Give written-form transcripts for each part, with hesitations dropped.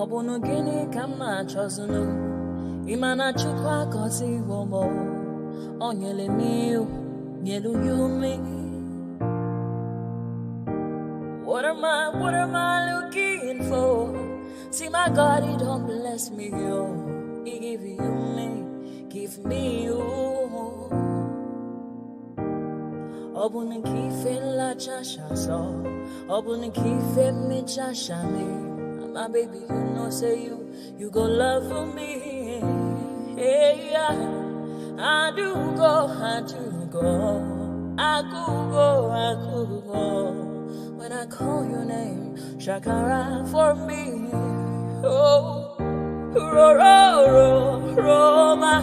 Obono gini kama chozunu Imana chukwa kosi womo Onyele miu Nyelu yumi What am I looking for? See my God, he don't bless me, yo. He give you me, give me you. Obuni kife la chasha so, obuni kife me chasha me. My baby, you know say you go love for me. Hey, yeah, I do go, I could go. When I call your name, Shakara for me. Oh, Roma,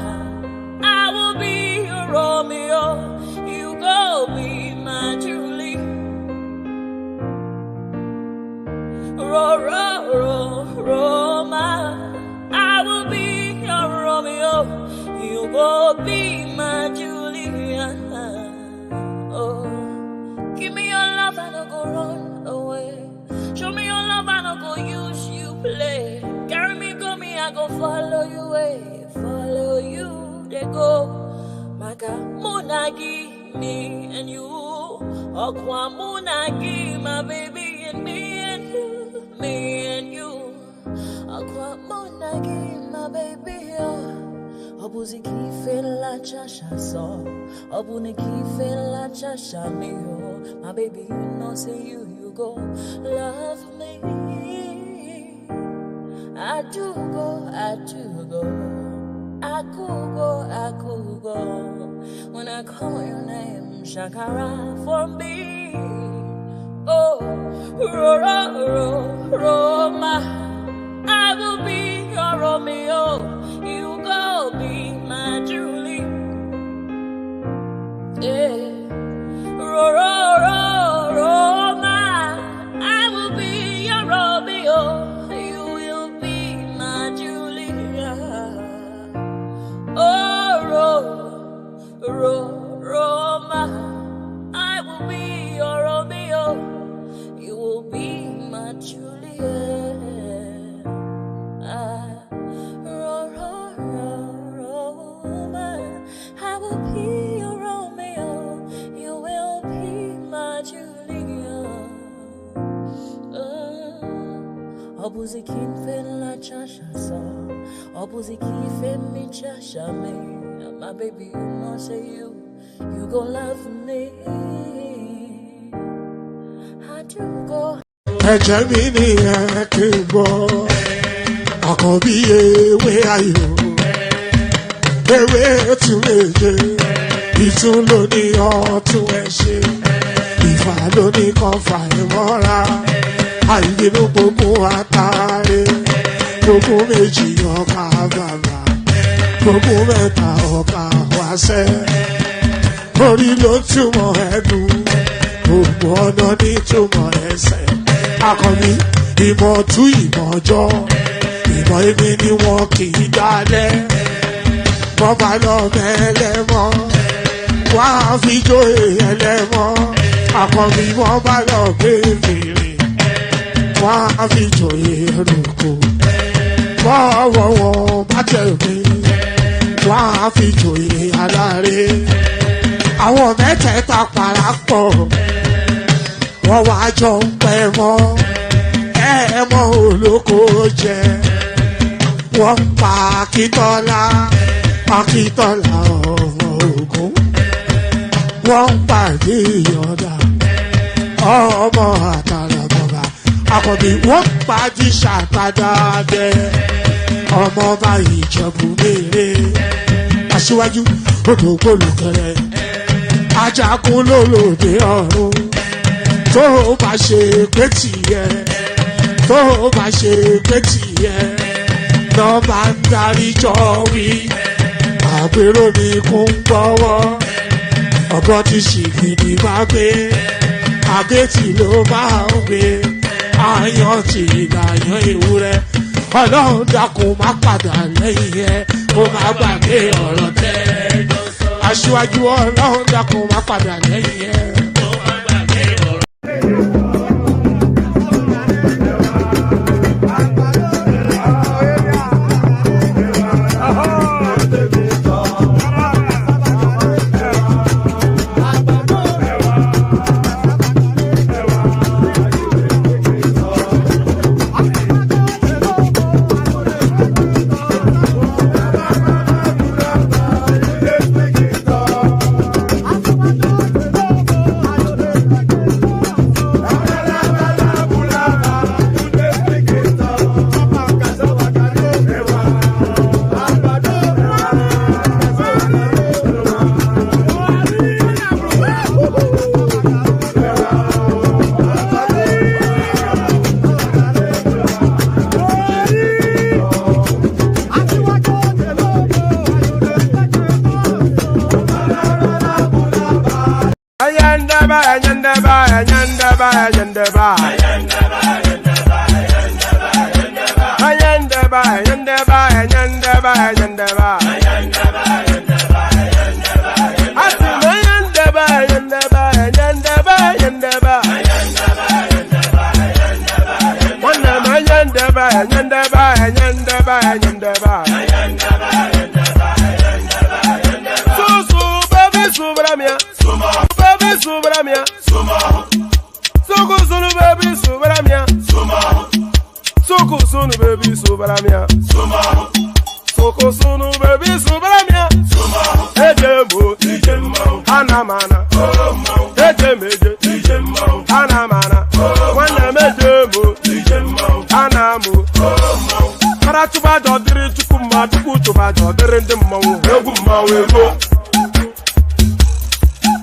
I will be your Romeo. You go be my Julie. Roma, I will be your Romeo. You go be my Julia. Oh, give me your love and I'll go run away. Show me your love and I'll go use you play. Carry me, go me, I go follow you away. Follow you, they go. Maka Munagi, me and you. Okwa Munagi, my baby, and me and you. Me and you. Okwa Munagi, my baby, Obuzi kife la chasha so, obuni kife la chasha me oh. My baby, you know say you go love me. I do go, I could go. When I call your name, Shakara for me. Oh, Roma, I will be your Romeo. You go be my Julie. Yeah. Roma, I will be your Romeo. You will be my Julia. Oh, Roma, I will be your Romeo. You will be my Julia. Obuzi kife la chasha so, obuzi kife me chasha me. My baby, you know say you go love me. I do go. Ejemini ekebo, akobi ewe ayo, ewe tumeje, itun lo ni otun ese, ifa lo ni kan fa imora. Àìbínú gbogbo àtàrí, gbogbo méjì ọkà bàbà, gbogbo mẹ́ta ọkà wáṣẹ́. Orí ló túmọ̀ ẹnu, gbogbo ọ̀nà ní túmọ̀ ẹsẹ̀. Akọni ìmọ̀ tú ìmọ̀ ọjọ́, ìmọ̀ èmi ni wọn kì í dálẹ̀. Wọ́n bá lọ mẹ́lẹ́mọ́, wọ́n á fi jóye ẹlẹ́mọ́. Akọni wọ́n bá lọ bèbè. Wọ́n á fi jòyè ẹrùkù, wọ́n bá tẹ̀lé, wọ́n á fi jòyè aláre. Àwọn mẹ́tẹ̀ẹ̀ta parapọ̀, wọ́n wá jọ ń pẹ́ mọ́, ẹ̀ẹ́mọ́ olóko jẹ. Wọ́n ń pa Akíntọ́lá ọmọ Ògún. Wọ́n ń pàdé Ìyọ̀dà ọmọ Àtàlàbọ̀bà. Àkọ́bí wọ́n pàdé Ṣàtàdàdẹ ọmọ ọba Ìjẹ̀bú Mèrè. Aṣíwájú odò gbólùkẹrẹ ajagun lólòdì ọ̀run. Tó o bá ṣe pé tìyẹ, tó o bá ṣe pé tìyẹ, lọ́ bá ń darí jọ wí. Àgbèrò mi kún gbọ́wọ́, ọ̀bọ ti ṣìgìdì bá gbé, àgétì ló máa ń gbé. Àyàn ti ìlàyàn ewúrẹ́, Ọlọ́run dákun má padà lẹ́yìn ẹ̀, ó má gbàgbé ọ̀rọ̀ tẹ́. Aṣíwájú Ọlọ́run dákun má padà lẹ́yìn ẹ̀, ó má gbàgbé ọ̀rọ̀. Ayandaba, ayandaba, ayandaba, ayandaba. Ayandaba, ayandaba, ayandaba, ayandaba. Ayandaba, ayandaba, ayandaba, ayandaba. Ayandaba, ayandaba, ayandaba, ayandaba. Susu, baby, subramia. Baby, subramia. Suku, sunu, baby, subramia. Suku, sunu, baby, subramia. Suku, sunu, baby, subramia. Ejembo, anamana. Ejemeje, anamana. Wana mejembo, anamu. Para chuba jodiri chukuma chuku chuba jodiri ndimmawu egu mmawu ego.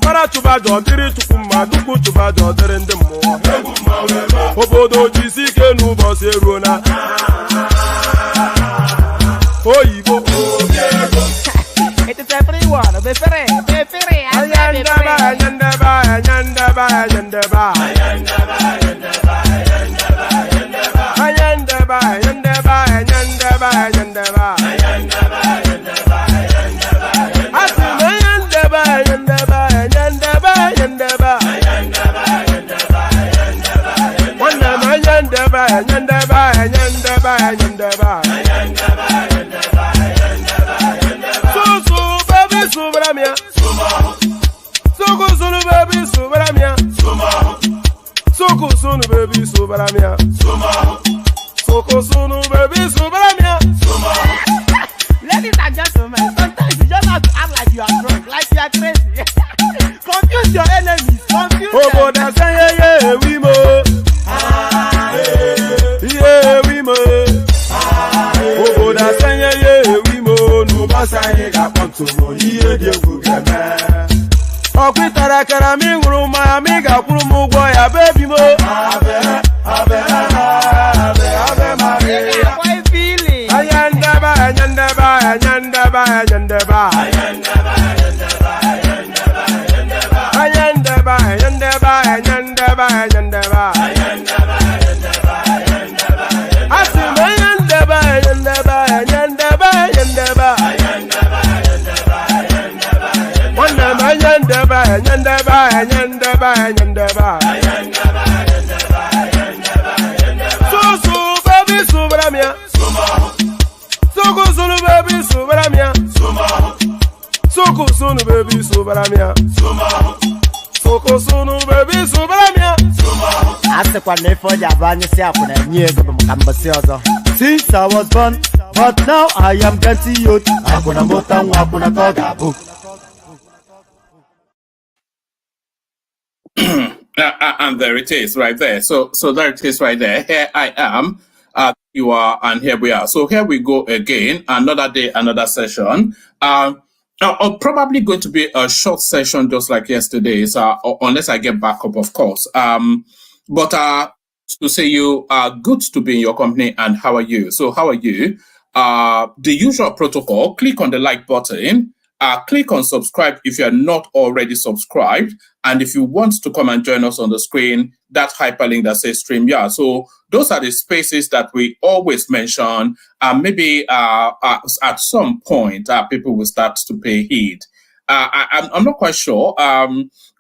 Para chuba jodiri chukuma chuku chuba jodiri ndimmawu egu mmawu ego. Obodo jisike n'ụbọchị eruo na oyibo. It is everyone. Be free. Ayandaba, ayandaba, ayandaba, ayandaba. Ayandaba, ayandaba, ayandaba, ayandaba. Asim ayandaba, ayandaba, ayandaba, ayandaba. Wanam ayandaba, ayandaba, ayandaba, ayandaba. Susu, baby, subramia. Suku, sunu, baby, subramia. Suku, sunu, baby, subramia. Suku, sunu, baby, subramia. Ladies and gentlemen, sometimes you just have to act like you are drunk, like you are crazy. Confuse your enemies. Confuse them. Oboda say yeah, we mo. Yeah, we mo. Oboda say yeah, we mo. No basa ye ga ponto mo. Iye de gugeme. Okwitara kara mi nguru ma mi ga kuru mu gwo ya baby mo. Abe Maria. Boy feeling. Ayandaba, ayandaba, ayandaba, ayandaba. Ayandaba, ayandaba, ayandaba, ayandaba. Asim ayandaba, ayandaba, ayandaba, ayandaba. Wanam ayandaba, ayandaba, ayandaba, ayandaba. Susu, baby, subramia. Suku, sunu, baby, subramia. Suku, sunu, baby, subramia. Suku, sunu, baby, subramia. Since I was born, but now I am getting youth. And there it is right there. So there it is right there. Here I am. You are, and here we are. So here we go again. Another day, another session. Probably going to be a short session, just like yesterday's, unless I get back up, of course. But to say you are good to be in your company, and how are you? So how are you? The usual protocol: click on the like button. Click on subscribe if you are not already subscribed. And if you want to come and join us on the screen, that hyperlink that says StreamYard. So those are the spaces that we always mention. Maybe at some point, people will start to pay heed. I'm not quite sure.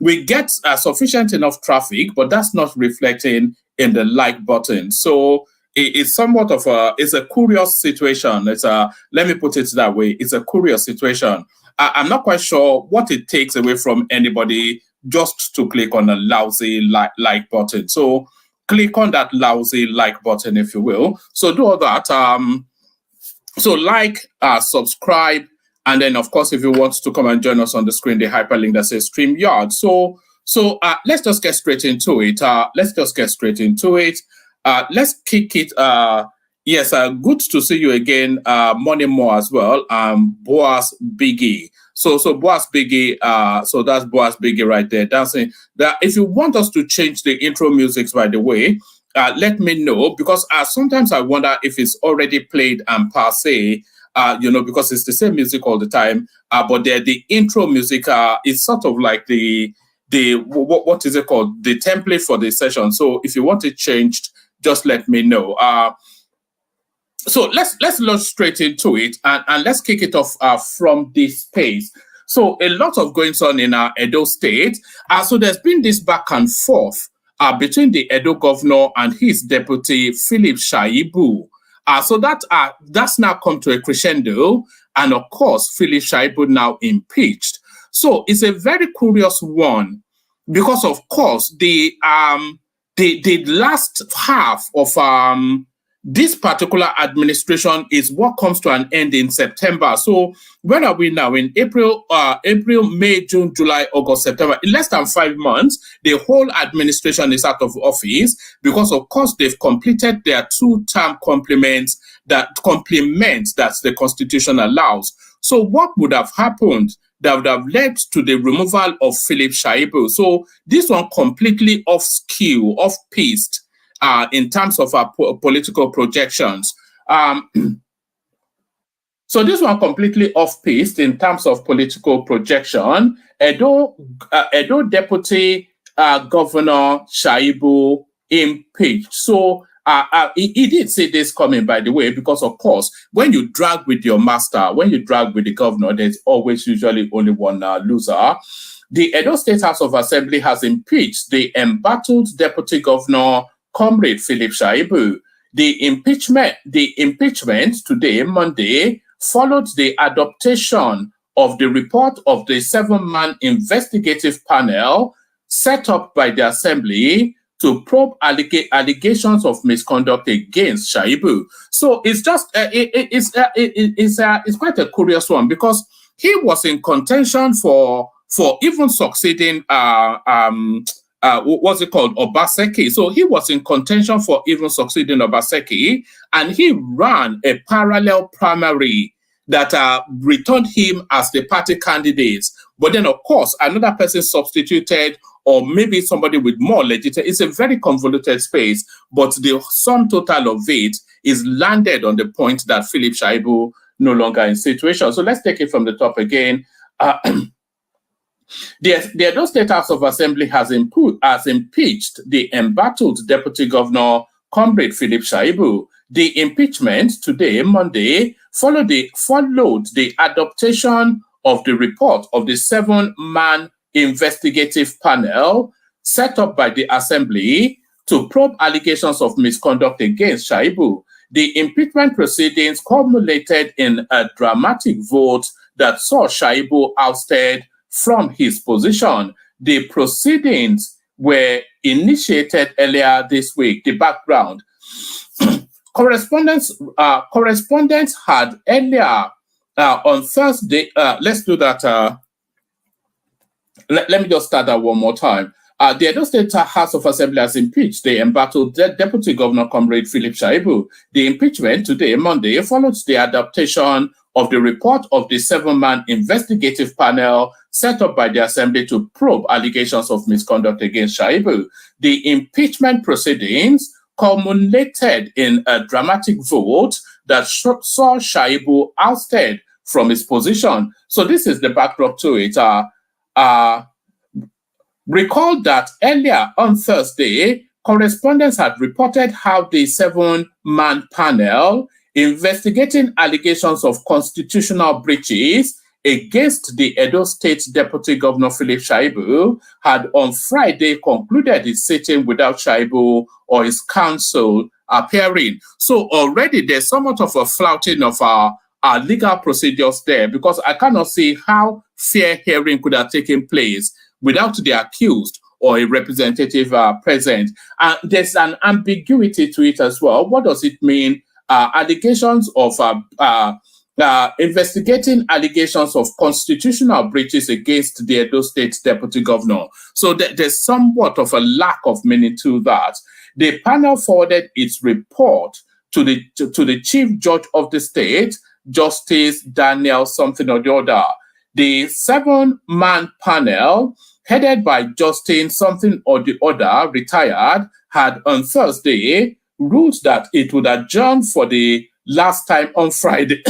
We get sufficient enough traffic, but that's not reflecting in the like button. So it's somewhat of it's a curious situation. Let me put it that way. It's a curious situation. I'm not quite sure what it takes away from anybody just to click on a lousy like button. So click on that lousy like button, if you will. So do all that. So like, subscribe, and then of course, if you want to come and join us on the screen, the hyperlink that says StreamYard. So let's just get straight into it. Let's kick it. Yes, good to see you again, Money More as well. Boaz Biggie. So Boaz Biggie. So that's Boaz Biggie right there dancing. That if you want us to change the intro music, by the way, let me know, because sometimes I wonder if it's already played and passe. Because it's the same music all the time. But the intro music is sort of like the what is it called? The template for the session. So if you want it changed, just let me know. So let's look straight into it and let's kick it off from this space. So a lot of goings on in our Edo state. So there's been this back and forth between the Edo governor and his deputy, Philip SHAIBU. So that's now come to a crescendo. And of course, Philip SHAIBU now impeached. So it's a very curious one because, of course, the last half of this particular administration is what comes to an end in September. So where are we now? In April, May, June, July, August, September. In less than 5 months, the whole administration is out of office because, of course, they've completed their 2-term complements that the Constitution allows. So what would have happened that would have led to the removal of Philip SHAIBU? So this one completely off skew, off piste. In terms of our political projections. So this one completely off-piste in terms of political projection. Edo Deputy Governor SHAIBU impeached. So he did see this coming, by the way, because, of course, when you drag with your master, when you drag with the governor, there's always usually only one loser. The Edo State House of Assembly has impeached the embattled Deputy Governor, Comrade Philip SHAIBU. The impeachment today, Monday, followed the adoption of the report of the 7-man investigative panel set up by the Assembly to probe allegations of misconduct against SHAIBU. So it's just it's quite a curious one because he was in contention for even succeeding what's it called, Obaseki. So he was in contention for even succeeding Obaseki, and he ran a parallel primary that returned him as the party candidate. But then, of course, another person substituted, or maybe somebody with more legitimate. It's a very convoluted space, but the sum total of it is landed on the point that Philip SHAIBU no longer in situation. So let's take it from the top again. The Edo State House of Assembly has impeached the embattled Deputy Governor, Comrade Philip SHAIBU. The impeachment today, Monday, followed the adoption of the report of the 7-man investigative panel set up by the Assembly to probe allegations of misconduct against SHAIBU. The impeachment proceedings culminated in a dramatic vote that saw SHAIBU ousted from his position. The proceedings were initiated earlier this week. The background. Correspondents had earlier on Thursday. Let's do that. Let me just start that one more time. The Edo State House of Assembly has impeached the embattled Deputy Governor, Comrade Philip SHAIBU. The impeachment today, Monday, follows the adoption of the report of the 7-man investigative panel set up by the Assembly to probe allegations of misconduct against SHAIBU. The impeachment proceedings culminated in a dramatic vote that saw SHAIBU ousted from his position. So this is the backdrop to it. Recall that earlier on Thursday, correspondents had reported how the 7-man panel investigating allegations of constitutional breaches against the Edo State Deputy Governor Philip SHAIBU had on Friday concluded its sitting without SHAIBU or his counsel appearing. So already there's somewhat of a flouting of our legal procedures there, because I cannot see how fair hearing could have taken place without the accused or a representative present. There's an ambiguity to it as well. What does it mean? Allegations of investigating allegations of constitutional breaches against the Edo State Deputy Governor. So there's somewhat of a lack of meaning to that. The panel forwarded its report to the Chief Judge of the state, Justice Daniel something or the other. The 7-man panel, headed by Justin something or the other, retired, had on Thursday ruled that it would adjourn for the last time on Friday.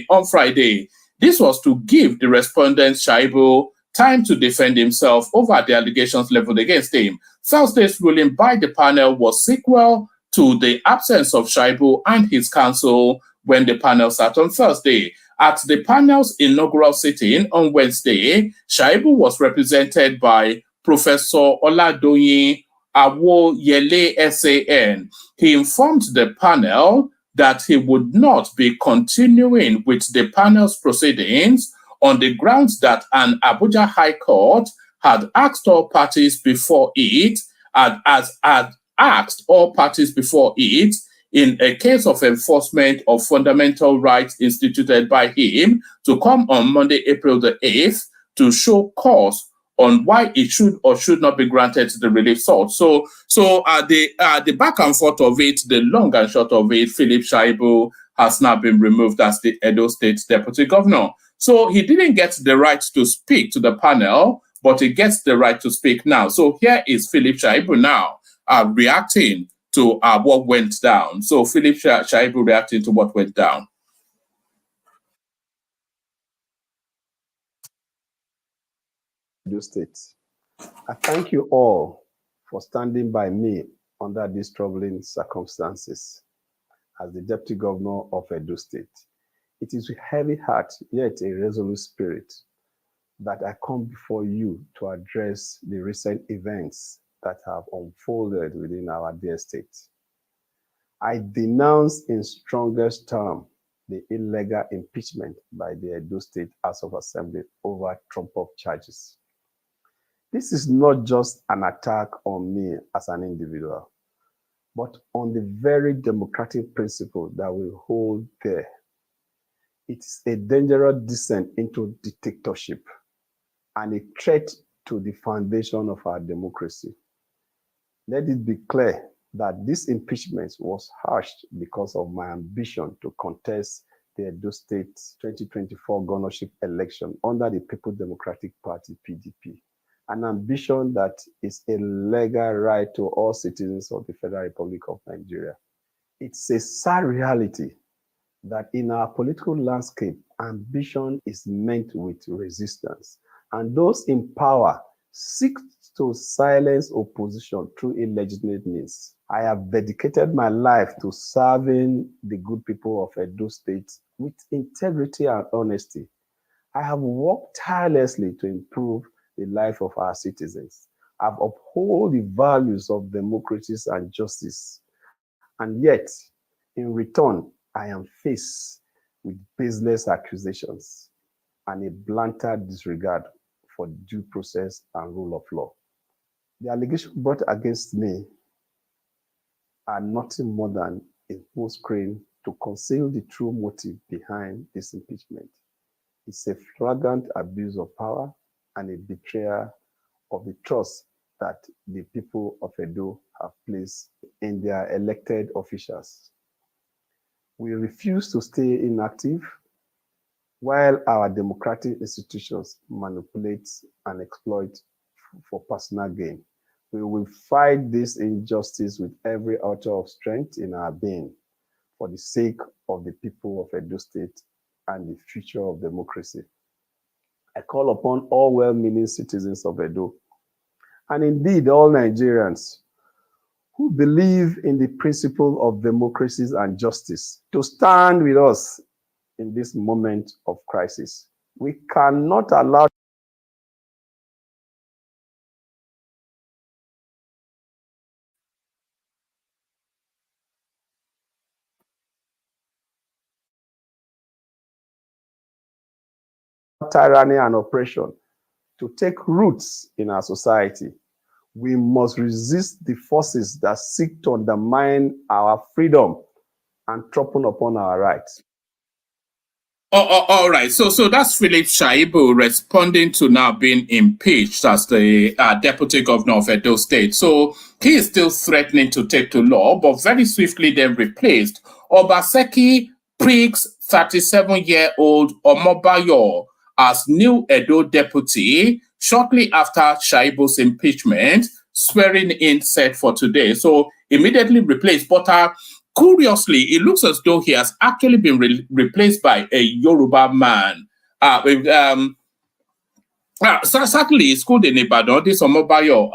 On Friday. This was to give the respondents SHAIBU time to defend himself over the allegations leveled against him. Thursday's ruling by the panel was sequel to the absence of SHAIBU and his counsel when the panel sat on Thursday. At the panel's inaugural sitting on Wednesday, SHAIBU was represented by Professor Oladoyin Awoyele SAN. He informed the panel that he would not be continuing with the panel's proceedings on the grounds that an Abuja High Court had asked all parties before it, asked all parties before it in a case of enforcement of fundamental rights instituted by him to come on Monday, April the 8th, to show cause on why it should or should not be granted the relief sought. So the back and forth of it, the long and short of it, Philip SHAIBU has now been removed as the Edo State Deputy Governor. So he didn't get the right to speak to the panel, but he gets the right to speak now. So here is Philip SHAIBU now reacting to what went down. So Philip SHAIBU reacting to what went down. Edo State. I thank you all for standing by me under these troubling circumstances as the Deputy Governor of Edo State. It is with heavy heart, yet a resolute spirit, that I come before you to address the recent events that have unfolded within our dear state. I denounce in strongest terms the illegal impeachment by the Edo State House of Assembly over trumped-up charges. This is not just an attack on me as an individual, but on the very democratic principle that we hold there. It is a dangerous descent into dictatorship and a threat to the foundation of our democracy. Let it be clear that this impeachment was hushed because of my ambition to contest the Edo State 2024 governorship election under the People's Democratic Party, PDP, an ambition that is a legal right to all citizens of the Federal Republic of Nigeria. It's a sad reality that in our political landscape, ambition is met with resistance, and those in power seek to silence opposition through illegitimate means. I have dedicated my life to serving the good people of Edo State with integrity and honesty. I have worked tirelessly to improve the life of our citizens. I've upheld the values of democracy and justice. And yet, in return, I am faced with baseless accusations and a blatant disregard for due process and rule of law. The allegations brought against me are nothing more than a smokescreen to conceal the true motive behind this impeachment. It's a flagrant abuse of power and a betrayal of the trust that the people of Edo have placed in their elected officials. We refuse to stay inactive while our democratic institutions manipulate and exploit for personal gain. We will fight this injustice with every ounce of strength in our being for the sake of the people of Edo State and the future of democracy. I call upon all well-meaning citizens of Edo, and indeed all Nigerians who believe in the principle of democracy and justice, to stand with us in this moment of crisis. We cannot allow tyranny and oppression to take roots in our society. We must resist the forces that seek to undermine our freedom and trample upon our rights. All right. So that's Philip SHAIBU responding to now being impeached as the deputy governor of Edo State. So he is still threatening to take to law, but very swiftly then replaced Obaseki Priggs 37-year-old Omobayo as new Edo deputy shortly after SHAIBU's impeachment, swearing in set for today. So immediately replaced. But curiously, it looks as though he has actually been replaced by a Yoruba man. So certainly, schooled in Ibadan, this Omobayo.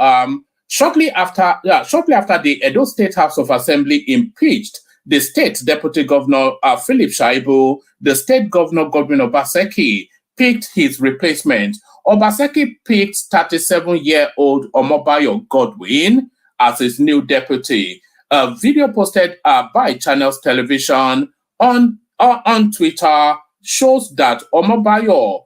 Shortly after the Edo State House of Assembly impeached the state deputy governor Philip Shaibu, the state governor Godwin Obaseki picked his replacement. Obaseki picked 37-year-old Omobayo Godwin as his new deputy. A video posted by Channels Television on Twitter shows that Omobayo's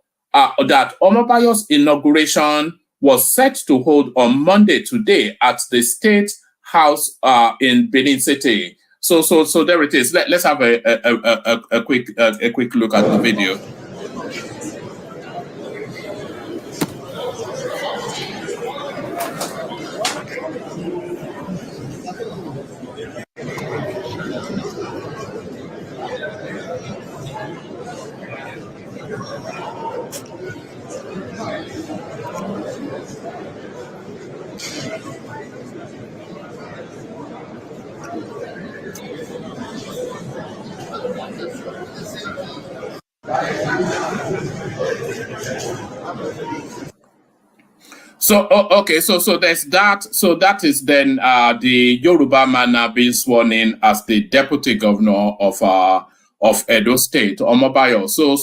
inauguration was set to hold on Monday today at the State House in Benin City. So there it is. Let's have a quick look at the video. So okay, so there's that. So that is then the Yoruba man being sworn in as the deputy governor of Edo State, Omobayo. So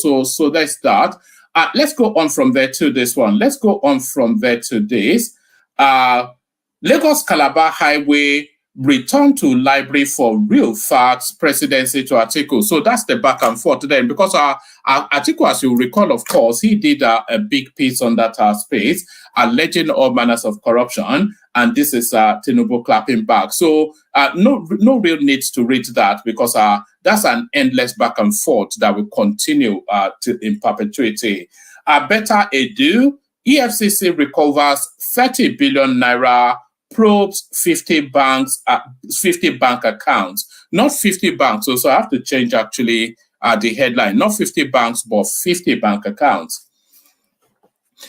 there's that. Let's go on from there to this one. Let's go on from there to this. Lagos Calabar Highway return to library for real facts, presidency to Atiku. So that's the back and forth then, because Atiku, as you recall, of course, he did a big piece on that space, alleging all manners of corruption, and this is Tinubu clapping back. So no real need to read that, because that's an endless back and forth that will continue in perpetuity. Better Edu, EFCC recovers 30 billion naira, probes 50 banks, 50 bank accounts, not 50 banks. So I have to change actually the headline, not 50 banks, but 50 bank accounts.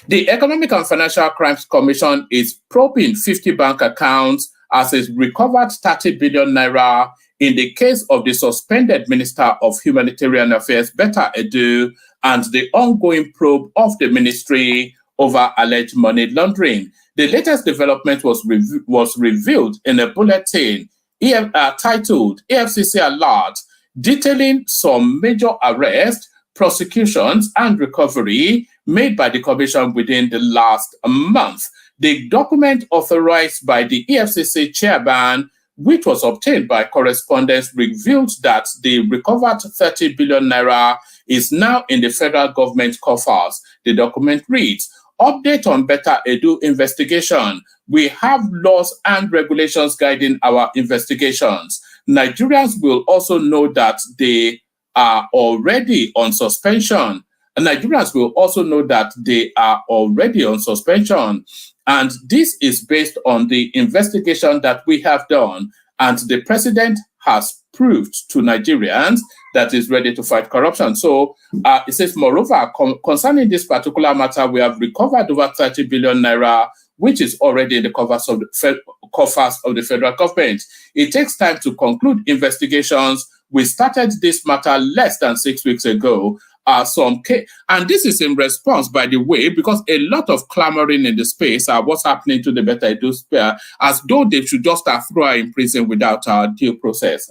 The Economic and Financial Crimes Commission is probing 50 bank accounts as it recovered 30 billion naira in the case of the suspended Minister of Humanitarian Affairs, Better Edu, and the ongoing probe of the ministry over alleged money laundering. The latest development was revealed in a bulletin titled EFCC Alert, detailing some major arrests, prosecutions, and recovery made by the Commission within the last month. The document authorized by the EFCC chairman, which was obtained by correspondence, revealed that the recovered 30 billion naira is now in the federal government coffers. The document reads, update on Better Edu investigation. We have laws and regulations guiding our investigations. Nigerians will also know that they are already on suspension. Nigerians will also know that they are already on suspension. And this is based on the investigation that we have done. And the president has proved to Nigerians that is ready to fight corruption. So it says, moreover, concerning this particular matter, we have recovered over 30 billion naira, which is already in the coffers of the federal government. It takes time to conclude investigations. We started this matter less than 6 weeks ago. And this is in response, by the way, because a lot of clamoring in the space what's happening to the Better Edu sphere, as though they should just throw her in prison without due process.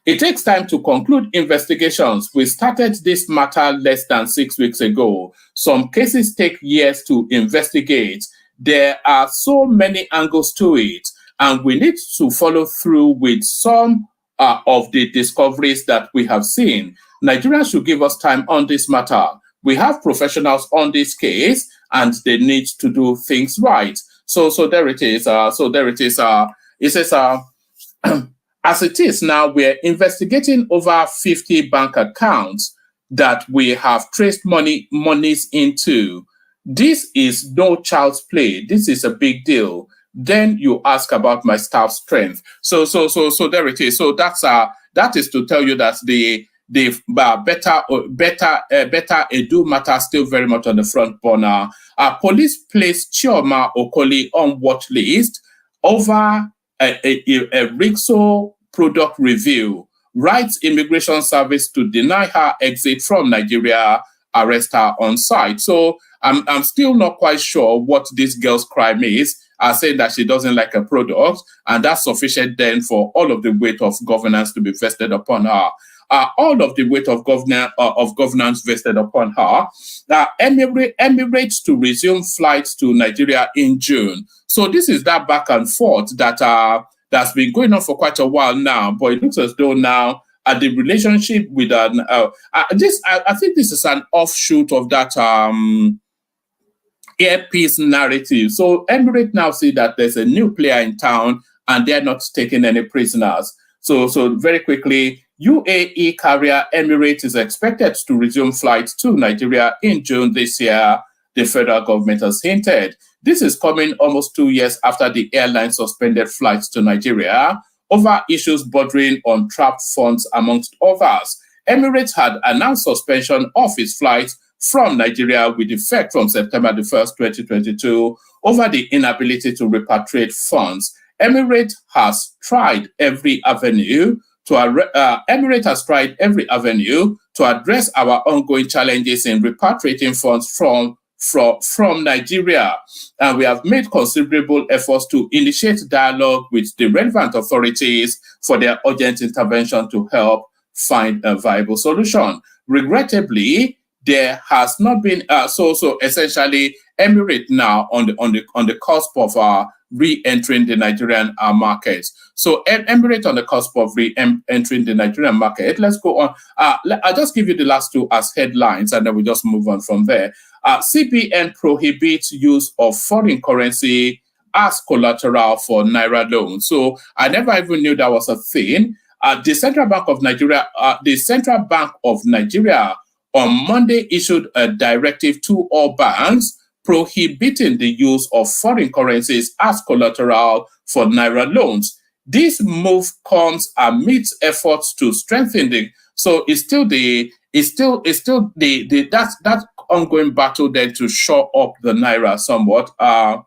It takes time to conclude investigations. We started this matter less than 6 weeks ago. Some cases take years to investigate. There are so many angles to it, and we need to follow through with some of the discoveries that we have seen. Nigerians should give us time on this matter. We have professionals on this case, and they need to do things right. So there it is. It says, as it is now, we're investigating over 50 bank accounts that we have traced monies into. This is no child's play. This is a big deal. Then you ask about my staff strength. So there it is. So that is to tell you that the better Edu matter still very much on the front burner. Police placed Chioma Okoli on watch list over a Rixo product review. Writes Immigration Service to deny her exit from Nigeria, arrest her on site. So I'm still not quite sure what this girl's crime is. Saying that she doesn't like a product, and that's sufficient then for all of the weight of governance to be vested upon her. All of the weight of governance vested upon her. Emirates to resume flights to Nigeria in June. So this is that back and forth that that's been going on for quite a while now. But it looks as though now the relationship with I think this is an offshoot of that air peace narrative. So Emirates now see that there's a new player in town and they're not taking any prisoners. So very quickly, UAE carrier Emirates is expected to resume flights to Nigeria in June this year, the federal government has hinted. This is coming almost 2 years after the airline suspended flights to Nigeria over issues bordering on trapped funds, amongst others. Emirates had announced suspension of its flights from Nigeria with effect from September the 1st, 2022, over the inability to repatriate funds. Emirates has tried every avenue to address our ongoing challenges in repatriating funds from Nigeria, and we have made considerable efforts to initiate dialogue with the relevant authorities for their urgent intervention to help find a viable solution. Regrettably, there has not been so essentially Emirates now on the cusp of re-entering the Nigerian market. So Emirates on the cusp of re-entering the Nigerian market. Let's go on. I'll just give you the last two as headlines, and then we just move on from there. CBN prohibits use of foreign currency as collateral for Naira loans. So I never even knew that was a thing. The Central Bank of Nigeria on Monday issued a directive to all banks prohibiting the use of foreign currencies as collateral for Naira loans. This move comes amidst efforts to strengthen that ongoing battle then to shore up the Naira somewhat. And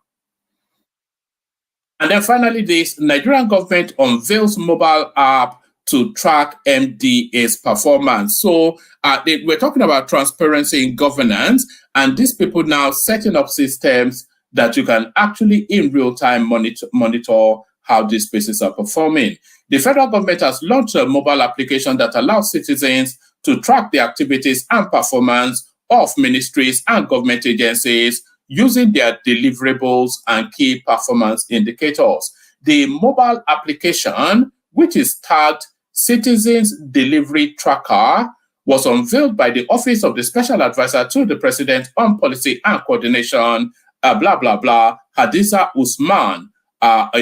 then finally, this Nigerian government unveils mobile app to track MDA's performance. So we're talking about transparency in governance, and these people now setting up systems that you can actually in real time monitor how these spaces are performing. The federal government has launched a mobile application that allows citizens to track the activities and performance of ministries and government agencies using their deliverables and key performance indicators. The mobile application, which is tagged Citizens Delivery Tracker, was unveiled by the Office of the Special Advisor to the President on Policy and Coordination, Hadiza Usman,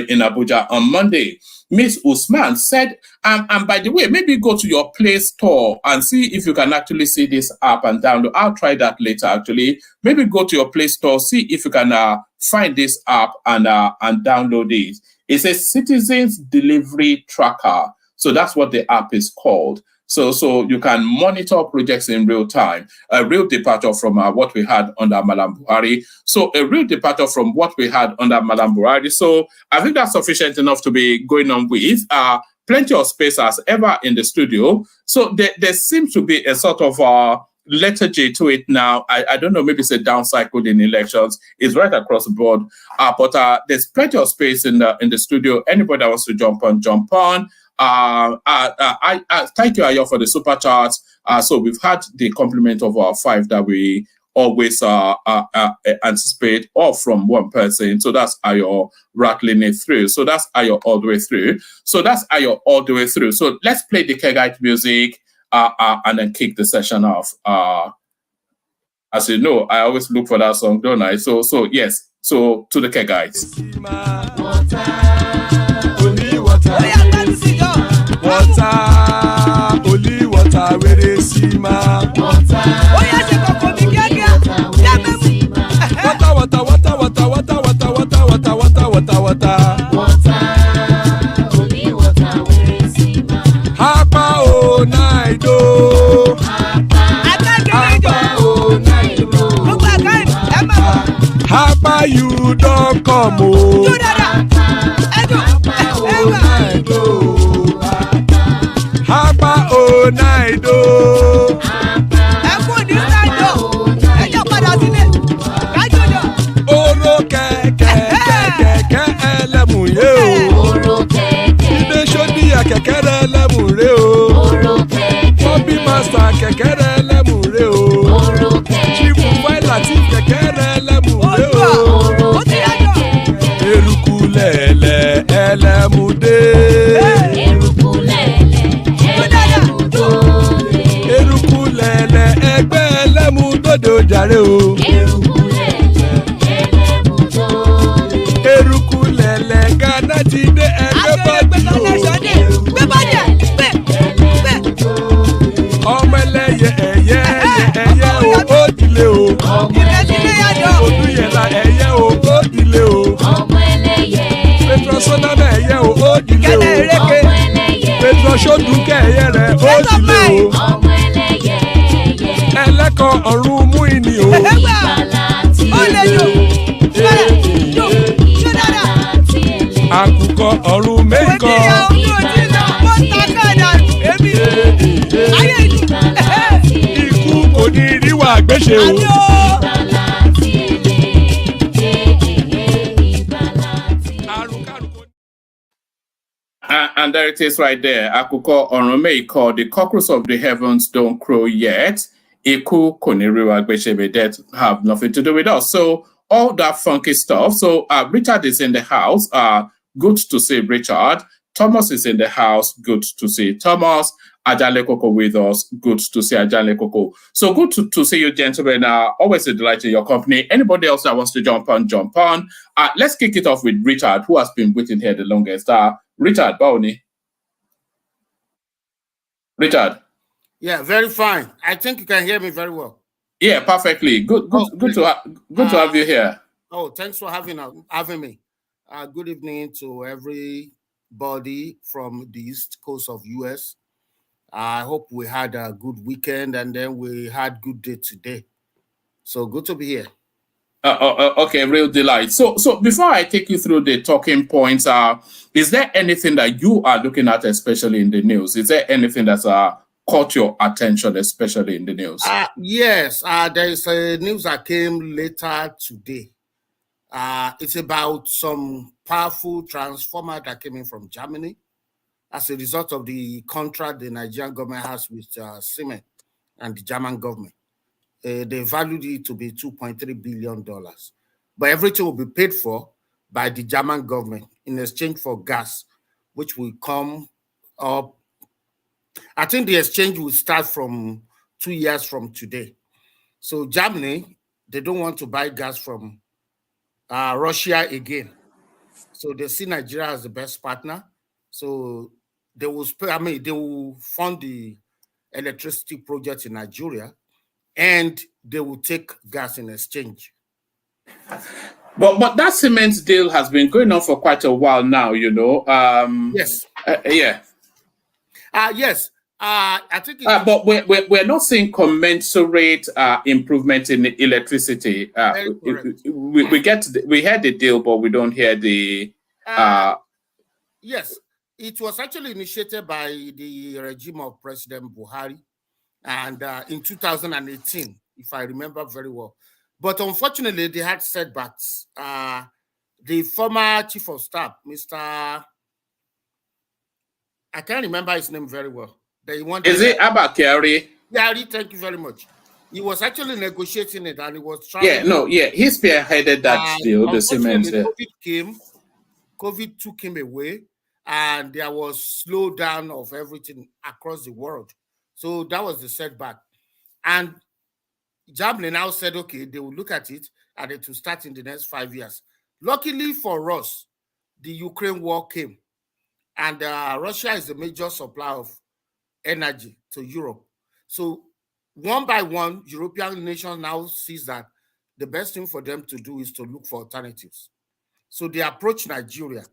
in Abuja on Monday. Ms. Usman said, and by the way, maybe go to your Play Store and see if you can actually see this app and download. I'll try that later, actually. Maybe go to your Play Store, see if you can find this app and download it. It says Citizens Delivery Tracker. So that's what the app is called. So you can monitor projects in real time. A real departure from what we had under Malam Buhari. So a real departure from what we had under Malam Buhari. So I think that's sufficient enough to be going on with. Plenty of space as ever in the studio. So there seems to be a sort of lethargy to it now. I don't know, maybe it's a down cycle in elections. It's right across the board. But there's plenty of space in the studio. Anybody that wants to jump on, jump on. I thank you, Ayo, for the super chats. So we've had the compliment of our 5 that we always anticipate, all from one person. So that's Ayo rattling it through. So that's Ayo all the way through. So let's play the Kegite music and then kick the session off. As you know, I always look for that song, don't I? So yes. So to the Kegites. Water, only water, where they see ma. Water, only water, where they see ma. Hapa o naido. Hapa you don't come o. Hapa o naido. sódò jàre o. Eruku lẹ̀lẹ̀ Ghana ti dé ẹgbẹ́ bọ́dì o. Ọmọ ẹlẹ́yẹ ẹyẹ o ó dilé o. Olúyẹ̀lá ẹyẹ o ó dilé o. Petrosoname ẹyẹ o ó dilé o. Petrosodunke ẹyẹ rẹ̀ ó dilé o. Ẹlẹ́kọ̀ ọ̀run mú ìní o. Àkùkọ ọ̀run mẹ́kọ̀. Ikú kò ní ríwà gbéṣe o. And there it is right there. Àkùkọ ọ̀run mẹ́kọ̀, the cockroach of the heavens don't crow yet. Iku koniriwa gbeshebe that have nothing to do with us. So all that funky stuff. So Richard is in the house. Good to see Richard. Thomas is in the house. Good to see Thomas. Ajale Koko with us. Good to see Ajale Koko. So good to see you, gentlemen. Always a delight in your company. Anybody else that wants to jump on, jump on. Let's kick it off with Richard, who has been waiting here the longest. Richard, Baoni. Richard. Yeah, very fine. I think you can hear me very well. Yeah, perfectly. Good to have you here. Oh, thanks for having me. Good evening to everybody from the East Coast of US. I hope we had a good weekend and then we had good day today. So good to be here. Okay, real delight. So before I take you through the talking points, is there anything that you are looking at, especially in the news? Is there anything that's caught your attention, especially in the news? Yes, there is a news that came later today. It's about some powerful transformer that came in from Germany as a result of the contract the Nigerian government has with Siemens and the German government. They valued it to be $2.3 billion. But everything will be paid for by the German government in exchange for gas, which will come up. I think the exchange will start from 2 years from today. So Germany, they don't want to buy gas from Russia again. So they see Nigeria as the best partner. So they will they will fund the electricity project in Nigeria and they will take gas in exchange. But that cement deal has been going on for quite a while now, you know. Yes. Yeah. Yes. I think but we're not seeing commensurate improvement in electricity. We heard the deal, but we don't hear the. Yes, it was actually initiated by the regime of President Buhari, and in 2018, if I remember very well. But unfortunately, they had setbacks. The former chief of staff, Mr. I can't remember his name very well. Is it Abakari? Yeah, thank you very much. He was actually negotiating it and he was trying. He spearheaded that deal, the cement. COVID came, COVID took him away, and there was slowdown of everything across the world. So that was the setback. And Germany now said, okay, they will look at it and it will start in the next 5 years. Luckily for us, the Ukraine war came, and Russia is the major supplier of energy to Europe. So one by one, European nations now sees that the best thing for them to do is to look for alternatives. So they approach Nigeria,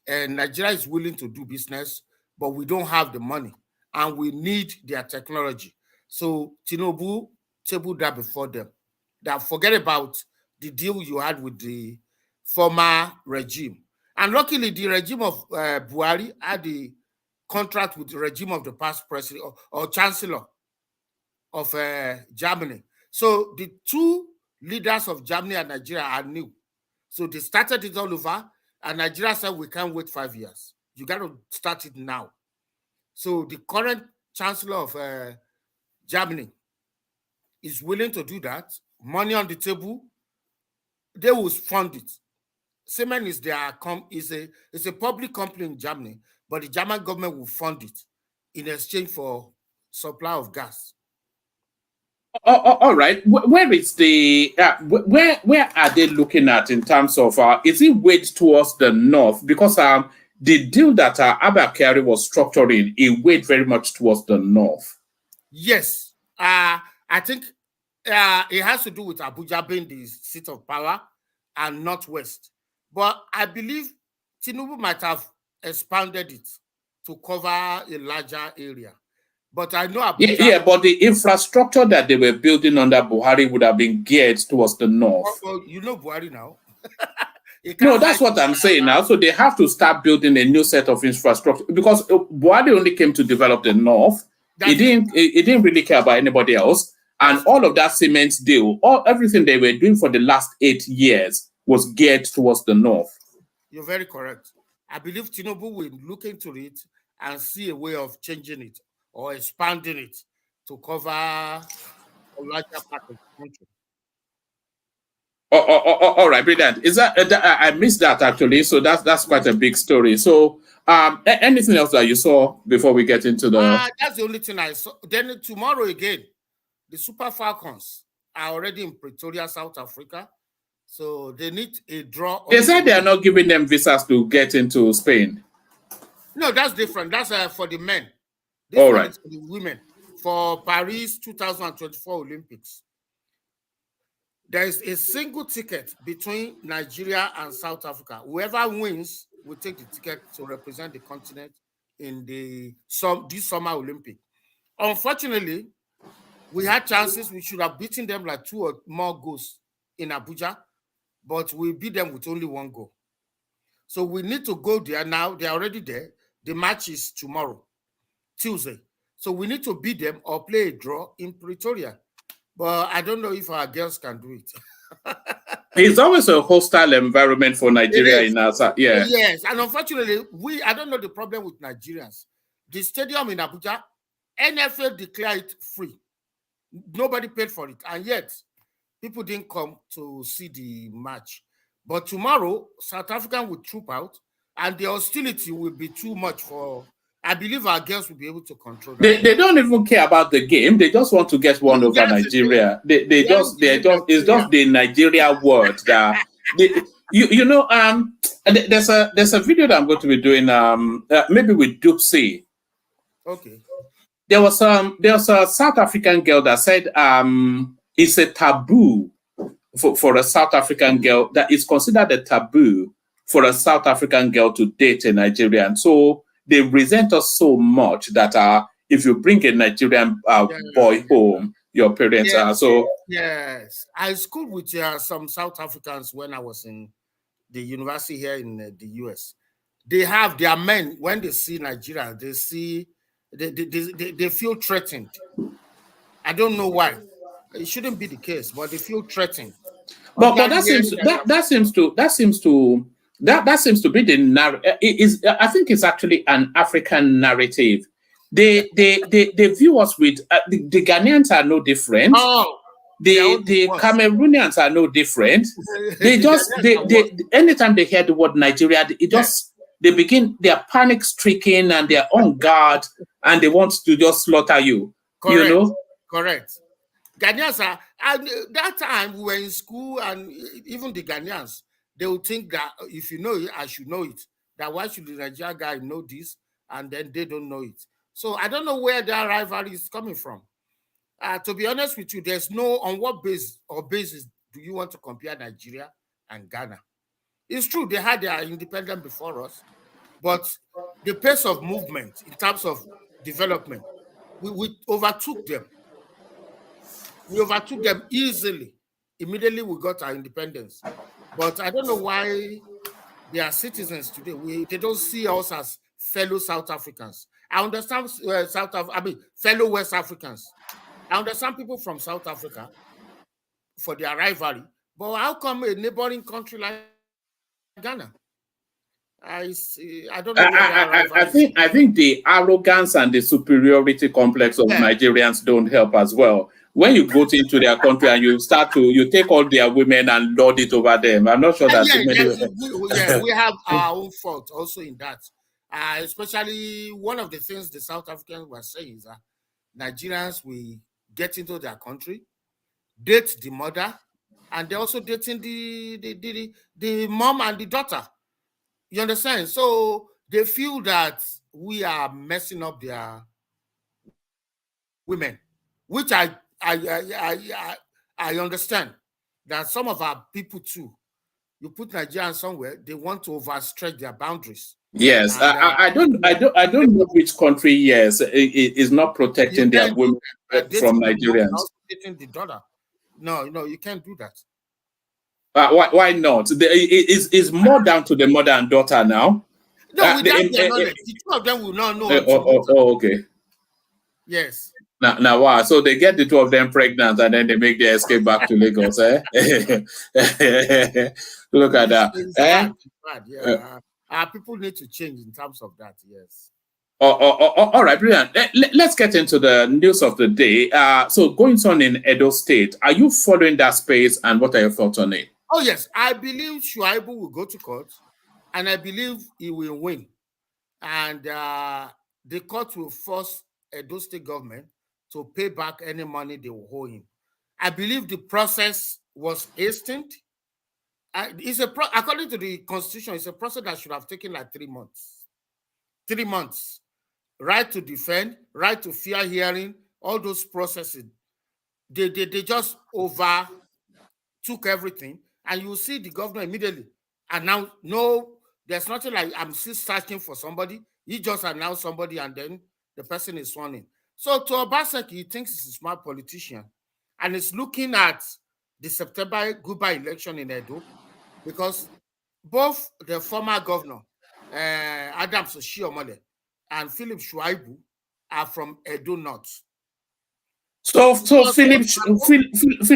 and Nigeria is willing to do business, but we don't have the money and we need their technology. So Tinubu tabled that before them. That forget about the deal you had with the former regime. And luckily, the regime of Buhari had the contract with the regime of the past president or chancellor of Germany. So the two leaders of Germany and Nigeria are new. So they started it all over, and Nigeria said, we can't wait 5 years. You got to start it now. So the current chancellor of Germany is willing to do that. Money on the table, they will fund it. Siemens is it's a public company in Germany, but the German government will fund it in exchange for supply of gas. All right. Where is the where are they looking at in terms of is it weighed towards the north? Because the deal that Abba Kyari was structuring, it weighed very much towards the north. Yes. I think it has to do with Abuja being the seat of power and northwest. But I believe Tinubu might have expanded it to cover a larger area. But I know Abuja. Yeah, but the infrastructure that they were building under Buhari would have been geared towards the north. Well, you know Buhari now. No, that's what I'm saying now. So they have to start building a new set of infrastructure because Buhari only came to develop the north. He didn't really care about anybody else. And all of that cement deal, everything they were doing for the last 8 years was geared towards the north. You're very correct. I believe Tinubu will look into it and see a way of changing it or expanding it to cover a larger part of the country. All right, brilliant. Is that I missed that actually? So that's quite a big story. So, anything else that you saw before we get into the? That's the only thing I saw. Then tomorrow again, the Super Falcons are already in Pretoria, South Africa. So they need a draw. They said they are not giving them visas to get into Spain. No, that's different. That's for the men. This all right. Is for the women for Paris 2024 Olympics. There is a single ticket between Nigeria and South Africa. Whoever wins will take the ticket to represent the continent in this summer Olympic. Unfortunately, we had chances. We should have beaten them like 2 or more goals in Abuja, but we beat them with only 1 goal. So we need to go there now. They're already there. The match is tomorrow, Tuesday. So we need to beat them or play a draw in Pretoria. But I don't know if our girls can do it. It's always a hostile environment for Nigeria in Asa. Yeah. Yes, and unfortunately, I don't know the problem with Nigerians. The stadium in Abuja, NFL declared it free. Nobody paid for it, and yet people didn't come to see the match. But tomorrow, South Africa will troop out, and the hostility will be too much for. I believe our girls will be able to control that. They don't even care about the game. They just want to get one over Nigeria. It's just the Nigeria word that there's a video that I'm going to be doing maybe with Dupsy. Okay. There was a South African girl that said it's a taboo for a South African girl, that is considered a taboo for a South African girl to date a Nigerian. So they resent us so much that if you bring a Nigerian boy home, your parents are so. Yes, I schooled with some South Africans when I was in the university here in the US. They have their men, when they see Nigeria, they feel threatened. I don't know why. It shouldn't be the case, but they feel threatened. But that seems to be the narrative. I think it's actually an African narrative. They view us with the Ghanaians are no different. Oh, the Cameroonians are no different. They anytime they hear the word Nigeria, they are panic stricken and they're on guard and they want to just slaughter you. Correct. You know? Correct. Ghanaians are, and that time we were in school, and even the Ghanaians, they would think that if you know it, I should know it. That why should the Nigerian guy know this, and then they don't know it. So I don't know where their rivalry is coming from. To be honest with you, there's no, on what basis do you want to compare Nigeria and Ghana? It's true, they had their independence before us, but the pace of movement in terms of development, we overtook them. We overtook them easily. Immediately we got our independence. But I don't know why they are citizens today. They don't see us as fellow South Africans. I understand fellow West Africans. I understand people from South Africa for their rivalry. But how come a neighboring country like Ghana? I don't know. I think the arrogance and the superiority complex of Nigerians don't help as well. When you go into their country and you take all their women and lord it over them. I'm not sure that we have our own fault also in that. Especially one of the things the South Africans were saying is that Nigerians, we get into their country, date the mother, and they're also dating the mom and the daughter. You understand? So they feel that we are messing up their women, which I understand that some of our people too. You put Nigerians somewhere, they want to overstretch their boundaries. Yes, And, I don't know which country. Yes, is not protecting their women from Nigerians. Dating the daughter. No, you can't do that. Why not? It's more down to the mother and daughter now. No, without their knowledge, the two of them will not know. Okay. Yes. Now, wow. So they get the two of them pregnant and then they make their escape back to Lagos. Look at that. It's bad. Yeah. People need to change in terms of that. Yes. All right, brilliant. Let's get into the news of the day. So going on in Edo State, are you following that space and what are your thoughts on it? Oh, yes. I believe SHAIBU will go to court and I believe he will win. And the court will force Edo State government to pay back any money they will owe him. I believe the process was hastened. According to the constitution, it's a process that should have taken like 3 months. 3 months. Right to defend, right to fair hearing, all those processes. They just overtook everything. And you see the governor immediately announce, no, there's nothing like I'm still searching for somebody. He just announced somebody and then the person is sworn in. So to Obaseki, he thinks he's a smart politician and is looking at the September goodbye election in Edo because both the former governor, Adams Oshiomhole, and Philip SHAIBU are from Edo North. So Philip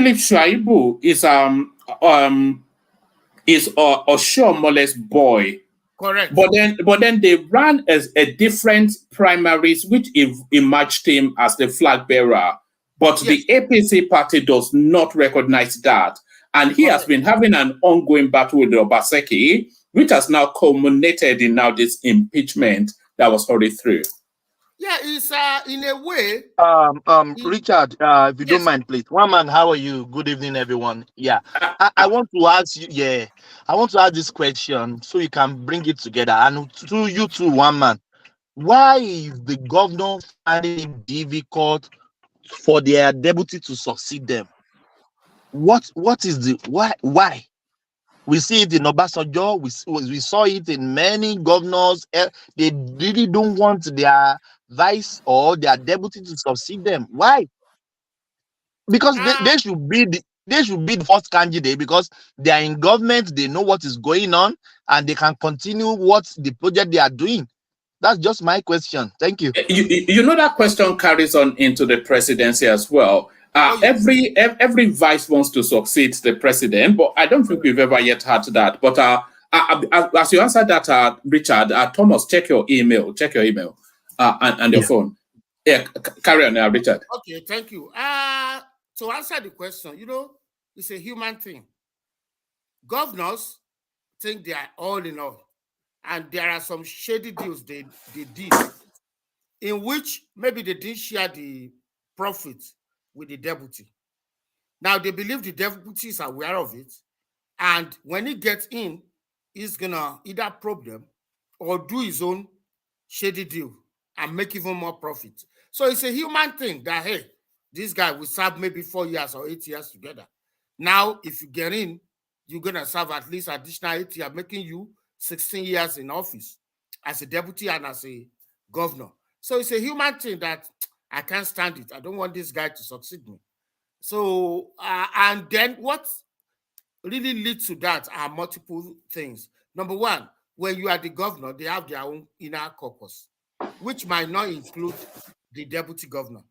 SHAIBU is Oshiomhole's boy. Correct. But then they ran as a different primaries, which emerged him as the flag bearer. But yes, the APC party does not recognize that. And he has been having an ongoing battle with Obaseki, which has now culminated in now this impeachment that was already through. Yeah, it's in a way. Richard, if you don't mind, please. One man, how are you? Good evening, everyone. Yeah, I want to ask you. Yeah, I want to ask this question so you can bring it together. And to you too, one man. Why is the governor finding it difficult for their deputy to succeed them? What is the why? We see it in Obasanjo. We saw it in many governors. They really don't want their vice or their deputy to succeed them. Why? Because they should be the first candidate because they are in government. They know what is going on and they can continue what the project they are doing. That's just my question. Thank you. You know that question carries on into the presidency as well. Every vice wants to succeed the president, but I don't think we've ever yet had that. But as you answered that, Richard, Thomas, check your email and your phone. Yeah, carry on now, Richard. Okay, thank you. To answer the question, it's a human thing. Governors think they are all in all, and there are some shady deals they did in which maybe they didn't share the profit with the deputy. Now they believe the deputy is aware of it, and when he gets in, he's gonna either probe them or do his own shady deal and make even more profit. So it's a human thing that hey, this guy will serve maybe 4 years or 8 years together. Now, if you get in, you're gonna serve at least additional 8 years, making you 16 years in office as a deputy and as a governor. So it's a human thing that I can't stand it. I don't want this guy to succeed me. So, and then what really leads to that are multiple things. Number one, when you are the governor, they have their own inner caucus, which might not include the deputy governor,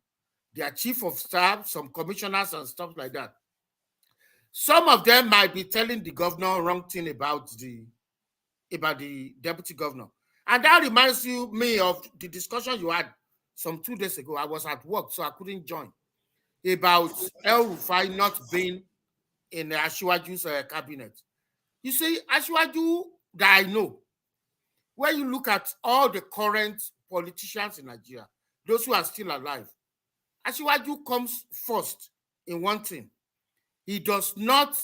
their chief of staff, some commissioners and stuff like that. Some of them might be telling the governor wrong thing about the deputy governor. And that reminds me of the discussion you had some 2 days ago. I was at work, so I couldn't join, about El Rufai not being in the Asiwaju's cabinet. You see, Asiwaju that I know, when you look at all the current politicians in Nigeria, those who are still alive, Asiwaju comes first in one thing. He does not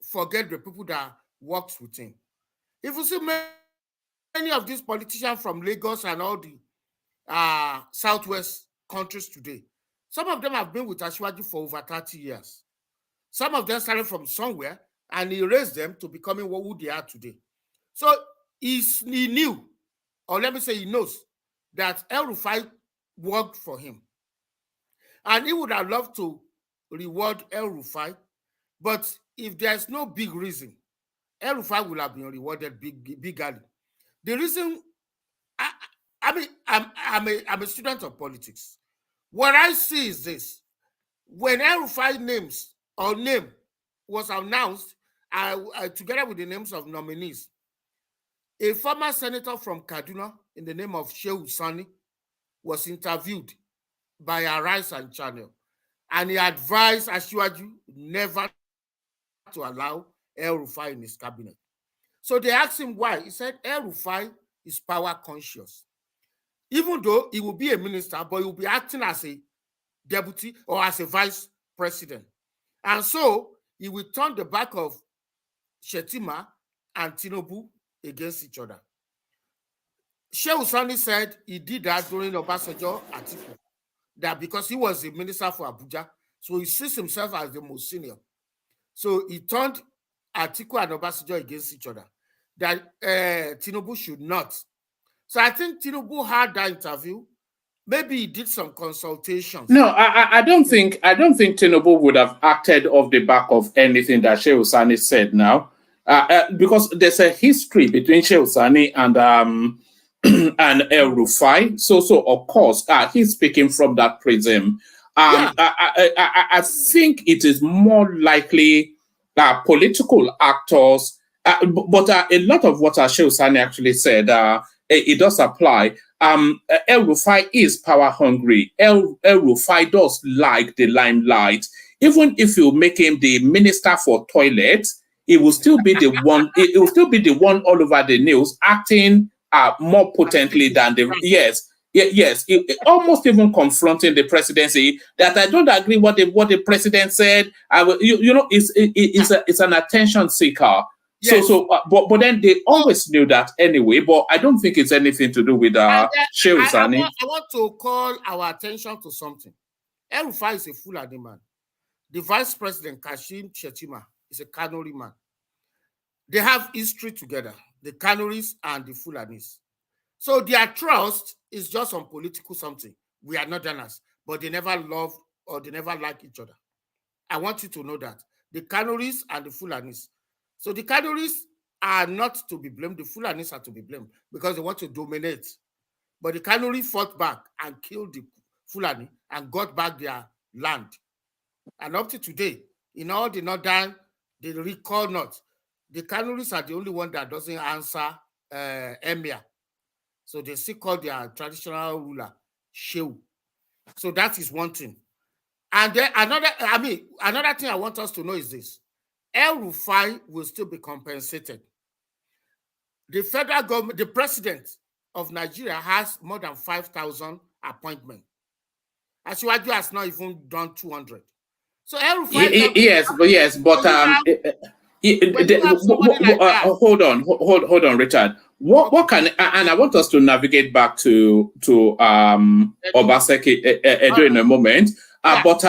forget the people that works with him. If you see many of these politicians from Lagos and all the Southwest countries today, some of them have been with Asiwaju for over 30 years. Some of them started from somewhere, and he raised them to becoming who they are today. So he knew, or let me say he knows, that El-Rufai worked for him. And he would have loved to reward El-Rufai, but if there's no big reason, El-Rufai will have been rewarded bigly. The reason, I'm a student of politics. What I see is this: when El-Rufai name was announced, together with the names of nominees, a former senator from Kaduna in the name of Shehu Sani was interviewed by Arise and Channel, and he advised Asiwaju never to allow El-Rufai in his cabinet. So they asked him why. He said El-Rufai is power conscious. Even though he will be a minister, but he will be acting as a deputy or as a vice president. And so he will turn the back of Shetima and Tinubu against each other. Shehu Sani said he did that during Obasanjo Atiku, that because he was the minister for Abuja, so he sees himself as the most senior. So he turned Atiku and Obasanjo against each other, that Tinubu should not. So I think Tinubu had that interview. Maybe he did some consultations. No, I don't think Tinubu would have acted off the back of anything that Shehu Sani said now, because there's a history between Shehu Sani and El-Rufai. So of course he's speaking from that prism. I think it is more likely political actors, but a lot of what Shehu Sani actually said, it does apply. El-Rufai is power hungry. El-Rufai does like the limelight. Even if you make him the minister for toilets, he will still be the one. It will still be the one all over the news, acting more potently than the yes, almost even confronting the presidency. That I don't agree what the president said. I will, it's an attention seeker. Yes. But then they always knew that anyway. But I don't think it's anything to do with Shehu Sani. I want to call our attention to something. El-Rufai is a Fulani man. The vice president, Kashim Shettima, is a Kanuri man. They have history together, the Kanuris and the Fulanis. So their trust is just on political something. We are Northerners, but they never love or they never like each other. I want you to know that. The Kanuris and the Fulanis. So the Kanuris are not to be blamed. The Fulanis are to be blamed because they want to dominate. But the Kanuri fought back and killed the Fulani and got back their land. And up to today, in all the Northern, they recall not. The Kanuris are the only one that doesn't answer Emir. So they still call their traditional ruler Shehu. So that is one thing. And then another thing I want us to know is this. El-Rufai will still be compensated. The federal government, the president of Nigeria has more than 5,000 appointments. Asiwaju has not even done 200. So El-Rufai... Yes, but hold on, Richard. What can, and I want us to navigate back to Obaseki Edu in a moment. But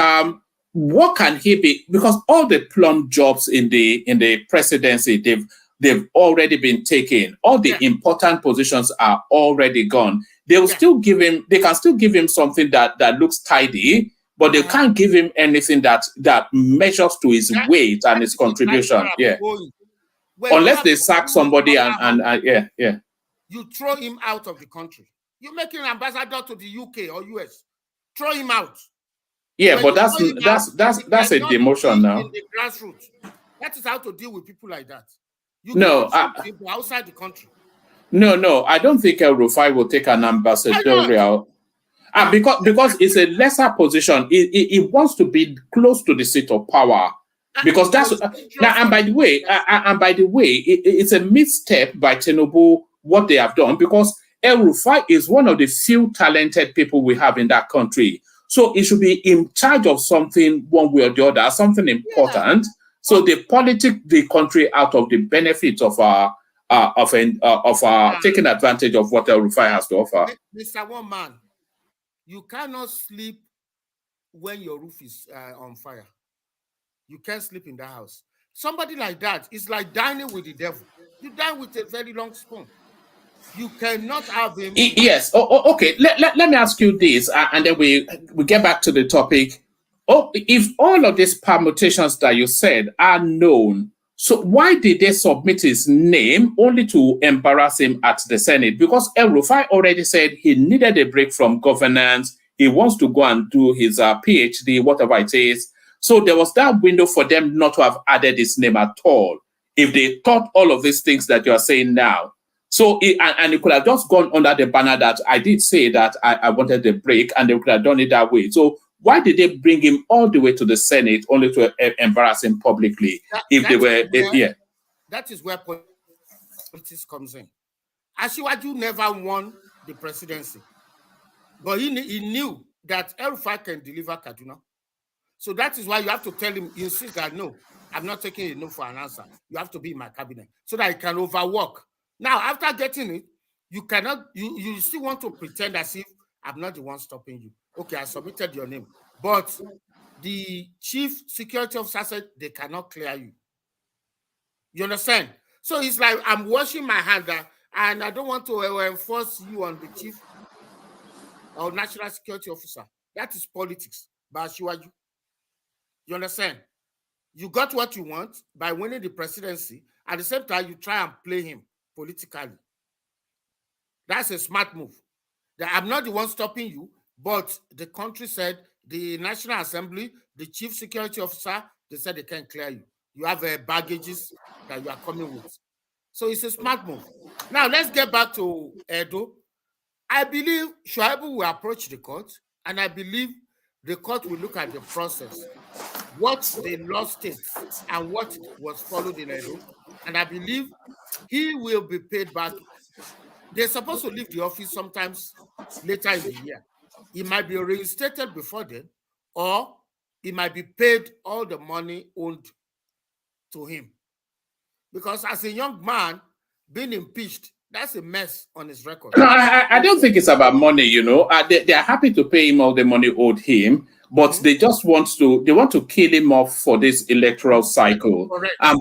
what can he be? Because all the plum jobs in the presidency, they've already been taken. All the important positions are already gone. They will still give him. They can still give him something that looks tidy, but they can't give him anything that measures to his weight and his contribution. Unless they sack somebody and you throw him out of the country. You make him ambassador to the UK or US. Throw him out. Yeah, but that's a demotion now. In the grassroots. That is how to deal with people like that. You people outside the country. No, I don't think El-Rufai will take an ambassadorial. Because it's a lesser position. It wants to be close to the seat of power. Because that's now, and by the way, it's a misstep by Tinubu what they have done, because El-Rufai is one of the few talented people we have in that country. So it should be in charge of something one way or the other, something important. So they politic the country out of the benefits of taking advantage of what El Rufai has to offer. Mr. One Man, you cannot sleep when your roof is on fire. You can't sleep in that house. Somebody like that is like dining with the devil. You dine with a very long spoon. You cannot have him. Yes. Okay. Let me ask you this, and then we get back to the topic. If all of these permutations that you said are known, so why did they submit his name only to embarrass him at the Senate? Because El Rufai already said he needed a break from governance. He wants to go and do his PhD, whatever it is. So there was that window for them not to have added his name at all, if they thought all of these things that you are saying now. So, and it could have just gone under the banner that I did say that I wanted the break, and they could have done it that way. So why did they bring him all the way to the Senate only to embarrass him publicly? That is where politics comes in. Asiwaju never won the presidency, but he knew that El Rufai can deliver Kaduna. So that is why you have to tell him, insist that no, I'm not taking a no for an answer. You have to be in my cabinet so that he can overwork. Now, after getting it, you cannot, you still want to pretend as if I'm not the one stopping you. Okay, I submitted your name. But the chief security officer said they cannot clear you. You understand? So it's like I'm washing my hand and I don't want to enforce you on the chief or national security officer. That is politics. But you understand? You got what you want by winning the presidency. At the same time, you try and play him politically. That's a smart move. That I'm not the one stopping you, but the country said, the National Assembly, the chief security officer, they said they can't clear you. You have baggages that you are coming with. So it's a smart move. Now, let's get back to Edo. I believe SHAIBU will approach the court, and I believe the court will look at the process, what the law states and what was followed in Edo, and I believe he will be paid back. They're supposed to leave the office sometimes later in the year. He might be reinstated before then, or he might be paid all the money owed to him. Because as a young man, being impeached, that's a mess on his record. No, I don't think it's about money, you know. They are happy to pay him all the money owed him, but they just want to kill him off for this electoral cycle. Correct. And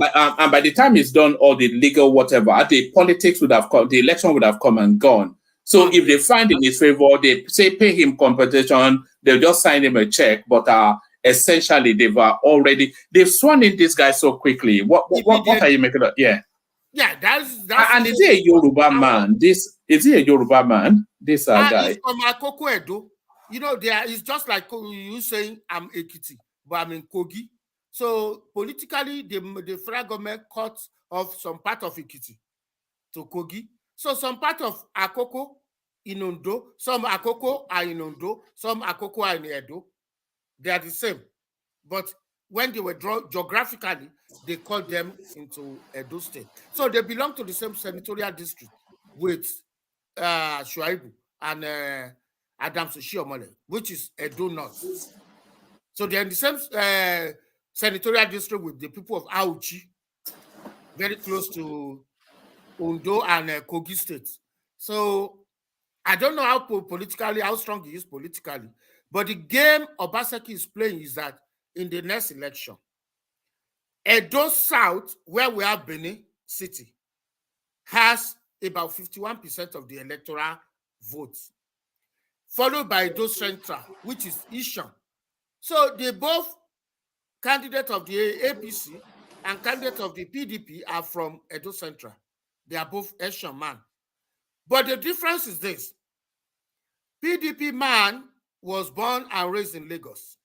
by the time it's done, all the legal whatever, the politics would have come, the election would have come and gone. So if they find in his favor, they say pay him compensation, they'll just sign him a check, but essentially they've sworn in this guy so quickly. What are you making of? Yeah. Yeah, that's and is he a Yoruba man? Is he a Yoruba man? This guy. He's from Akoko Edo. You know, it's just like you saying I'm Ekiti, but I'm in Kogi. So politically, the federal government cut off some part of Ekiti to Kogi. So some part of Akoko in Ondo, some Akoko are in Ondo, some Akoko are in Edo. They are the same. But when they were drawn geographically, they called them into Edo State. So they belong to the same senatorial district with SHAIBU and Adams Oshiomhole, which is Edo North. So they're in the same senatorial district with the people of Auchi, very close to Ondo and Kogi State. So I don't know how strong he is politically, but the game Obaseki is playing is that in the next election, Edo South, where we have Benin City, has about 51% of the electoral votes, followed by Edo Central, which is Ishan. So they both candidate of the APC and candidate of the PDP are from Edo Central. They are both Ishan man. But the difference is this. PDP man was born and raised in Lagos.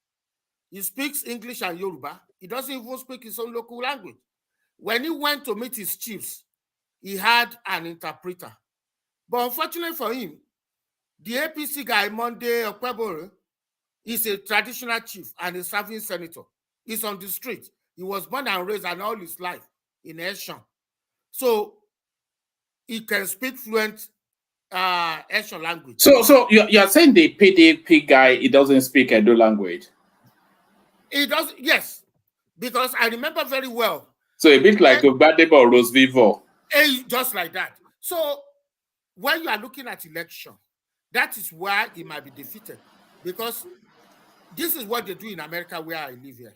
He speaks English and Yoruba. He doesn't even speak his own local language. When he went to meet his chiefs, he had an interpreter. But unfortunately for him, the APC guy, Monday Okpebore, is a traditional chief and a serving senator. He's on the street. He was born and raised and all his life in Eshan. So he can speak fluent Asian language. So you're saying the PDP guy, he doesn't speak Edo language? He does, yes, because I remember very well. So a bit like Gbadebo or Rose Vivo. Just like that. So when you are looking at election, that is where he might be defeated, because this is what they do in America where I live here.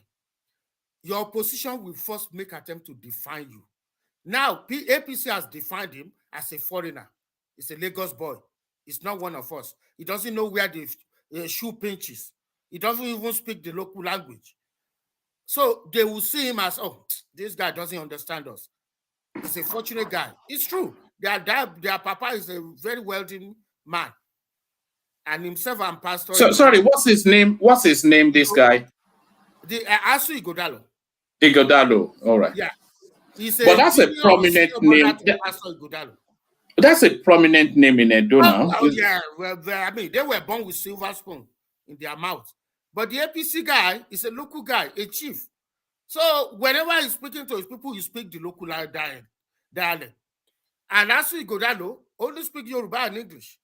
Your opposition will first make attempt to define you. Now, APC has defined him as a foreigner. He's a Lagos boy. He's not one of us. He doesn't know where the shoe pinches. He doesn't even speak the local language. So they will see him as, oh, this guy doesn't understand us. He's a fortunate guy. It's true. Their papa is a very wealthy man. And himself and pastor. So sorry, what's his name? What's his name, this guy? The Asu Igodalo. Igodalo, all right. Yeah. But that's a prominent name. That's a prominent name in Edo now. Oh, yeah. Well, I mean, they were born with silver spoon in their mouth. But the APC guy is a local guy, a chief. So whenever he's speaking to his people, he speak the local dialect. And Asu Igodalo only speak Yoruba and English.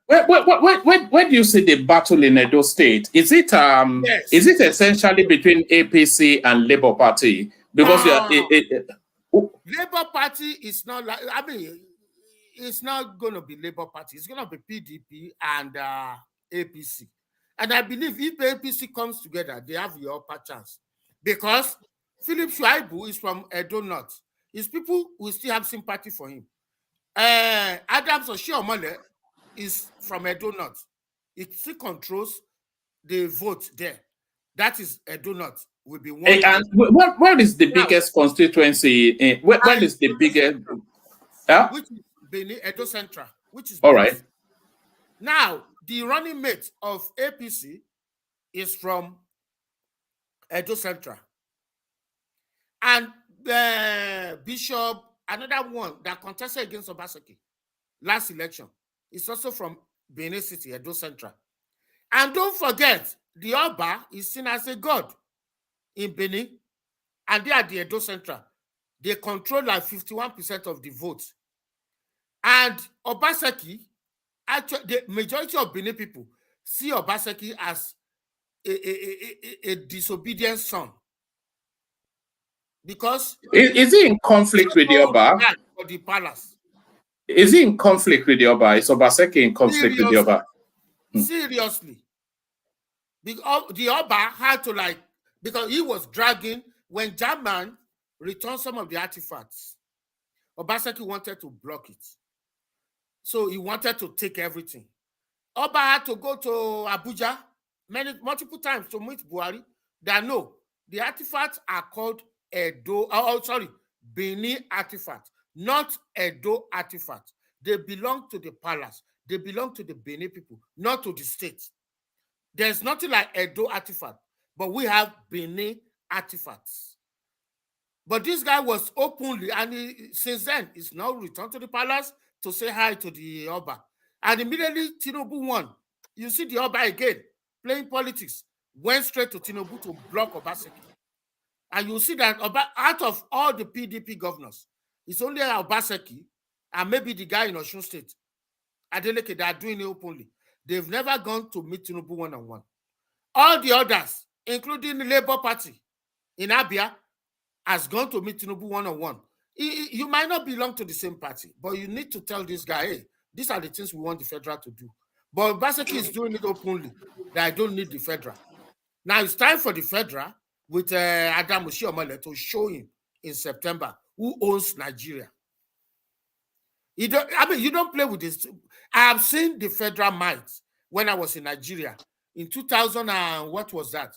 Where do you see the battle in Edo State? Is it yes. Is it essentially between APC and Labour Party? Because Labour Party is not like, I mean, it's not going to be Labour Party. It's going to be PDP and APC. And I believe if APC comes together, they have the upper chance. Because Philip SHAIBU is from Edo North. His people will still have sympathy for him. Adams Oshiomhole is from Edo North. It still controls the vote there. That is Edo North. Will be one. And where is the biggest constituency? Where is the biggest? Which is Benin, Edo Central. Which is all right. Now the running mate of APC is from Edo Central, and Bishop, another one that contested against Obaseki last election, is also from Benin City, Edo Central. And don't forget, the Oba is seen as a god in Benin, and they are the Edo Central. They control like 51% of the votes. And Obaseki, actually, the majority of Benin people see Obaseki as a disobedient son. Because is he in conflict with the Oba? For the palace. Is he in conflict with the Oba? Is Obaseki in conflict with the Oba? Seriously. Because the Oba had to because he was dragging, when German returned some of the artifacts, Obaseki wanted to block it. So he wanted to take everything. Oba had to go to Abuja multiple times to meet Buhari. That no, the artifacts are called Benin artifacts, not Edo artifacts. They belong to the palace. They belong to the Benin people, not to the state. There's nothing like Edo artifact, but we have Benin artifacts. But this guy was openly, and since then, he's now returned to the palace to say hi to the Oba. And immediately, Tinubu won. You see the Oba again, playing politics, went straight to Tinubu to block Obaseki. And you see that out of all the PDP governors, it's only Obaseki and maybe the guy in Osun State, Adeleke, that are doing it openly. They've never gone to meet Tinubu one-on-one. All the others, including the Labour Party in Abia, has gone to meet Tinubu one-on-one. You might not belong to the same party, but you need to tell this guy, hey, these are the things we want the federal to do. But Obaseki is doing it openly, that I don't need the federal. Now it's time for the federal with Adam Oshiomhole to show him in September who owns Nigeria. You don't play with this. I have seen the federal might when I was in Nigeria in 2000 and what was that?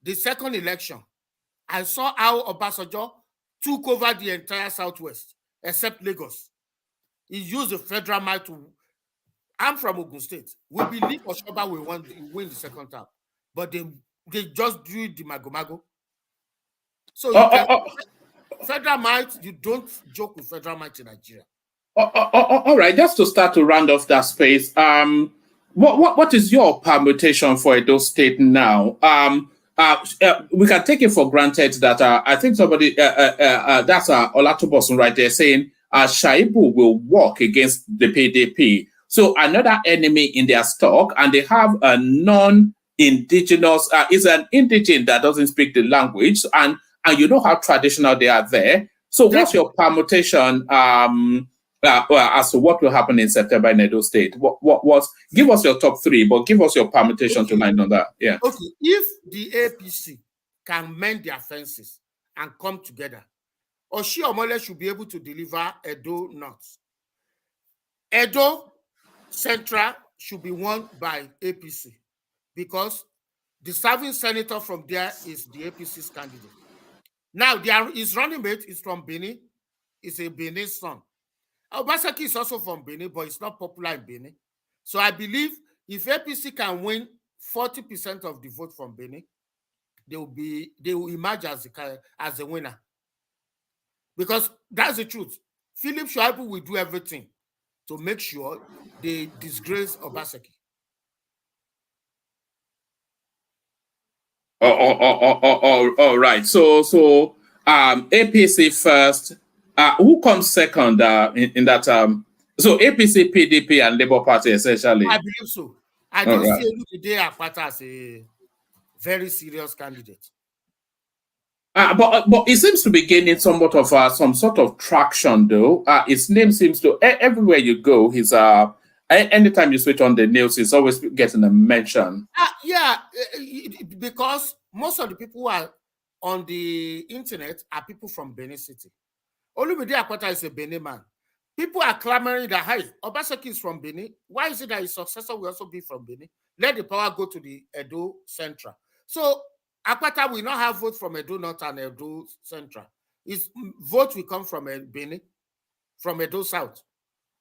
The second election. I saw how Obasanjo took over the entire Southwest, except Lagos. He used the federal might to. I'm from Ogun State. We believe Oshoba will win the second term, but they just do the mago-mago. So federal might, you don't joke with federal might in Nigeria. All right, just to start to round off that space, what is your permutation for Edo State now? We can take it for granted that I think somebody that's Olatubosun right there saying SHAIBU will work against the PDP. So another enemy in their stock, and they have a non-indigenous, is an indigene that doesn't speak the language, and you know how traditional they are there. So what's your permutation as to what will happen in September in Edo State? Give us your top three, but give us your permutation tonight on that. Yeah. Okay. If the APC can mend their fences and come together, Oshi Omole should be able to deliver Edo North. Edo Central should be won by APC because the serving senator from there is the APC's candidate. Now, his running mate is from Benin. It's a Benin son. Obaseki is also from Benin, but it's not popular in Benin. So I believe if APC can win 40% of the vote from Benin, they will emerge as a winner. Because that's the truth. Philip SHAIBU will do everything to make sure they disgrace Obaseki. All right. So APC first. Who comes second in that? So APC, PDP, and Labour Party essentially. I believe so. I don't see Edu Candal as a very serious candidate. But it seems to be gaining somewhat of some sort of traction, though. His name seems to everywhere you go. He's anytime you switch on the news, he's always getting a mention. Yeah, because most of the people who are on the internet are people from Benin City. Olumide Akwata is a Benin man. People are clamoring that, hey, Obaseki is from Benin. Why is it that his successor will also be from Benin? Let the power go to the Edo Central. So Akwata will not have vote from Edo North and Edo Central. His vote will come from Benin, from Edo South.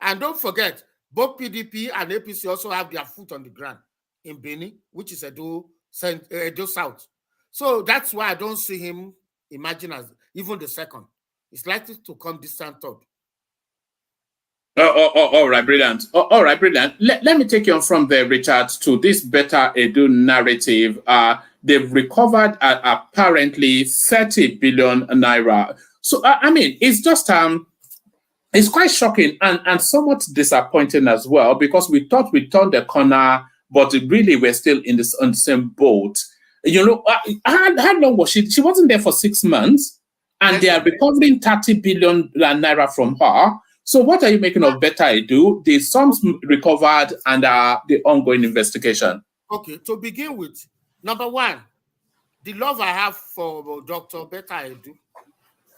And don't forget, both PDP and APC also have their foot on the ground in Benin, which is Edo South. So that's why I don't see him emerging as even the second. It's likely to come distant third. All right, brilliant. All right, brilliant. Let me take you on from there, Richard, to this better Edu narrative. They've recovered apparently 30 billion naira. So, I mean, it's just it's quite shocking and somewhat disappointing as well, because we thought we turned the corner, but really we're still on the same boat. You know, how long was she? She wasn't there for 6 months. And they are recovering 30 billion naira from her. So what are you making of better Edu? The sums recovered and the ongoing investigation. Okay, to begin with, number one, the love I have for Dr. Betta Edu,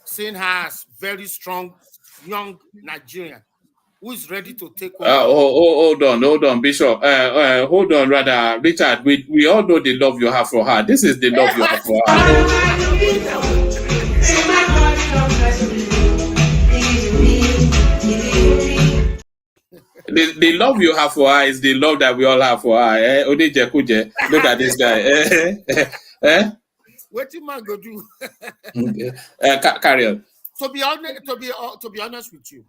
seeing her as very strong, young Nigerian who is ready to take over. Hold on, Bishop. Hold on, rather, Richard. We all know the love you have for her. This is the love you have for her. The love you have for her is the love that we all have for her. Look at this guy. What did man go do? Carry on. To be honest with you,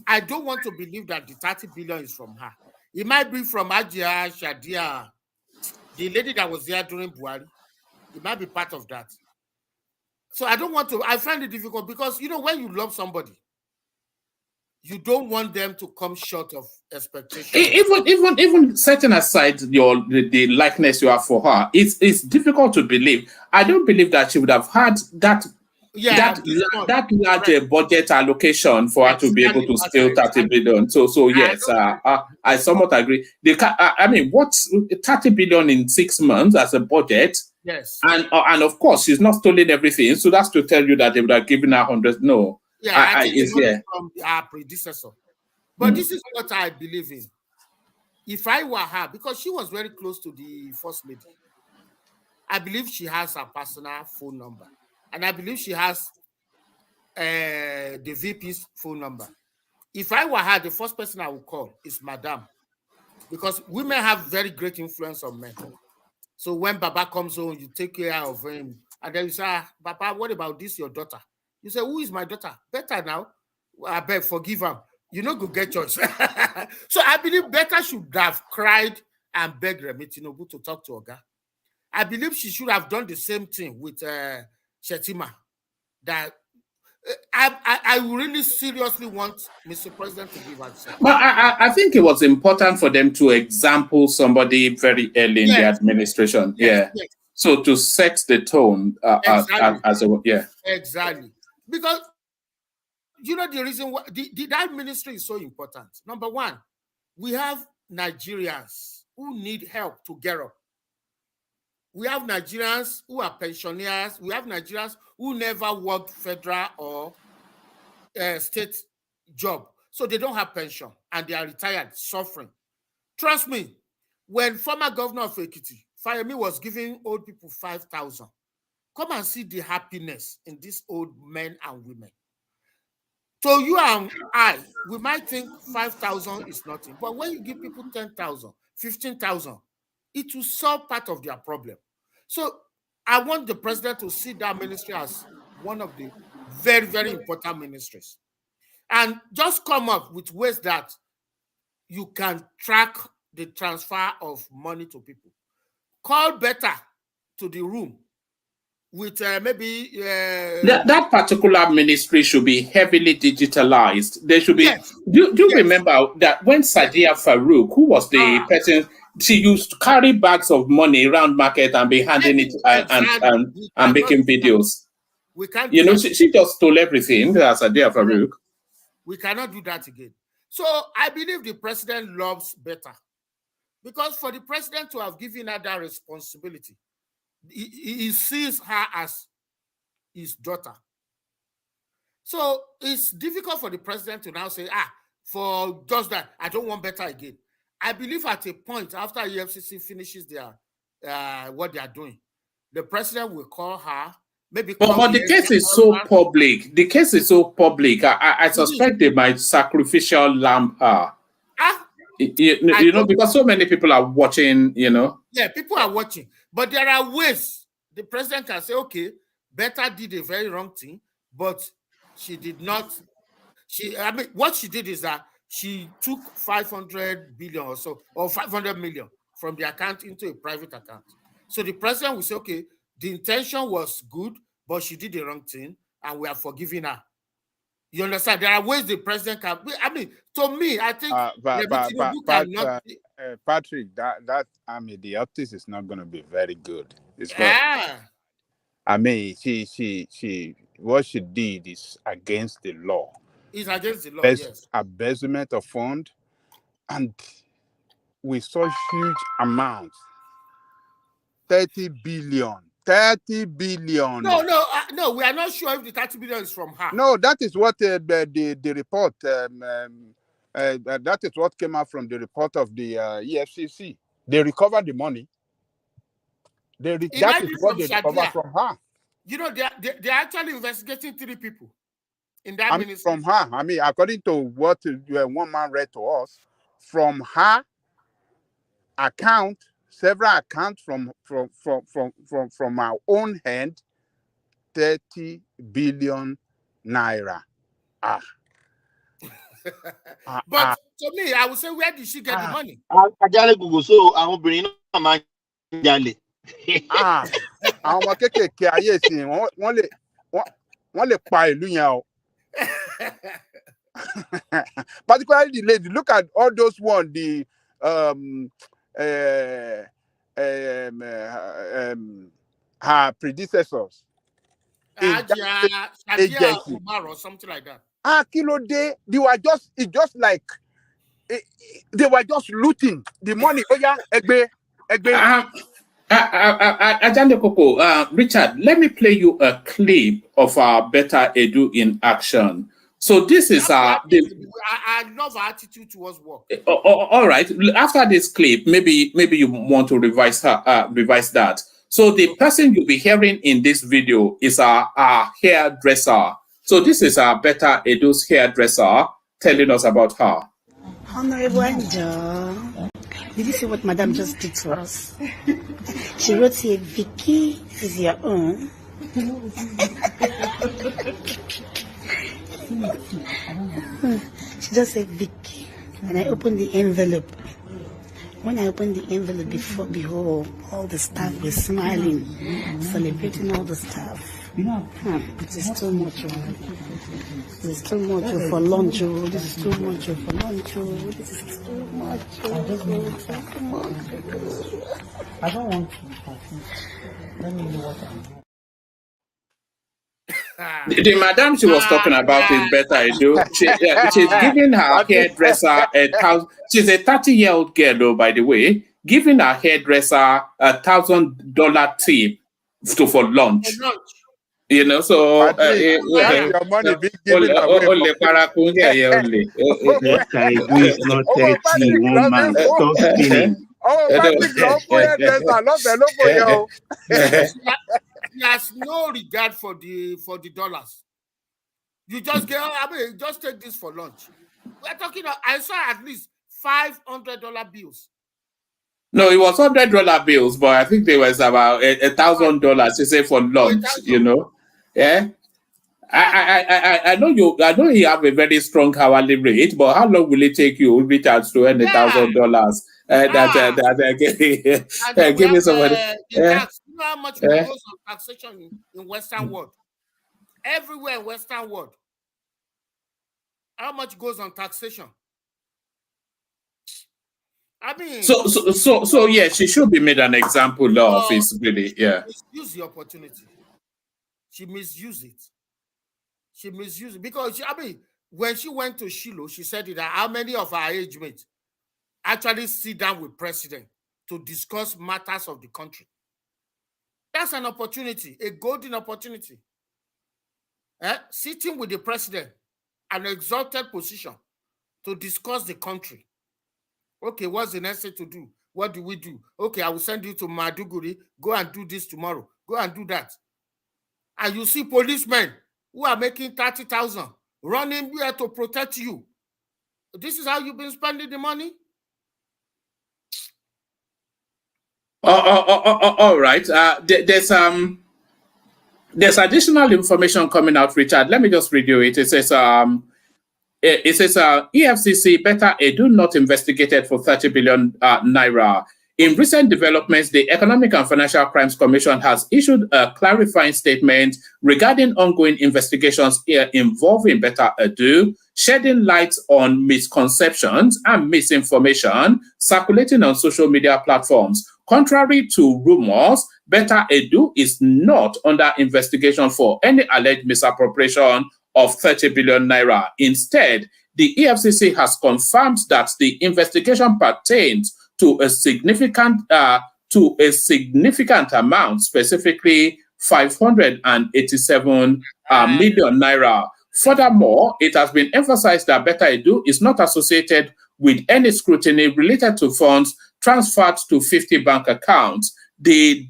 I don't want to believe that the 30 billion is from her. It might be from Ajia, Shadia, the lady that was there during Buhari. It might be part of that. So I don't want to. I find it difficult because, you know, when you love somebody, you don't want them to come short of expectations. Even setting aside the likeness you have for her, it's difficult to believe. I don't believe that she would have had that large budget allocation for her to be able to scale 30 billion. So yes, I somewhat agree. I mean, what's 30 billion in 6 months as a budget? Yes. And of course, she's not stolen everything. So that's to tell you that they would have given her 100. No. Yeah, I think it's from our predecessor. But this is what I believe in. If I were her, because she was very close to the First Lady, I believe she has her personal phone number. And I believe she has the VP's phone number. If I were her, the first person I would call is Madam. Because women have very great influence on men. So when Baba comes home, you take care of him. And then you say, Baba, what about this, your daughter? You say, who is my daughter? Better now. I beg, forgive him. You know, go get yours. So I believe Becca should have cried and begged Remi Tinubu to talk to Oga. I believe she should have done the same thing with Shetima. That I really seriously want Mr. President to give answer. But I think it was important for them to example somebody very early in the administration. Yes. So to set the tone exactly. Exactly. Because you know the reason why that ministry is so important. Number one, we have Nigerians who need help to get up. We have Nigerians who are pensioners. We have Nigerians who never worked federal or state job. So they don't have pension and they are retired, suffering. Trust me, when former governor of Ekiti, Fayemi, was giving old people 5,000, come and see the happiness in these old men and women. So you and I, we might think 5,000 is nothing. But when you give people 10,000, 15,000, it will solve part of their problem. So I want the president to see that ministry as one of the very, very important ministries. And just come up with ways that you can track the transfer of money to people. Call better to the room with maybe... that particular ministry should be heavily digitalized. There should be... Yes. Do you remember that when Sadiya Farouk, who was the person... She used to carry bags of money around market and be handing it and making videos. We can't. You know, she just stole everything. That's Sadiya Farouk. We cannot do that again. So I believe the president loves better, because for the president to have given her that responsibility, he sees her as his daughter. So it's difficult for the president to now say, for just that, I don't want better again. I believe at a point after EFCC finishes their what they are doing, the president will call her. Maybe but the case is so public. The case is so public. I suspect they might sacrificial lamb her. You know, because so many people are watching, you know. Yeah, people are watching. But there are ways the president can say, okay, Betta did a very wrong thing, but she did not. What she did is that she took 500 billion or so, or 500 million from the account into a private account. So the president will say, okay, the intention was good, but she did the wrong thing, and we are forgiving her. You understand? There are ways the president can... to me, I think... Patrick, the optics is not going to be very good. She what she did is against the law. It's against the law, yes. Embezzlement of fund, and we saw huge amounts. 30 billion. 30 billion. No, we are not sure if the 30 billion is from her. No, that is what the report, that is what came out from the report of the EFCC. They recovered the money. That is what they recovered from her. You know, they're actually investigating 3 people in that ministry. From her. According to what one man read to us, from her account, several accounts from our own hand, 30 billion naira. But to me, I would say, where did she get the money? Particularly the lady. Look at all those ones, the her predecessors. Agency. Or something like that. They were just looting the money. Richard, let me play you a clip of our Better Edu in action. So this is I love her attitude towards work. All right. After this clip, maybe you want to revise that. So the person you'll be hearing in this video is our hairdresser. So this is our Better Edu's hairdresser telling us about her. Honorable Angel, did you see what Madam just did to us? She wrote here, Vicky, this is your own. She just said Vicky. And I opened the envelope. When I opened the envelope, behold, all the staff were smiling, celebrating all the staff. It is too much. This is too much for lunch. This is too much for lunch. This is too much. I don't want to be confused. Let me know what I'm doing. The madam she was talking about is better. She's giving her hairdresser a thousand. She's a 30-year-old girl, though, by the way, giving her hairdresser $1,000 tip for lunch. You know, so your money being given away. Only. SHAIBU is not 30, woman. Stop spinning. He has no regard for the dollars. You just just take this for lunch. We're talking about, I saw at least $500 bills. No, it was $100 bills, but I think there was about $1,000 to say for lunch. You know, yeah. I know you. I know you have a very strong hourly rate, but how long will it take you, Richard, to earn $1,000? Give me somebody. Tax. You know how much goes on taxation in Western world? Everywhere in Western world. How much goes on taxation? I mean, so yeah, she should be made an example of. It's really misuse the opportunity. She misused it. She misused it because when she went to Shiloh, she said that how many of our age mates actually sit down with president to discuss matters of the country. That's an opportunity, a golden opportunity. Sitting with the president, an exalted position to discuss the country. Okay, what's the next thing to do? What do we do? Okay, I will send you to Maduguri. Go and do this tomorrow. Go and do that. And you see policemen who are making 30,000 running here to protect you. This is how you've been spending the money? All right. There's additional information coming out, Richard. Let me just read you it. It says EFCC better Edu not investigated for 30 billion naira. In recent developments, the Economic and Financial Crimes Commission has issued a clarifying statement regarding ongoing investigations involving Beta Edu, shedding light on misconceptions and misinformation circulating on social media platforms. Contrary to rumors, Beta Edu is not under investigation for any alleged misappropriation of 30 billion naira. Instead, the EFCC has confirmed that the investigation pertains to a significant amount, specifically 587 million naira. Furthermore, it has been emphasized that Beta Edu is not associated with any scrutiny related to funds transferred to 50 bank accounts. The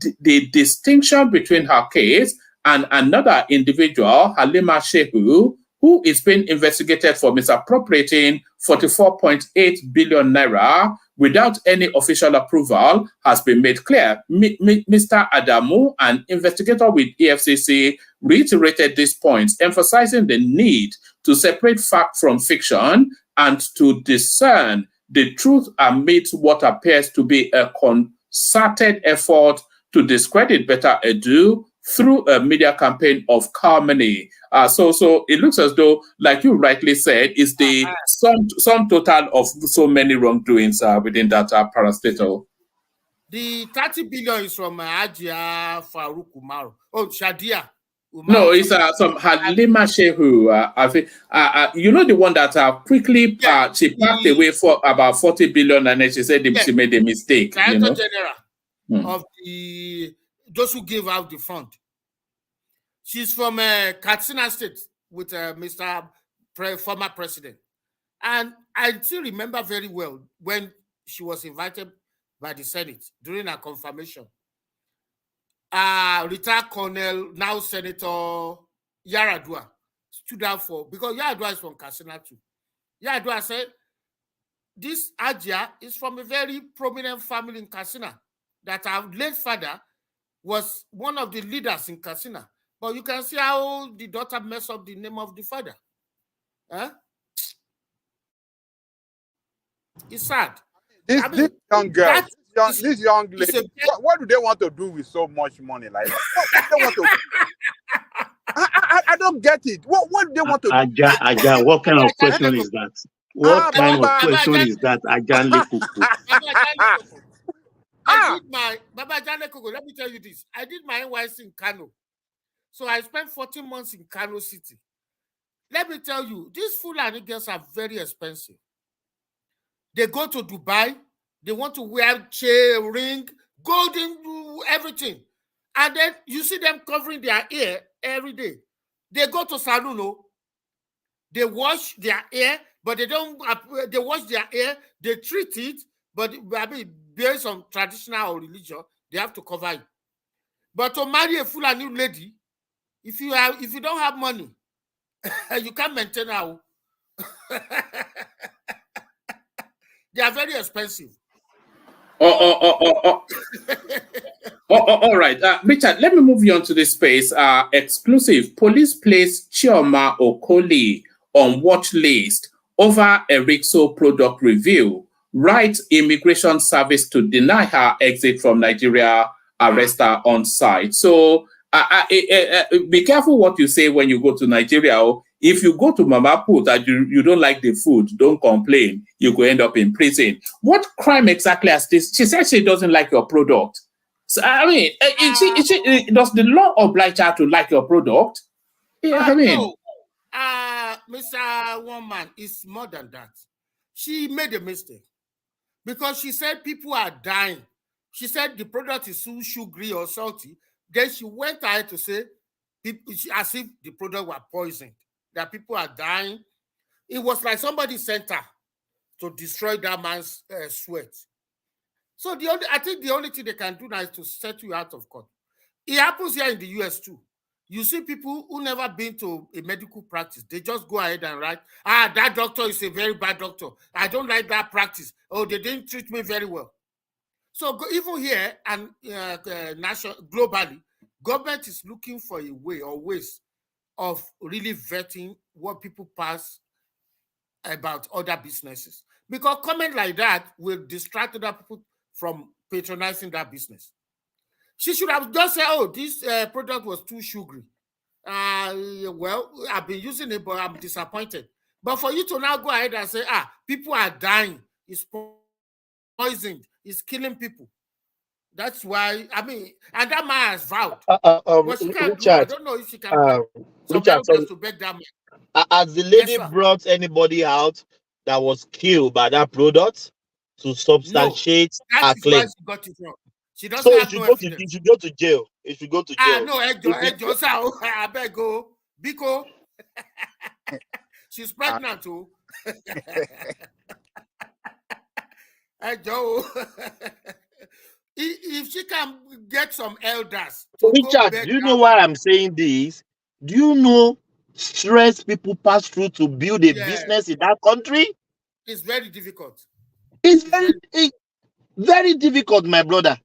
distinction between her case and another individual, Halima Shehu, who is being investigated for misappropriating 44.8 billion naira without any official approval, has been made clear. Mr. Adamu, an investigator with EFCC, reiterated these points, emphasizing the need to separate fact from fiction and to discern the truth amidst what appears to be a concerted effort to discredit Beta Edu through a media campaign of calumny. So it looks as though, like you rightly said, is the sum total of so many wrongdoings within that parastatal. The 30 billion is from Ajia Farouk Umaru. Oh, Shadia. Umaru. No, it's some Halima Shehu. I think you know the one that quickly she packed away for about 40 billion, and then she said she made a mistake. Director General of those who gave out the fund. She's from Katsina State with Mr. Former President. And I still remember very well when she was invited by the Senate during her confirmation. Retired Colonel, now Senator Yaradua, stood out for, because Yaradua is from Katsina too. Yaradua said, this Ajia is from a very prominent family in Katsina, that our late father was one of the leaders in Katsina. But you can see how the daughter messed up the name of the father. It's sad. This young girl, this young lady, what do they want to do with so much money? Like, what do they want to do? I don't get it. What they want to do? Aja, what kind of question is that? What kind of question is that, Ajanle Kuku? Baba Jane Koko, let me tell you this. I did my NYC in Kano. So I spent 14 months in Kano City. Let me tell you, these Fulani girls are very expensive. They go to Dubai, they want to wear chain, ring, golden, everything. And then you see them covering their ear every day. They go to salon, they wash their hair, but they don't, they wash their hair, they treat it, but I mean, based on traditional or religion, they have to cover it. But to marry a Fulani lady, if you don't have money, you can't maintain her. They are very expensive. All right. Richard, let me move you on to this space. Exclusive. Police place Chioma Okoli on watch list over Ericso product review. Right Immigration Service to deny her exit from Nigeria, arrest her on site. So be careful what you say when you go to Nigeria. If you go to Mama Put and you don't like the food, don't complain. You could end up in prison. What crime exactly has this? She said she doesn't like your product. So, I mean, does the law oblige her to like your product? Yeah, I mean. No. Mr. Woman, it's more than that. She made a mistake because she said people are dying. She said the product is too sugary or salty. Then she went ahead to say, as if the product were poisoned, that people are dying. It was like somebody sent her to destroy that man's sweat. So I think the only thing they can do now is to set you out of court. It happens here in the US too. You see people who never been to a medical practice, they just go ahead and write, that doctor is a very bad doctor. I don't like that practice. Oh, they didn't treat me very well. So even here and globally, government is looking for a way or ways of really vetting what people pass about other businesses. Because comment like that will distract other people from patronizing that business. She should have just said, oh, this product was too sugary. Well, I've been using it, but I'm disappointed. But for you to now go ahead and say, people are dying, it's poisoned, it's killing people. That's why, I mean, and that man has vowed. But she can't do it. I don't know if she can to beg that man. Has the lady brought anybody out that was killed by that product to substantiate her claim? Why she got it wrong. She doesn't have no evidence. It should go to jail. It should go to jail. No, I beg go. Biko. She's pregnant too. Joe. If she can get some elders. Richard, do you know why I'm saying this? Do you know stress people pass through to build a business in that country? It's very difficult. It's very difficult, my brother.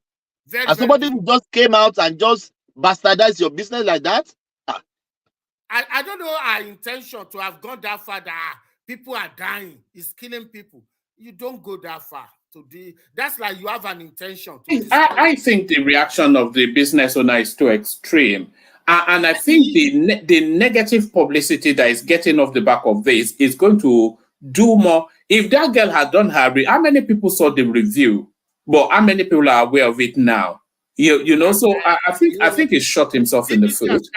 As somebody who just came out and just bastardized your business like that? I don't know our intention to have gone that far that people are dying. It's killing people. You don't go that far. That's like you have an intention. I think the reaction of the business owner is too extreme. And I think the negative publicity that is getting off the back of this is going to do more. If that girl had done her, how many people saw the review? But how many people are aware of it now? You know, so I think he shot himself in the foot.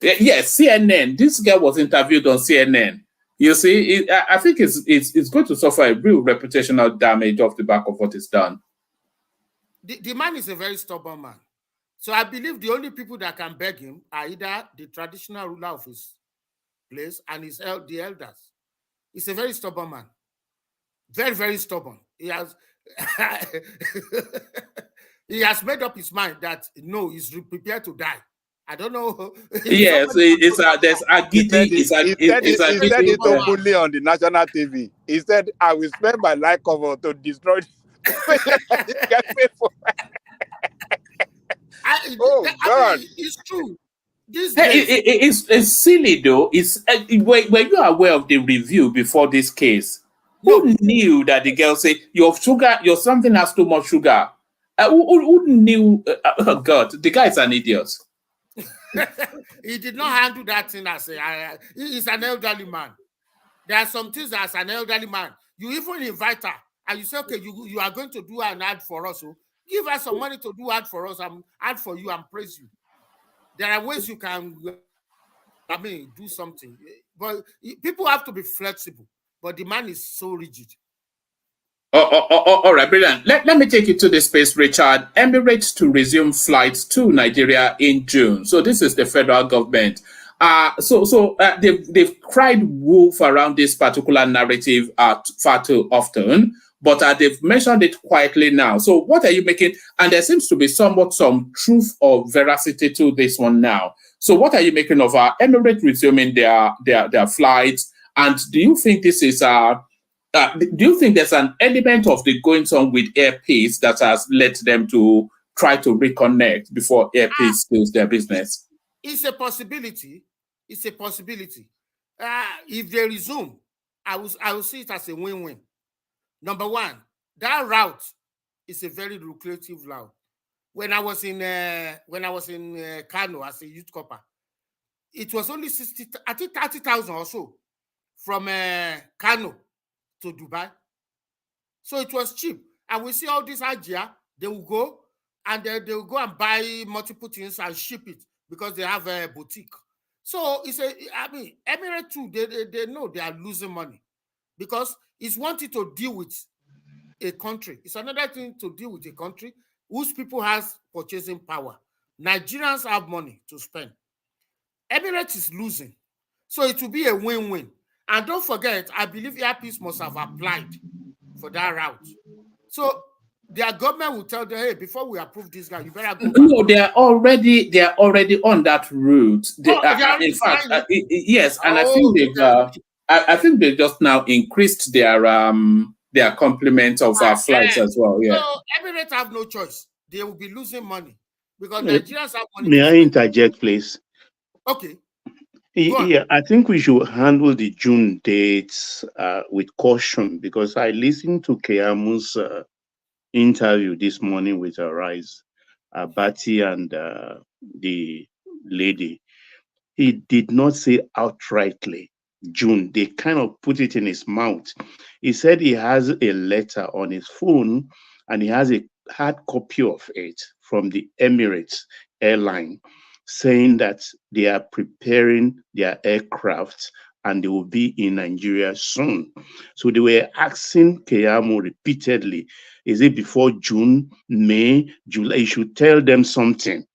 Yes, CNN. This girl was interviewed on CNN. You see, I think it's going to suffer a real reputational damage off the back of what is done. The man is a very stubborn man. So I believe the only people that can beg him are either the traditional ruler of his place and the elders. He's a very stubborn man. Very, very stubborn. He has made up his mind that no, he's prepared to die. I don't know. Yes, there's agidi. He said it openly on the national TV. He said, "I will spend my life cover to destroy." God! It's true. It's silly though. It's when you are aware of the review before this case. Who knew that the girl said your something has too much sugar? Who knew? Oh God, the guy is an idiot. He did not handle that thing as he's an elderly man. There are some things as an elderly man, you even invite her and you say, okay, you are going to do an ad for us. So give us some money to do ad for us, ad for you and praise you. There are ways you can, do something. But people have to be flexible. But the man is so rigid. All right, brilliant. Let me take you to the space, Richard. Emirates to resume flights to Nigeria in June. So this is the federal government. They've cried wolf around this particular narrative far too often, but they've mentioned it quietly now. So what are you making? And there seems to be somewhat some truth or veracity to this one now. So what are you making of Emirates resuming their flights? And do you think this is do you think there's an element of the going on with Air Peace that has led them to try to reconnect before Air Peace kills their business? It's a possibility. It's a possibility. If they resume, I will see it as a win-win. Number one, that route is a very lucrative route. When I was in Kano as a youth corper, it was only 30,000 or so from Kano to Dubai. So it was cheap. And we see all these Hajia, they will go and they will go and buy multiple things and ship it because they have a boutique. So Emirates too, they know they are losing money because it's one thing to deal with a country. It's another thing to deal with a country whose people has purchasing power. Nigerians have money to spend. Emirates is losing. So it will be a win-win. And don't forget, I believe Air Peace must have applied for that route. So their government will tell them, hey, before we approve this guy, you better go back. No, they are already on that route. In fact, yes, and I think they just now increased their complement of flights as well. Yeah. So Emirates have no choice. They will be losing money because Nigerians have money. May I interject, please? Okay. Yeah, I think we should handle the June dates with caution because I listened to Keamu's interview this morning with Arise, Bati and the lady. He did not say outrightly June. They kind of put it in his mouth. He said he has a letter on his phone and he has a hard copy of it from the Emirates airline saying that they are preparing their aircraft and they will be in Nigeria soon. So they were asking Keamu repeatedly, is it before June, May, July? You should tell them something.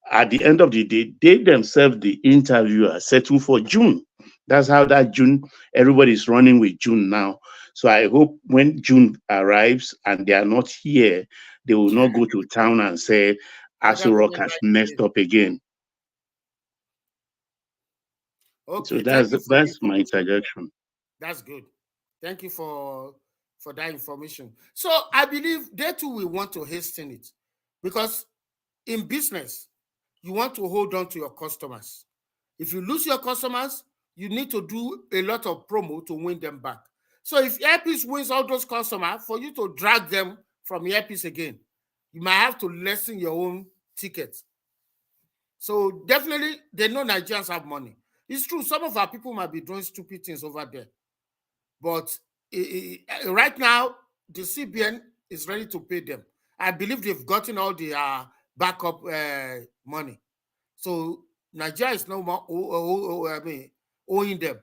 At the end of the day, they themselves, the interviewer, settled for June. That's how that June, everybody's running with June now. So I hope when June arrives and they are not here, they will not go to town and say, Aso Rock has messed up again. Okay, so that's my interjection. That's good. Thank you for that information. So I believe they too will want to hasten it because in business, you want to hold on to your customers. If you lose your customers, you need to do a lot of promo to win them back. So if Air Peace wins all those customers, for you to drag them from Air Peace again, you might have to lessen your own tickets. So definitely, they know Nigerians have money. It's true, some of our people might be doing stupid things over there. But right now, the CBN is ready to pay them. I believe they've gotten all the backup money. So Nigeria is no more owing them.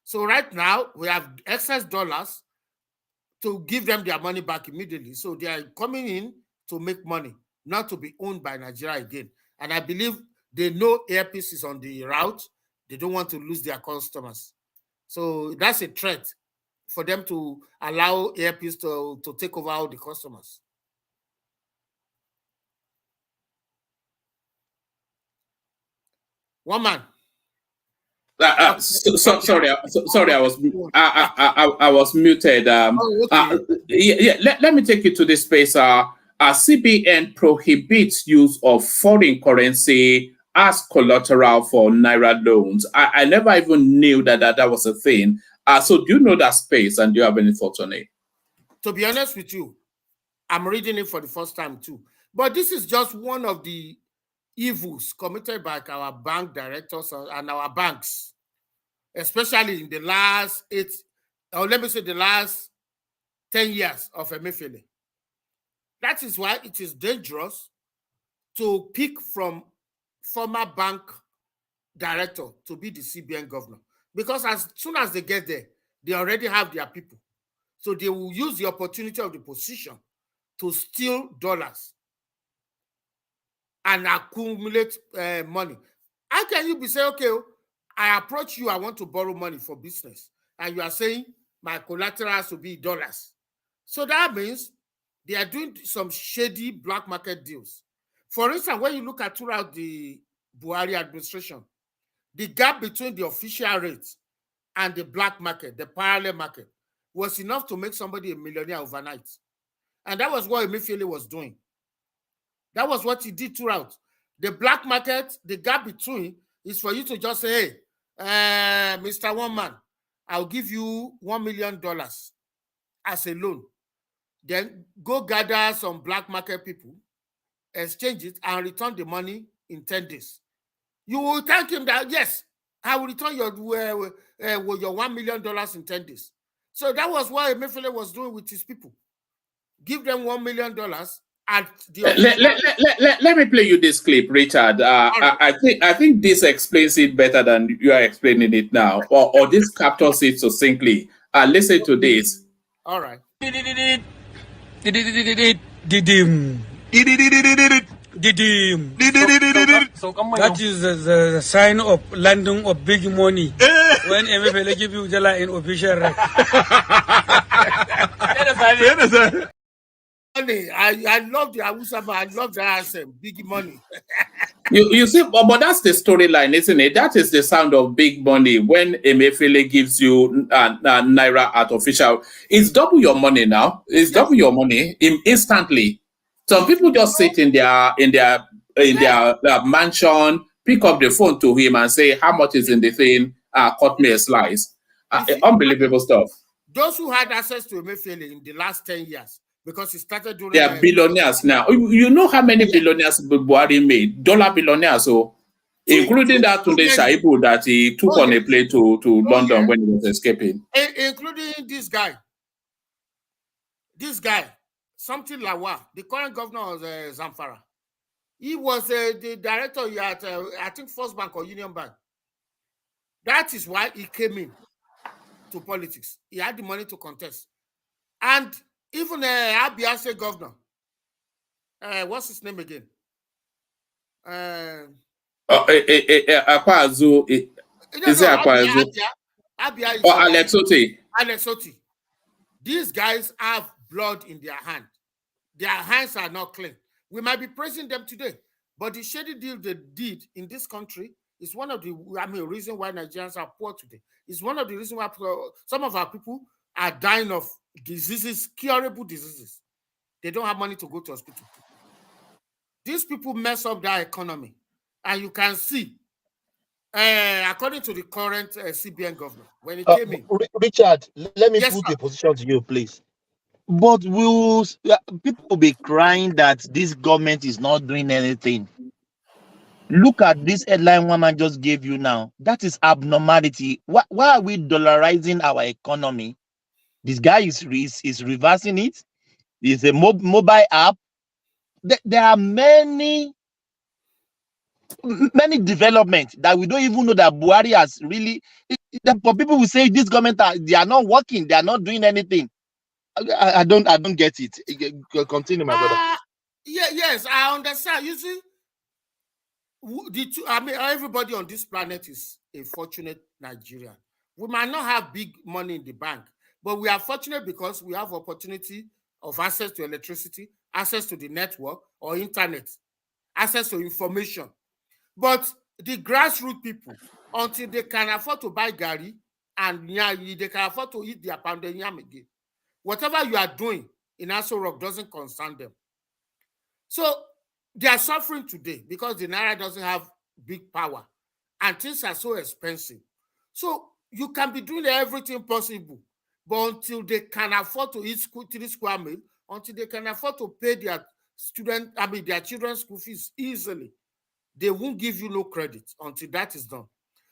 So right now, we have excess dollars to give them their money back immediately. So they are coming in to make money, not to be owned by Nigeria again. And I believe they know Air Peace is on the route. They don't want to lose their customers. So that's a threat for them to allow Air Peace to take over all the customers. One man. Sorry, I was muted. Let me take you to this space. CBN prohibits use of foreign currency as collateral for Naira loans. I never even knew that was a thing. So do you know that space and do you have any thoughts on it? To be honest with you, I'm reading it for the first time too. But this is just one of the evils committed by our bank directors and our banks, especially in the last the last 10 years of Emefiele. That is why it is dangerous to pick from former bank director to be the CBN governor, because as soon as they get there, they already have their people. So they will use the opportunity of the position to steal dollars and accumulate money. How can you be saying, okay, I approach you, I want to borrow money for business, and you are saying my collateral has to be dollars? So that means they are doing some shady black market deals. For instance, when you look at throughout the Buhari administration, the gap between the official rates and the black market, the parallel market, was enough to make somebody a millionaire overnight. And that was what Emefiele was doing. That was what he did throughout. The black market, the gap between is for you to just say, hey, Mr. One Man, I'll give you $1 million as a loan. Then go gather some black market people, exchange it, and return the money in 10 days. You will thank him that, yes, I will return your $1 million in 10 days. So that was what Emefiele was doing with his people. Give them $1 million at the let me play you this clip, Richard. I think this explains it better than you are explaining it now, or this captures it succinctly. Listen to this. All right. That is the sign of landing of big money when Emefiele give you the in official right. I love the Awusa, I love the accent, big money. You see, but that's the storyline, isn't it? That is the sound of big money when Emefiele gives you naira at official. It's double your money now. It's double your money instantly. Some people just sit in their mansion, pick up the phone to him and say, how much is in the thing? Cut me a slice. Unbelievable stuff. Those who had access to Emefiele in the last 10 years, because he started doing... They are billionaires now. You know how many billionaires Buhari made? Dollar billionaires, so including that to the SHAIBU that he took on a plane to London when he was escaping. Including this guy. This guy, something Lawa, the current governor of Zamfara. He was the director at, I think, First Bank or Union Bank. That is why he came in to politics. He had the money to contest. And even Abia State governor, what's his name again? Akwazu. Is it Akwazu? Abia is Alex Otti. Alex Otti. These guys have blood in their hand. Their hands are not clean. We might be praising them today, but the shady deal they did in this country is one of the reason why Nigerians are poor today. It's one of the reasons why some of our people are dying of diseases, curable diseases. They don't have money to go to hospital. These people mess up their economy. And you can see, according to the current CBN governor, when he came in... Richard, let me put a position to you, please. But people will be crying that this government is not doing anything. Look at this headline one man just gave you now. That is abnormality. Why are we dollarizing our economy? This guy is reversing it. It's a mobile app. There are many developments that we don't even know that Buhari has really. For people who say this government they are not working, they are not doing anything. I don't get it. Continue, my brother. Yes, I understand. You see, everybody on this planet is a fortunate Nigerian. We might not have big money in the bank, but we are fortunate because we have opportunity of access to electricity, access to the network or internet, access to information. But the grassroots people, until they can afford to buy gari and they can afford to eat their pounded yam again, whatever you are doing in Aso Rock doesn't concern them. So they are suffering today because the Naira doesn't have big power and things are so expensive. So you can be doing everything possible, but until they can afford to eat 3 square meals, until they can afford to pay their children's school fees easily, they won't give you no credit until that is done.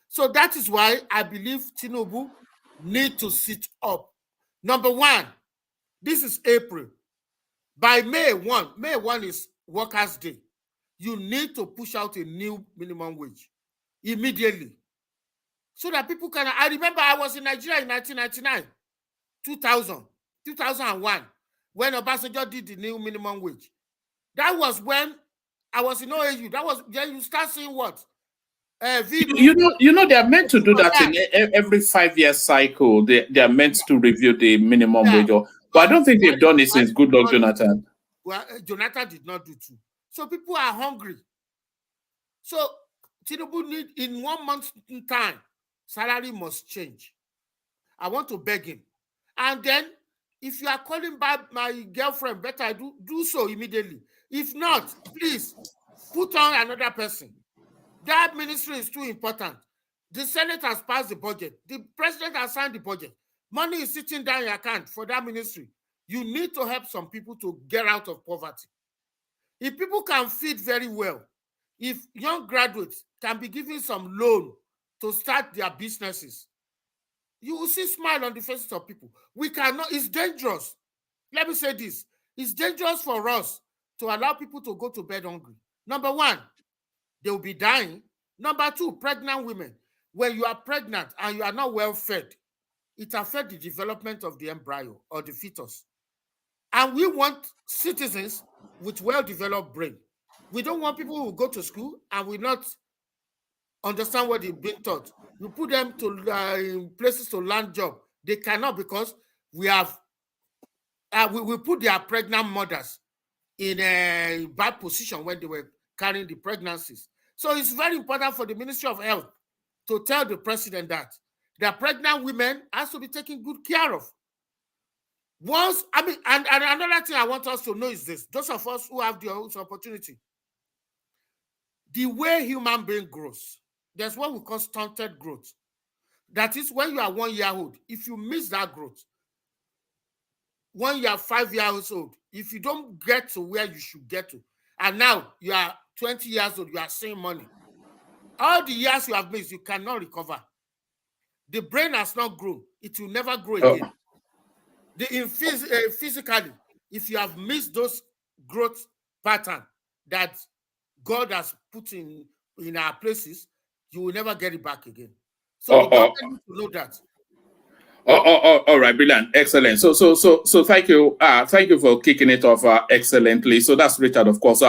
So that is why I believe Tinubu need to sit up. Number one, this is April. By May 1 is Workers' Day. You need to push out a new minimum wage immediately so that people can. I remember I was in Nigeria in 1999, 2000, 2001, when Obasanjo did the new minimum wage. That was when I was in OAU. That was then you start seeing what? You know, they are meant to do that in every 5-year cycle. They are meant to review the minimum wage. But I don't think they've done it since Goodluck Jonathan. Well, Jonathan did not do too. So people are hungry. So Tinubu need in 1 month's time, salary must change. I want to beg him. And then if you are calling back my girlfriend, better do so immediately. If not, please put on another person. That ministry is too important. The Senate has passed the budget. The president has signed the budget. Money is sitting down in your account for that ministry. You need to help some people to get out of poverty. If people can feed very well, if young graduates can be given some loan to start their businesses, you will see smile on the faces of people. We cannot, it's dangerous. Let me say this. It's dangerous for us to allow people to go to bed hungry. Number one, they will be dying. Number two, pregnant women. When you are pregnant and you are not well fed, it affects the development of the embryo or the fetus. And we want citizens with well-developed brain. We don't want people who go to school and will not understand what they're being taught. You put them to places to learn job. They cannot because we have we put their pregnant mothers in a bad position when they were carrying the pregnancies. So it's very important for the Ministry of Health to tell the president that the pregnant women has to be taken good care of. Once, and another thing I want us to know is this: those of us who have the opportunity, the way human being grows, there's what we call stunted growth. That is when you are 1 year old. If you miss that growth, when you are 5 years old, if you don't get to where you should get to, and now you are 20 years old, you are saving money. All the years you have missed, you cannot recover. The brain has not grown. It will never grow again. Physically, if you have missed those growth pattern that God has put in our places, you will never get it back again. So the government needs to know that. All right, brilliant, excellent. So thank you for kicking it off excellently. So that's Richard, of course.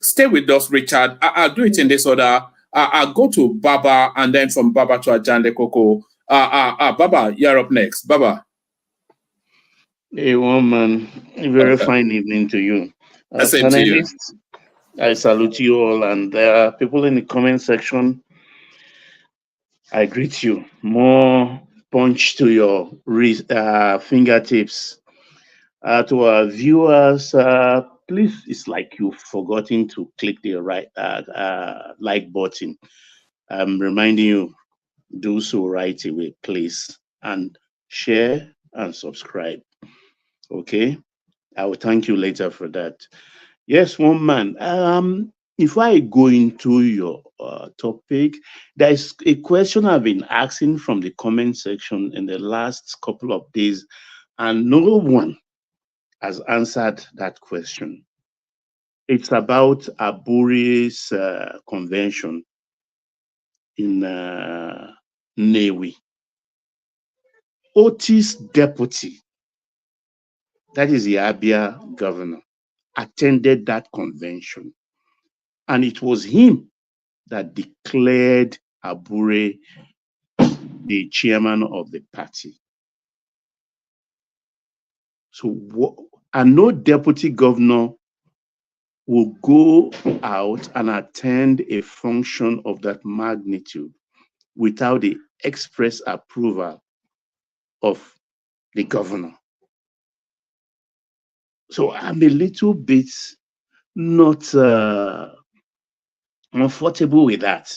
Stay with us, Richard. I'll do it in this order. I'll go to Baba, and then from Baba to Ajande Koko. Baba, you're up next. Baba. Hey, woman. A very fine evening to you. Same to you. I salute you all, and there are people in the comment section. I greet you. More punch to your fingertips. To our viewers, please, it's like you've forgotten to click the right like button. I'm reminding you, do so right away, please, and share and subscribe. Okay, I will thank you later for that. Yes, one man. If I go into your topic, there is a question I've been asking from the comment section in the last couple of days, and no one has answered that question. It's about Aburi's convention in Newi. Otis deputy, that is the Abia governor, attended that convention. And it was him that declared Abure the chairman of the party. So, and no deputy governor will go out and attend a function of that magnitude without the express approval of the governor. So I'm a little bit not comfortable with that,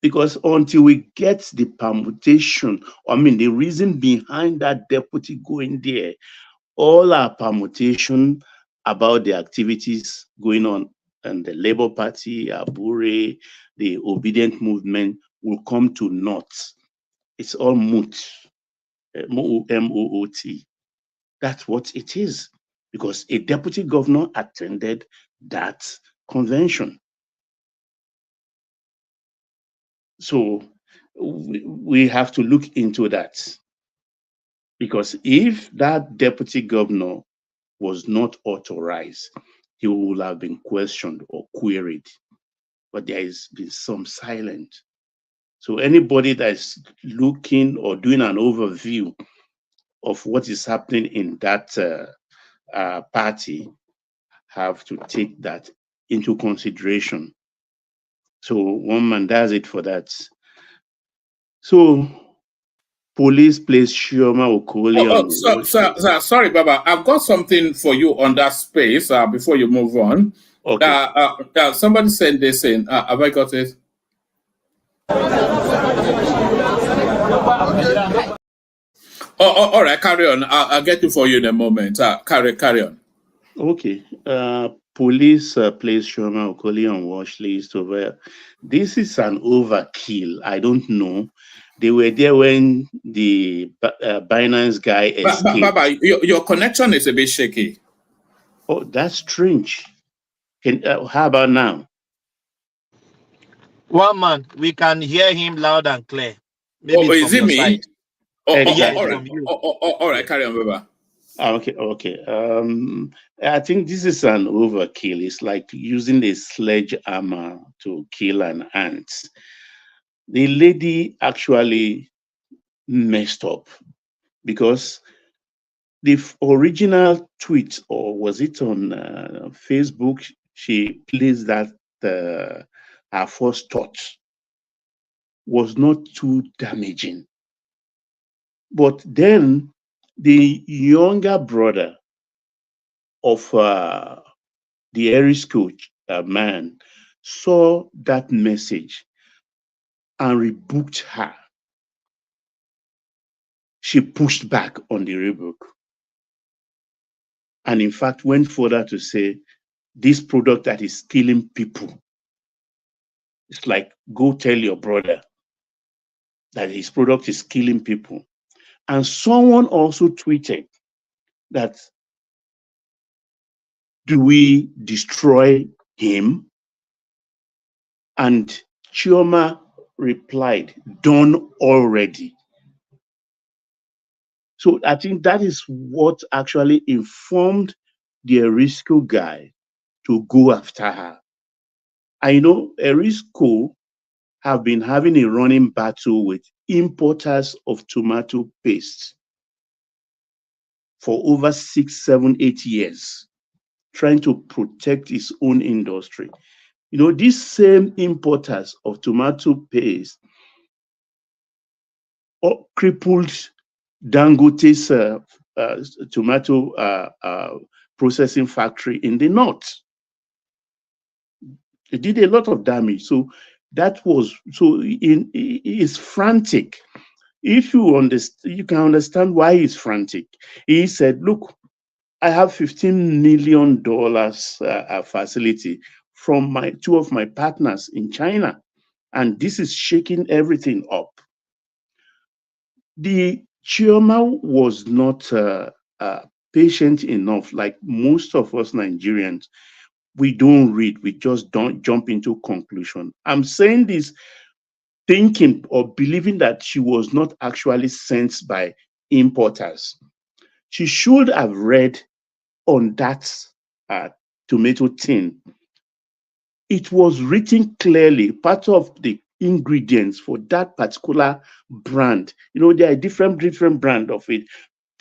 because until we get the permutation, the reason behind that deputy going there, all our permutation about the activities going on and the Labour Party, Abure, the Obedient Movement will come to naught. It's all moot. M-O-O-T. That's what it is, because a deputy governor attended that convention. So we have to look into that, because if that deputy governor was not authorized, he would have been questioned or queried. But there has been some silence. So anybody that's looking or doing an overview of what is happening in that party have to take that into consideration. So one man does it for that. So police place Chioma Okoli on sorry, Baba. I've got something for you on that space before you move on. Okay. Somebody sent this in. Have I got it? All right, carry on. I'll get it for you in a moment. Carry on. Okay. Police place Chioma Okoli on watch list over. This is an overkill. I don't know. They were there when the Binance guy escaped. Baba, your connection is a bit shaky. Oh, that's strange. How about now? One man, we can hear him loud and clear. Maybe it's is from it your me? side. Yeah, it's from you. All right, carry on, Baba. Okay. I think this is an overkill. It's like using a sledgehammer to kill an ant. The lady actually messed up, because the original tweet, or was it on Facebook, she placed that her first thought was not too damaging. But then the younger brother of the Aries coach man saw that message and rebuked her. She pushed back on the rebuke, and in fact went further to say, this product that is killing people, it's like, go tell your brother that his product is killing people. And someone also tweeted that, do we destroy him? And Chioma replied, done already. So I think that is what actually informed the Erisco guy to go after her. I know Erisco have been having a running battle with importers of tomato paste for over 6, 7, 8 years, trying to protect its own industry. You know, these same importers of tomato paste crippled Dangote's tomato processing factory in the north. It did a lot of damage. So that was, it's frantic. If you understand, you can understand why he's frantic. He said, look, I have $15 million facility from two of my partners in China, and this is shaking everything up. The Chioma was not patient enough, like most of us Nigerians. We don't read, we just don't jump into conclusion. I'm saying this thinking or believing that she was not actually sent by importers. She should have read on that tomato tin. It was written clearly, part of the ingredients for that particular brand. You know, there are different brand of it,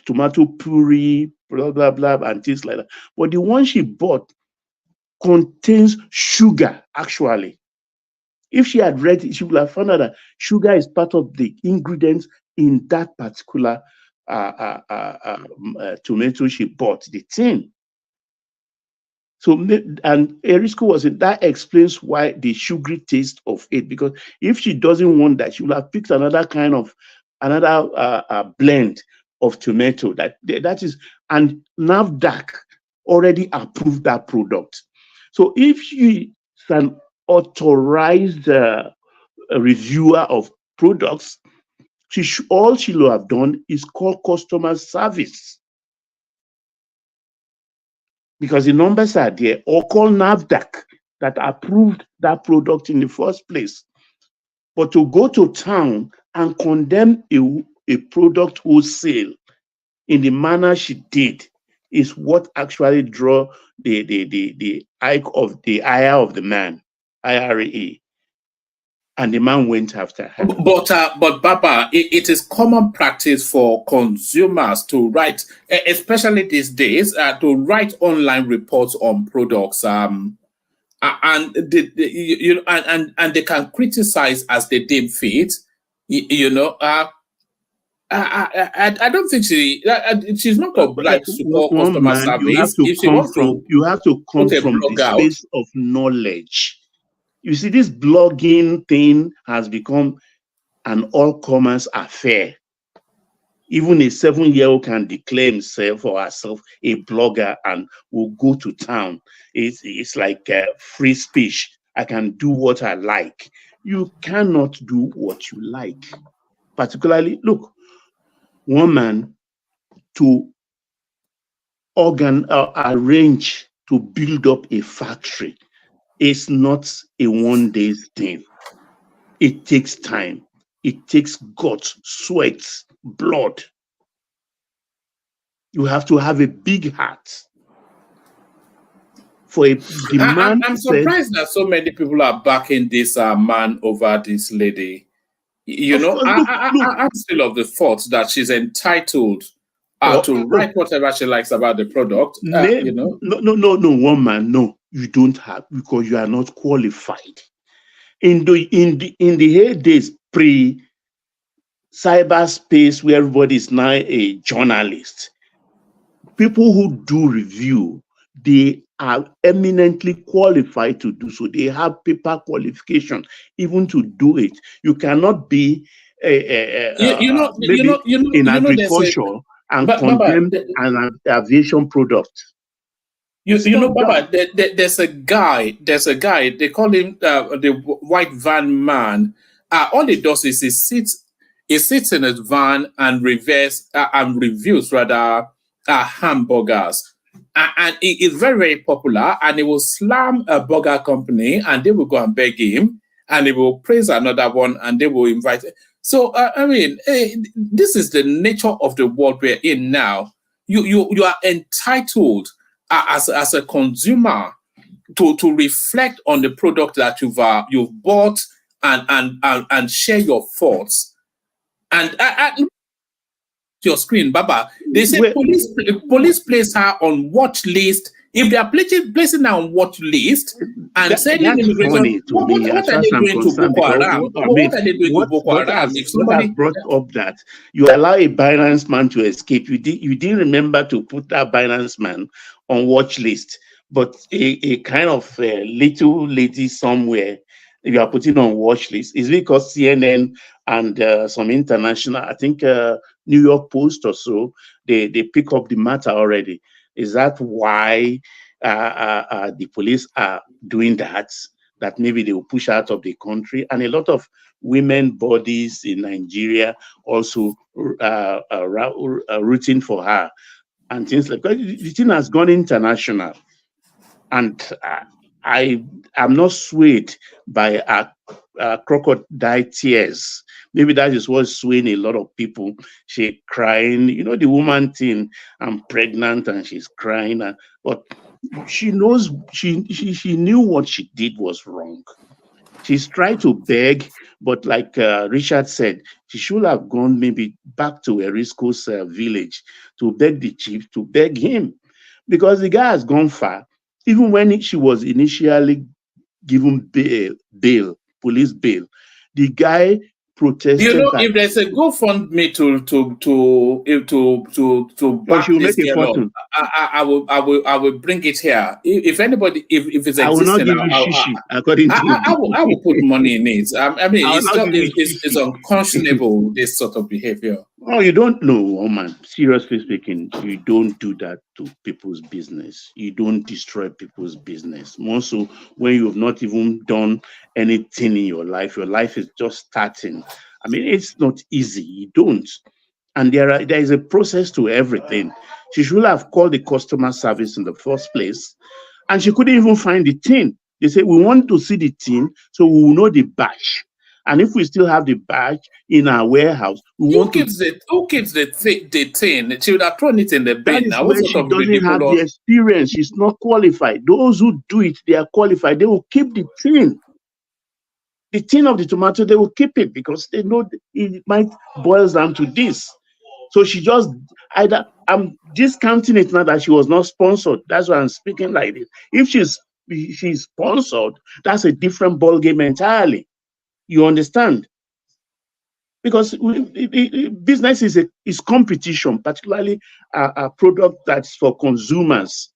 tomato puree, blah, blah, blah, and things like that. But the one she bought contains sugar, actually. If she had read it, she would have found out that sugar is part of the ingredients in that particular tomato she bought, the tin. So, and Erisco was it, that explains why the sugary taste of it, because if she doesn't want that, she would have picked another kind of, blend of tomato that is, and NAFDAC already approved that product. So if she is an authorized reviewer of products, all she will have done is call customer service, because the numbers are there, or call NAFDAC that approved that product in the first place. But to go to town and condemn a product wholesale in the manner she did is what actually draw the eye of the man, IRA. And the man went after her. But Baba, it is common practice for consumers to write, especially these days, to write online reports on products. And they can criticize as they deem fit. I don't think she's not obliged to call customer service. You have to come from the space of knowledge. You see, this blogging thing has become an all-comers affair. Even a 7-year-old can declare himself or herself a blogger and will go to town. It's like free speech. I can do what I like. You cannot do what you like. Particularly, look, one man to arrange to build up a factory is not a one-day thing. It takes time. It takes guts, sweat, blood. You have to have a big heart. I'm surprised that so many people are backing this man over this lady. I'm still of the thought that she's entitled to write whatever she likes about the product. No, one man, no, you don't have, because you are not qualified. In the heydays pre-cyberspace, where everybody is now a journalist, people who do review, they are eminently qualified to do so. They have paper qualification even to do it. You cannot be in agriculture and condemn an aviation product. Baba, there's a guy, they call him the white van man. All he does is he sits in his van and reviews hamburgers. And it is very, very popular, and he will slam a burger company and they will go and beg him, and he will praise another one and they will invite him. So, this is the nature of the world we're in now. You are entitled as a consumer to reflect on the product that you've bought and share your thoughts. And your screen, Baba, they say police place her on watch list. If they are placing her on watch list and sending immigration, what are they doing to Boko Haram? What are they doing to Boko Haram? If somebody brought up that you allow a Binance man to escape, you didn't remember to put that Binance man on watch list, but a kind of little lady somewhere you are putting on watch list is because CNN and some international, I think New York Post or so, they pick up the matter already. Is that why the police are doing that? That maybe they will push out of the country, and a lot of women bodies in Nigeria also rooting for her and things like that. The thing has gone international, and I'm not swayed by crocodile tears. Maybe that is what's swaying a lot of people. She crying, the woman thing. I'm pregnant and she's crying, but she knows she knew what she did was wrong. She's trying to beg, but like Richard said, she should have gone maybe back to Erisco's village to beg the chief, to beg him, because the guy has gone far. Even when she was initially given bail, police bail, the guy protested. If there's a GoFundMe to back this girl up, I will bring it here. If anybody, if it's existing, I will not give you shishi. According to I will put money in it. It's unconscionable, this sort of behavior. Oh, you don't know, woman. Seriously speaking, you don't do that to people's business. You don't destroy people's business. More so when you have not even done anything in your life. Your life is just starting. I mean, it's not easy. You don't. And there is a process to everything. She should have called the customer service in the first place, and she couldn't even find the tin. They said, we want to see the tin so we will know the batch. And if we still have the badge in our warehouse, we want to. Who keeps the thing? She would have thrown it in the That bin. is Now, what where sort she of doesn't have the ridiculous? experience. She's not qualified. Those who do it, they are qualified. They will keep the tin. The tin of the tomato, they will keep it because they know it might boil down to this. So she just either, I'm discounting it now that she was not sponsored. That's why I'm speaking like this. If she's sponsored, that's a different ball game entirely. You understand? Because business is competition, particularly a product that's for consumers,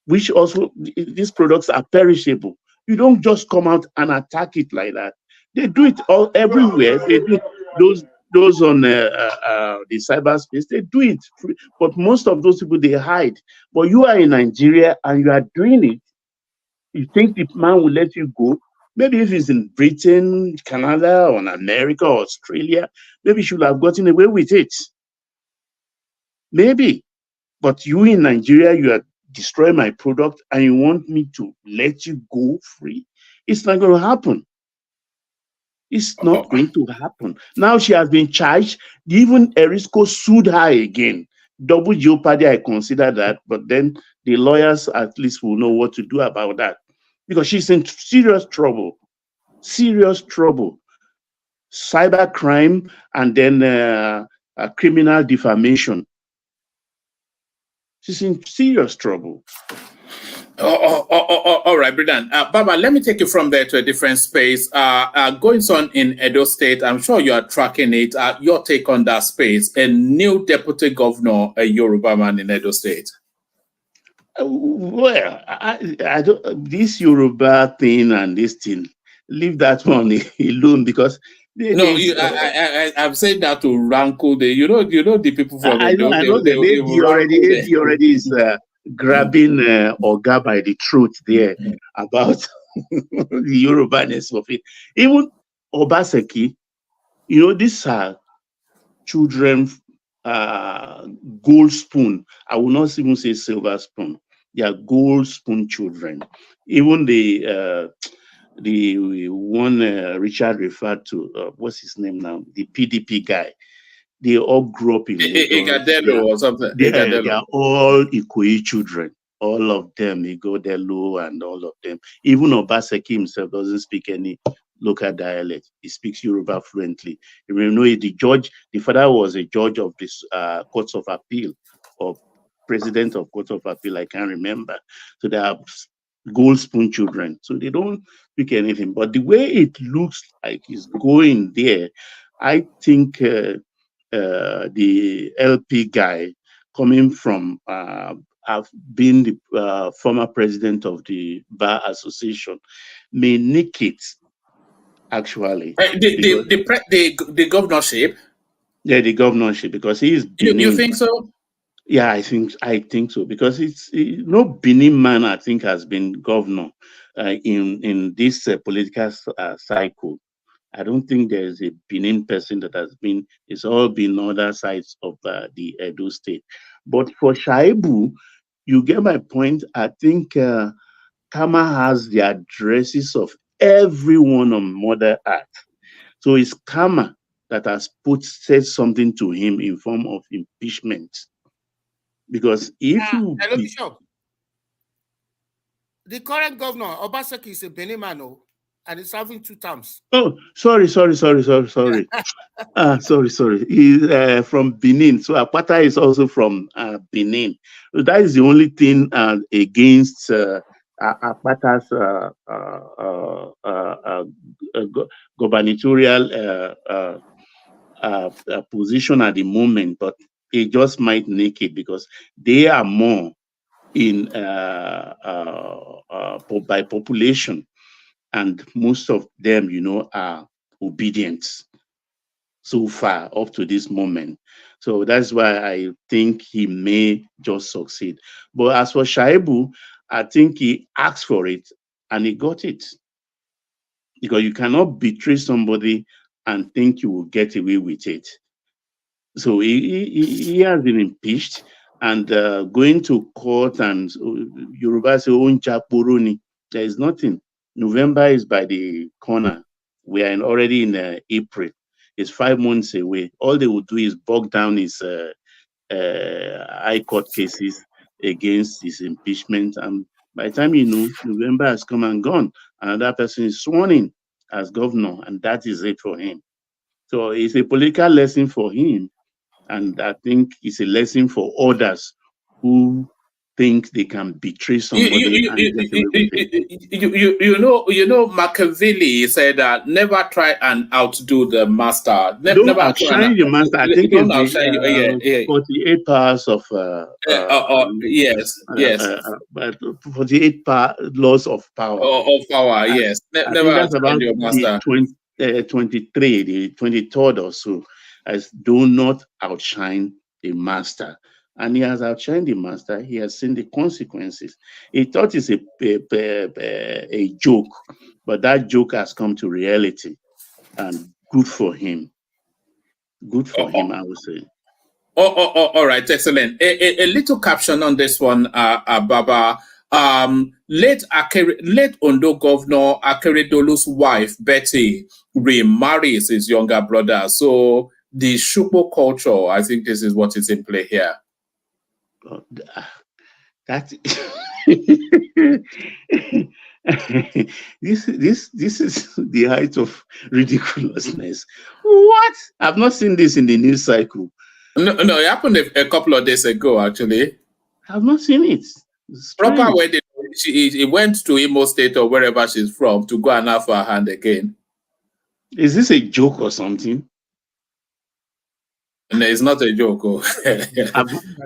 which also these products are perishable. You don't just come out and attack it like that. They do it all everywhere. They do those on the cyberspace. They do it, but most of those people they hide. But you are in Nigeria and you are doing it. You think the man will let you go? Maybe if he's in Britain, Canada, or in America, or Australia, maybe he should have gotten away with it. Maybe. But you in Nigeria, you are destroying my product and you want me to let you go free? It's not going to happen. It's not going to happen. Now she has been charged. Even Erisco sued her again. Double jeopardy, I consider that. But then the lawyers at least will know what to do about that. Because she's in serious trouble. Serious trouble. Cyber crime and then criminal defamation. She's in serious trouble. All right, brilliant. Baba, let me take you from there to a different space. Going on in Edo State, I'm sure you are tracking it. Your take on that space. A new deputy governor, a Yoruba man in Edo State. Well, I don't, this Yoruba thing and this thing, leave that one alone because I've said that to rankle the, you know the people from I know that AD already is grabbing Oga by the throat there about the Yoruba-ness of it. Even Obaseki, these are children, gold spoon. I will not even say silver spoon. They are gold spoon children. Even the one Richard referred to, what's his name now? The PDP guy. They all grew up in Lagos. or something. They are all Ikoyi children. All of them, Igodelo and all of them. Even Obaseki himself doesn't speak any local dialect. He speaks Yoruba fluently. You know, the father was a judge of this courts of appeal, or president of courts of appeal, I can't remember. So they are gold spoon children. So they don't speak anything. But the way it looks like it's going there, I think the LP guy coming from have been the former president of the Bar Association may nick it, actually. The governorship? Yeah, the governorship, because he is Benin. You think so? Yeah, I think so, because no Benin man, I think, has been governor in this political cycle. I don't think there's a Benin person that has been. It's all been other sides of the Edo State. But for SHAIBU, you get my point. I think Kama has the addresses of everyone on Mother Earth. So it's Kama that has said something to him in form of impeachment. Because if you... The current governor, Obaseki, is a Benin man, and he's serving 2 terms. Oh, sorry. Sorry. He's from Benin. So Apata is also from Benin. So that is the only thing against Apata's gubernatorial position at the moment. But it just might make it because they are more in by population. And most of them, are obedient. so far up to this moment. So that's why I think he may just succeed. But as for SHAIBU, I think he asked for it and he got it. Because you cannot betray somebody and think you will get away with it. So he has been impeached and going to court, and Yoruba say, there is nothing. November is by the corner. We are already in April. It's 5 months away. All they will do is bog down his high court cases against his impeachment. And by the time you know, November has come and gone. Another person is sworn in as governor, and that is it for him. So it's a political lesson for him. And I think it's a lesson for others who think they can betray somebody and get away with it. You know, Machiavelli said that never try and outdo the master. Don't outshine the master. I think it's 48 powers of but 48 laws of power. Of power, yes. Never outshine your master. 23, the 23rd or so, as do not outshine the master. And he has outshined the master. He has seen the consequences. He thought it's a joke, but that joke has come to reality. And good for him. Good for him, I would say. All right, excellent. A little caption on this one, Baba. Late Ondo Governor Akeredolu's wife, Betty, remarries his younger brother. So the Shupo culture, I think this is what is in play here. That this is the height of ridiculousness. What? I've not seen this in the news cycle. No, it happened a couple of days ago, actually. I've not seen it. Proper wedding. He went to Imo State or wherever she's from to go and have her hand again. Is this a joke or something? No, it's not a joke.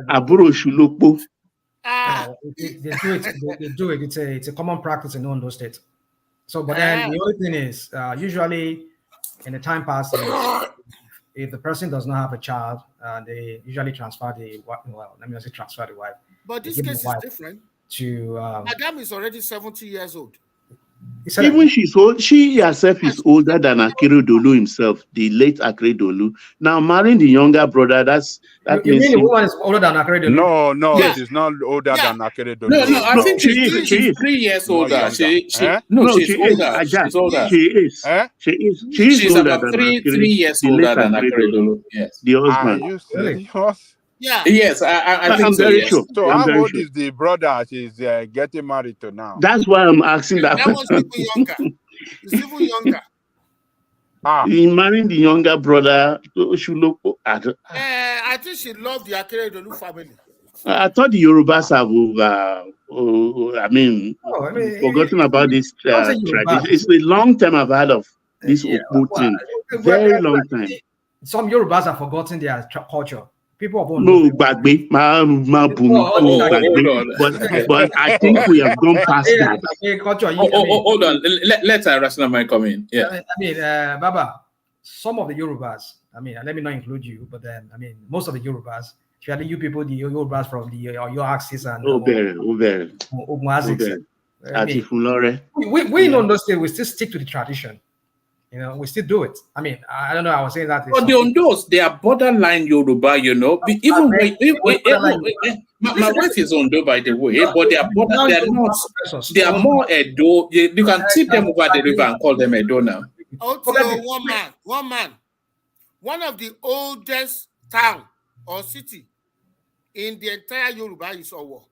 Aburo Shulokpo. They do it. It's a common practice in Ondo State. So, but then the only thing is, usually in the time passing, if the person does not have a child, they usually transfer the wife. Well, let me not say transfer the wife. But this case is different. Madam is already 70 years old. Even she's old, she herself is older than Akeredolu himself, the late Akeredolu. Now marrying the younger brother, that you mean the woman is older than Akeredolu? No, she's not older than Akeredolu. No, I think she's 3 years older. She's older. She's older. She's about 3 years older than Akeredolu. Yes. The husband. Are you serious? Yeah. Yes, I think I'm so. very Yes. sure. So how old is the brother she's getting married to now? That's why I'm asking that That question. was even younger. He's even younger. In marrying the younger brother, Shuloko. I think she loved the Akeredolu family. I thought the Yorubas have forgotten about this tradition. It's a long time I've heard of this thing. Very long time. Some Yorubas have forgotten their culture. People have no, but I think we have gone past that. Hold on. Let rational mind come in. Yeah. I mean, Baba, some of the Yorubas, let me not include you, but then, most of the Yorubas, especially you people, the Yorubas from your axis and we in Ondo State, we still stick to the tradition. We still do it. I don't know. I was saying that. But the Ondos, they are borderline Yoruba, Even my wife is Ondo, by the way, but they are not. They are more Edo. You can tip them over the river and call them Edo now. One man. One of the oldest town or city in the entire Yoruba is Owo.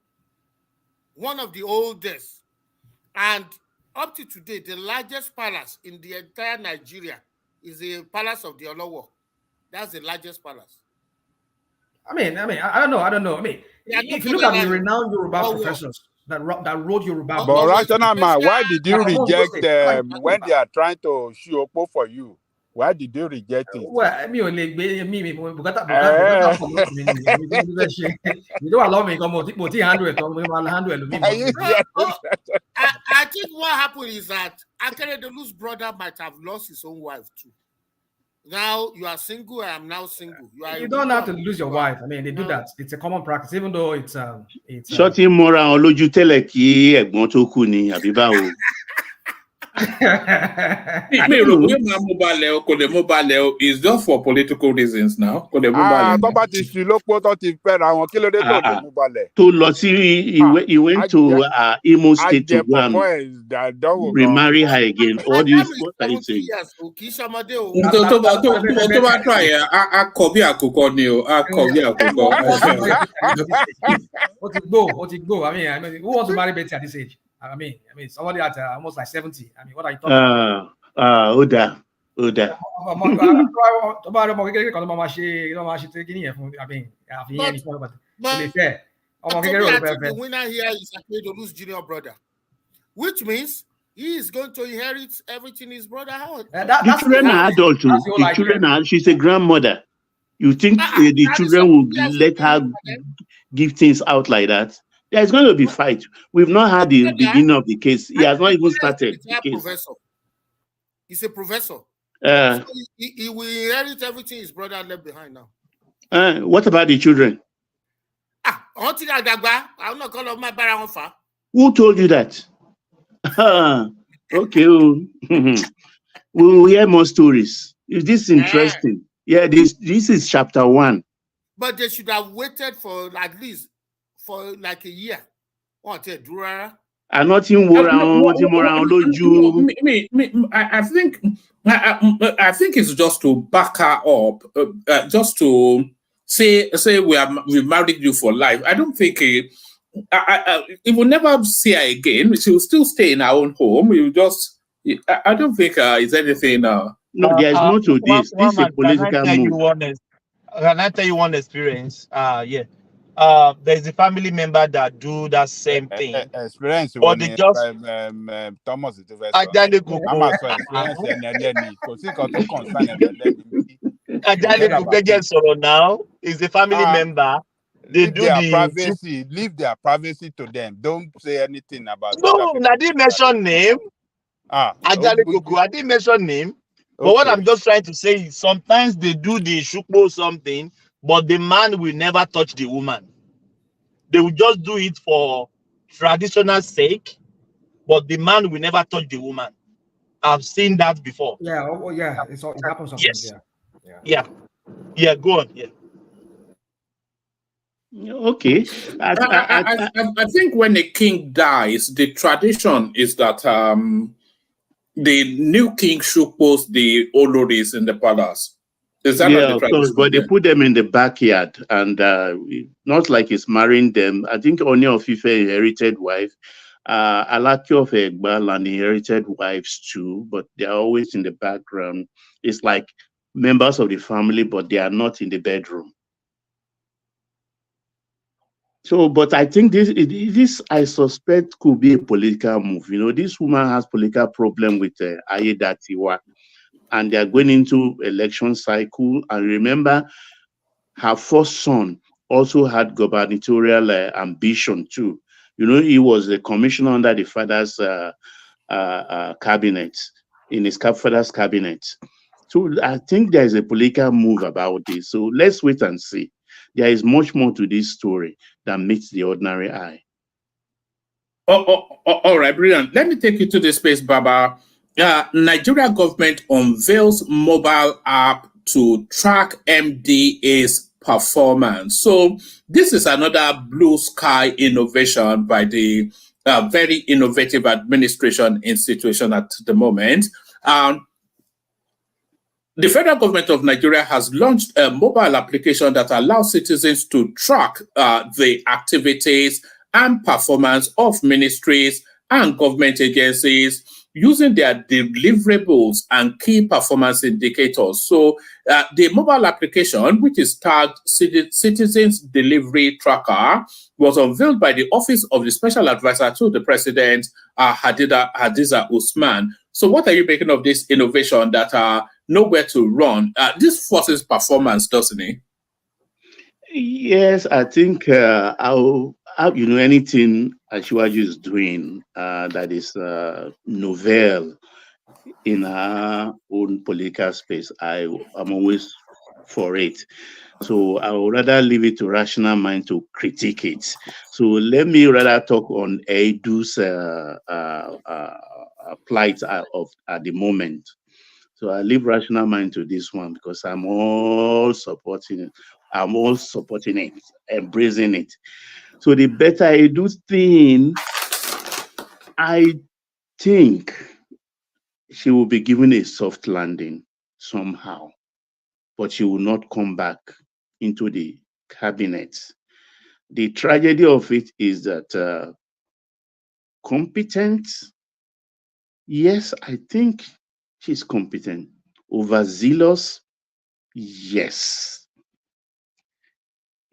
One of the oldest, and up to today, the largest palace in the entire Nigeria is the Palace of the Olowo. That's the largest palace. I don't know. If you look at the renowned Yoruba professors that wrote Yoruba. But Rational Man, why did you reject them when they are trying to show up for you? Why did you reject it? Well, you don't allow me I think what happened is that Akeredolu's brother might have lost his own wife too. Now you are single. I am now single. You don't have to lose your wife. I mean, they do that. It's a common practice, even though it's Shorty mora on lójú tẹ́lẹ̀ kí ẹ̀gbọ́n tó kú ni àbí báwo. It's just for political reasons now. Tó bá ti ṣu lópó tó ti fẹ́ra wọn kí ló dé tó lè mú balẹ̀. Tó lọ sí he went to Imo State to go and remarry her again. What are you saying? Tó bá try a kọ bí àkùkọ ni o, a kọ bí àkùkọ. What it go? I mean, who wants to marry Betty at this age? I mean, somebody at almost like 70. I mean, what are you talking about? Oda. The winner here is Akeredolu's junior brother, which means he is going to inherit everything his brother had. The children are adults. The children are. She's a grandmother. You think the children will let her give things out like that? There's going to be fight. We've not had the beginning of the case. He has not even started the case. Professor. He's a professor. So he will inherit everything his brother left behind now. What about the children? I'm not calling my brother. Who told you that? Okay. We'll hear more stories. Is this interesting? Yeah, this is chapter 1. But they should have waited for at least for like a year. What a durara. I think it's just to back her up, just to say we married you for life. I don't think it will never see her again. She will still stay in her own home. I don't think it's anything. No, there is no to this. This is a political move. Can I tell you one experience? There's a family member that do that same thing. Experience, but they just Thomas is now is the family member. They leave do their privacy. Leave their privacy to them. Don't say anything about. No, I didn't mention name. I didn't mention name. But what I'm just trying to say is sometimes they do the shukbo something, but the man will never touch the woman. They will just do it for traditional sake, but the man will never touch the woman. I've seen that before. Yeah, yeah, it happens sometimes. Yes. Yeah, go on. Yeah. Okay. I think when a king dies, the tradition is that the new king should post the oloris in the palace. Is that of course, but they put them in the backyard, and not like it's marrying them. I think Oni of Ife inherited wife, Alaki of Egbal inherited wives too, but they are always in the background. It's like members of the family, but they are not in the bedroom. So, but I think this I suspect could be a political move. You know, this woman has political problem with Ayedatiwa, and they are going into election cycle. And remember, her first son also had gubernatorial ambition too. You know, he was a commissioner under the father's cabinet, in his father's cabinet. So I think there is a political move about this. So let's wait and see. There is much more to this story than meets the ordinary eye. All right, brilliant. Let me take you to the space, Baba. Nigeria government unveils mobile app to track MDA's performance. So this is another blue sky innovation by the very innovative administration institution at the moment. The federal government of Nigeria has launched a mobile application that allows citizens to track the activities and performance of ministries and government agencies using their deliverables and key performance indicators. So the mobile application, which is tagged Citizens Delivery Tracker, was unveiled by the Office of the Special Advisor to the President, Hadiza Usman. So what are you making of this innovation that nowhere to run? This forces performance, doesn't it? Yes, I think anything Ashwaju is doing that is novel in her own political space, I'm always for it. So I would rather leave it to rational mind to critique it. So let me rather talk on Edu's plight at the moment. So I leave rational mind to this one because I'm all supporting it. I'm all supporting it, embracing it. So the better Edu thing, I think she will be given a soft landing somehow, but she will not come back into the cabinet. The tragedy of it is that competent, yes, I think she's competent. Overzealous, yes.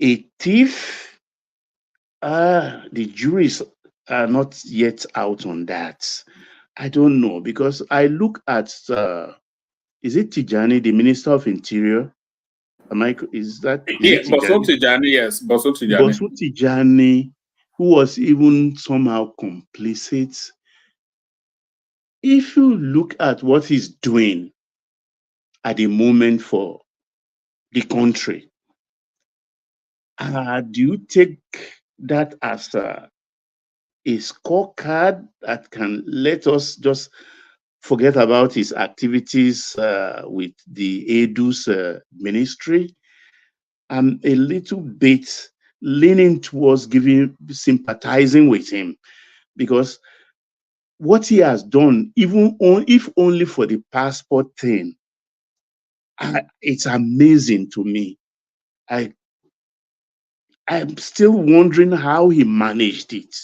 A thief, the juries are not yet out on that. I don't know because I look at is it Tijani, the Minister of Interior? Is it Bosun Tijani? Tijani, yes, Bosun Tijani. Bosun Tijani, who was even somehow complicit. If you look at what he's doing at the moment for the country, do you take that as a scorecard that can let us just forget about his activities with the Edu's ministry? I'm a little bit leaning towards sympathizing with him because what he has done, if only for the passport thing, it's amazing to me. I'm still wondering how he managed it,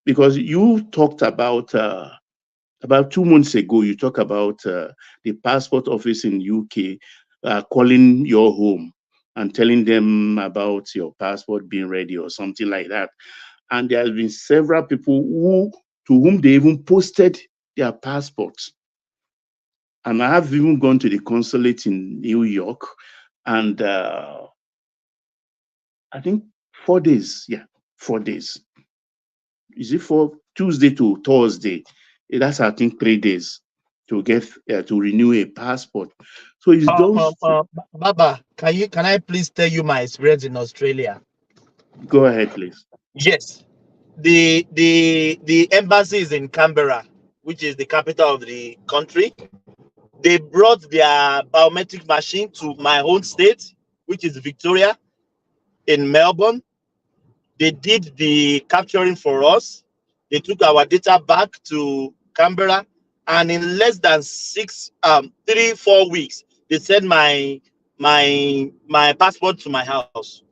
because you talked about 2 months ago. You talked about the passport office in UK calling your home and telling them about your passport being ready or something like that. And there have been several people to whom they even posted their passports. And I have even gone to the consulate in New York, and I think 4 days. Yeah, 4 days. Is it for Tuesday to Thursday? That's, I think, 3 days to get to renew a passport. So it's those. Baba, can I please tell you my experience in Australia? Go ahead, please. Yes, the embassy is in Canberra, which is the capital of the country. They brought their biometric machine to my own state, which is Victoria, in Melbourne. They did the capturing for us. They took our data back to Canberra, and in less than 3-4 weeks, they sent my passport to my house.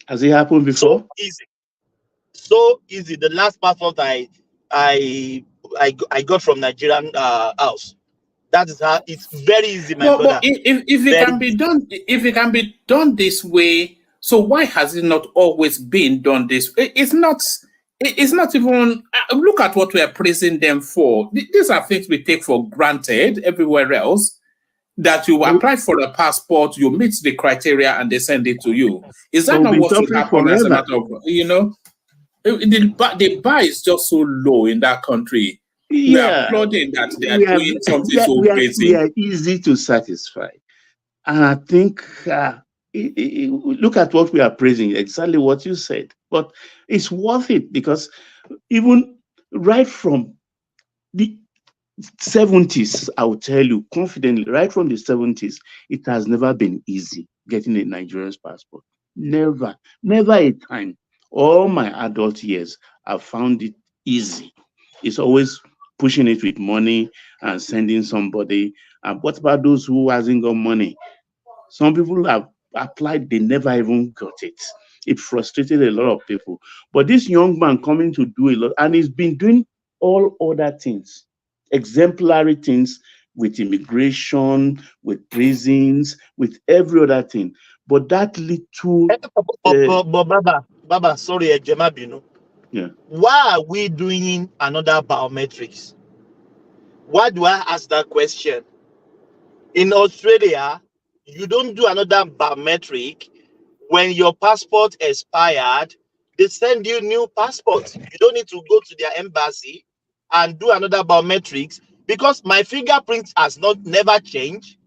Has it happened before? So easy. The last passport I got from Nigerian house. That is how it's very easy, my brother. But if it can be done, if it can be done this way, so why has it not always been done this way? It's not even. Look at what we are praising them for. These are things we take for granted everywhere else. That you apply for a passport, you meet the criteria, and they send it to you. Is that not what should happen as a matter of, the bar is just so low in that country. We are applauding that they are doing something so basic. We are easy to satisfy. And I think, look at what we are praising, exactly what you said. But it's worth it because even right from the 70s, I will tell you confidently, right from the 70s, it has never been easy getting a Nigerian passport. Never a time. All my adult years, I've found it easy. It's always pushing it with money and sending somebody. And what about those who hasn't got money? Some people have applied, they never even got it. It frustrated a lot of people. But this young man coming to do a lot, and he's been doing all other things, exemplary things with immigration, with prisons, with every other thing. But that little... Baba, sorry, Jemabino. Yeah. Why are we doing another biometrics? Why do I ask that question? In Australia, you don't do another biometric. When your passport expired, they send you new passport. You don't need to go to their embassy and do another biometrics because my fingerprint has never changed.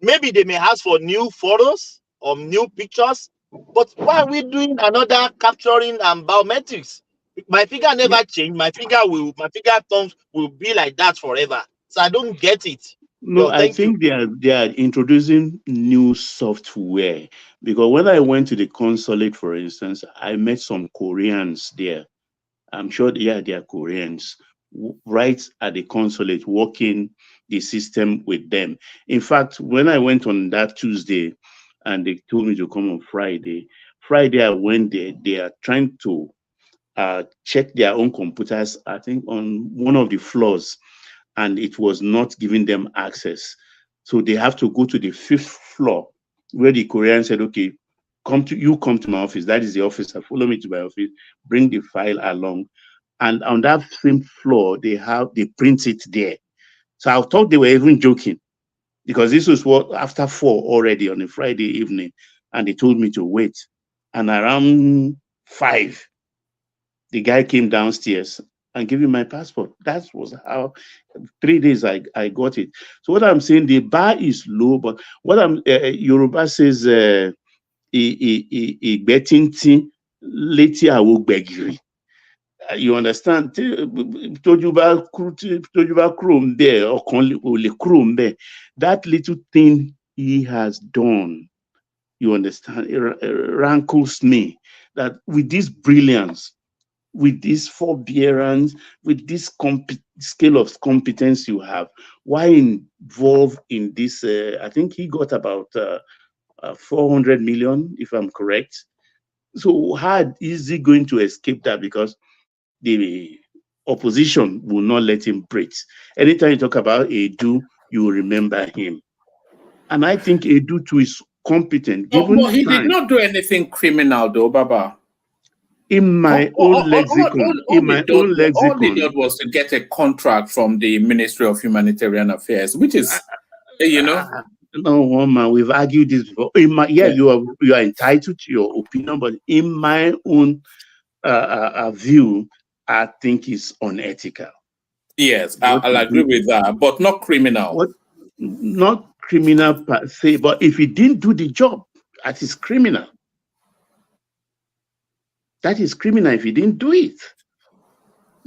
Maybe they may ask for new photos or new pictures, but why are we doing another capturing and biometrics? My finger never changed. My finger thumbs will be like that forever. So I don't get it. No, I Thank you. think they are introducing new software, because when I went to the consulate, for instance, I met some Koreans there. I'm sure they are Koreans right at the consulate, working the system with them. In fact, when I went on that Tuesday and they told me to come on Friday I went there. They are trying to check their own computers, I think on one of the floors, and it was not giving them access. So they have to go to the 5th floor, where the Korean said, okay, come to my office. That is the officer. Follow me to my office, bring the file along. And on that same floor, they print it there. So I thought they were even joking, because this was after 4 already on a Friday evening, and they told me to wait. And around 5, the guy came downstairs and gave me my passport. That was how 3 days I got it. So what I'm saying, the bar is low, but what Yoruba says, you understand? That little thing he has done, you understand, it rankles me, that with this brilliance, with this forbearance, with this scale of competence you have, why involve in this? I think he got about 400 million, if I'm correct. So how is he going to escape that? Because the opposition will not let him breathe. Anytime you talk about Edu, you will remember him. And I think Edu too is competent. Given but he did not do anything criminal, though, Baba. In my own lexicon, all he did was to get a contract from the Ministry of Humanitarian Affairs, which is, no, woman, we've argued this before. You are entitled to your opinion, but in my own view, I think it's unethical. Yes, I'll agree with that, but not criminal. Not criminal per se, but if he didn't do the job, that is criminal. That is criminal if he didn't do it.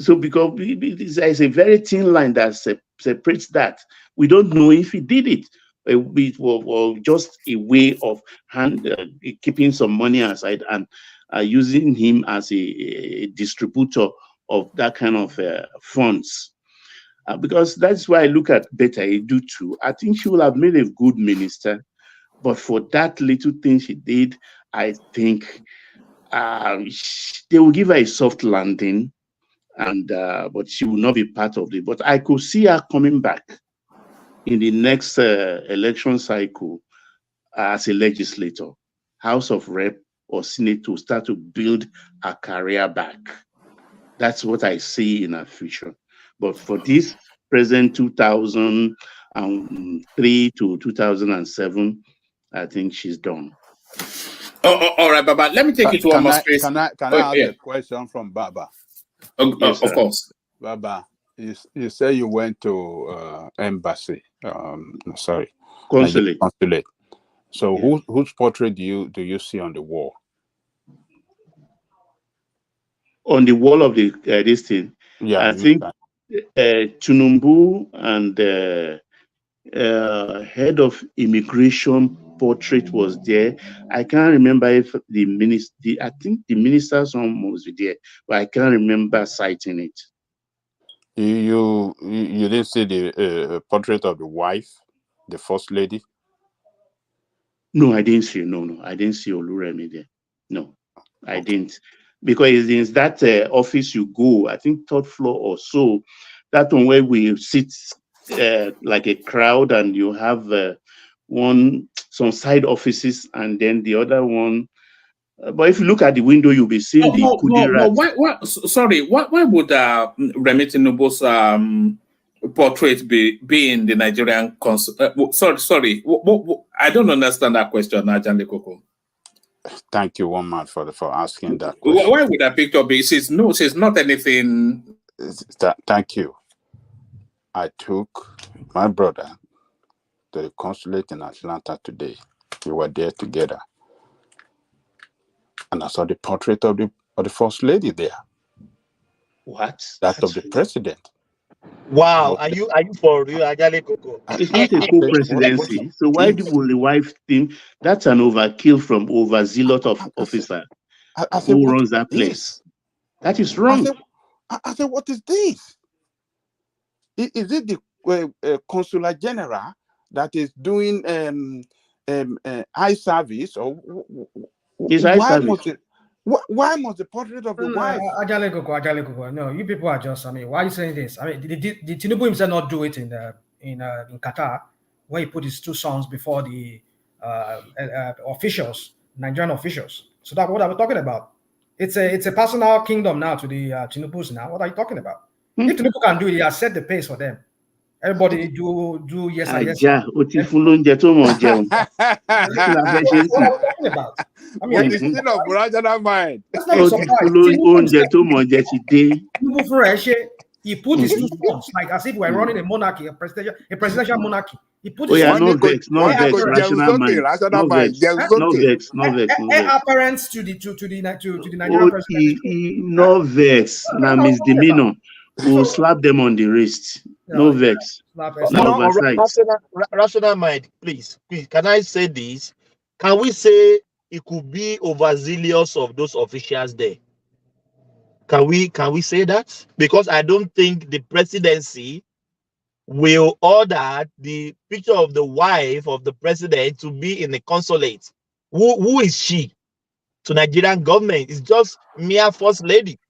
So because there's a very thin line that separates that. We don't know if he did it. It was just a way of keeping some money aside and using him as a distributor of that kind of funds. Because that's why I look at Beta Edu too. I think she will have made a good minister, but for that little thing she did, I think they will give her a soft landing, and but she will not be part of it. But I could see her coming back in the next election cycle as a legislator, House of Rep or Senate, to start to build a career back. That's what I see in her future. But for this present 2003 to 2007, I think she's done. All right, Baba. Let me take you to one more space. Can I ask a question from Baba? Yes, of course. Baba, you say you went to embassy. Consulate. Consulate. So Yeah. whose portrait do you see on the wall? On the wall of the this thing, yeah, I think Tunumbu and head of immigration portrait was there. I can't remember if the minister. I think the minister's home was there, but I can't remember citing it. You didn't see the portrait of the wife, the first lady? No, I didn't see. No, I didn't see Oluremi there. No, I didn't, because it's that office you go. I think 3rd floor or so. That one where we sit like a crowd, and you have some side offices, and then the other one. But if you look at the window, you'll be seeing the Kudirat. Why would Remi Tinubu's portrait be in the Nigerian consul? Sorry. I don't understand that question, Ajande Koko. Thank you, one man, for asking that question. Why would that picture be? She's not anything. Thank you. I took my brother to the consulate in Atlanta today. We were there together. And I saw the portrait of the first lady there. What? That of the president. Wow, are you for real, Ajale Koko? It's not a co-presidency. So why will the wife think that's an overkill from overzealous of officer who runs that place? That is wrong. I said, what is this? Is it the consular general that is doing eye service, or why must the portrait of the wife? Ajale Koko, no, you people are just. I mean, why are you saying this? I mean, did Tinubu himself not do it in Qatar, where he put his two sons before the officials, Nigerian officials? So that's what I'm talking about. It's a personal kingdom now to the Tinubus now. What are you talking about? If Tinubu can do it, he has set the pace for them. Everybody do yes and yes. What are we talking about? I mean, it's still of rational mind. That's not a surprise. He put his two sons, like as if we're running a monarchy, a presidential monarchy. He put his no vex, rational mind. No vex. Apparent to the Nigerian president. No vex, now misdemeanor. We'll slap them on the wrist. No vex. Rational mind, please. Can I say this? Can we say it could be overzealous of those officials there? Can we say that? Because I don't think the presidency will order the picture of the wife of the president to be in the consulate. Who is she to Nigerian government? It's just mere first lady.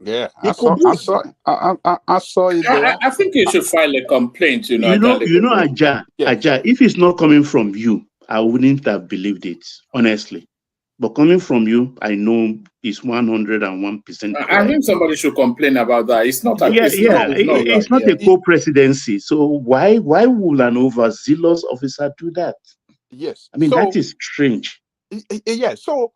Yeah, I saw it there. I think you should file a complaint. Aja, if it's not coming from you, I wouldn't have believed it, honestly. But coming from you, I know it's 101%. I think somebody should complain about that. It's not. It's not a co-presidency. So why would an overzealous officer do that? Yes, I mean that is strange. Yeah. So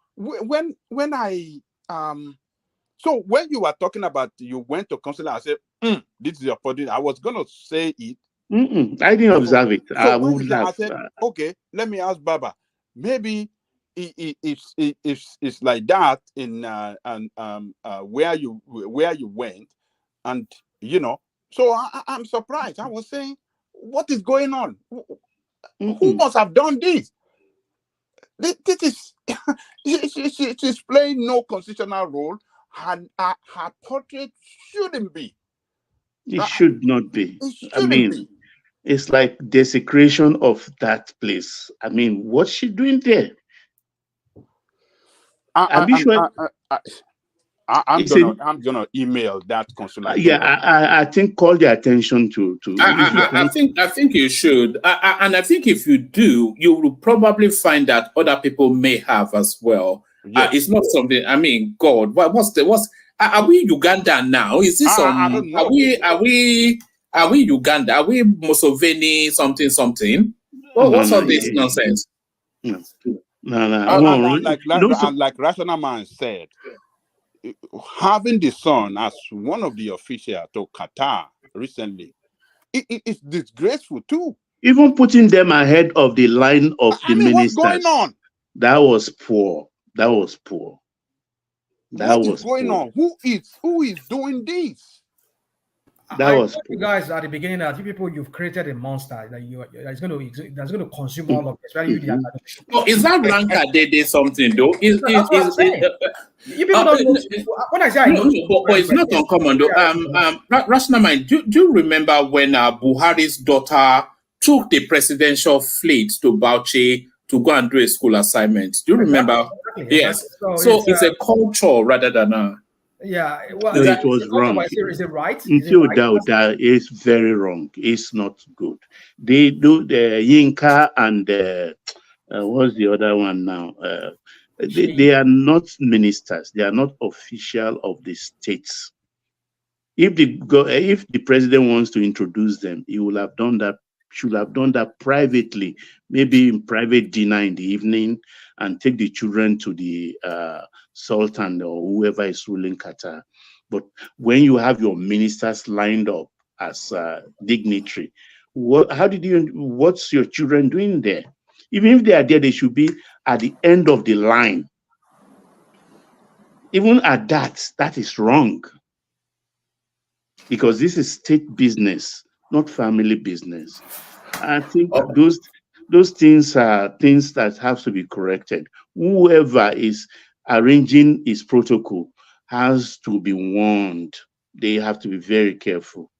when you were talking about you went to consular, I said, this is your opportunity. I was gonna say it. I didn't observe it. I said, okay, let me ask Baba. Maybe it's like that in where you went, and So I'm surprised. I was saying, what is going on? Who must have done this? This is she's playing no constitutional role. Her portrait shouldn't be. It should not be. It's like desecration of that place. I mean, what's she doing there? I'm gonna email that consular. I think call the attention to. I think you should, and I think if you do, you will probably find that other people may have as well. Yes. It's not something. I mean, God, what's? Are we Uganda now? Is this I don't know. Are we Uganda? Are we Museveni? Something? What's all this nonsense? No. Like Rational Man said, having the son as one of the officials to Qatar recently, it's disgraceful too. Even putting them ahead of the line of the ministers. What's going on? That was poor. What is going on? Who is doing this? You guys at the beginning, you people, you've created a monster that that's going to consume all of this. Is that Ranka they did something though? You people don't know. When I say but it's not uncommon though. Rational Mind, do you remember when Buhari's daughter took the presidential fleet to Bauchi to go and do a school assignment? Do you remember? Exactly. Yes. So it's a culture rather than Yeah, well, it was wrong. Is it right? That is very wrong. It's not good. They do the Yinka and what's the other one now? They are not ministers. They are not official of the states. If the president wants to introduce them, he will have done that. Should have done that privately, maybe in private dinner in the evening, and take the children to the Sultan or whoever is ruling Qatar. But when you have your ministers lined up as a dignitary. What's your children doing there? Even if they are there, they should be at the end of the line. Even at that is wrong. Because this is state business, not family business. I think those things are things that have to be corrected. Whoever is arranging his protocol has to be warned. They have to be very careful.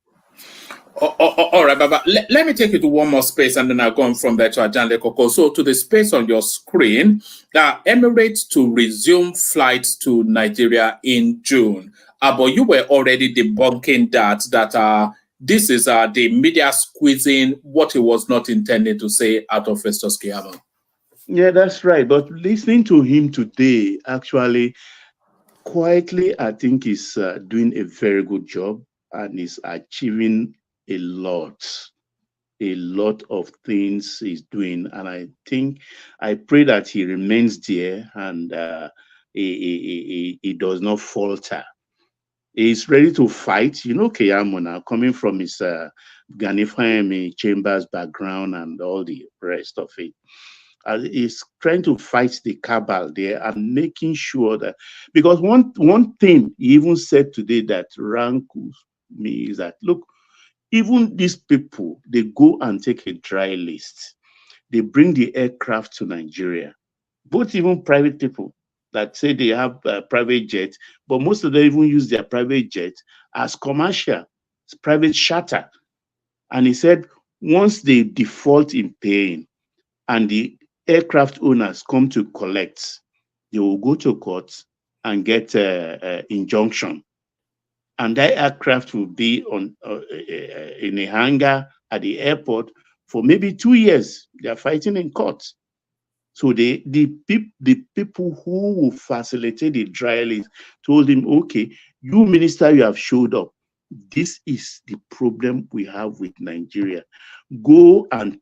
All right, Baba. Let me take you to one more space, and then I'll go on from there to Ajanle Koko. So, to the space on your screen, Emirates to resume flights to Nigeria in June. But you were already debunking that this is the media squeezing what he was not intended to say out of Festus Keyamo. Yeah, that's right. But listening to him today, actually, quietly, I think he's doing a very good job and is achieving a lot of things he's doing. And I pray that he remains there and he does not falter. He's ready to fight. You know, Keyamo now, coming from his Ghanaian Chambers background and all the rest of it. He's trying to fight the cabal there and making sure that, because one thing he even said today that rankles me is that, look, even these people, they go and take a dry list. They bring the aircraft to Nigeria, both even private people that say they have private jets, but most of them even use their private jet as commercial, it's private charter. And he said, once they default in paying and the aircraft owners come to collect, they will go to court and get an injunction. And that aircraft will be on in a hangar at the airport for maybe 2 years. They are fighting in court. So the people who will facilitate the dry list told him, okay, you minister, you have showed up. This is the problem we have with Nigeria. Go and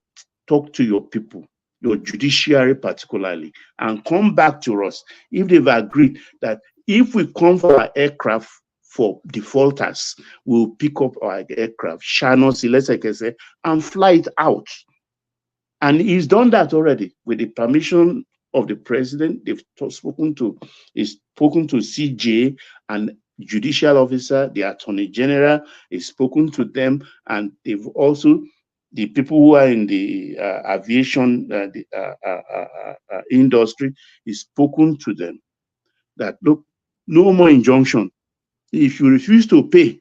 talk to your people, your judiciary particularly, and come back to us if they've agreed that if we come for our aircraft for defaulters, we'll pick up our aircraft, and fly it out. And he's done that already with the permission of the president. They've spoken to CJ and judicial officer, the attorney general. He's spoken to them, and they've also, the people who are in the aviation industry, he's spoken to them that, look, no more injunction. If you refuse to pay,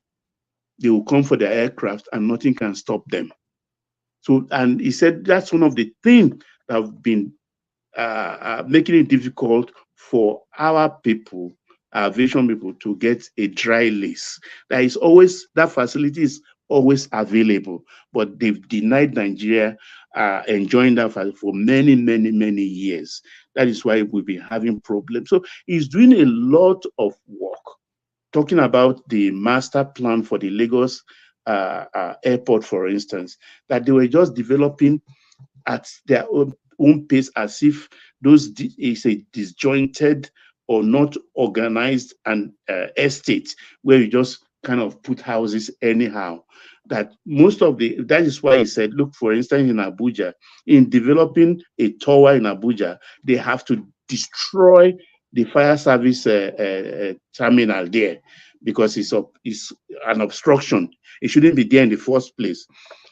they will come for their aircraft and nothing can stop them. So, and he said that's one of the things that have been making it difficult for our people, aviation people, to get a dry lease. That facility is always available, but they've denied Nigeria enjoying that for many, many, many years. That is why we've been having problems. So he's doing a lot of work, talking about the master plan for the Lagos airport, for instance, that they were just developing at their own pace, as if those is a disjointed or not organized and estate where you just kind of put houses anyhow. That is why he said, look, for instance, in Abuja, in developing a tower in Abuja, they have to destroy the fire service terminal there because it's an obstruction. It shouldn't be there in the first place.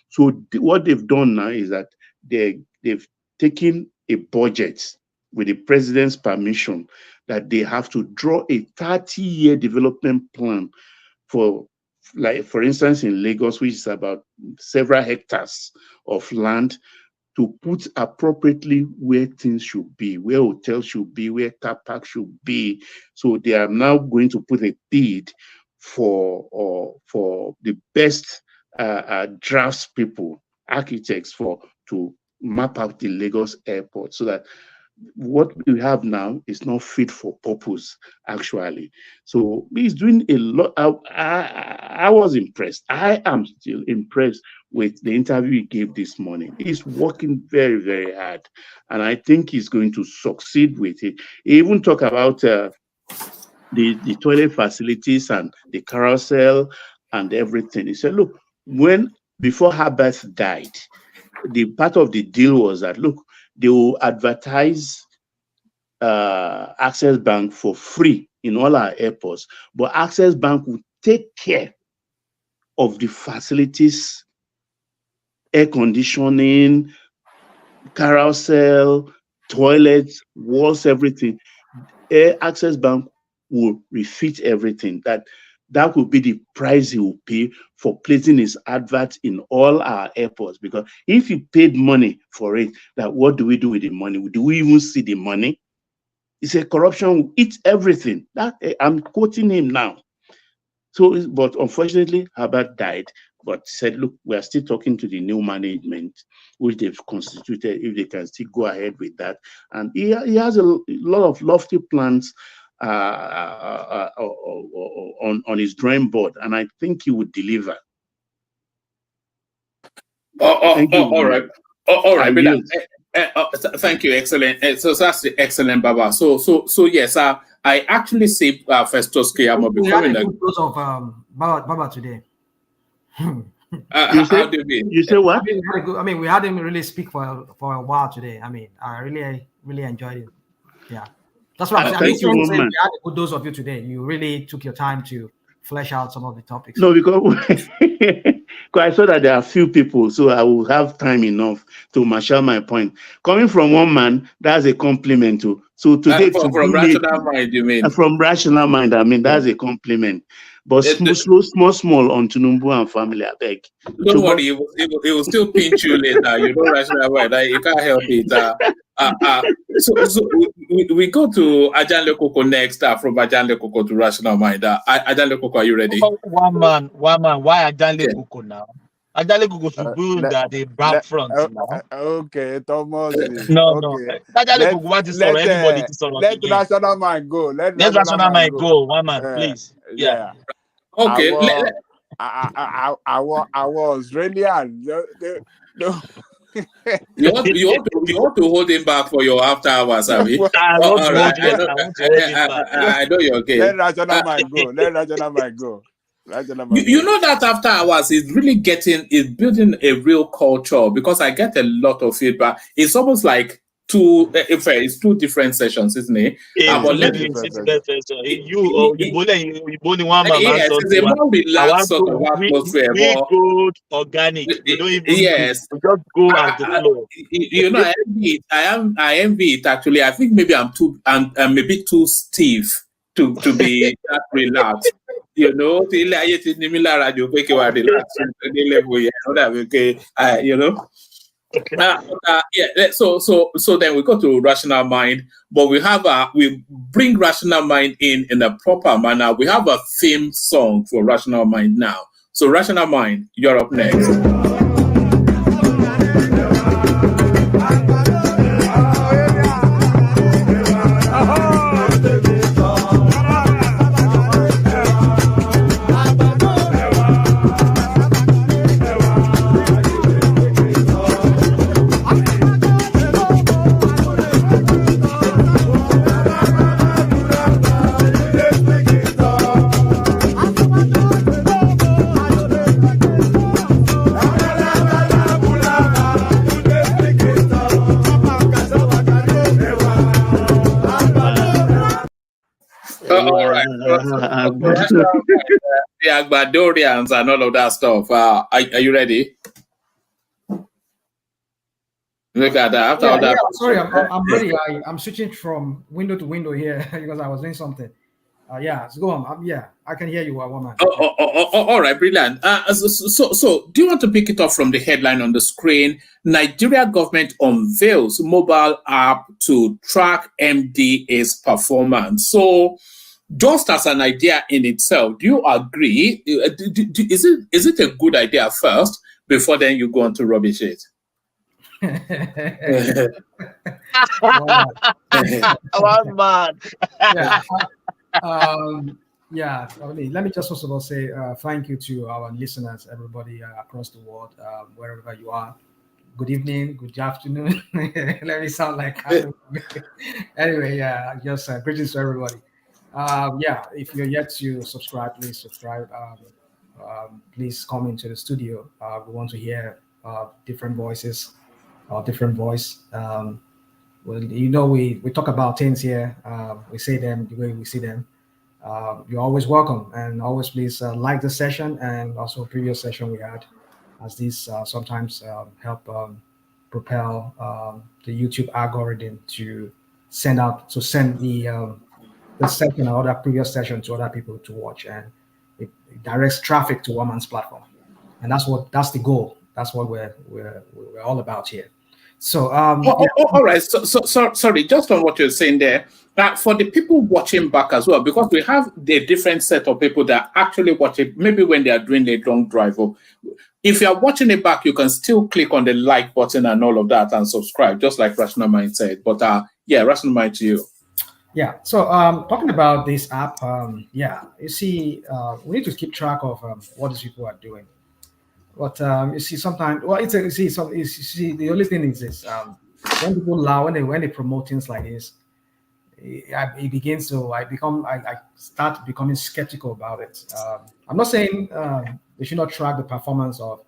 So what they've done now is that they've taken a budget with the president's permission that they have to draw a 30-year development plan for, like, for instance, in Lagos, which is about several hectares of land, to put appropriately where things should be, where hotels should be, where car parks should be. So they are now going to put a bid for the best drafts people, architects, to map out the Lagos airport, so that what we have now is not fit for purpose, actually. So he's doing a lot. I was impressed. I am still impressed with the interview he gave this morning. He's working very, very hard, and I think he's going to succeed with it. He even talked about the toilet facilities and the carousel and everything. He said, look, before Herbert died, the part of the deal was that, look, they will advertise Access Bank for free in all our airports, but Access Bank will take care of the facilities, air conditioning, carousel, toilets, walls, everything. Access Bank will refit everything. That will be the price he will pay for placing his advert in all our airports. Because if he paid money for it, what do we do with the money? Do we even see the money? He said corruption will eat everything. I'm quoting him now. So, but unfortunately, Herbert died, but said, look, we are still talking to the new management, which they've constituted, if they can still go ahead with that. And he has a lot of lofty plans on his drawing board, and I think he would deliver. Thank you. All right. All right. Thank you. Excellent. So that's excellent, Baba. So yes, I actually see Festus Keyamo becoming a good dose of Baba today. How do you mean? You say what? I mean, we had him really speak for a while today. I mean, I really enjoyed it. Yeah, that's what I'm saying. Thank you, we had a good dose of you today. You really took your time to flesh out some of the topics. No, because I saw that there are few people, so I will have time enough to marshal my point. Coming from one man, that's a compliment too. So today, from rational mind, you mean? From rational mind, I mean that's a compliment. But small on Tunumbu and family, I beg. Don't worry, it will still pinch you later. You know rational mind. You can't help it. So we go to Ajanle Koko next. From Ajanle Koko to rational mind. Ajanle Koko, are you ready? One man. Why Ajanle Koko now? Ajanle Koko should build the back front now. Okay, Thomas. No. Ajanle Koko want to solve everybody to solve. Let rational mind go. Let rational mind go. One man, please. Yeah. Okay. I was really You want to hold him back for your after hours, Abby? I know you're okay. Let rational mind go. You know that after hours is really building a real culture, because I get a lot of feedback. It's almost like it's two different sessions, isn't it? But let me it's a more relaxed sort of atmosphere. We go organic. We don't even we just go as the flow. You know, I envy it actually. I think maybe I'm a bit too stiff to be that relaxed. You know, you know. So then we go to rational mind, but we bring rational mind in a proper manner. We have a theme song for rational mind now. So rational mind, you're up next. All right. The Agbadorians and all of that stuff. Are you ready? Look at that. After all that. Sorry, I'm ready. I'm switching from window to window here because I was doing something. Let's go on. I can hear you, woman. All right, brilliant. So do you want to pick it up from the headline on the screen? Nigeria government unveils mobile app to track MDA's performance. So, just as an idea in itself, do you agree? Is it a good idea first before then you go on to rubbish it? One man. Let me just first of all say thank you to our listeners, everybody across the world, wherever you are. Good evening, good afternoon. Let me sound like anyway. Just greetings to everybody. If you're yet to subscribe, please subscribe. please come into the studio. We want to hear different voices, different voice. Well, we talk about things here. We say them the way we see them. You're always welcome, and always please like the session and also previous session we had, as these sometimes help propel the YouTube algorithm to send the second or other previous session to other people to watch, and it directs traffic to one man's platform, and that's the goal. That's what we're all about here. So all right. So sorry, just on what you're saying there. For the people watching back as well, because we have a different set of people that actually watch it, maybe when they are doing a long drive. Or if you are watching it back, you can still click on the like button and all of that and subscribe, just like Rational Mind said. But yeah, Rational Mind to you. Yeah. So talking about this app, you see, we need to keep track of what these people are doing. But you see, sometimes, well, you see, the only thing is this: when people allow, when they promote things like this, it begins to I start becoming skeptical about it. I'm not saying they should not track the performance of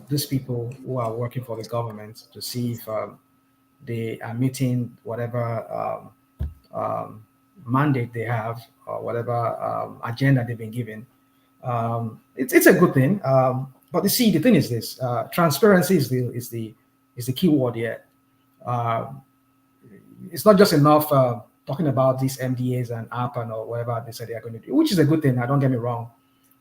these people who are working for the government to see if they are meeting whatever mandate they have or whatever agenda they've been given. It's a good thing, but you see, the thing is this: transparency is the key word here. It's not just enough talking about these MDAs and app and or whatever they say they are going to do, which is a good thing. Don't get me wrong,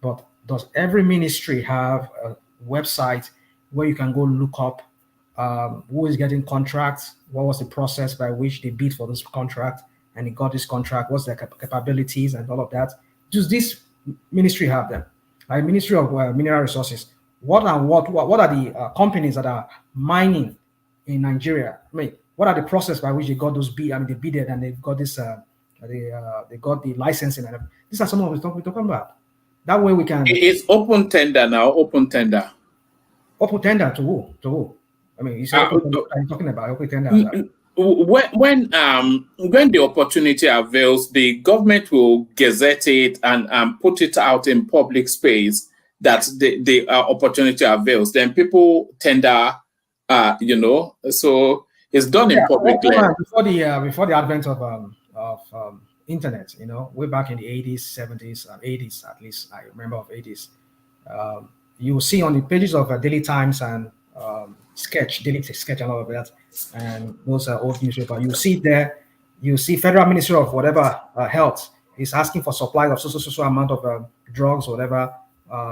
but does every ministry have a website where you can go look up who is getting contracts? What was the process by which they bid for this contract and they got this contract? What's their capabilities and all of that? Does this ministry have them? Like Ministry of Mineral Resources. What are the companies that are mining in Nigeria? I mean, what are the process by which they got those bid? I mean, they bidded and they got this. They got the licensing, and these are some of the stuff we're talking about. That way we can. It's open tender now. Open tender. Open tender to who? To who? I mean, you say open tender, I'm talking about open tender. When the opportunity avails, the government will gazette it and put it out in public space that the opportunity avails. Then people tender, so it's done in public. Before the advent of internet, way back in the 80s, 70s, 80s at least, I remember of 80s. You will see on the pages of Daily Times and Daily Sketch and all of that, and those are old newspaper. You see there, you see Federal Ministry of whatever Health is asking for supply of so amount of drugs or whatever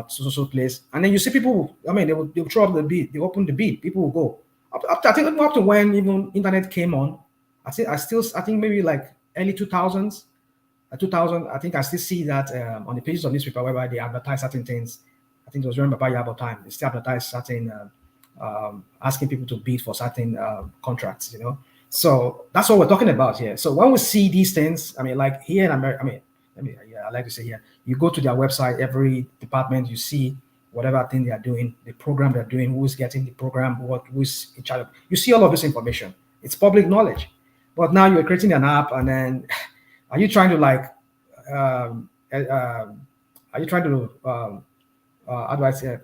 so place, and then you see people. I mean, they will throw up the bid. They open the bid. People will go. I think up to when even internet came on. I think maybe like early 2000s, 2000. I think I still see that on the pages of newspaper whereby they advertise certain things. I think it was during Baba Yabo time. They still advertise certain. Asking people to bid for certain contracts, So that's what we're talking about here. So when we see these things, I mean, like here in America, I like to say here, you go to their website, every department, you see whatever thing they are doing, the program they're doing, who's getting the program, who's in charge of. You see all of this information. It's public knowledge. But now you're creating an app, and then are you trying to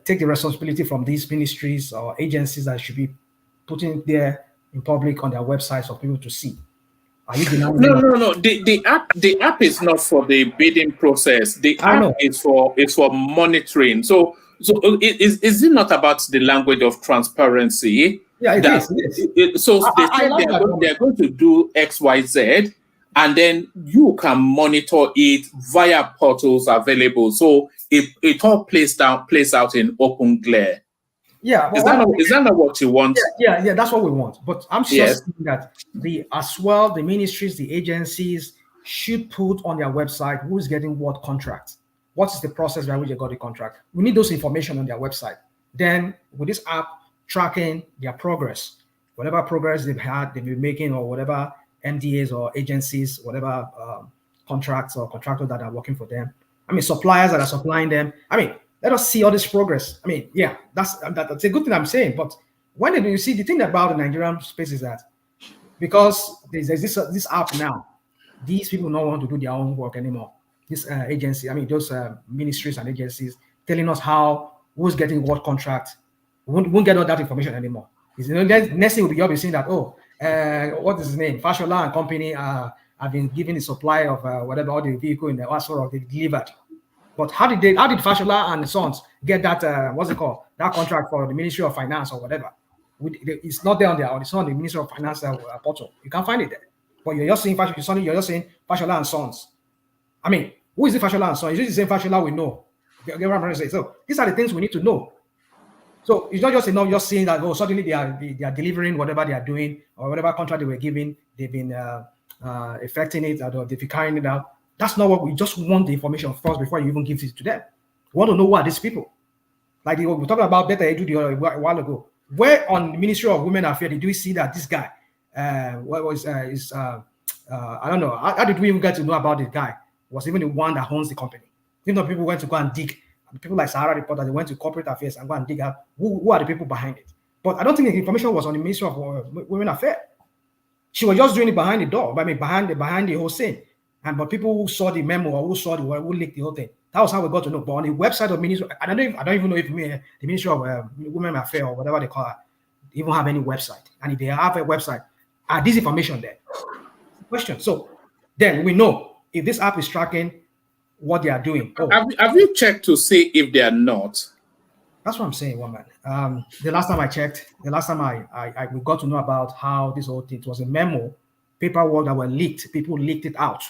take the responsibility from these ministries or agencies that should be putting it there in public on their websites for people to see? Are you denying No. The app is not for the bidding process. The app is for monitoring. So is it not about the language of transparency? Yeah, it is. So they say they're going to do X, Y, Z, and then you can monitor it via portals available. So it all plays out in open glare. Yeah. Is that not what you want? Yeah, that's what we want. But I'm just saying that the ministries, the agencies should put on their website who's getting what contract. What is the process by which they got the contract? We need those information on their website. Then with this app tracking their progress, whatever progress they've been making, or whatever MDAs or agencies, whatever contracts or contractors that are working for them. I mean, suppliers that are supplying them. I mean, let us see all this progress. I mean, yeah, that's a good thing I'm saying. But when you see, the thing about the Nigerian space is that because there's this app now, these people don't want to do their own work anymore. this agency, I mean, those ministries and agencies telling us how who's getting what contract. We won't get all that information anymore. Next thing we'll be seeing that, what is his name? Fashola and company have been given the supply of whatever, all the vehicle in the Asoro they delivered. But how did Fashola and the Sons get that, what's it called? That contract for the Ministry of Finance or whatever? It's not there on there, it's not on the Ministry of Finance portal. You can't find it there. But you're just saying Fashola and Sons. I mean, who is the Fashola and Sons? Is it the same Fashola we know? Get what I'm trying to say? So these are the things we need to know. So it's not just enough just saying that, suddenly they are delivering whatever they are doing or whatever contract they were giving, they've been effecting it or they've been carrying it out. That's not what we just want the information first before you even give it to them. We want to know who are these people. Like we were talking about Beta Edu a while ago. Where on the Ministry of Women Affairs did we see that this guy, I don't know, how did we even get to know about this guy? Was even the one that owns the company. People went to go and dig. People like Sahara Reporter, they went to corporate affairs and go and dig out who are the people behind it. But I don't think the information was on the Ministry of Women Affairs. She was just doing it behind the door, behind the whole scene. But people who saw the memo or who leaked the whole thing, that was how we got to know. But on the website of Ministry, I don't even know if the Ministry of Women Affairs or whatever they call it, even have any website. And if they have a website, are this information there? Question. So then we know if this app is tracking what they are doing. Have you checked to see if they are not? That's what I'm saying, woman. The last time I checked, we got to know about how this whole thing, it was a memo, paperwork that were leaked. People leaked it out.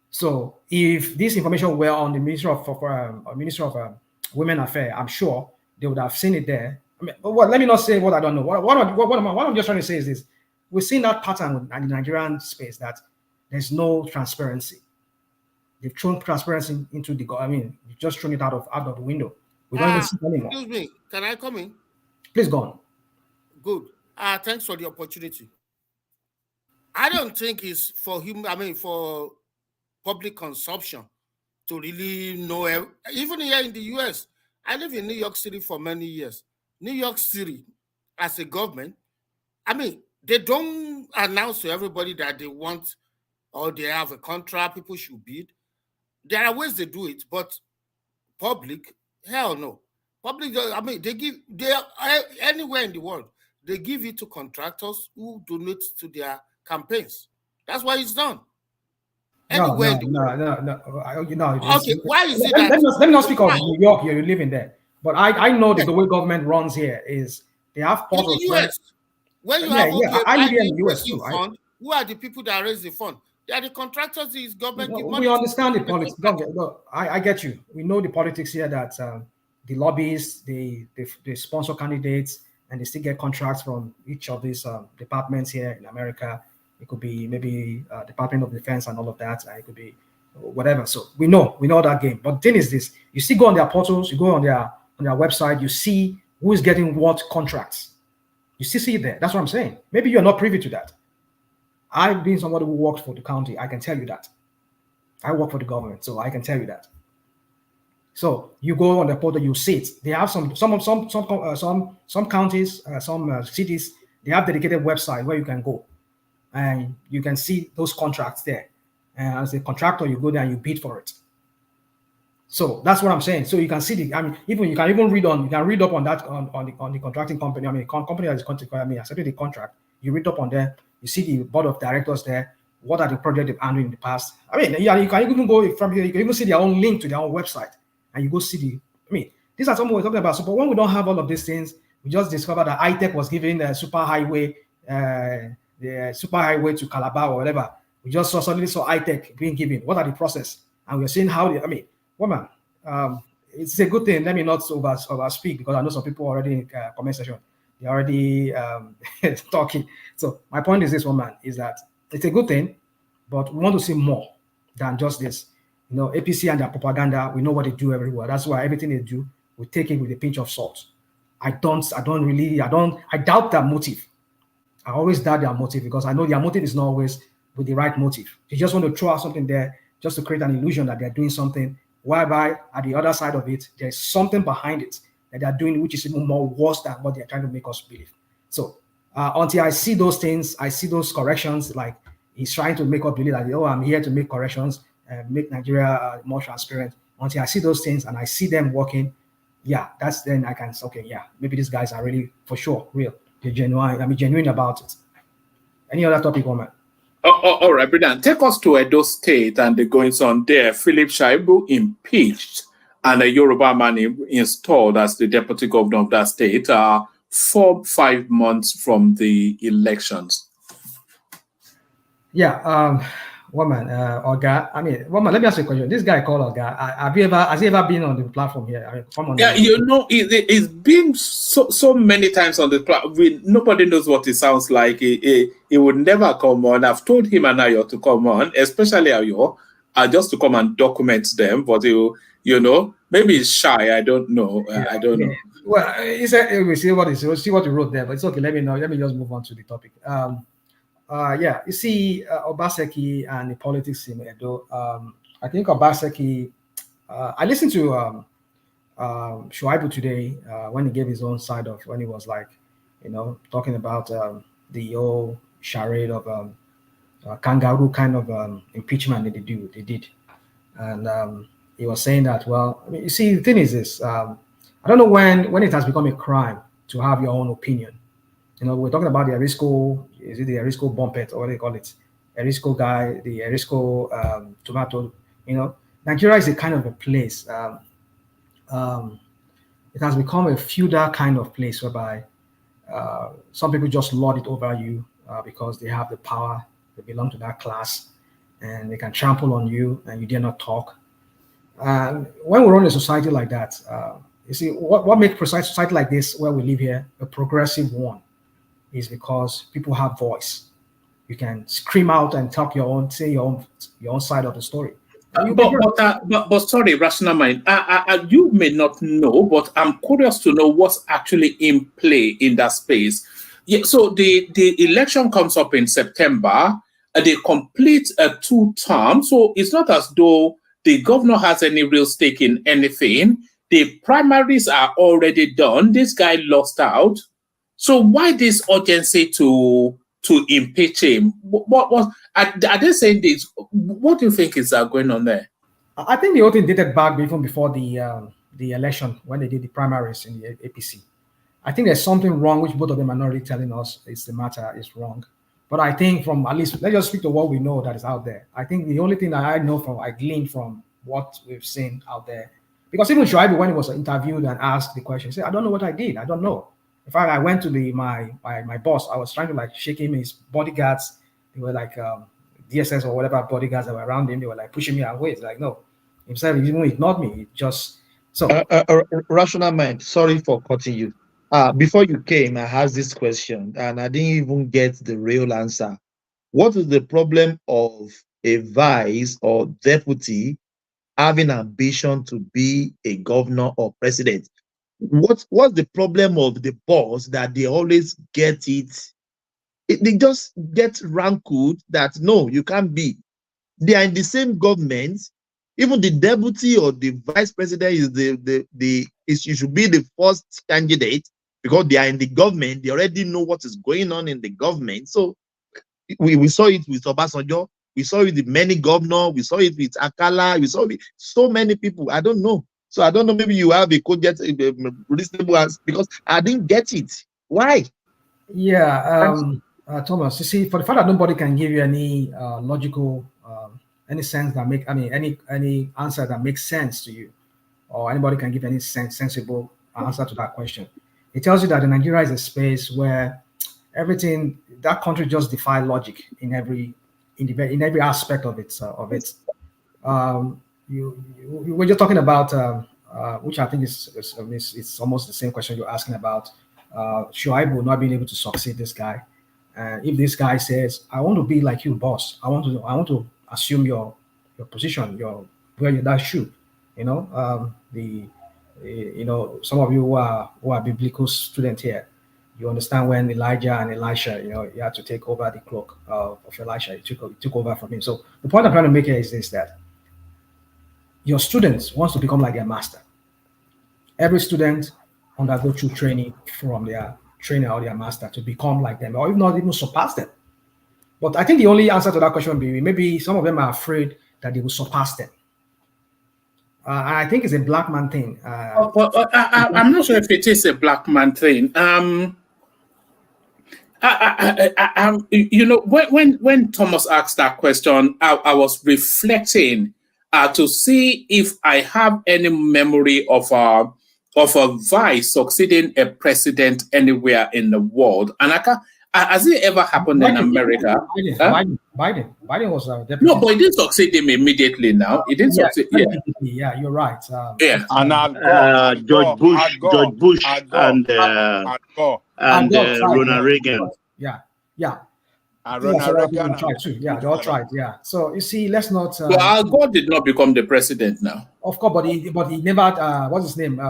So if this information were on the Ministry of Women Affairs, I'm sure they would have seen it there. Let me not say what I don't know. What I'm just trying to say is this. We've seen that pattern in the Nigerian space that there's no transparency. They've thrown transparency into you've just thrown it out of the window. We don't even see it anymore. Excuse me, can I come in? Please go on. Good. Thanks for the opportunity. I don't think it's for for public consumption to really know. Even here in the US, I live in New York City for many years. New York City, as a government, they don't announce to everybody that they want or they have a contract, people should bid. There are ways they do it, but public, hell no. Public, they are anywhere in the world, they give it to contractors who donate to their campaigns. That's why it's done. No. Okay, why is it that? Let me not speak of New York. You're living there, but I know that the way government runs here is they have portals. In the US, when you have I live here in the US too. Fund, who are the people that raise the fund? They are the contractors. Is government give money? We understand the politics. I get you. We know the politics here that the lobbyists, they sponsor candidates, and they still get contracts from each of these departments here in America. It could be maybe Department of Defense and all of that. It could be whatever. So we know that game. But the thing is this: you still go on their portals, you go on their website, you see who is getting what contracts. You still see it there. That's what I'm saying. Maybe you're not privy to that. I've been somebody who worked for the county. I can tell you that. I work for the government, so I can tell you that. So you go on the portal, you see it. They have some counties, some cities. They have dedicated website where you can go, and you can see those contracts there. And as a contractor, you go there and you bid for it. So that's what I'm saying. So you can see you can read up on that on the contracting company. Company that is accepting the contract. You read up on there. You see the board of directors there. What are the projects they've handled in the past? You can even go from here. You can even see their own link to their own website, and you go see these are something we're talking about. So, but when we don't have all of these things, we just discovered that ITech was giving the superhighway to Calabar or whatever. We just suddenly saw ITech being given. What are the process? And we're seeing how woman. It's a good thing. Let me not over speak because I know some people already in comment section. They're already talking. So my point is this, woman, is that it's a good thing, but we want to see more than just this. APC and their propaganda, we know what they do everywhere. That's why everything they do, we take it with a pinch of salt. I doubt their motive. I always doubt their motive because I know their motive is not always with the right motive. They just want to throw out something there just to create an illusion that they're doing something, whereby at the other side of it, there's something behind it that they're doing, which is even more worse than what they're trying to make us believe. So until I see those things, I see those corrections, like he's trying to make us believe that, I'm here to make corrections, make Nigeria more transparent. Until I see those things and I see them working, yeah, that's then I can say, okay, yeah, maybe these guys are really for sure real. They're genuine. I mean, genuine about it. Any other topic, Woman? All right, brilliant. Take us to Edo State and the goings on there. Philip SHAIBU impeached and a Yoruba man installed as the deputy governor of that state 4-5 months from the elections. Yeah, Woman, Oga. I mean, Woman, let me ask you a question. This guy called Oga. Has he ever been on the platform here? I mean, come on. Yeah, you know, it's been so many times on the platform. Nobody knows what it sounds like. He would never come on. I've told him and Ayo to come on, especially Ayo, just to come and document them. But you know, maybe he's shy. I don't know. I don't know. Well, he said we see what you wrote there, but it's okay. Let me know. Let me just move on to the topic. Yeah, you see, Obaseki and the politics in Edo. I think Obaseki. I listened to SHAIBU today when he gave his own side of when he was like, talking about the whole charade of kangaroo kind of impeachment that they did, and he was saying that, well, I mean, you see, the thing is this: I don't know when it has become a crime to have your own opinion. We're talking about the Erisco, is it the Erisco Bumpet or what do they call it? Erisco guy, the Erisco tomato. Nigeria is a kind of a place. It has become a feudal kind of place whereby some people just lord it over you because they have the power, they belong to that class, and they can trample on you and you dare not talk. And when we run a society like that, you see, what makes a society like this, where we live here, a progressive one, is because people have voice. You can scream out and talk say your own side of the story. But sorry, Rational Mind, you may not know, but I'm curious to know what's actually in play in that space. Yeah, so the election comes up in September. They complete 2 terms, so it's not as though the governor has any real stake in anything. The primaries are already done. This guy lost out. So why this urgency to impeach him? What are they saying this? What do you think is going on there? I think the whole thing dated back even before the election when they did the primaries in the APC. I think there's something wrong, which both of them are not really telling us is the matter is wrong. But I think from at least, let's just speak to what we know that is out there. I think the only thing that I gleaned from what we've seen out there, because even SHAIBU, when he was interviewed and asked the question, he said, I don't know what I did. I don't know. In fact, I went to my boss. I was trying to shake him. His bodyguards, they were like DSS or whatever bodyguards that were around him. They were like pushing me away. It's like, no, himself, he even ignored me. It just so. Rational Mind, sorry for cutting you. Before you came, I asked this question and I didn't even get the real answer. What is the problem of a vice or deputy having ambition to be a governor or president? What's the problem of the boss that they always get they just get rankled that no, you can't be. They are in the same government. Even the deputy or the vice president is you should be the first candidate because they are in the government. They already know what is going on in the government. So we saw it with Obasanjo. We saw it with many governors. We saw it with Akala. We saw it with so many people. I don't know. So I don't know, maybe you have a reasonable answer because I didn't get it. Why? Yeah, Thomas, you see, for the fact that nobody can give you any logical, any sense that any answer that makes sense to you, or anybody can give any sensible answer to that question, it tells you that Nigeria is a space where everything, that country just defies logic in every aspect of it. You were just talking about, which I think is almost the same question you're asking about, SHAIBU not being able to succeed this guy. If this guy says, "I want to be like you, boss. I want to assume your position, wear that shoe," some of you who are biblical students here, you understand when Elijah and Elisha, you had to take over the cloak of Elisha. He took over from him. So the point I'm trying to make here is this: that your students wants to become like their master. Every student undergo through training from their trainer or their master to become like them, or if not even surpass them. But I think the only answer to that question would be maybe some of them are afraid that they will surpass them. And I think it's a black man thing. I'm not sure if it is a black man thing. You know, when Thomas asked that question, I was reflecting to see if I have any memory of a vice succeeding a president anywhere in the world, and has it ever happened in America? Biden was deputy. No, but it didn't succeed him immediately. Now it didn't succeed. Yeah, you're right. And George Bush, and Ronald Reagan. Yeah. And Ronald Reagan tried too. Yeah, they all tried. Yeah. So you see, let's not. Well, Al Gore did not become the president now. Of course, but he never. What's his name?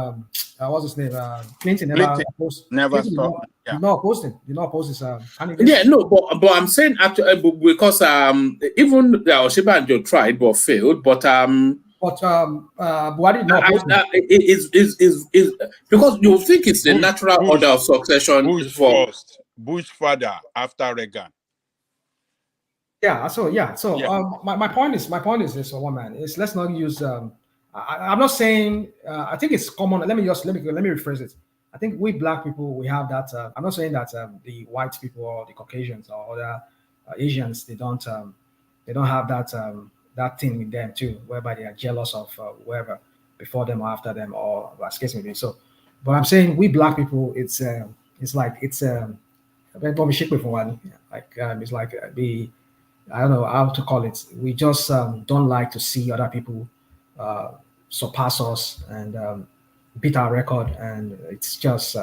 Clinton never opposed. Never Clinton saw. Did not oppose him. Did not oppose his candidate. Yeah, no, but I'm saying actually because even Oshiba and Joe tried but failed. But Buhari did not oppose him. Is because you think it's the natural order of succession. Bush first, Bush father after Reagan. Yeah. So my point is this, one man. Is let's not use. I'm not saying. I think it's common. Let me rephrase it. I think we black people, we have that. I'm not saying that the white people or the Caucasians or other Asians, they don't have that thing with them too, whereby they are jealous of whoever before them or after them, or as case may be. So, but I'm saying we black people, it's like it's I don't know how to call it. We just don't like to see other people surpass us and beat our record, and it's just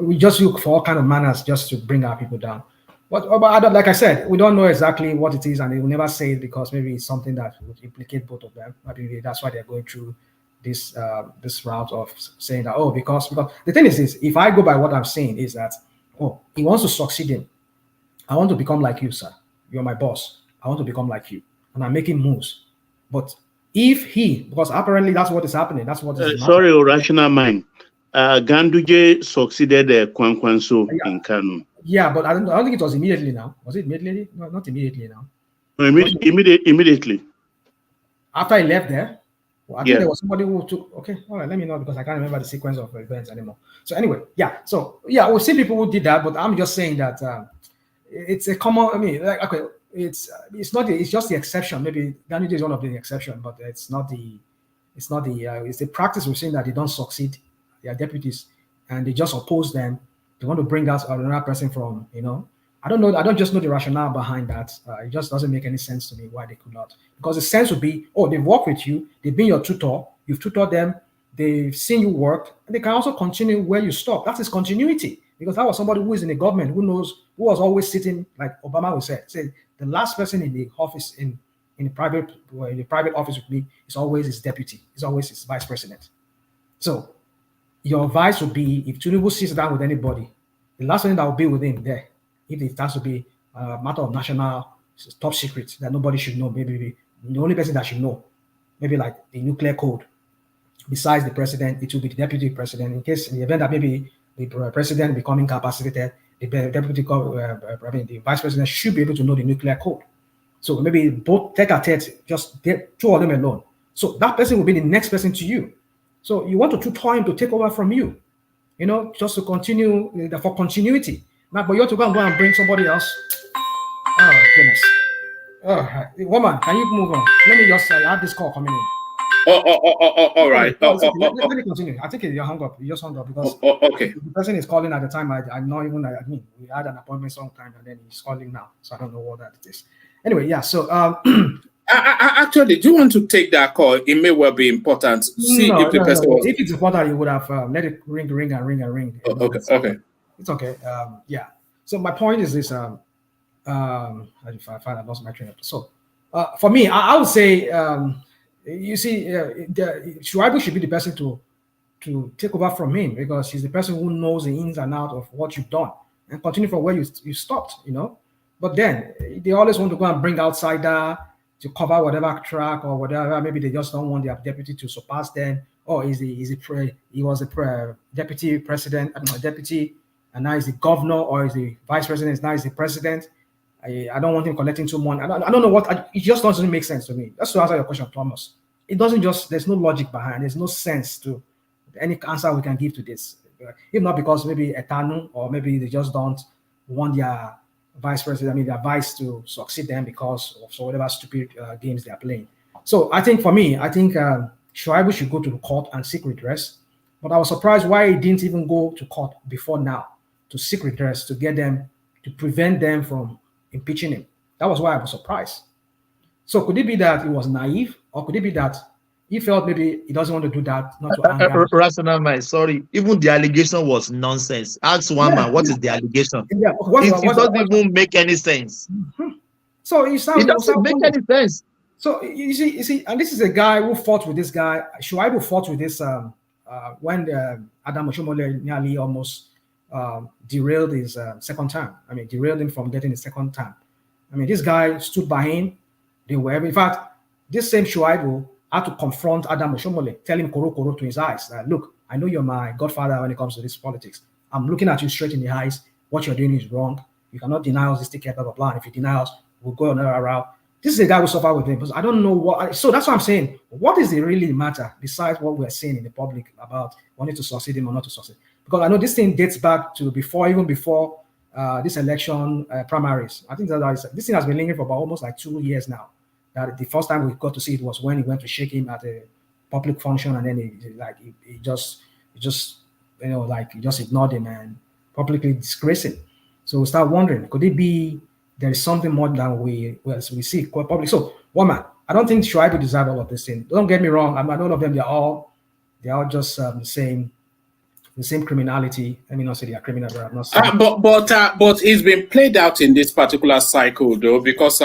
we just look for all kind of manners just to bring our people down. But like I said, we don't know exactly what it is, and they will never say it because maybe it's something that would implicate both of them. Maybe that's why they're going through this route of saying that because the thing is this: if I go by what I'm saying, is that he wants to succeed him. I want to become like you, sir. You're my boss. I want to become like you, and I'm making moves. But because apparently that's what is happening. That's what is sorry, rational mind. Ganduje succeeded Kwankwanso in Kano. Yeah, but I don't think it was immediately now. Was it immediately? No, not immediately now. No, immediately. After he left there? Well, I think there was somebody who took... Okay, all right, let me know because I can't remember the sequence of events anymore. So anyway, we'll see people who did that, but I'm just saying that it's a common... I mean, like, okay, it's not it's just the exception. Maybe Ganduje is one of the exception, but it's the practice we're seeing that they don't succeed. They are deputies and they just oppose them. They want to bring out another person from, I don't know. I don't just know the rationale behind that. It just doesn't make any sense to me why they could not. Because the sense would be, they've worked with you. They've been your tutor. You've tutored them. They've seen you work. And they can also continue where you stop. That is continuity. Because that was somebody who is in the government, who was always sitting, like Obama would say the last person in the office, in the private office with me is always his deputy. It's always his vice president. So your advice would be, if Tinubu sits down with anybody, the last thing that will be with him there, if it has to be a matter of national top secret that nobody should know, maybe the only person that should know, maybe like the nuclear code, besides the president, it will be the deputy president. In the event that maybe the president become incapacitated, the vice president should be able to know the nuclear code. So maybe both tete-a-tete, just two of them alone. So that person will be the next person to you. So you want to tutor him to take over from you, just to continue for continuity. Now, but you have to go and bring somebody else. Oh, goodness. Oh, woman, can you move on? Let me just I have this call coming in. All right. Let me continue. I think you hung up. You just hung up because okay. The person is calling at the time. I'm not even. We had an appointment sometime, and then he's calling now. So I don't know what that is. Anyway, yeah. So actually, do you want to take that call? It may well be important to see if the person was. If it's important, you would have let it ring. Okay. It's okay. Yeah. So my point is this. I lost my train of thought. So for me, I would say. You see, SHAIBU should be the person to take over from him because he's the person who knows the ins and outs of what you've done and continue from where you stopped, But then they always want to go and bring outsider to cover whatever track or whatever. Maybe they just don't want their deputy to surpass them. Or he was a deputy president, deputy, and now he's the governor, or is the vice president, now he's the president. I don't want him collecting too much. I don't know what. It just doesn't make sense to me. That's to answer your question, Thomas. It doesn't just. There's no logic behind. There's no sense to any answer we can give to this. If not because maybe Etanu or maybe they just don't want their vice president, I mean their vice to succeed them because of so whatever stupid games they are playing. So I think for me, I think SHAIBU should go to the court and seek redress. But I was surprised why he didn't even go to court before now to seek redress to get them to prevent them from impeaching him. That was why I was surprised. So could it be that he was naive, or could it be that he felt maybe he doesn't want to do that, not to anger? Rational mind, sorry. Even the allegation was nonsense. Ask one man, what is the allegation? Yeah, it doesn't even make any sense. So it doesn't make any sense. So you see, and this is a guy who fought with this guy. SHAIBU fought with this when Adam Oshomole nearly almost derailed his second term. I mean, derailed him from getting his second term. I mean, this guy stood by him. They were, in fact, this same SHAIBU had to confront Adam Oshomole, tell him koro to his eyes. Look, I know you're my godfather when it comes to this politics. I'm looking at you straight in the eyes. What you're doing is wrong. You cannot deny us this ticket, blah, blah, blah. And if you deny us, we'll go another route. This is a guy who suffered with him, because I don't know what. So that's what I'm saying. What is the really matter besides what we're saying in the public about wanting to succeed him or not to succeed? Because I know this thing dates back to even before this election primaries. I think that this thing has been lingering for about almost like 2 years now. That the first time we got to see it was when he went to shake him at a public function, and then he just ignored him and publicly disgraced him. So we start wondering, could it be there is something more than we see quite public? So one man, I don't think SHAIBU deserve all of this thing. Don't get me wrong. I'm not all of them. They're all just the same criminality. Let me not say they are criminal, but I'm not saying. But it's been played out in this particular cycle though, because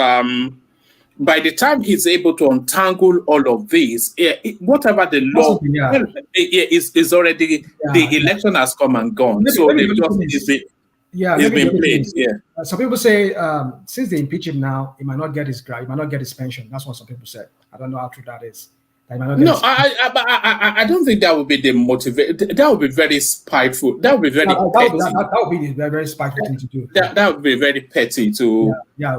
by the time he's able to untangle all of this, whatever the law is already, the election has come and gone. It's been played. Yeah. Some people say since they impeach him now, he might not get his grant, he might not get his pension. That's what some people said. I don't know how true that is. I don't think that would be the motivation. That would be very spiteful. That would be very petty. That would be the very spiteful thing to do. That would be very petty to. Yeah.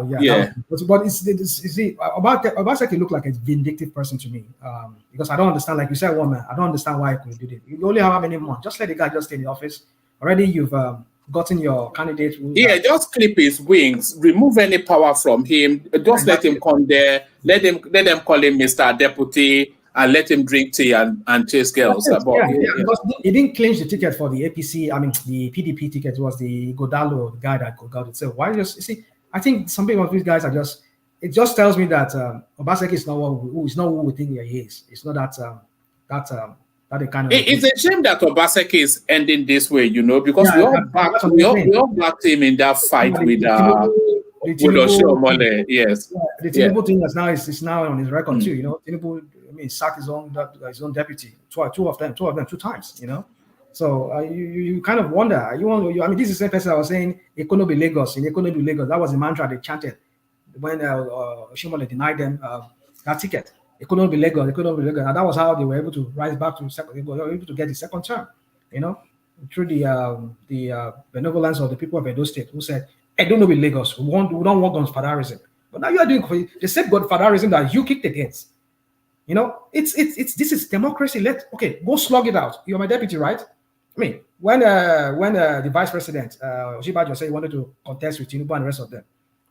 But it's Obaseki looked like a vindictive person to me, because I don't understand. Like you said, one man, I don't understand why he could do it. You only have how many months? Just let the guy just stay in the office. Already you've gotten your candidate. Just clip his wings, remove any power from him. Just let him come there. Let them call him Mr. Deputy, and let him drink tea and chase girls. Because he didn't clinch the ticket for the APC. I mean, the PDP ticket was the Godalo guy that got it. So why just you see? I think some people of these guys are just. It just tells me that Obaseki is not who we think he is. It's not that kind of. It's a shame that Obaseki is ending this way, because we all backed him in that fight with Oshomole. Yes. The Tinubu thing is now on his record too. Tinubu, sacked his own deputy, two of them 2 times. So you kind of wonder. I mean, this is the same person I was saying. Economy Lagos. In Economy Lagos, that was the mantra they chanted when Oshomole denied them that ticket. Economy Lagos, and that was how they were able to rise back to second. They were able to get the second term. Through the benevolence of the people of Edo State, who said, "I don't know with Lagos. We don't want godfatherism." But now you are doing the same godfatherism that you kicked against. This is democracy. Go slug it out. You're my deputy, right? I mean, when the vice president Oshibajo said he wanted to contest with Tinubu and the rest of them,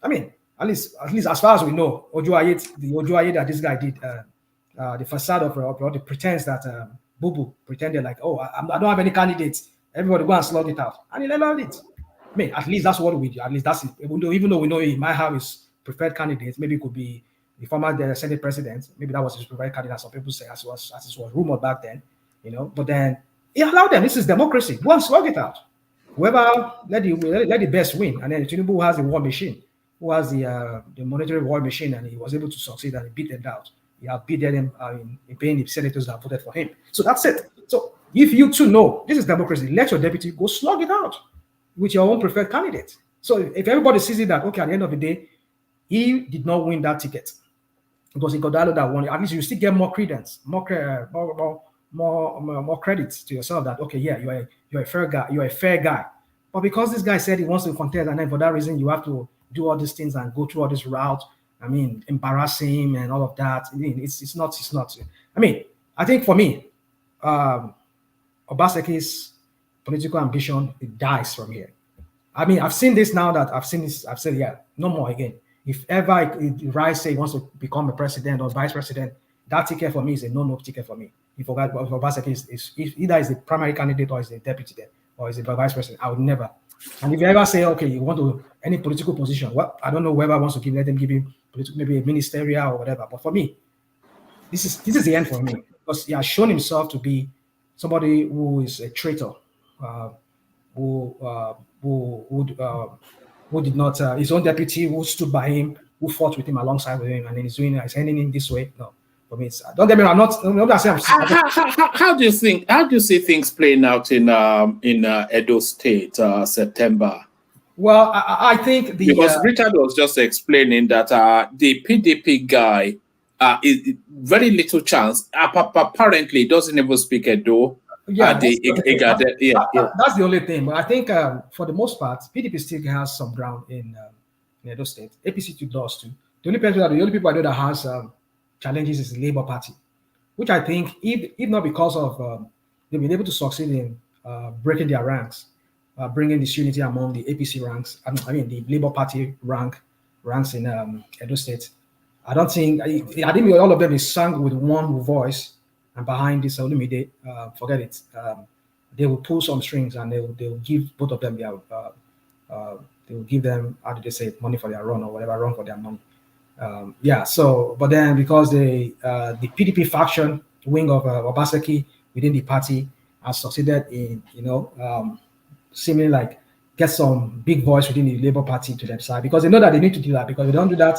I mean, at least as far as we know, the Ojuaye that this guy did, the facade of the pretense that Bubu pretended like, I don't have any candidates. Everybody go and slug it out, and he allowed it. I mean, at least that's what we do. At least that's it. Even though we know he might have his preferred candidates, maybe it could be the former Senate president. Maybe that was his preferred candidate. Some people say as it was rumored back then, But then he allowed them. This is democracy. Go and slug it out. Whoever let the best win, and then Tinubu has the war machine, who has the monetary war machine, and he was able to succeed and he beat them out. He outbid them in paying the senators that voted for him. So that's it. So if you two know this is democracy, let your deputy go slug it out with your own preferred candidate. So if everybody sees it that, okay, at the end of the day, he did not win that ticket because he got that won, at least you still get more credence, more credit to yourself that, okay, yeah, you're a fair guy. But because this guy said he wants to contest, and then for that reason you have to do all these things and go through all this route. I mean, embarrass him and all of that. I mean, it's not. I mean, I think for me, Obaseki's political ambition, it dies from here. I mean, I've seen this now that I've said, yeah, no more again. If ever Rice say he wants to become a president or vice president, that ticket for me is a no ticket for me. If Obaseki is either is the primary candidate or is the deputy there or is the vice president, I would never. And if you ever say, okay, you want to any political position, well, I don't know whoever wants to let them give him maybe a ministerial or whatever. But for me, this is the end for me because he has shown himself to be somebody who is a traitor, who did not his own deputy who stood by him, who fought with him alongside with him, and then he's ending in this way. No, for me, don't get me wrong. I'm not saying. How do you think? How do you see things playing out in Edo State, September? Well, I think because Richard was just explaining that the PDP guy is very little chance. Apparently, doesn't even speak Edo. Yeah, that's the only thing. But I think for the most part, PDP still has some ground in Edo State. APC too does too. The only people I know that has challenges is the Labour Party, which I think, if not because of they've been able to succeed in breaking their ranks, bringing this unity among the APC ranks. I mean the Labour Party ranks in Edo State. I don't think all of them is sung with one voice. And behind this Olumide, forget it. They will pull some strings and they will give both of them their they will give them, how do they say, money for their run or whatever, run for their money. Yeah. So, but then because the PDP faction wing of Obaseki within the party has succeeded in seemingly like get some big voice within the Labour Party to their side because they know that they need to do that because if they don't do that,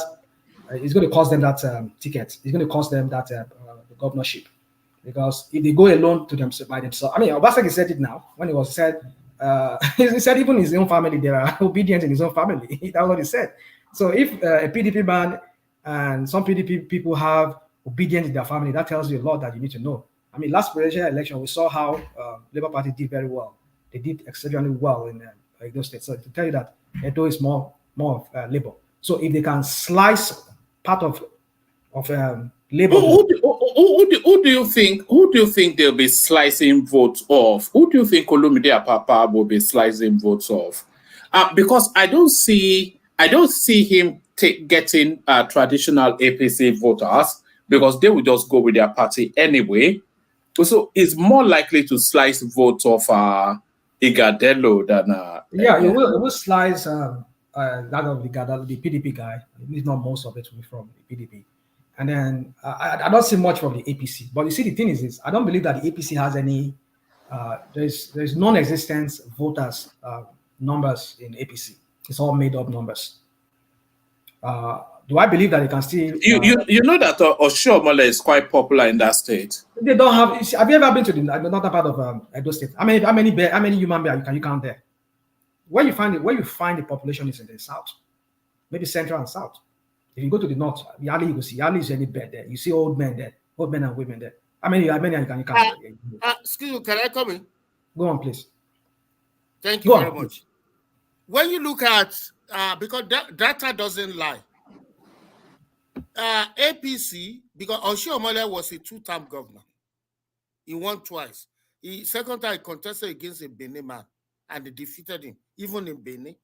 it's going to cost them that ticket. It's going to cost them that the governorship. Because if they go alone by themselves, I mean, Obaseki said it now when he said he said even his own family, they are obedient in his own family. That's what he said. So if a PDP man and some PDP people have obedience in their family, that tells you a lot that you need to know. I mean, last presidential election, we saw how Labour Party did very well. They did exceptionally well in those states. So to tell you that Edo is more of Labour. So if they can slice part of Labour. Who do you think they'll be slicing votes off? Who do you think Olumide Apapa will be slicing votes off? Because I don't see him getting traditional APC voters because they will just go with their party anyway. So it's more likely to slice votes off Ighodalo than it will slice that of Ighodalo, the PDP guy. At least not most of it will be from the PDP. And then I don't see much from the APC. But you see, the thing is this: I don't believe that the APC has any. There's non-existent voters numbers in APC. It's all made up numbers. Do I believe that they can still? You know that Oshiomhole is quite popular in that state. They don't have. Have you ever been to the northern part of Edo State? How many human beings can you count there? Where you find the population is in the south, maybe central and south. If you go to the north, Yali, you will see Yali is any bed there. You see old men there, old men and women there. How many can you count? Excuse me, can I come in? Go on, please. Thank you very much. When you look at because data doesn't lie. APC, because Oshiomhole was a two-term governor. He won twice. Second time he contested against a Benin man and they defeated him, even in Benin.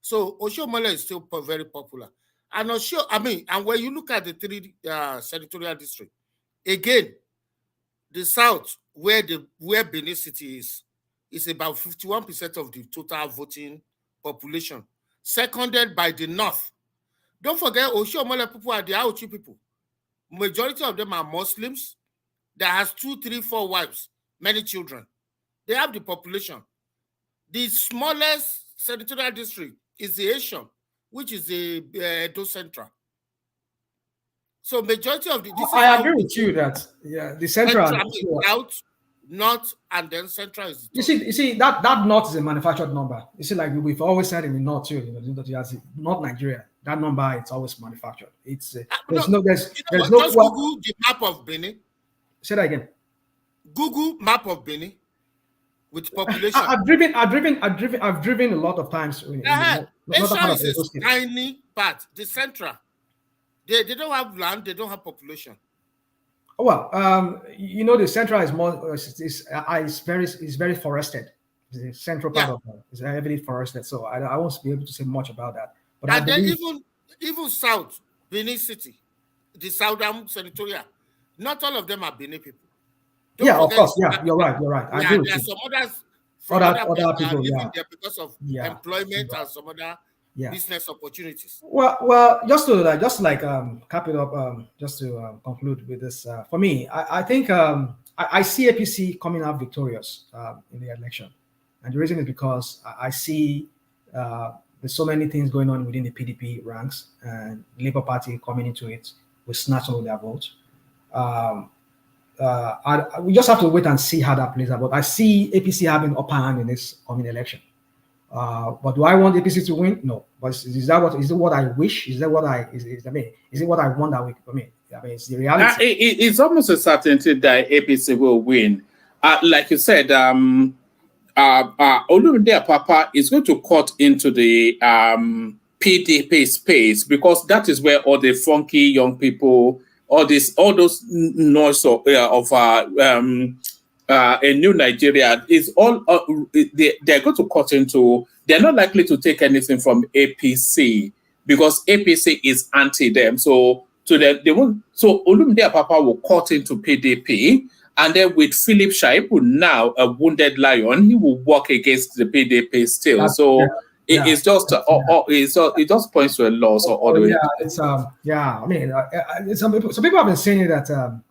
So Oshiomhole is still very popular. And and when you look at the three senatorial districts, again, the south, where Benin City is about 51% of the total voting population, seconded by the north. Don't forget, Oshiomhole people are the Auchi people. Majority of them are Muslims that has 2, 3, 4 wives, many children. They have the population. The smallest senatorial district is the Asian, which is the Edo Central. So majority of I agree with you that the central south, north, and then central is the you see that north is a manufactured number. You see, like we've always said in the north too, North Nigeria, that number it's always manufactured. It's there's no just Google the map of Benin. Say that again. Google map of Benin. with population. I've driven a lot of times. Esha is a tiny part, the central. They don't have land, they don't have population. Well, the central is more is very forested. The central part of it is heavily forested, so I won't be able to say much about that. But and then even south, Benin City, the southern senatorial, not all of them are Benin people. Of course. Yeah, you're right. I agree with there you. are some others from other people living there because of employment and some other business opportunities. Well, just to cap it up, just to conclude with this. For me, I think I see APC coming out victorious in the election, and the reason is because I see there's so many things going on within the PDP ranks, and the Labour Party coming into it will snatch all their votes. We just have to wait and see how that plays out. But I see APC having upper hand in this coming election. But do I want APC to win? No. But is it what I wish? Is it what I want that week? It's the reality. It's almost a certainty that APC will win. Like you said, Olumide Papa is going to cut into the PDP space because that is where all the funky young people, all those noise of a new Nigeria is all they're going to cut into. They're not likely to take anything from APC because APC is anti them. So they won't. So Olumide Papa will cut into PDP, and then with Philip SHAIBU now a wounded lion, he will work against the PDP still. It just points to a loss all the way. Some people have been saying that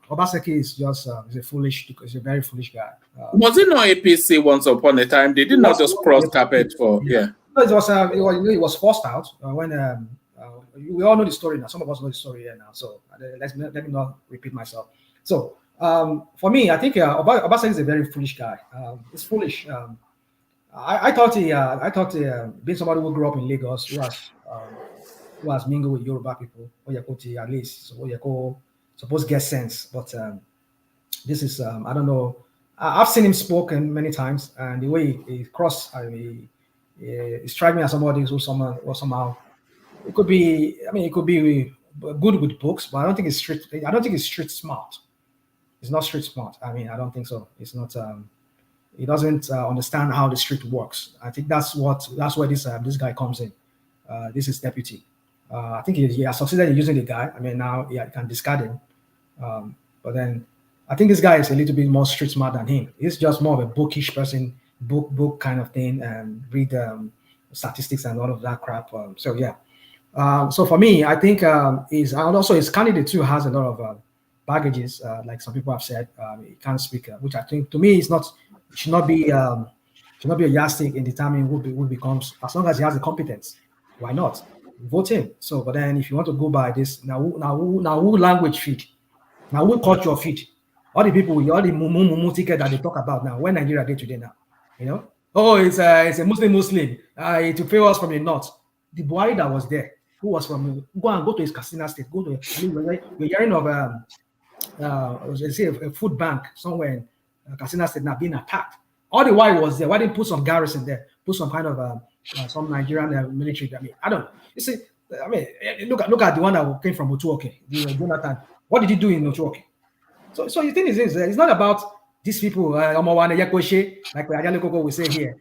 Obaseki is just he's a very foolish guy. Was it not APC once upon a time? They did not just cross carpet for No, it was forced out when we all know the story now. Some of us know the story here now, so let me not repeat myself. So for me, I think Obaseki is a very foolish guy. It's foolish. I thought being somebody who grew up in Lagos, who has mingled with Yoruba people, at least, supposed to get sense. But this is, I don't know. I've seen him spoken many times, and the way he crossed, he struck me as somebody who somehow, it could be good with books, but I don't think it's street. I don't think it's street smart. It's not street smart. I don't think so. It's not. He doesn't understand how the street works. I think that's where this guy comes in. This is deputy. I think he has succeeded in using the guy. Now he can discard him. But then I think this guy is a little bit more street smart than him. He's just more of a bookish person, book kind of thing, and read statistics and all of that crap. So for me, I think his candidate too has a lot of baggages, like some people have said. He can't speak, which I think to me is not. Should not be a yardstick in determining who becomes, as long as he has the competence. Why not vote him? So, but then if you want to go by this, now who language feed, now who culture feed, all the people, all the mumu ticket that they talk about now. When Nigeria day today now, it's a Muslim to favor us from the north. The Buhari that was there, who was from go to his Katsina state, we're hearing of a food bank somewhere in Katsina State now being attacked. All the while was there. Why didn't put some garrison there? Put some kind of some Nigerian military. I don't. You see, look at the one that came from Otuoke, Jonathan. What did he do in Otuoke? So you think it's not about these people. Like Ajalekoko will say here.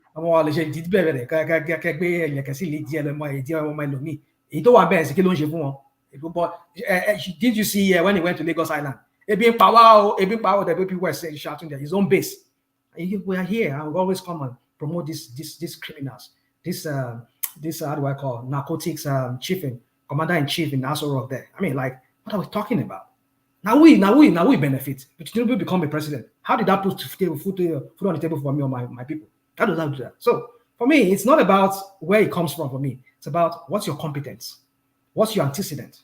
Did you see when he went to Lagos Island? Ebin power, the people were saying, shouting there, his own base. We are here, and we always come and promote these criminals. This how do I call narcotics commander in chief in Nassau Rock there. What are we talking about? Now we benefit. But Tinubu become a president. How did that put food on the table for me or my people? How does that do that? So for me, it's not about where it comes from. For me, it's about what's your competence, what's your antecedent.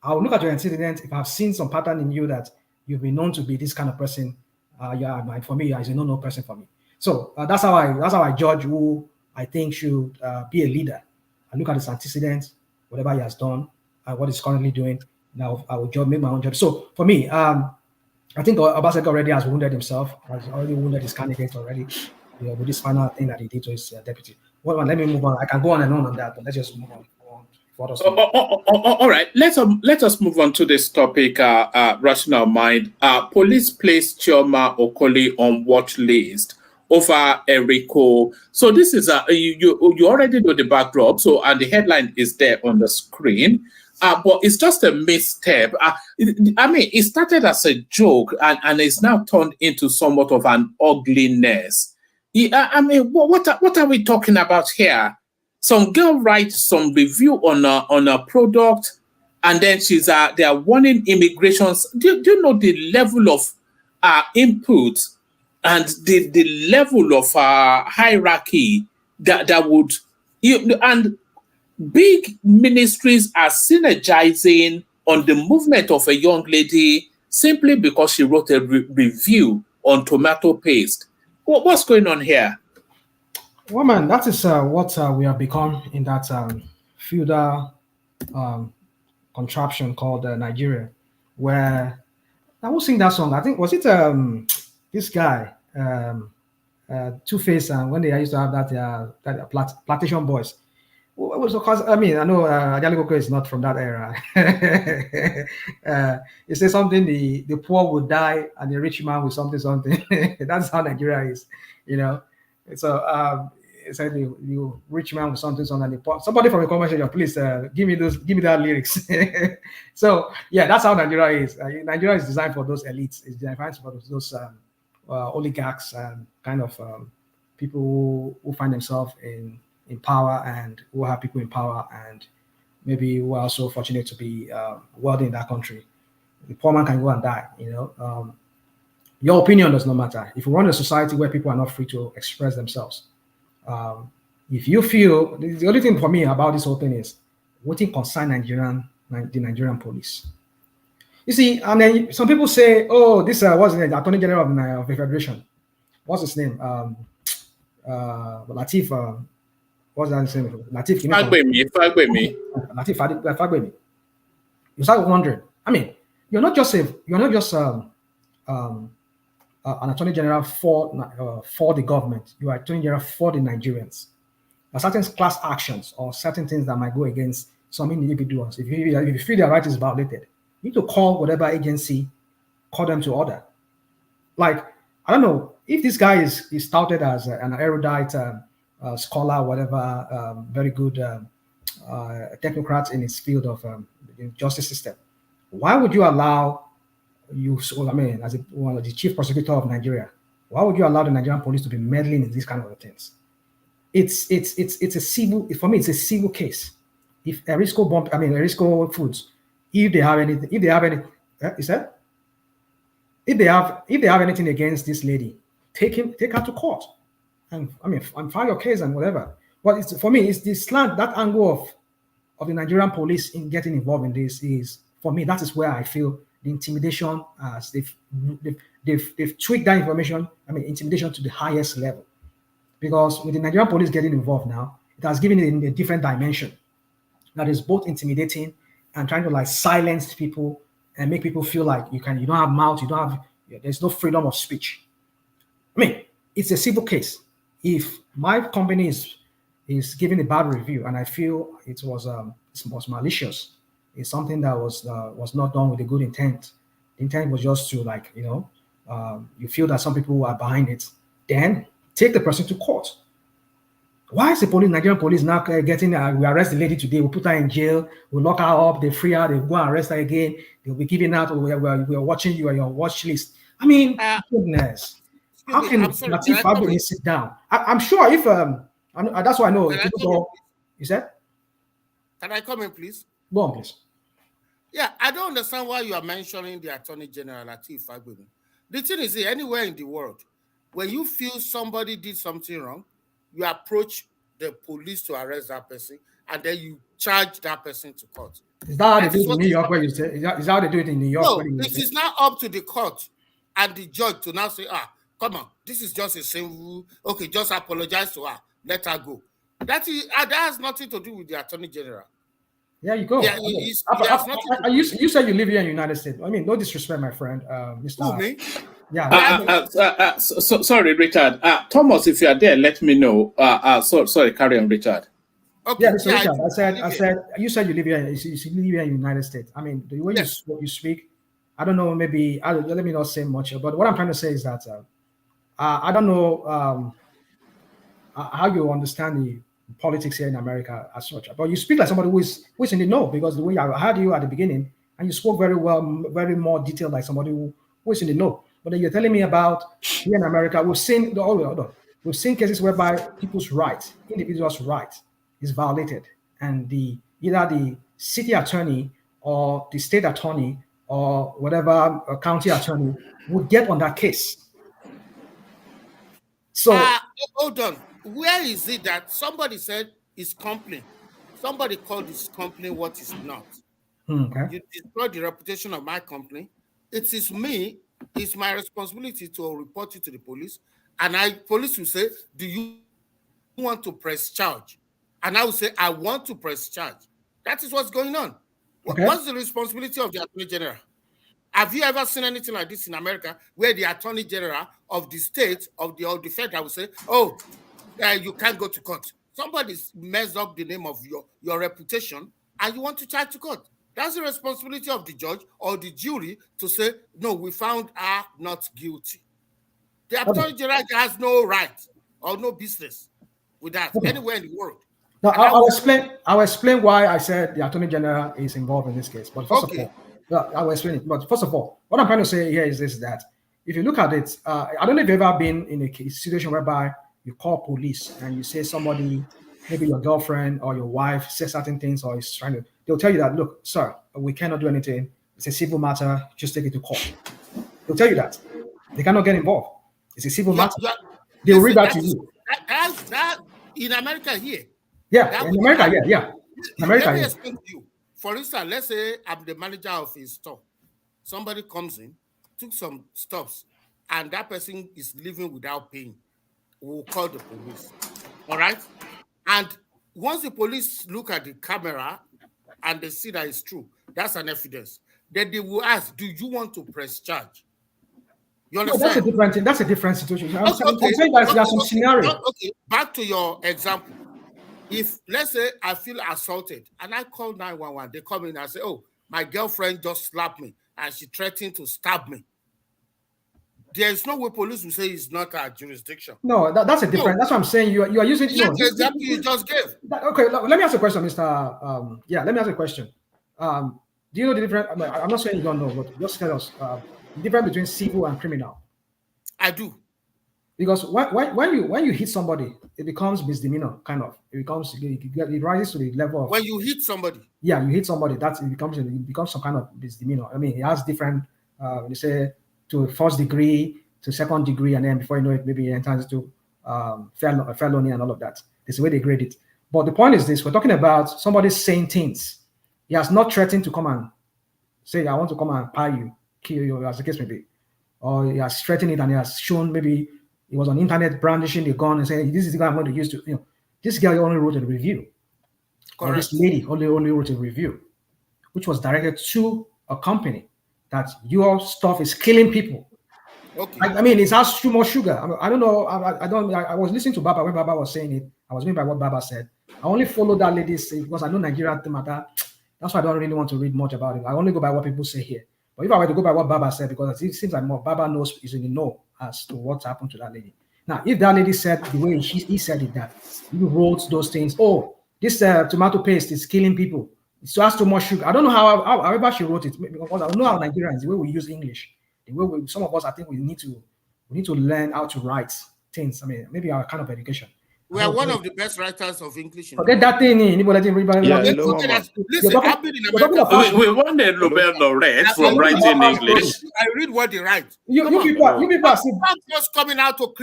I'll look at your antecedent. If I've seen some pattern in you that you've been known to be this kind of person, for me, is a no person for me. So that's how I judge who I think should be a leader. I look at his antecedents, whatever he has done, what he's currently doing. Now I will make my own job. So for me, I think Obaseki already has wounded himself. Has already wounded his candidate already. with this final thing that he did to his deputy. Well, let me move on. I can go on and on that, but let's just move on. All right, let us move on to this topic. Rational mind. Police placed Chioma Okoli on watch list over Eriko. So this is you already know the backdrop. So and the headline is there on the screen. But it's just a misstep. I mean, it started as a joke and it's now turned into somewhat of an ugliness. I mean, what are we talking about here? Some girl writes some review on a product, and then they are warning immigrations. Do you know the level of input and the level of hierarchy that would and big ministries are synergizing on the movement of a young lady simply because she wrote a review on tomato paste. What's going on here? Well, man, that is what we have become in that feudal contraption called Nigeria, where I will sing that song. I think was it this guy Two-Face, and when they used to have that plantation boys. What was because I mean I know Ajalikoko is not from that era. It says something the poor will die and the rich man will something. That's how Nigeria is, you know. So it's like the rich man with something, and the poor. Somebody from the comment section, please give me that lyrics. So yeah, that's how Nigeria is. Nigeria is designed for those elites. It's designed for those oligarchs and kind of people who find themselves in power and who have people in power and maybe who are also fortunate to be wealthy in that country. The poor man can go and die, you know. Your opinion does not matter. If you run a society where people are not free to express themselves, if you feel, the only thing for me about this whole thing is what it concern the Nigerian police. You see, and then some people say, oh, this was the Attorney General of the Federation. What's his name? Latif. What's that name? Latif Fagbemi. Latif Fagbemi. You start wondering. I mean, you're not just an Attorney General for the government. You are Attorney General for the Nigerians. There are certain class actions or certain things that might go against some individuals. If you feel their right is violated, you need to call whatever agency, call them to order. Like, I don't know if this guy is touted as an erudite scholar, whatever, very good technocrat in his field of the justice system. Why would you allow as one of the chief prosecutor of Nigeria, why would you allow the Nigerian police to be meddling in these kind of things? It's a civil, for me, it's a civil case. If Erisco Foods, if they have anything against this lady, take her to court, and file your case and whatever. But for me, it's the slant, that angle of the Nigerian police in getting involved in this is, for me, that is where I feel the intimidation, as they've tweaked that intimidation to the highest level. Because with the Nigerian police getting involved now, it has given it a different dimension that is both intimidating and trying to silence people and make people feel like you don't have mouth, there's no freedom of speech. I mean, it's a civil case. If my company is giving a bad review and I feel it was malicious, it's something that was not done with a good intent. The intent was just to you feel that some people are behind it, then take the person to court. Why is the Nigerian police now getting, we arrest the lady today, we put her in jail, we lock her up, they free her, they go and arrest her again, they'll be giving out, we are watching you on your watch list. I mean, goodness. How can Latif Fagbemi sit down? I'm sure if, that's why I know. You said? Can I come in, please? Go on, please. Yeah, I don't understand why you are mentioning the Attorney General, Latif Fagbemi. The thing is, anywhere in the world, when you feel somebody did something wrong, you approach the police to arrest that person, and then you charge that person to court. Is that how they do it in New York? Where you say? Is that how they do it in New York? No, it is now up to the court and the judge to now say, come on, this is just a single. Okay, just apologize to her, let her go. That has nothing to do with the Attorney General. Yeah, you go. Yeah, you said you live here in the United States. I mean, no disrespect, my friend, Mr. Who, me? Yeah. Sorry, Richard. Thomas, if you are there, let me know. Sorry, carry on, Richard. Okay. Yeah, Mr. Richard, I said, you said you live here. You live here in the United States. I mean, the way you speak, I don't know. Maybe let me not say much. But what I'm trying to say is that I don't know how you understand the politics here in America as such. But you speak like somebody who is in the know, because the way I heard you at the beginning, and you spoke very well, very more detailed, like somebody who is in the know. But then you're telling me about here in America, we've seen cases whereby people's rights, individuals' rights, is violated, and either the city attorney or the state attorney or whatever county attorney would get on that case. So hold on. Where is it that somebody said it's company? Somebody called this company what is not. Okay. You destroy the reputation of my company. It is me. It's my responsibility to report it to the police. And police will say, do you want to press charge? And I will say, I want to press charge. That is what's going on. Okay. What's the responsibility of the Attorney General? Have you ever seen anything like this in America, where the Attorney General of the state, of the federal will say, oh, you can't go to court. Somebody's messed up the name of your reputation, and you want to charge to court. That's the responsibility of the judge or the jury to say, no, we found her not guilty. The Attorney General has no right or no business with that anywhere in the world. Now, I'll explain why I said the Attorney General is involved in this case. But first of all, I will explain it. But first of all, what I'm trying to say here is this: that if you look at it, I don't know if you've ever been in a situation whereby you call police and you say somebody, maybe your girlfriend or your wife, says certain things or is trying to. They'll tell you that, look, sir, we cannot do anything. It's a civil matter. Just take it to court. They'll tell you that. They cannot get involved. It's a civil matter. They'll read that to you. That in America here. Yeah, in America, yeah. In America, let me explain to you. For instance, let's say I'm the manager of a store. Somebody comes in, took some stuffs, and that person is leaving without paying. We'll call the police. All right? And once the police look at the camera and they see that it's true, that's an evidence. Then they will ask, do you want to press charge? You understand? No, that's a different situation. I'm saying that there are some scenarios. Okay, back to your example. If, let's say, I feel assaulted and I call 911, they come in and say, oh, my girlfriend just slapped me and she threatened to stab me. There is no way police will say it's not our jurisdiction. No, that's a different. That's what I'm saying. You are using. That's the example you just gave. Okay, let me ask a question, Mr. Let me ask a question. Do you know the difference? I'm not saying you don't know, but just tell us the difference between civil and criminal. I do. Because when you hit somebody, it becomes misdemeanor, kind of. It rises to the level of when you hit somebody. Yeah, you hit somebody. It becomes some kind of misdemeanor. I mean, it has different. You say to first degree, to second degree, and then before you know it, maybe it enters to felony and all of that. It's the way they grade it. But the point is this: we're talking about somebody saying things. He has not threatened to come and say, "I want to come and pie you, kill you," as the case may be, or he has threatened it and he has shown maybe. He was on the internet brandishing the gun and saying, this is the guy I'm going to use to, this guy only wrote a review. Correct. Or this lady only wrote a review, which was directed to a company that your stuff is killing people. Okay. I mean, it has too much sugar. I don't know. I was listening to Baba when Baba was saying it. I was going by what Baba said. I only follow that lady say because I know Nigeria matter. That's why I don't really want to read much about it. I only go by what people say here. But if I were to go by what Baba said, because it seems like more Baba knows is in the know as to what happened to that lady. Now, if that lady said the way he said it, that you wrote those things, oh, this tomato paste is killing people. It has too much sugar. I don't know however she wrote it, because I don't know how Nigerians, the way we use English, the way some of us, I think we need to learn how to write things. I mean, maybe our kind of education. We are one of the best writers of English. Forget that thing. Listen, I've been in America. We won the Nobel laureate from writing English. I read what they write. You people are just coming out to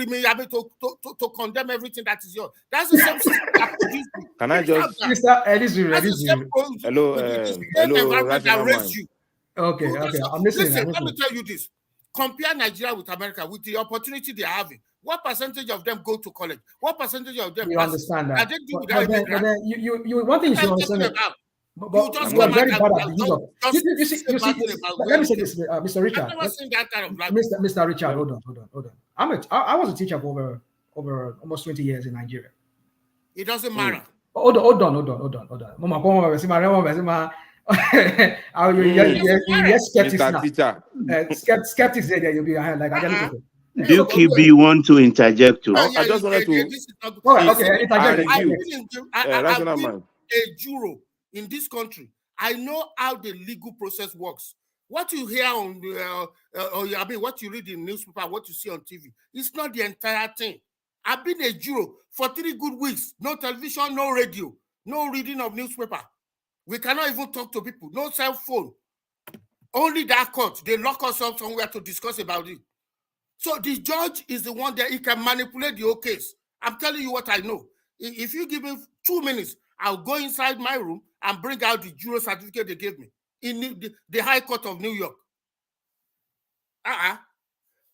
to condemn everything that is yours. That's the same system. Can I just? Hello. Okay. I'm listening. Listen, let me tell you this. Compare Nigeria with America with the opportunity they are having. What percentage of them go to college? What percentage of them? You understand that? One thing you should understand. But just you are come very out bad and at the use of. You see. Let me say this, Mr. Richard. I've never seen that kind of life. Mr. Richard, hold on. I was a teacher for over almost 20 years in Nigeria. It doesn't matter. Hold on. Yes, skeptics now. Skeptics there, you'll be like I Duke, you want to interject too? I just wanted to. I've been a juror in this country. I know how the legal process works. What you hear on what you read in newspaper, what you see on TV, it's not the entire thing. I've been a juror for 3 good weeks. No television, no radio, no reading of newspaper. We cannot even talk to people. No cell phone. Only that court. They lock us up somewhere to discuss about it. So the judge is the one that he can manipulate the whole case. I'm telling you what I know. If you give me 2 minutes, I'll go inside my room and bring out the juror certificate they gave me in the High Court of New York.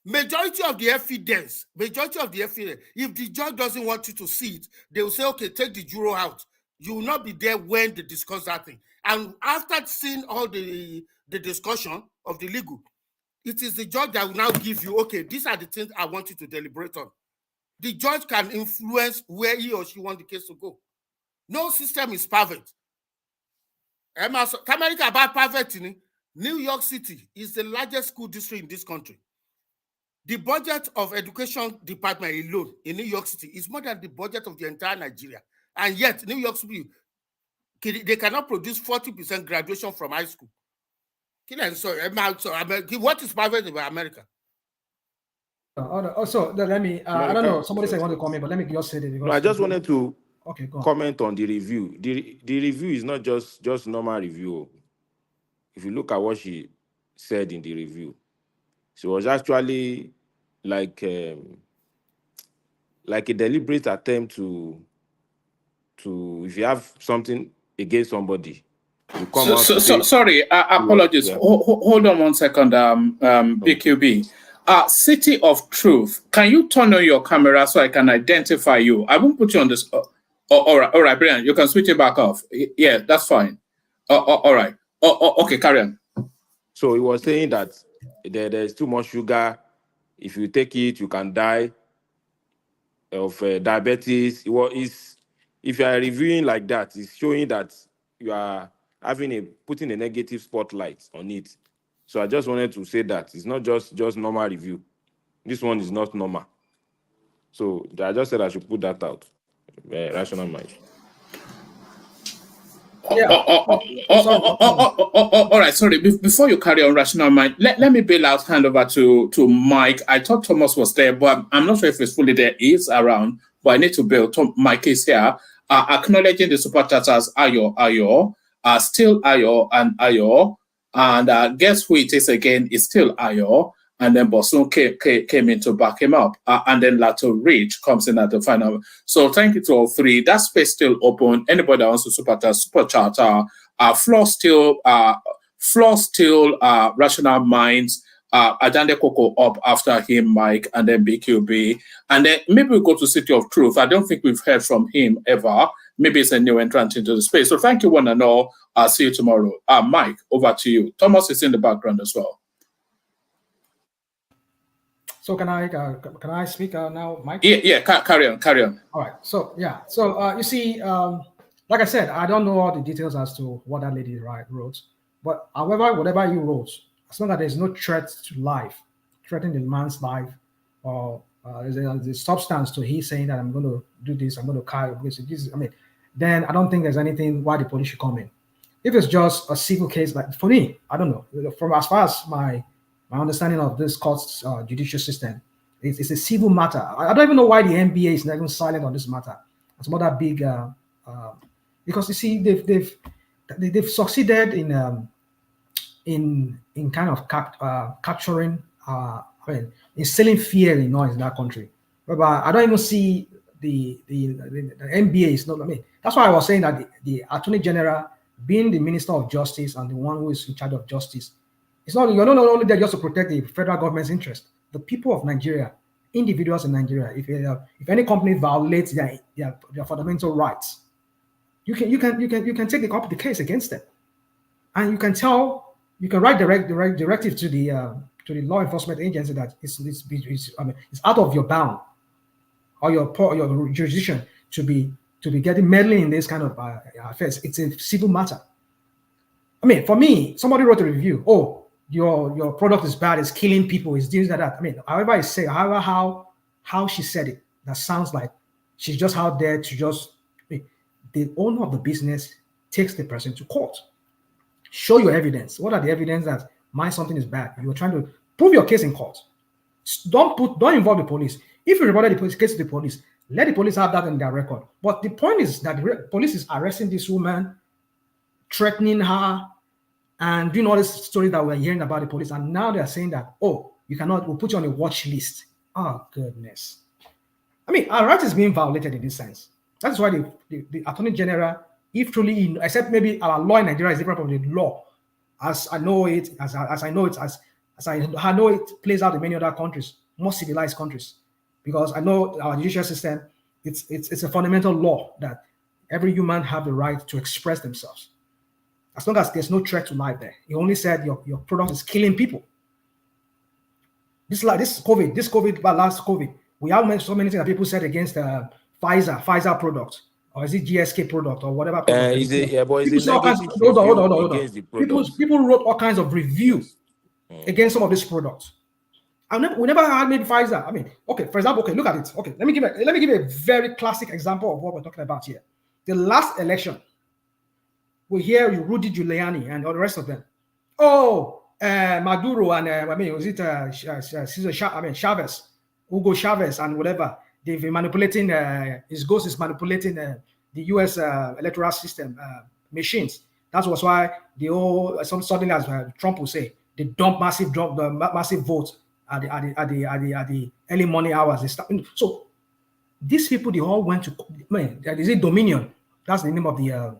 Majority of the evidence, if the judge doesn't want you to see it, they will say, okay, take the juror out. You will not be there when they discuss that thing. And after seeing all the discussion of the legal, it is the judge that will now give you, okay, these are the things I want you to deliberate on. The judge can influence where he or she wants the case to go. No system is perfect. America about perfect. New York City is the largest school district in this country. The budget of education department alone in New York City is more than the budget of the entire Nigeria. And yet, New York City, they cannot produce 40% graduation from high school. What is private about America? Also, let me, I don't know, somebody said I want to comment, but let me just say this. No, I just wanted to comment on the review. The review is not just normal review. If you look at what she said in the review, she was actually like a deliberate attempt to if you have something against somebody, you come out. Sorry, apologies. Yeah. Hold on 1 second, BQB. City of Truth, can you turn on your camera so I can identify you? I won't put you on this. All right, Brian, you can switch it back off. Yeah, that's fine. All right. Okay, carry on. So he was saying that there's too much sugar. If you take it, you can die of diabetes. If you are reviewing like that, it's showing that you are putting a negative spotlight on it. So I just wanted to say that it's not just normal review. This one is not normal. So I just said I should put that out. Rational mind. All right, sorry. Before you carry on, rational mind, let me bail out, hand over to Mike. I thought Thomas was there, but I'm not sure if he's fully there. He's around, but I need to bail. Mike is here. Acknowledging the super chats as Ayo, still Ayo and Ayo. And guess who it is again? It's still Ayo. And then Bosun came in to back him up. And then Lato Rich comes in at the final. So thank you to all three. That space still open. Anybody that wants to super chat, Floor still, Rational Minds, Ajande Koko up after him, Mike, and then BQB. And then maybe we go to City of Truth. I don't think we've heard from him ever. Maybe it's a new entrant into the space. So thank you, one and all. I'll see you tomorrow. Mike, over to you. Thomas is in the background as well. So can I speak now, Mike? Yeah, carry on. All right. So yeah. So you see, like I said, I don't know all the details as to what that lady wrote. But however, whatever you wrote, as long as there's no threat to life, threatening the man's life, or there's a substance to he saying that I'm going to do this, I'm going to carry this. Then I don't think there's anything why the police should come in. If it's just a civil case, like for me, I don't know. From as far as my understanding of this court's judicial system, it's a civil matter. I don't even know why the NBA is not even silent on this matter. Some other big, because you see, they've succeeded in kind of capturing, instilling fear in noise in that country. But I don't even see the NBA is not. That's why I was saying that the Attorney General, being the Minister of Justice and the one who is in charge of justice, you're not only there just to protect the federal government's interest. The people of Nigeria, individuals in Nigeria, if any company violates their fundamental rights, you can take the case against them, and you can write directive to the law enforcement agency that it's out of your bound or your jurisdiction to be getting meddling in this kind of affairs. It's a civil matter. I mean, for me, somebody wrote a review. Oh, your product is bad. It's killing people. It's doing that. I mean, however how she said it, that sounds like she's just out there to just. The owner of the business takes the person to court. Show your evidence. What are the evidence that something is bad? You're trying to prove your case in court. Don't involve the police. If you report the case to the police, let the police have that in their record. But the point is that the police is arresting this woman, threatening her, and doing all this story that we're hearing about the police. And now they're saying that, oh, we'll put you on a watch list. Oh, goodness. I mean, our right is being violated in this sense. That's why the Attorney General, if truly, except maybe our law in Nigeria is different from the law, as I know it, as I know it plays out in many other countries, more civilized countries, because I know our judicial system, it's a fundamental law that every human have the right to express themselves, as long as there's no threat to life there. He only said your product is killing people. This last COVID, we have so many things that people said against Pfizer product, or is it GSK product, or whatever product. People wrote all kinds of reviews against some of these products. We never had maybe Pfizer. I mean, okay, for example, look at it. Okay, let me give a very classic example of what we're talking about here. The last election, we hear Rudy Giuliani and all the rest of them. Oh, Maduro and Chavez, Hugo Chavez and whatever. They've been manipulating, his ghost is manipulating the U.S. Electoral system machines. That was why something as Trump will say, they dump massive votes at the early morning hours. So these people, they all went to, is it Dominion? That's the name of the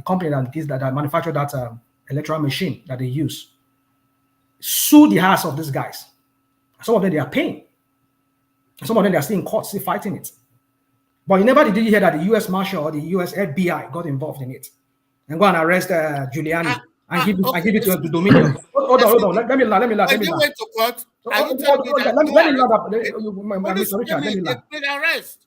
company that manufactured that electoral machine that they use. Sue the ass of these guys. Some of them, they are paying. Some of them, they are still in court, still fighting it. But you never did you hear that the U.S. Marshal or the U.S. FBI got involved in it and go and arrest Giuliani and give it to the Dominion. Hold on. Let me land. You went to court. Arrest.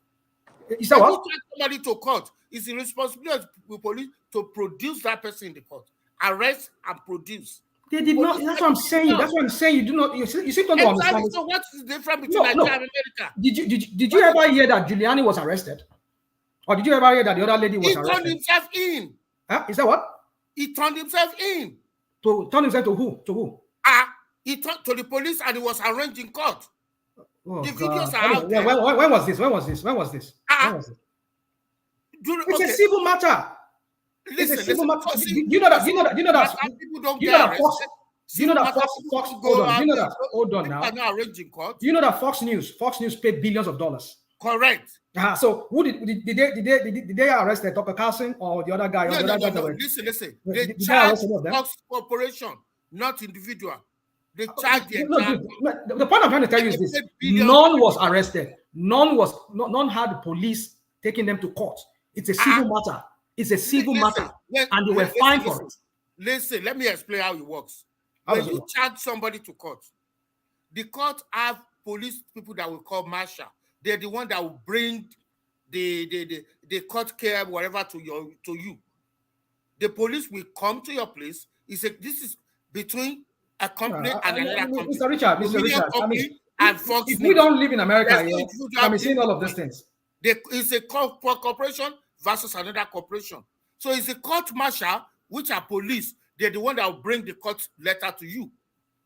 Is that what? You take somebody to court. It's the responsibility of the police to produce that person in the court. Arrest and produce. They did not. That's what I'm saying. That's what I'm saying. You do not. You seem to understand. So what's the difference between Nigeria and America? Did you ever hear that Giuliani was arrested, or did you ever hear that the other lady was arrested? He turned himself in. Huh? Is that what? He turned himself in. Turn himself to who? To who? He turned to the police and he was arraigned in court. Oh, the videos are out there. When was this? It's a civil matter. Listen, it's a civil matter. You know that people don't get arrested. You know that Fox hold on now. Not arranging court. You know that Fox News paid billions of dollars. Correct. So who did they arrest Tucker Carlson or the other guy? No. Listen. They charged Fox Corporation, not individual. They charged the point I'm trying to tell you is this: none was arrested. None had the police taking them to court. It's a civil matter. It's a civil matter, and they were fined for it. Listen, let me explain how it works. When you charge somebody to court, the court have police people that will call marshal. They're the one that will bring the court care, whatever, to you. The police will come to your place. This is between a company and another company. Mr. Richard, and Fox if we don't live in America, I'm seeing all of these things. It's a corporation versus another corporation. So it's a court martial, which are police. They're the one that will bring the court letter to you.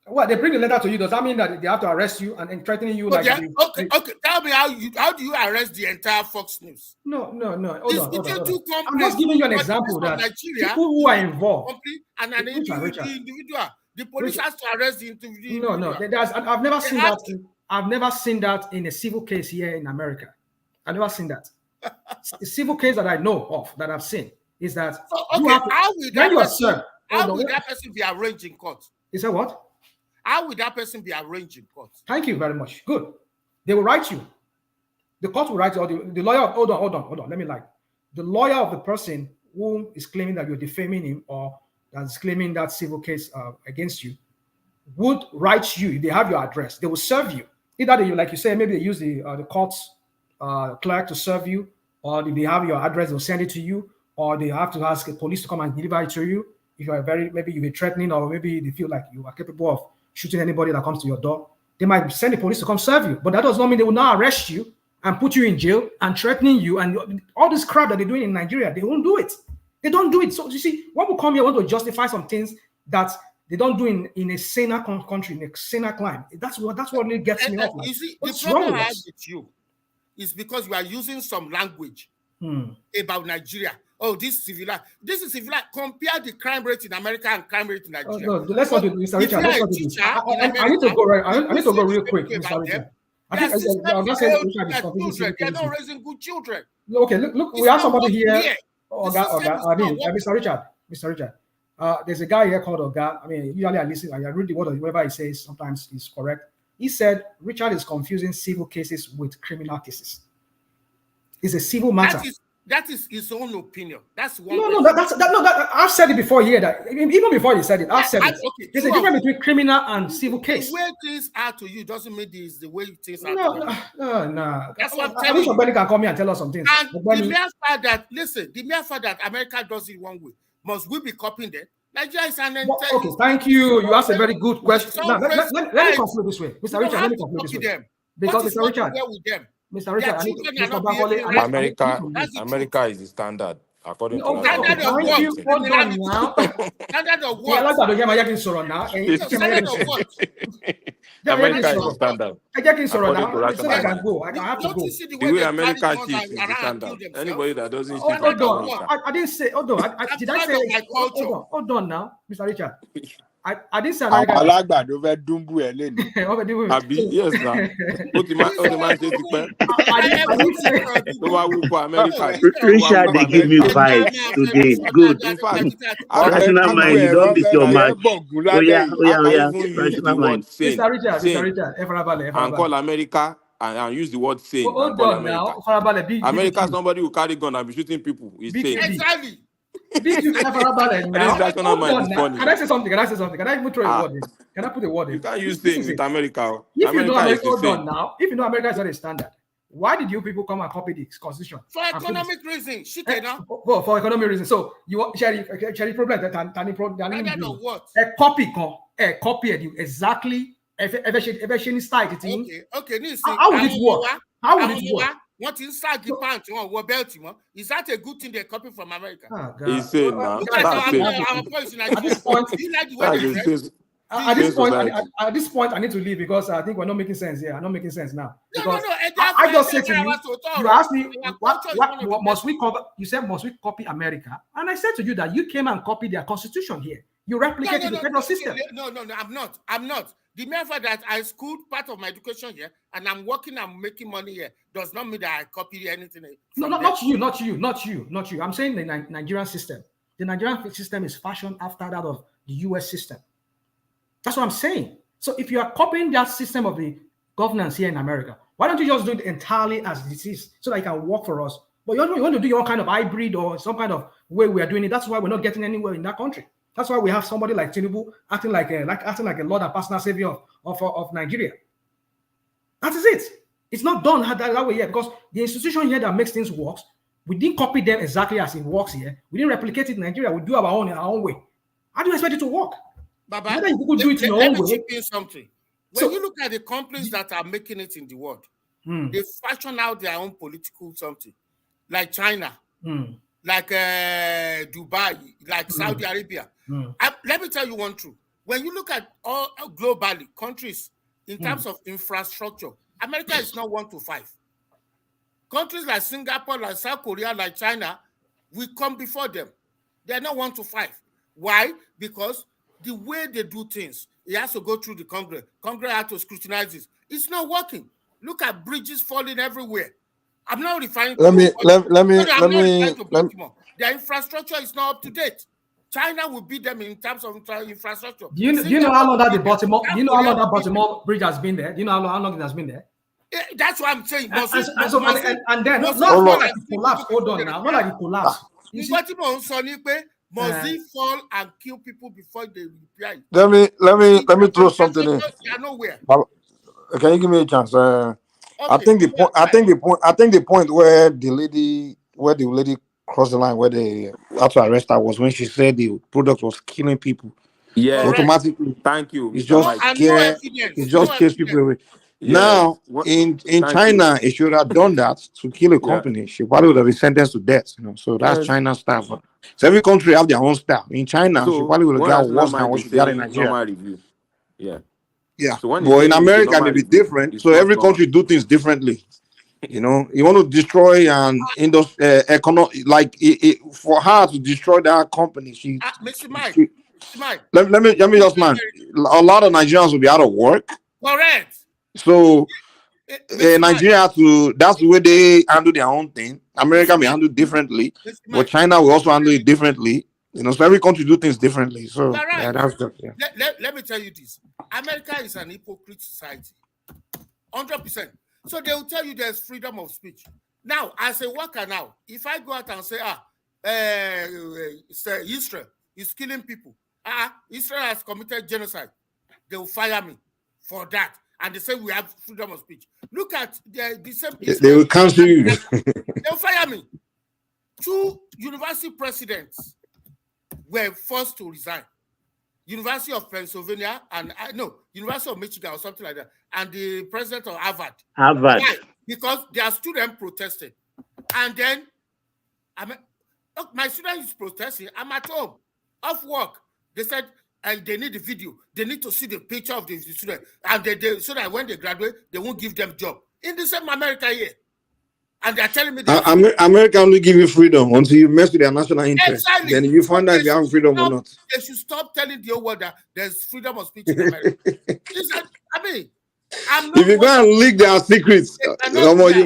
Well, they bring the letter to you. Does that mean that they have to arrest you and threatening you? Okay. Tell me how do you arrest the entire Fox News? No. Hold on. I'm just giving you an example that Nigeria, people who are involved and an individual. The police has to arrest the individual. No. I've never seen that. I've never seen that in a civil case here in America. I've never seen that. The civil case that I know of that I've seen is that how will that person be arranged in court? Is that what? How will that person be arranged in court? Thank you very much. Good. They will write you. The court will write you, or the lawyer. Hold on. Let me lie. the lawyer of the person who is claiming that you're defaming him or that's claiming that civil case against you would write you. If they have your address, they will serve you. Either they, like you say, maybe they use the court's clerk to serve you, or if they have your address, they'll send it to you, or they have to ask the police to come and deliver it to you. If you are maybe you've been threatening, or maybe they feel like you are capable of shooting anybody that comes to your door, they might send the police to come serve you. But that does not mean they will now arrest you and put you in jail and threatening you and all this crap that they're doing in Nigeria. They won't do it. They don't do it. So you see, when we come here, we want to justify some things that they don't do in a saner country, in a saner climate. That's what really gets me off. Like, you see, what's the problem wrong I with have us? with you is because you are using some language about Nigeria. Oh, this is civilized. Compare the crime rate in America and crime rate in Nigeria. No, let's not do this, Mr. Richard. Let's not do this. I need to go right. I need to go real quick, Mr. Richard. I think they're not raising good children. Okay, look, we have somebody here. Mr. Richard. There's a guy here called Oga. I mean, usually I listen, I read the word of whatever he says. Sometimes he's correct. He said Richard is confusing civil cases with criminal cases. It's a civil matter. That is his own opinion. That's one. I've said it before here. That even before you said it, I've said it. Okay, there's a difference between criminal and civil case. The way things are to you doesn't mean this the way things are. No. That's what I'm I telling wish you. somebody can come here and tell us some things. And the mere fact that America does it one way, must we be copying them? Nigeria is an entire. Okay, thank you. You asked a very good question. Now, let me conclude this way, Mr. Richard. Let me conclude this way. Because Mr. Richard. Mr. Richard, America is the standard according to standard of what? Standard of what? America is the standard. I can go. I have to go. The way America cheats is the standard. Anybody that doesn't cheat, hold on. I didn't say. Hold on. Did I say? Hold on now, Mr. Richard. I didn't say America. Yes, sir. Richard, they give me vibes today. Good. Rational mind, you don't miss your mind. Oh yeah. Rational mind. Mr. Richard, and call America and use the word sane. Hold on now. America, somebody who carry gun and be shooting people is sane. Exactly. Can I say something? Can I even throw a word in? Can I put a word in? You can't use things with America. If you know America, if you know America is not a standard, why did you people come and copy the constitution? For economic reasons. For economic reasons. So you want Sherry problem what? A copy exactly every style. Okay. How would it work? How would it work? What inside the pants or belt? Is that a good thing they copy from America? He's saying now. At this point, I need to leave because I think we're not making sense here. I'm not making sense now. Because I just said to you asked me, what must we cover? You said, must we copy America? And I said to you that you came and copied their constitution here. You replicated the federal system. No, I'm not. The mere fact that I schooled part of my education here and I'm working and making money here does not mean that I copy anything. No, not you. I'm saying the Nigerian system. The Nigerian system is fashioned after that of the US system. That's what I'm saying. So if you are copying that system of the governance here in America, why don't you just do it entirely as it is so that it can work for us? But you want to do your kind of hybrid or some kind of way we are doing it. That's why we're not getting anywhere in that country. That's why we have somebody like Tinubu acting like a Lord and personal savior of Nigeria. That is it. It's not done that way yet because the institution here that makes things work, we didn't copy them exactly as it works here. We didn't replicate it in Nigeria. We do our own way. How do you expect it to work? Baba, Whether you do it in your own way. Something. When you look at the companies that are making it in the world, they fashion out their own political something, like China, like Dubai, like Saudi Arabia. Let me tell you one truth. When you look at all globally countries in terms of infrastructure, America is not 1 to 5. Countries like Singapore, like South Korea, like China, we come before them. They're not 1 to 5. Why? Because the way they do things, it has to go through the Congress. Congress has to scrutinize this. It's not working. Look at bridges falling everywhere. I'm not referring to their infrastructure is not up to date. China will beat them in terms of infrastructure. Do you know how long that the Baltimore? Do you know how long that Baltimore bridge has been there? Do you know how long it has been there? That's what I'm saying. And then not like it collapse. Hold on now. Not like it collapse. Must he fall and kill people before they reply? Let me throw something in. They are nowhere. Can you give me a chance? I think the point where the lady crossed the line where they had to arrest her was when she said the product was killing people. Yeah, so automatically. Thank you. It's just scare. It just scares people away. Yeah. Now in China, it should have done that to kill a company. She probably would have been sentenced to death. So that's China's style. So every country have their own style. In China, she probably would have got worse than what she got in Nigeria. Yeah. Yeah, so but in America, it may be different. So every country do things differently. You want to destroy an industry, like for her to destroy that company. Mr. Mike, let me just, man. A lot of Nigerians will be out of work. Correct. So Nigeria that's the way they handle their own thing. America may handle differently, but China will also handle it differently. So every country do things differently. So that's just, let me tell you this. America is an hypocrite society. 100%. So they will tell you there's freedom of speech. Now, as a worker now, if I go out and say, Israel is killing people. Israel has committed genocide. They will fire me for that. And they say we have freedom of speech. Look at the same Israel. They will cancel you. They'll fire me. 2 university presidents were forced to resign. University of Pennsylvania and University of Michigan or something like that, and the president of Harvard. Why? Because their student protested, and then my student is protesting. I'm at home, off work. They said they need the video. They need to see the picture of the student, and they so that when they graduate, they won't give them job. In the same America here. And they're telling me that America only give you freedom until you mess with their national interest. Exactly. Then you find out if you have freedom or not. They should stop telling the whole world that there's freedom of speech in America. If you go and leak their secrets, you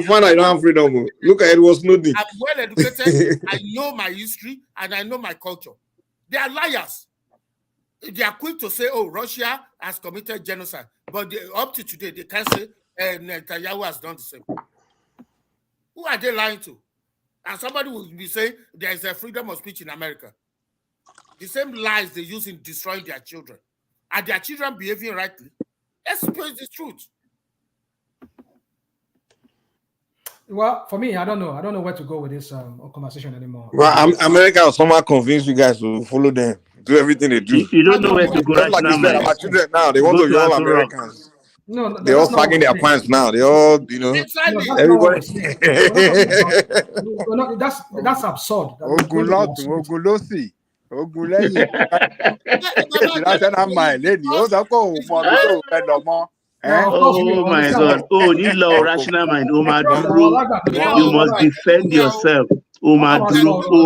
find out you don't have freedom. Look at Edward Snowden. I'm well educated. I know my history and I know my culture. They are liars. They are quick to say, "Oh, Russia has committed genocide," but up to today they can't say Netanyahu has done the same. Who are they lying to? And somebody will be saying there is a freedom of speech in America. The same lies they use in destroying their children. Are their children behaving rightly? Let's suppose the truth. Well, for me, I don't know. I don't know where to go with this conversation anymore. Well, America will somehow convince you guys to follow them, do everything they do. You don't know where to go. Like you said, our children now, they want to be all Americans. No, they're all sagging their pants now. They all, everybody. That's absurd. Ogulosi. Ogunlẹ́yìn. International mind lẹ́ni. Ó sọ pé òun mọ bí tó fẹ́ lọ mọ́. Oh my God. Oh, need law rational mind. You must defend yourself. Oh,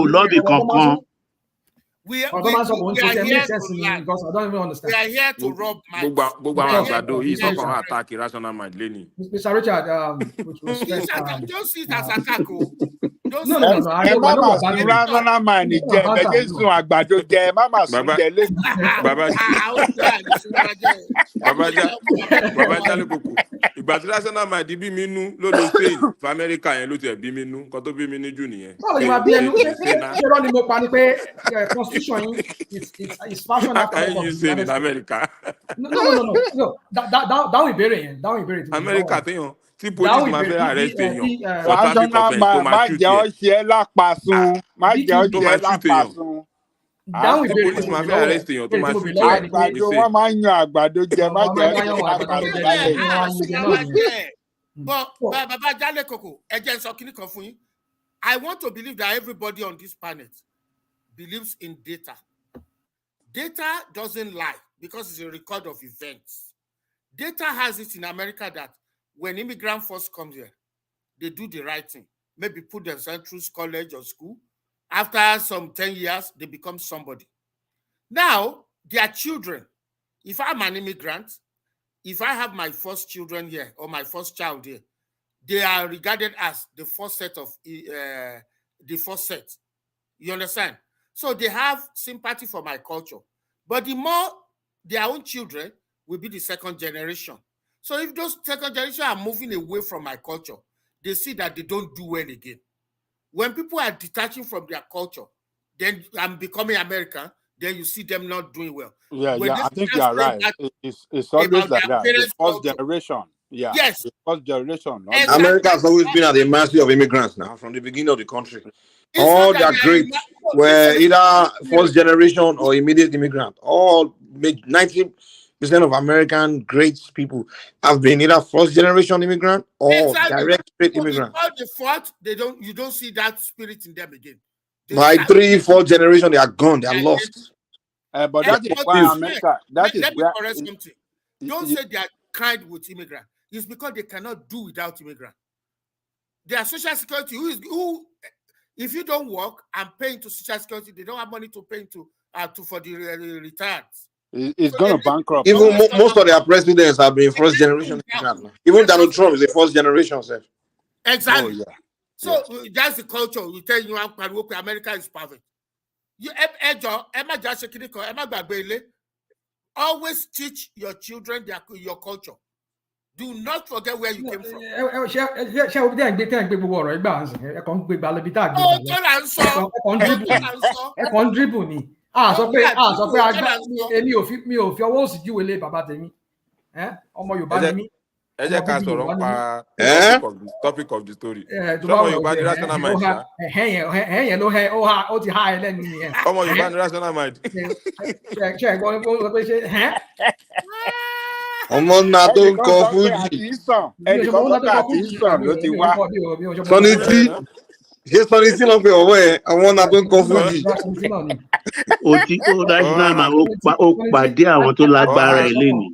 lobby kankan. We are here to lie. Because I don't even understand. We are here to rob minds. He's not going to attack irrational mind, Lenny. Mr. Richard, with respect, don't see it as attack. No. I don't know about irrational mind. Ìgbà tí rational mind bí mi nú ló lọ Spain fún Amẹ́ríkà yẹn ló tiẹ̀ bí mi nú nǹkan tó bí mi ní jù nìyẹn. Báwo ni màá bí ẹnu ṣé lọ́ọ́ ni mo pa ni pé constitution yìí is fashion after all. How can you say in America? No. Dáhùn ìbéèrè yẹn. Amẹ́ríkà téèyàn tí police máa fẹ́ arrest èèyàn for traffic offence tó máa shoot yẹn. Má jẹ́ ọṣẹ́ lápasùn. Má jẹ́ ọṣẹ́ lápasùn. Dáhùn ìbéèrè police máa fẹ́ arrest èèyàn tó máa shoot yẹn. Àgbàdo wọn máa ń yan àgbàdo jẹ. Má jẹ́ ọṣẹ́ lápasùn. But Baba Jale Koko, again, so can you come for you? I want to believe that everybody on this planet believes in data. Data doesn't lie because it's a record of events. Data has it in America that when immigrant first comes here, they do the right thing. Maybe put themselves through college or school. After some 10 years, they become somebody. Now, their children, if I'm an immigrant, if I have my first children here or my first child here, they are regarded as the first set of the first set. You understand? So they have sympathy for my culture. But the more their own children will be the second generation. So if those second generation are moving away from my culture, they see that they don't do well again. When people are detaching from their culture, then I'm becoming American, then you see them not doing well. Yeah, When yeah, they I think start you're saying right. that It's always about like their that. The parents' first culture, generation, yeah, yes, the first generation. Not exactly. America has always been at the mercy of immigrants now, from the beginning of the country. It's not All that their they are greats were either first generation or immediate immigrant. All 90% of American great people have been either first generation immigrant or exactly. direct straight So immigrant. because they fought, you don't see that spirit in them again. By 3-4 generation, they are gone. They are lost. But that is why America. That is let me where. correct something. Don't say they are kind with immigrants. It's because they cannot do without immigrants. Their social security, who if you don't work and pay into social security, they don't have money to pay into for the retired. It's going to bankrupt. Even most of their presidents have been first generation immigrant now. Even Donald Trump is a first generation, sir. Exactly. Oh, yeah. So that's the culture. We tell you America is perfect. You always teach your children your culture. Do not forget where you came from. Ẹ jẹ́ ká sọ̀rọ̀ pa topic of the story. Ọmọ Yorùbá ní rational mind ṣá. Ọmọ Yorùbá ní rational mind. Ọmọ náà tó ń kọ fújì. Sọ́ni tí ló ń pè ọwọ́ ẹ̀, àwọn náà tó ń kọ fújì. Rational mind ó pàdé àwọn tó lágbára ẹ̀ lẹ́nu.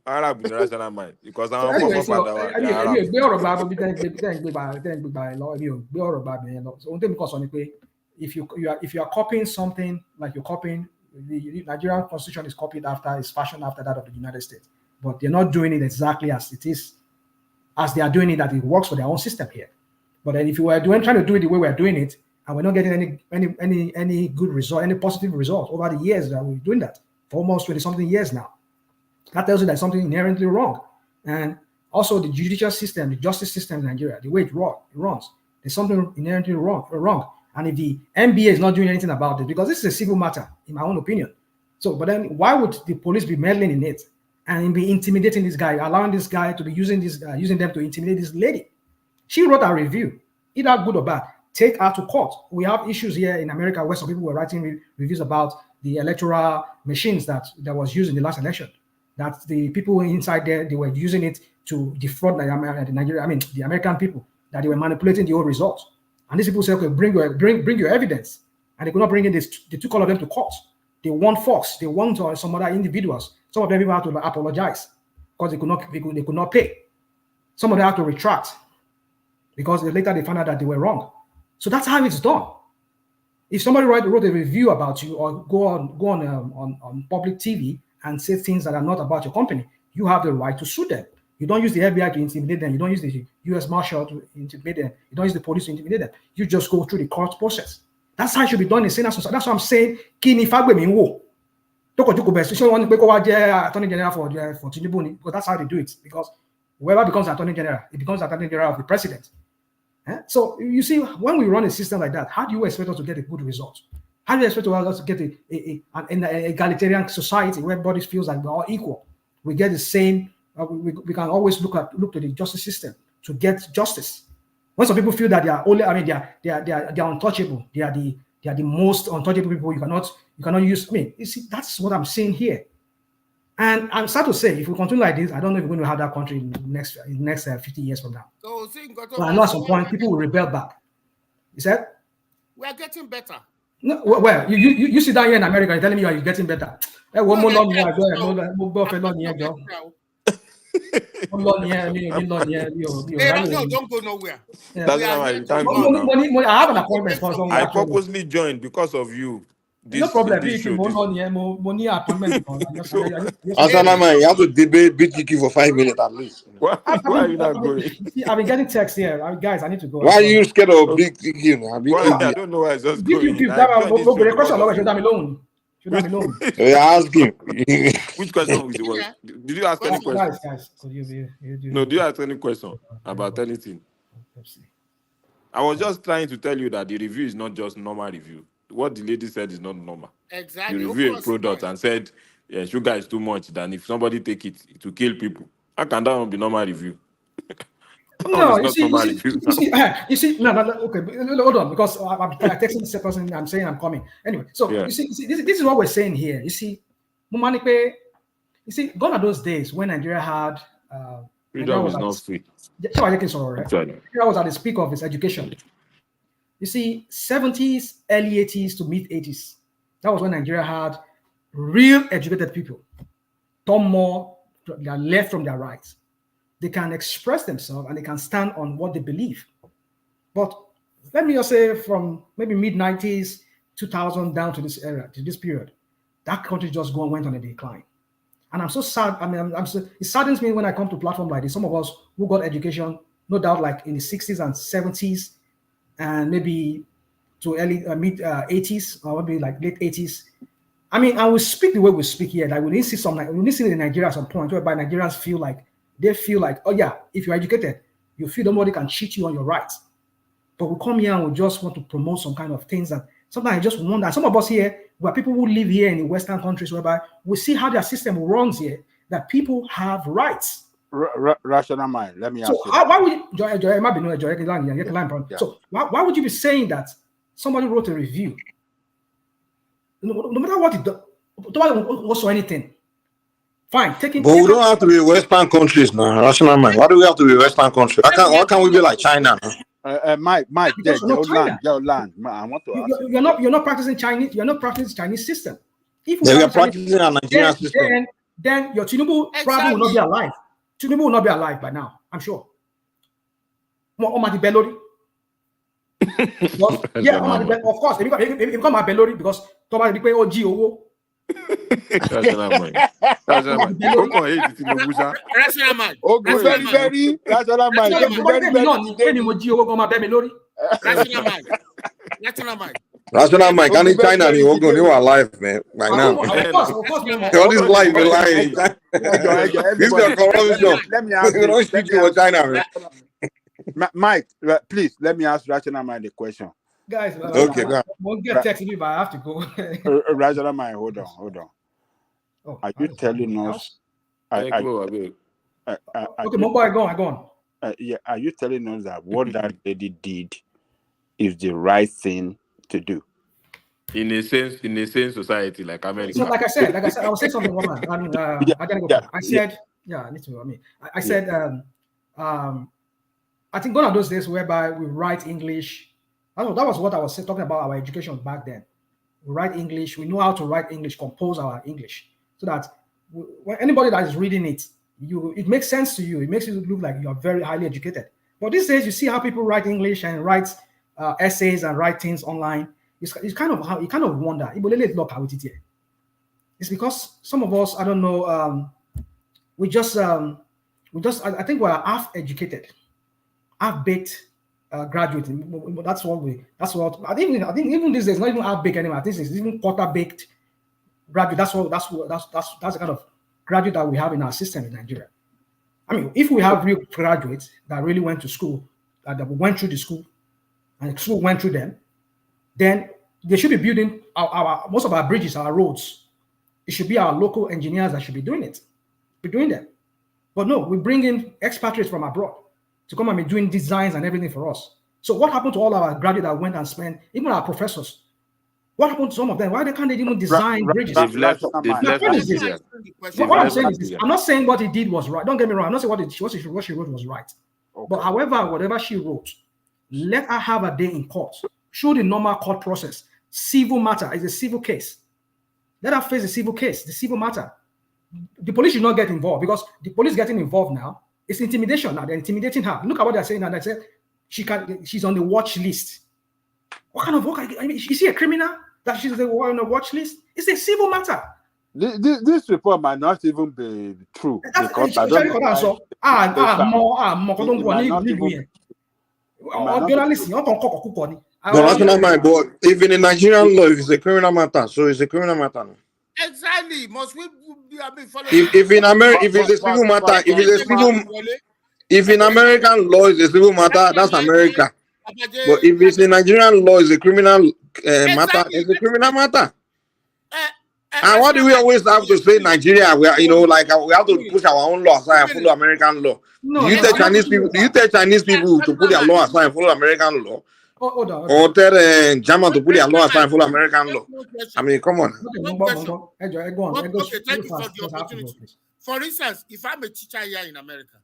Arab ni rational mind because àwọn fọ́fọ́ padà wà ní Arab. Èmi ò gbé ọ̀rọ̀ gba bí tẹ́ ń gbé lọ, èmi ò gbé ọ̀rọ̀ gba bẹ̀yẹn lọ. Ohun tẹ́mi kàn sọ ni pé if you are copying something like you're copying, the Nigerian constitution is copied after, is fashioned after that of the United States. But they're not doing it exactly as it is, as they are doing it, that it works for their own system here. But then if you were trying to do it the way we're doing it, and we're not getting any good result, any positive result over the years that we're doing that, for almost 20-something years now, that tells you that something inherently wrong. And also the judicial system, the justice system in Nigeria, the way it runs, there's something inherently wrong. And if the NBA is not doing anything about it, because this is a civil matter, in my own opinion. So, but then why would the police be meddling in it and be intimidating this guy, allowing this guy to be using them to intimidate this lady? She wrote a review, either good or bad. Take her to court. We have issues here in America where some people were writing reviews about the electoral machines that was used in the last election. That the people inside there, they were using it to defraud the American people, that they were manipulating the old results. And these people said, okay, bring your evidence. And they could not bring in this. They took all of them to court. They won Fox. They won some other individuals. Some of them even had to apologize because they could not pay. Some of them had to retract because later they found out that they were wrong. So that's how it's done. If somebody wrote a review about you or go on public TV and say things that are not about your company, you have the right to sue them. You don't use the FBI to intimidate them. You don't use the U.S. Marshal to intimidate them. You don't use the police to intimidate them. You just go through the court process. That's how it should be done in Senate. That's what I'm saying. Kini Fagbemi wo. Attorney General for Tinubu, because that's how they do it. Because whoever becomes Attorney General, it becomes Attorney General of the President. So you see, when we run a system like that, how do you expect us to get a good result? How do you expect us to get an egalitarian society where everybody feels like we're all equal? We get the same. We can always look to the justice system to get justice. When some people feel that they are only, they are untouchable. They are the most untouchable people. You cannot use. You see, that's what I'm seeing here. And I'm sad to say, if we continue like this, I don't know if we're going to have that country in the next 50 years from now. So I know at some point people will rebel back. You said? We are getting better. No, well, you sit down here in America and telling me you're getting better. Hey, one more long year, no, don't go nowhere. That's why you can't go now. I have an appointment for someone. I purposely joined because of you. No problem. This show, money appointment. Asanama, you have to debate BTQ for 5 minutes at least. Why are you not going? I've been getting texts here. Guys, I need to go. Why are you scared of BTQ? I don't know why it's just going. Should have known. Ask him. Which question was it? Was? Did you ask any question? Guys, could you No, do you ask any question about anything? I was just trying to tell you that the review is not just normal review. What the lady said is not normal. Exactly. You review a product and said, yeah, sugar is too much, then if somebody take it, it will kill people. How can that one be normal review? No, you see, no, okay, hold on, because I'm texting the person, I'm saying I'm coming. Anyway, so you see this is what we're saying here. You see, Mumanipe, you see, gone are those days when Nigeria had freedom is not free. I was at the peak of its education. You see, 70s, early 80s to mid 80s. That was when Nigeria had real educated people. Tom more their left from their right. They can express themselves and they can stand on what they believe. But let me just say from maybe mid 90s, 2000 down to this era, to this period, that country just went on a decline. And I'm so sad. I mean, it saddens me when I come to a platform like this. Some of us who got education, no doubt, like in the 60s and 70s, and maybe to early mid 80s or maybe like late 80s. I mean, I will speak the way we speak here. Like we need to see in Nigeria at some point whereby Nigerians feel like, oh yeah, if you're educated, you feel nobody can cheat you on your rights. But we come here and we just want to promote some kind of things that sometimes I just wonder. Some of us here, where people who live here in the Western countries, whereby we see how their system runs here, that people have rights. Rational mind. Let me ask you. Why would you, so why would you be saying that somebody wrote a review? No matter what it does, don't also anything. Fine, but we don't have to be Western countries now. Rational mind. Why do we have to be Western countries? Why can't we be like China? Mike, your land. I want to ask you're not practicing Chinese. You're not practicing Chinese system. If we are practicing a Nigerian system, then your Tinubu probably will not be alive. Tinubu will not be alive by now, I'm sure. Omadi Belori. Yeah, of course. If you become a Belori because Toba Dikwe Oji Owo. Rational mind. Rational mind. Can in China they were alive, man. Right now. Of course. All this life, lying. This is corruption. Let me ask you. Don't speak to China, man. Mike, please let me ask Rational mind a question. Guys, okay, won't get texting me, but I have to go. Rational mind, hold on. Are you telling us? Okay, go on. Yeah, are you telling us that what that lady did is the right thing to do? In a sane society like America. So like I said, I was saying something wrong. I gotta go. I said, I need to. I said, I think one of those days whereby we write English. That was what I was talking about our education back then. We write English. We know how to write English, compose our English, so that when anybody that is reading it, it makes sense to you. It makes you look like you are very highly educated. But these days, you see how people write English and write essays and write things online. It's kind of how you kind of wonder. It's because some of us, I don't know, I think we're half educated, half baked. Graduate. That's what I think even these days, not even half baked anymore. I think it's even quarter baked graduate. That's the kind of graduate that we have in our system in Nigeria. I mean, if we have real graduates that really went to school, that went through the school, and the school went through them, then they should be building most of our bridges, our roads. It should be our local engineers that should be doing them. But no, we bring in expatriates from abroad to come and be doing designs and everything for us. So what happened to all our graduates that went and spent, even our professors? What happened to some of them? Why can't they even design bridges? They've left what I'm saying is this. I'm not saying what he did was right. Don't get me wrong. I'm not saying what she wrote was right. Okay. But however, whatever she wrote, let her have a day in court. Show the normal court process. Civil matter is a civil case. Let her face the civil case, the civil matter. The police should not get involved because the police getting involved now. It's intimidation now. They're intimidating her. Look at what they're saying now. They said she's on the watch list. What kind of work? I mean, is she a criminal that she's on the watch list? It's a civil matter. This report might not even be true. Because I don't know. But rational mind, but even in Nigerian law, if it's a criminal matter, so it's a criminal matter. Exactly. Must we be following? If in America, if it's a civil matter, if in American law is a civil matter, that's America. But if it's in Nigerian law, is a criminal matter, it's a criminal matter. And why do we always have to say Nigeria? We are, like we have to push our own law aside and follow American law. No, do you tell Chinese people? Do you tell Chinese people to put their law aside and follow American law? Or tell German to put their law aside and follow American law? I mean, come on. Okay, thank you for the opportunity. For instance, if I'm a teacher here in America,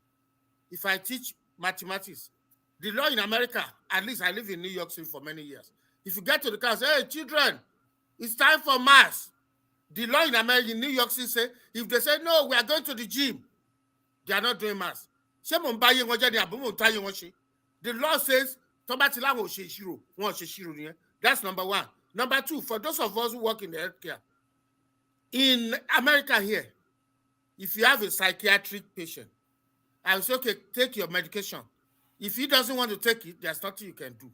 if I teach mathematics, the law in America, at least I live in New York City for many years. If you get to the class, hey, children, it's time for maths. The law in America, in New York City, say if they say no, we are going to the gym, they are not doing maths. The law says that's number one. Number two, for those of us who work in the healthcare, in America here, if you have a psychiatric patient, I will say, okay, take your medication. If he doesn't want to take it, there's nothing you can do.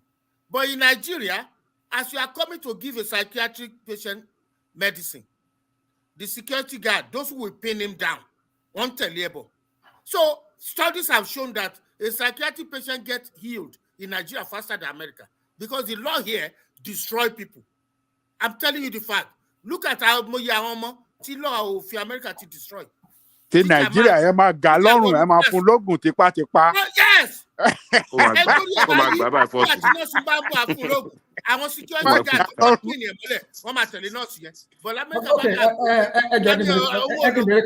But in Nigeria, as you are coming to give a psychiatric patient medicine, the security guard, those who will pin him down, won't tell labor. So studies have shown that a psychiatric patient gets healed in Nigeria faster than America because the law here destroy people. I'm telling you the fact. Look at how the law of America to destroy. Ti Nigeria ẹ máa ga lọ́rùn ẹ máa fún lógún tipátipá. Yes. Àwọn security guard wọ́n máa tẹ̀lé nọ́ọ̀sì yẹn. But America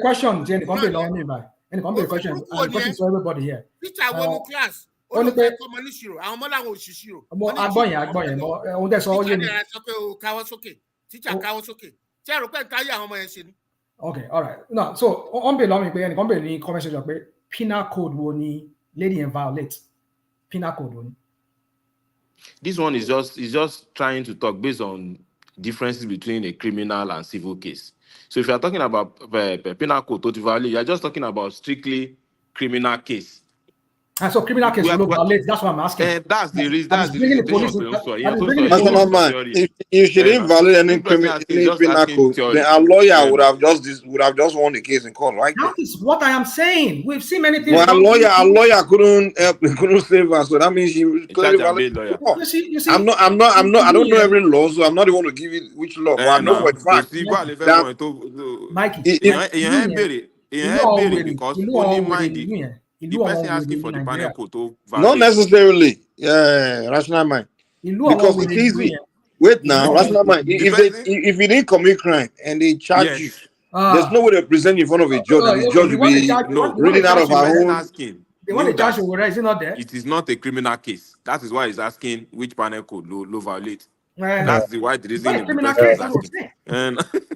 question tí ẹnìkan bèèrè lọ́wọ́ mi báyìí. Ẹnìkan bèèrè question for everybody here. Teacher wọnú class. Olùkọ́ ẹ̀kọ́ ọmọ níṣirò, àwọn ọmọ làwọn òṣìṣirò. Agbọ́yìn. Ohun tẹ́ sọ ó yé mi. Teacher sọ pé o káwọ́ sókè. Teacher káwọ́ sókè. Ṣé ẹ̀rọ pẹ́ ń táyé àwọn ọmọ yẹn ṣe ni? Okay, all right. No, so on below me, ẹnìkan bèèrè ní comment section pé penal code wo ni lady and violate? Penal code wo ni? This one is just trying to talk based on differences between a criminal and civil case. So if you are talking about penal code to violate, you are just talking about strictly criminal case. So criminal case will violate. That's what I'm asking. That's the reason. That's the reason. You shouldn't violate any penal code. A lawyer would have just won the case in court, right? That is what I am saying. We've seen many things. Well, a lawyer couldn't save her, so that means she clearly violated. You see, I don't know every law, so I'm not even going to give you which law. But I know for a fact Mikey, because only mind the person asking for the panel code to violate. Not necessarily, rational mind. Because it's easy. Wait now, rational mind. If you didn't commit crime and they charge you, there's no way to present in front of a judge, and the judge will be reading out of our own. They want to charge you, is it not there? It is not a criminal case. That is why he's asking which panel code low violate. That's the why the reason. It's not a criminal case.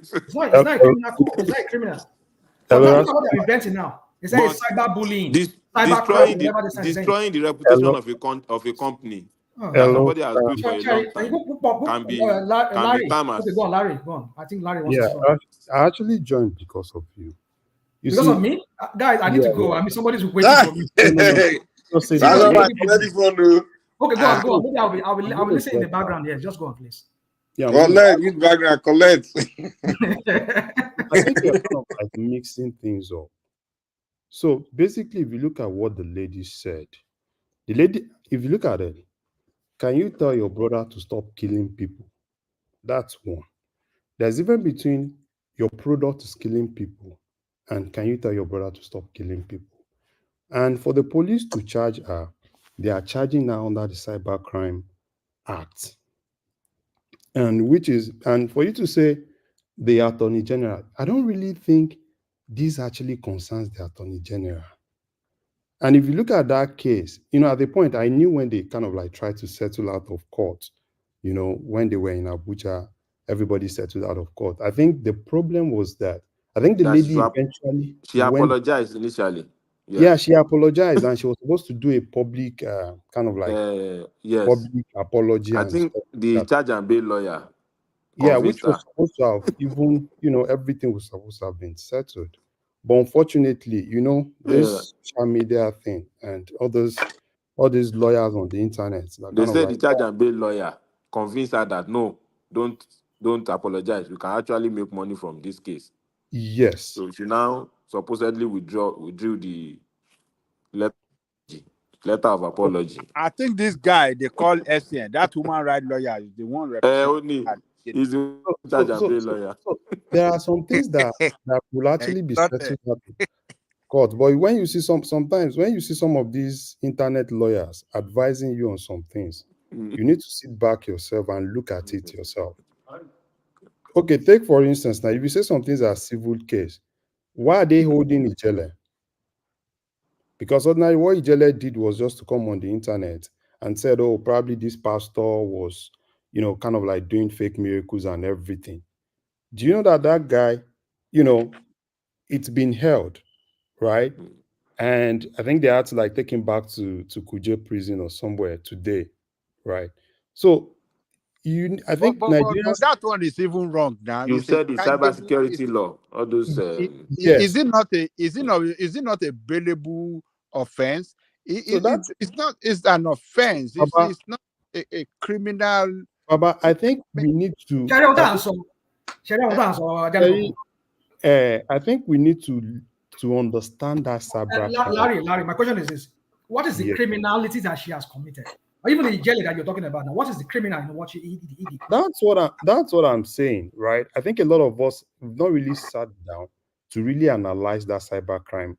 It's not a criminal code. It's not a criminal. But that's what they're inventing now. Is that cyberbullying? Destroying the reputation of a company. Somebody has built for a long time. Can be Thomas. Okay, go on, Larry. Go on. I think Larry wants to talk. I actually joined because of you. Because of me? Guys, I need to go. I mean, somebody's waiting for me. Okay, go on. Maybe I'll be listening in the background here. Just go on, please. Collect, use background, collect. I think you're kind of like mixing things up. So basically, if you look at what the lady said, if you look at it, can you tell your brother to stop killing people? That's one. There's even between your product is killing people and can you tell your brother to stop killing people? And for the police to charge her, they are charging her under the Cybercrime Act. And for you to say the Attorney General, I don't really think this actually concerns the Attorney General. And if you look at that case, at the point, I knew when they kind of like tried to settle out of court, when they were in Abuja, everybody settled out of court. I think the problem was that, I think the lady eventually... She apologized initially. Yeah, she apologized and she was supposed to do a public public apology. I think the charge and bail lawyer. Yeah, which was supposed to have even, everything was supposed to have been settled. But unfortunately, this social media thing and all these lawyers on the internet. They said the charge and bail lawyer convince her that no, don't apologize. We can actually make money from this case. Yes. So she now supposedly withdrew the letter of apology. I think this guy they call SN, that human rights lawyer, is the one representing. He's the lawyer. So there are some things that will actually be settled at court. But when you see sometimes when you see some of these internet lawyers advising you on some things, you need to sit back yourself and look at it yourself. Okay, take for instance now, if you say some things are civil case, why are they holding Ijele? Because ordinarily what Ijele did was just to come on the internet and said, oh, probably this pastor was, kind of like doing fake miracles and everything. Do you know that guy, it's been held, right? And I think they had to like take him back to Kuje prison or somewhere today, right? So I think but that one is even wrong now. You said the cybersecurity law, all those. Yes. Is it not a bailable offense? It's an offense. It's not a criminal. Baba, I think we need to. I think we need to understand that cyber. Larry, my question is this: what is the criminality that she has committed? Or even the jelly that you're talking about now, what is the criminal in what she did? That's what I'm saying, right? I think a lot of us have not really sat down to really analyze that cybercrime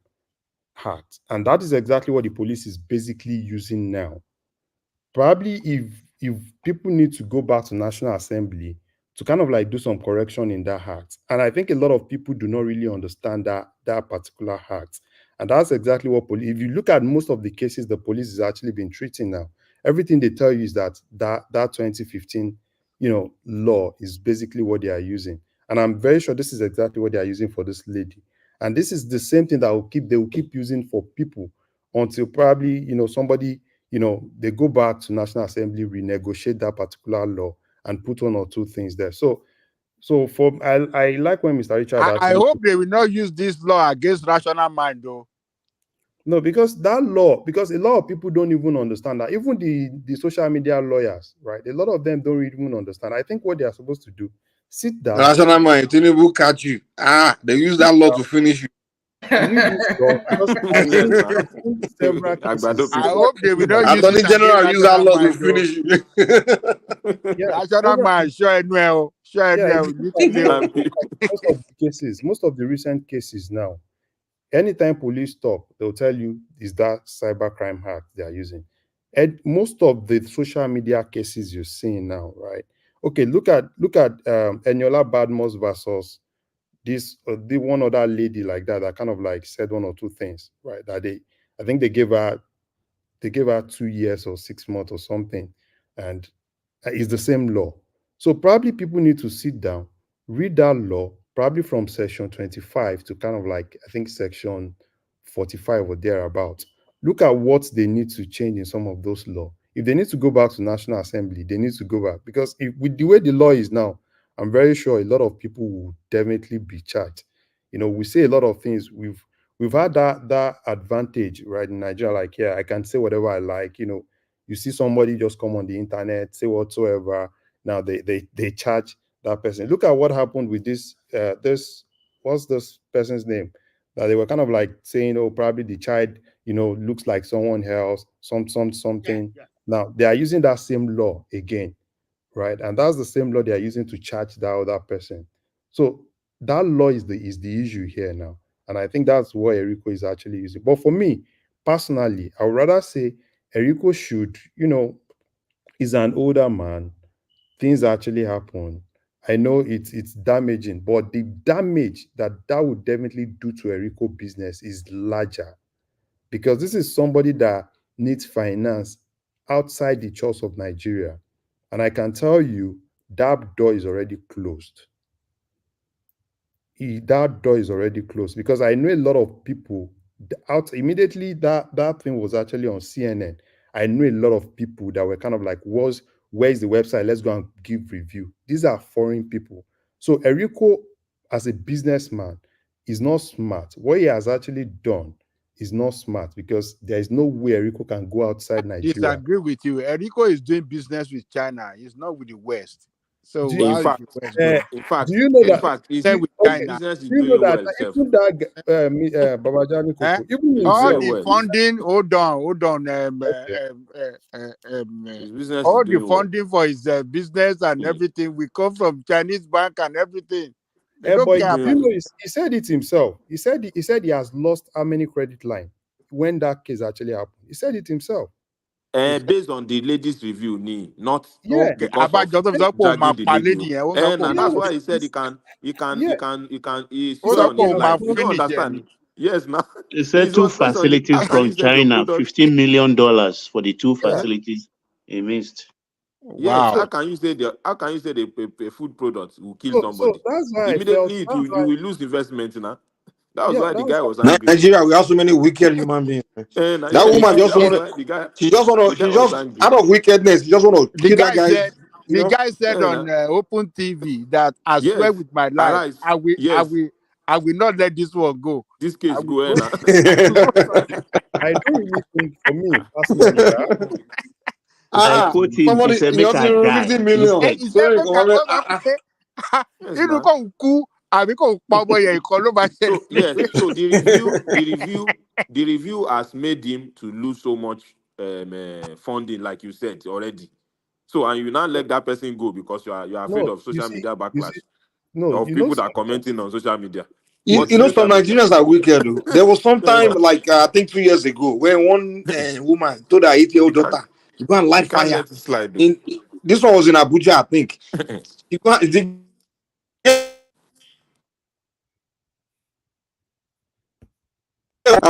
act, and that is exactly what the police is basically using now. Probably if people need to go back to National Assembly to kind of like do some correction in that act, and I think a lot of people do not really understand that particular act, and that's exactly what police. If you look at most of the cases the police has actually been treating now, everything they tell you is that 2015, law is basically what they are using. And I'm very sure this is exactly what they are using for this lady. And this is the same thing that they will keep using for people until probably, somebody, they go back to National Assembly, renegotiate that particular law and put one or two things there. So I like when Mr. Richard. I hope they will not use this law against rational mind, though. No, because a lot of people don't even understand that. Even the social media lawyers, right? A lot of them don't even understand. I think what they are supposed to do, sit down. Rational mind, Tinubu catch you. They use that law to finish you. I hope they will not use Attorney General use that law to finish you. Rational mind, most of the recent cases now, anytime police talk, they'll tell you is that cybercrime act they are using. And most of the social media cases you're seeing now, right? Okay, look at Eniola Badmus versus the one other lady like that kind of like said one or two things, right? That I think they gave her 2 years or 6 months or something, and it's the same law. So probably people need to sit down, read that law, probably from section 25 to kind of like, I think section 45 or thereabout. Look at what they need to change in some of those laws. If they need to go back to National Assembly, they need to go back. Because with the way the law is now, I'm very sure a lot of people will definitely be charged. We say a lot of things. We've had that advantage, right, in Nigeria. Like, yeah, I can say whatever I like. You see somebody just come on the internet, say whatsoever. Now they charge that person. Look at what happened with this what's this person's name? That they were kind of like saying, oh, probably the child, looks like someone else, something. Yeah. Now they are using that same law again, right? And that's the same law they are using to charge that other person. So that law is the issue here now. And I think that's what Eriko is actually using. But for me, personally, I would rather say Eriko should, is an older man. Things actually happen. I know it's damaging, but the damage that would definitely do to Eriko business is larger, because this is somebody that needs finance outside the shores of Nigeria. And I can tell you that door is already closed. That door is already closed, because I know a lot of people immediately that thing was actually on CNN. I know a lot of people that were kind of like, where's the website? Let's go and give review. These are foreign people. So Eriko, as a businessman, is not smart. What he has actually done is not smart because there is no way Enrico can go outside Nigeria. Disagree with you. Enrico is doing business with China. He's not with the West. So Do In how is fact, the West going? do you know in that? fact, With Okay, China. business is do you know doing that well, Chef. even that Babajani Koko, even It's All doing himself, the well. funding, hold on. His business is All the doing well. funding for his business and everything will come from Chinese bank and everything. They don't but care you about know, he said it himself. He said he has lost how many credit line when that case actually happened. He said it himself. Based on the ladies' review, not Yeah. because of dragging the lady. And that's why he said he swear on his life. You don't understand. Yes, now They said he's two on based on the, how facilities can you from say your China, product? $15 million for the two Yeah. facilities he missed. Yes, Wow. how can you say a food product will kill So somebody? that's why I felt. Immediately you will lose investment now. That was why the That's guy was angry. Nigeria, we have so many wicked human beings. And That woman just that was want why the guy she was just angry. out of wickedness, she just want to The kill that guy guy. said, You know? on Open TV that I swear Yes, with my life, arise. I Yes, will not let this one go. this I case will go go. now. I don't really think, for me personally, I quote him, he Somebody said, he make also I 50 die million. He So said, you make come I on, go back. Yes, Inú now. kò kú àbí kò pa ọmọ yẹn ìkan ló máa So yes, ṣẹlẹ̀. so the review has made him to lose so much funding, like you said already. So and you now let that person go because you are afraid no, of social media backlash of you know, people that are commenting on social media. You What's the know, some social media? Nigerians are wicked. Though. There was some Yeah, time, like I think 2 years ago, when one woman told her 8-year-old you can't daughter, "You go and you light can't fire." let it slide though. In this one was in Abuja, I think. You can't.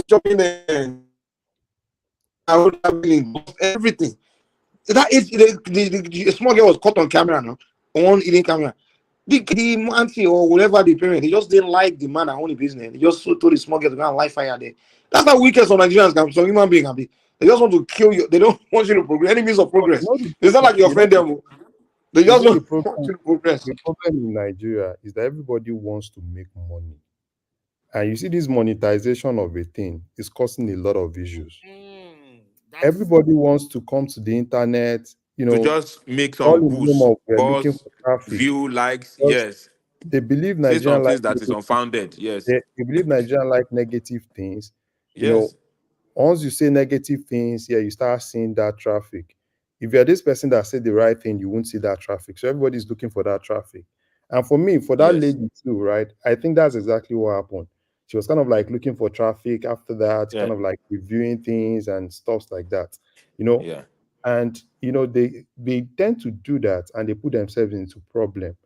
Chopping everything. That is the small girl was caught on camera now, on eating camera. The auntie or whatever the parent, they just didn't like the man that owned the business. They just told the small girl to go and light fire there. That's how wicked some Nigerians can be, some human being can be. They just want to kill you. They don't want you to progress. Any means of progress. It's not like you offend them. They just the want you to progress. problem in Nigeria is that everybody wants to make money. And you see, this monetization of a thing is causing a lot of issues. Everybody wants to come to the internet, you To know, just make all some in the name boost, of we're looking buzz, for traffic. view, likes. Because Yes, they believe say Nigerian some like things that is negative, unfounded. Yes, they believe Nigerian like negative things. You know, yes, once you say negative things, yeah, you start seeing that traffic. If you're this person that said the right thing, you won't see that traffic. So everybody's looking for that traffic. And for me, for that yes, lady too, right? I think that's exactly what happened. She was kind of like looking for traffic after that, yeah, kind of like reviewing things and stuff like that, you know. yeah. And you know, they tend to do that and they put themselves into problem.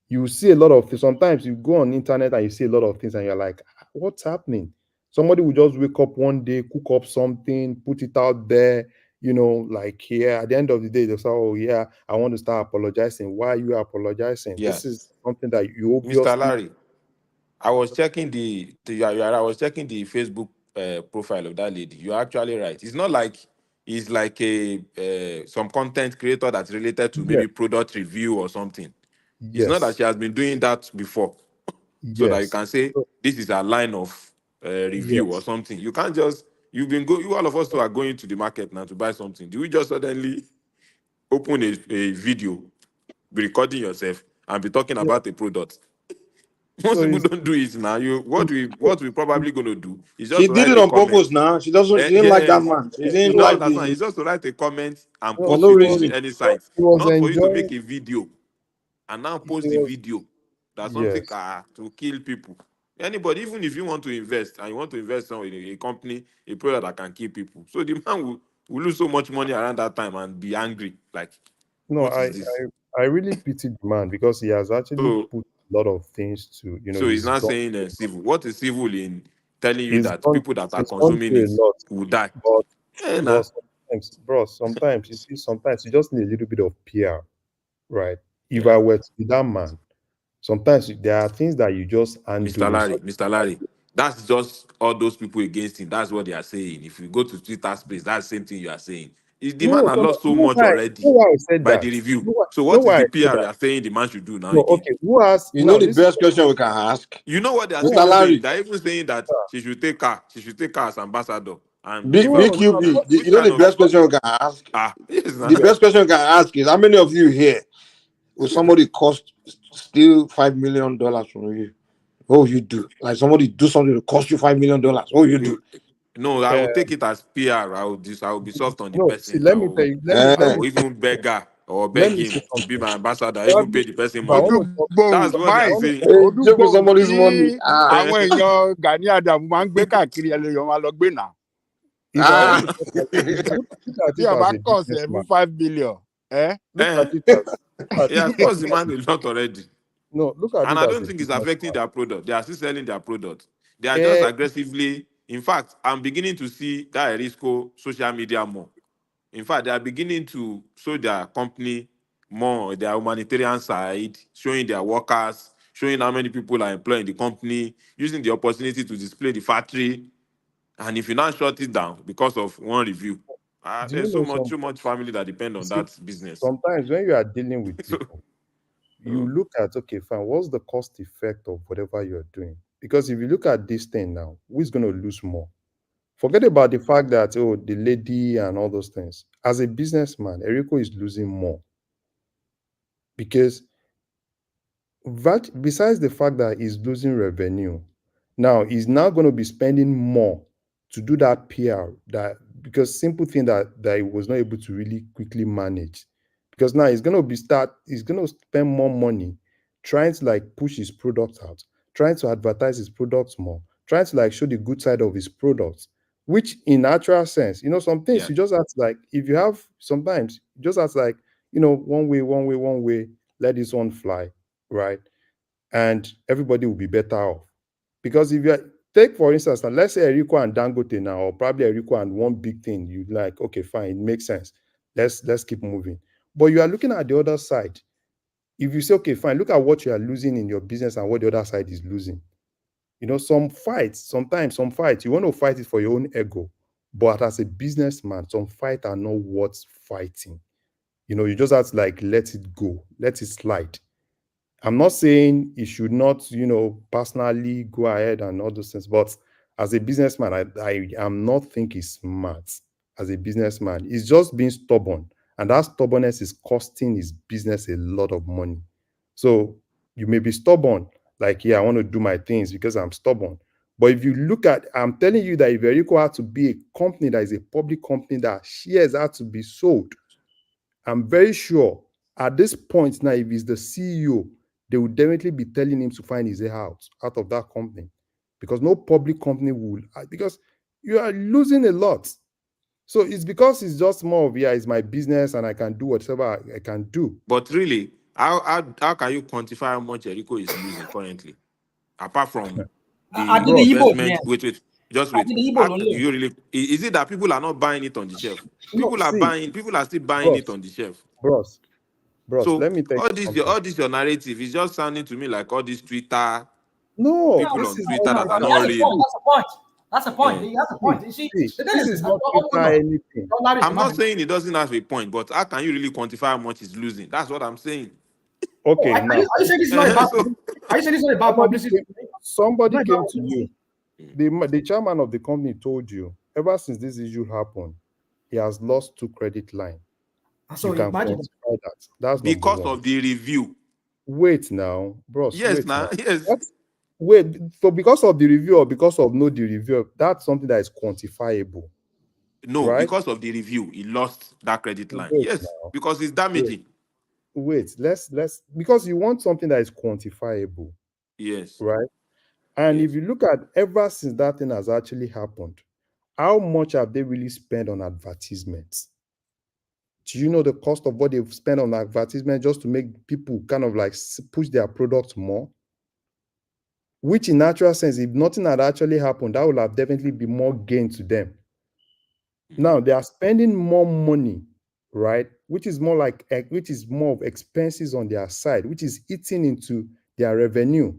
You see a lot of things. Sometimes you go on internet and you see a lot of things and you're like, "Ah, what's happening?" Somebody will just wake up one day, cook up something, put it out there, you know, like here. At the end of the day, they'll say, "Oh yeah, I want to start apologizing." Why are you apologizing? Yeah. This is something that you Mr. obviously. Larry, I was checking I was checking the Facebook profile of that lady. You're actually right. It's not like it's like a some content creator that's related to Yes, maybe product review or something. It's not that yes, she has been doing that before, so that you yes, can say so, this is a line of review or yes. something. You can't just you all of us who are going to the market now to buy something. Do we just suddenly open a video, be recording yourself, and be talking Yeah. about a product? Most So people it's don't do it now. What we probably gonna do is just She to did write it a on comment. purpose now. She doesn't she didn't like that Yes, man. She you didn't don't like understand. the It's just to write a comment and no, for post no it it on reason. any site, it was not for you to enjoying. make a video and now It post the was video. That's something yes. to kill people. Anybody, even if you want to invest and you want to invest in a company, a product that can kill people. So the man will lose so much money around that time and be angry. Like, No, what is this? I really pity the man because he has actually So put a lot of things to, you know, so he's not saying civil. What is civil in telling you that people that are he's gone consuming through it a lot. will die? But Eh, nah. sometimes, bro, sometimes you see, sometimes you just need a little bit of PR, right? If Yeah. I were to be that man, sometimes there are things that you just undo in such. Mr. Larry, that's just all those people against him. That's what they are saying. If you go to Twitter space, that's the same thing you are saying. The man has lost so much already why I said by that. the review. No, So no what is why the I said PR you that. are saying the man should do now No, again? okay. Who has You know the best question we can ask? You know what they are Mr. even saying? Larry, They're even saying that she should take her. She should take her as ambassador. And B, in fact, BQB, which you know kind the of best question we can ask? yes, The best question we can ask is how many of you here will somebody steal $5 million from you? What will you do? Like somebody do something to cost you $5 million. What will you do? No, I will take it as PR. I will be soft on the No, see, person. let me tell you. I will even beg her or Let beg me him say to be something. my ambassador. I even Probably, pay the person if I money. want to talk, That's what they are if I want saying. to talk, Odugbo somebody's money. tí àwọn èèyàn Gani Adams máa ń gbé káàkiri ẹlẹ́yọ̀ máa lọ gbé náà. if I want to talk, look at Tí it ọba as a kọ̀ sí ẹ̀ businessman. fún 5 billion. Look at it as He has cost the man a lot already. no. Look at And it I as don't a think it's affecting businessman. their product. They are still selling their product. They are just aggressively. In fact, I'm beginning to see that Erisco social media more. In fact, they are beginning to show their company more, their humanitarian side, showing their workers, showing how many people are employed in the company, using the opportunity to display the factory. And if you now shut it down because of one review, Do you there's know so much family that depend on see, that business. sometimes when you are dealing with people, you look at, okay, fine, what's the cost effect of whatever you're doing? Because if you look at this thing now, who's going to lose more? Forget about the fact that, oh, the lady and all those things. As a businessman, Eriko is losing more. Because besides the fact that he's losing revenue, now he's now going to be spending more to do that PR, because simple thing that he was not able to really quickly manage. Because now he's going to spend more money trying to like push his product out, trying to advertise his products more, trying to like show the good side of his products, which in natural sense, some things you just have to like, if you have sometimes you just have to like, one way, let this one fly, right? And everybody will be better off. Because if you take, for instance, now let's say Eriko and Dangote now, or probably Eriko and one big thing, you like, okay, fine, it makes sense. Let's keep moving. But you are looking at the other side. If you say, okay, fine, look at what you are losing in your business and what the other side is losing. Sometimes some fights, you want to fight it for your own ego. But as a businessman, some fights are not worth fighting. You just have to like let it go, let it slide. I'm not saying you should not, personally go ahead and all those things, but as a businessman, I am not think he's smart as a businessman. He's just being stubborn, and that stubbornness is costing his business a lot of money. So you may be stubborn, like, yeah, I want to do my things because I'm stubborn. But if you look at, I'm telling you that if Eriko had to be a company that is a public company that shares had to be sold, I'm very sure at this point now, if he's the CEO, they will definitely be telling him to find his way out of that company, because no public company will, because you are losing a lot. So it's because it's just more of, it's my business and I can do whatever I can do. But really, how can you quantify how much Eriko is losing currently? Apart from the investment, just wait. How can you really? Is it that people are not buying it on the shelf? People are still buying it on the shelf. Bros, So let me tell you all this your narrative is just sounding to me like all these Twitter people on this is Twitter that are That's not the real. point. That's the point. That's the point. You see, the thing this is not anything. I'm not saying it doesn't have a point, but how can you really quantify how much it's losing? That's what I'm saying. Okay, now. Are you saying this is not about? Are you saying this is not about publicity? Somebody came to you. The chairman of the company told you, ever since this issue happened, he has lost 2 credit lines. So you can imagine that. That's because number 1. of the review. Wait now, bros. Yes, now. Yes. Wait, so because of the review or because of no the review, that's something that is quantifiable. No, right? Because of the review, he lost that credit line. Yes, because it's damaging. Wait, let's because you want something that is quantifiable. Yes. Right? And if you look at ever since that thing has actually happened, how much have they really spent on advertisements? Do you know the cost of what they've spent on advertisement just to make people kind of like push their products more? Which in natural sense, if nothing had actually happened, that would have definitely been more gain to them. Now they are spending more money, right? Which is more of expenses on their side, which is eating into their revenue.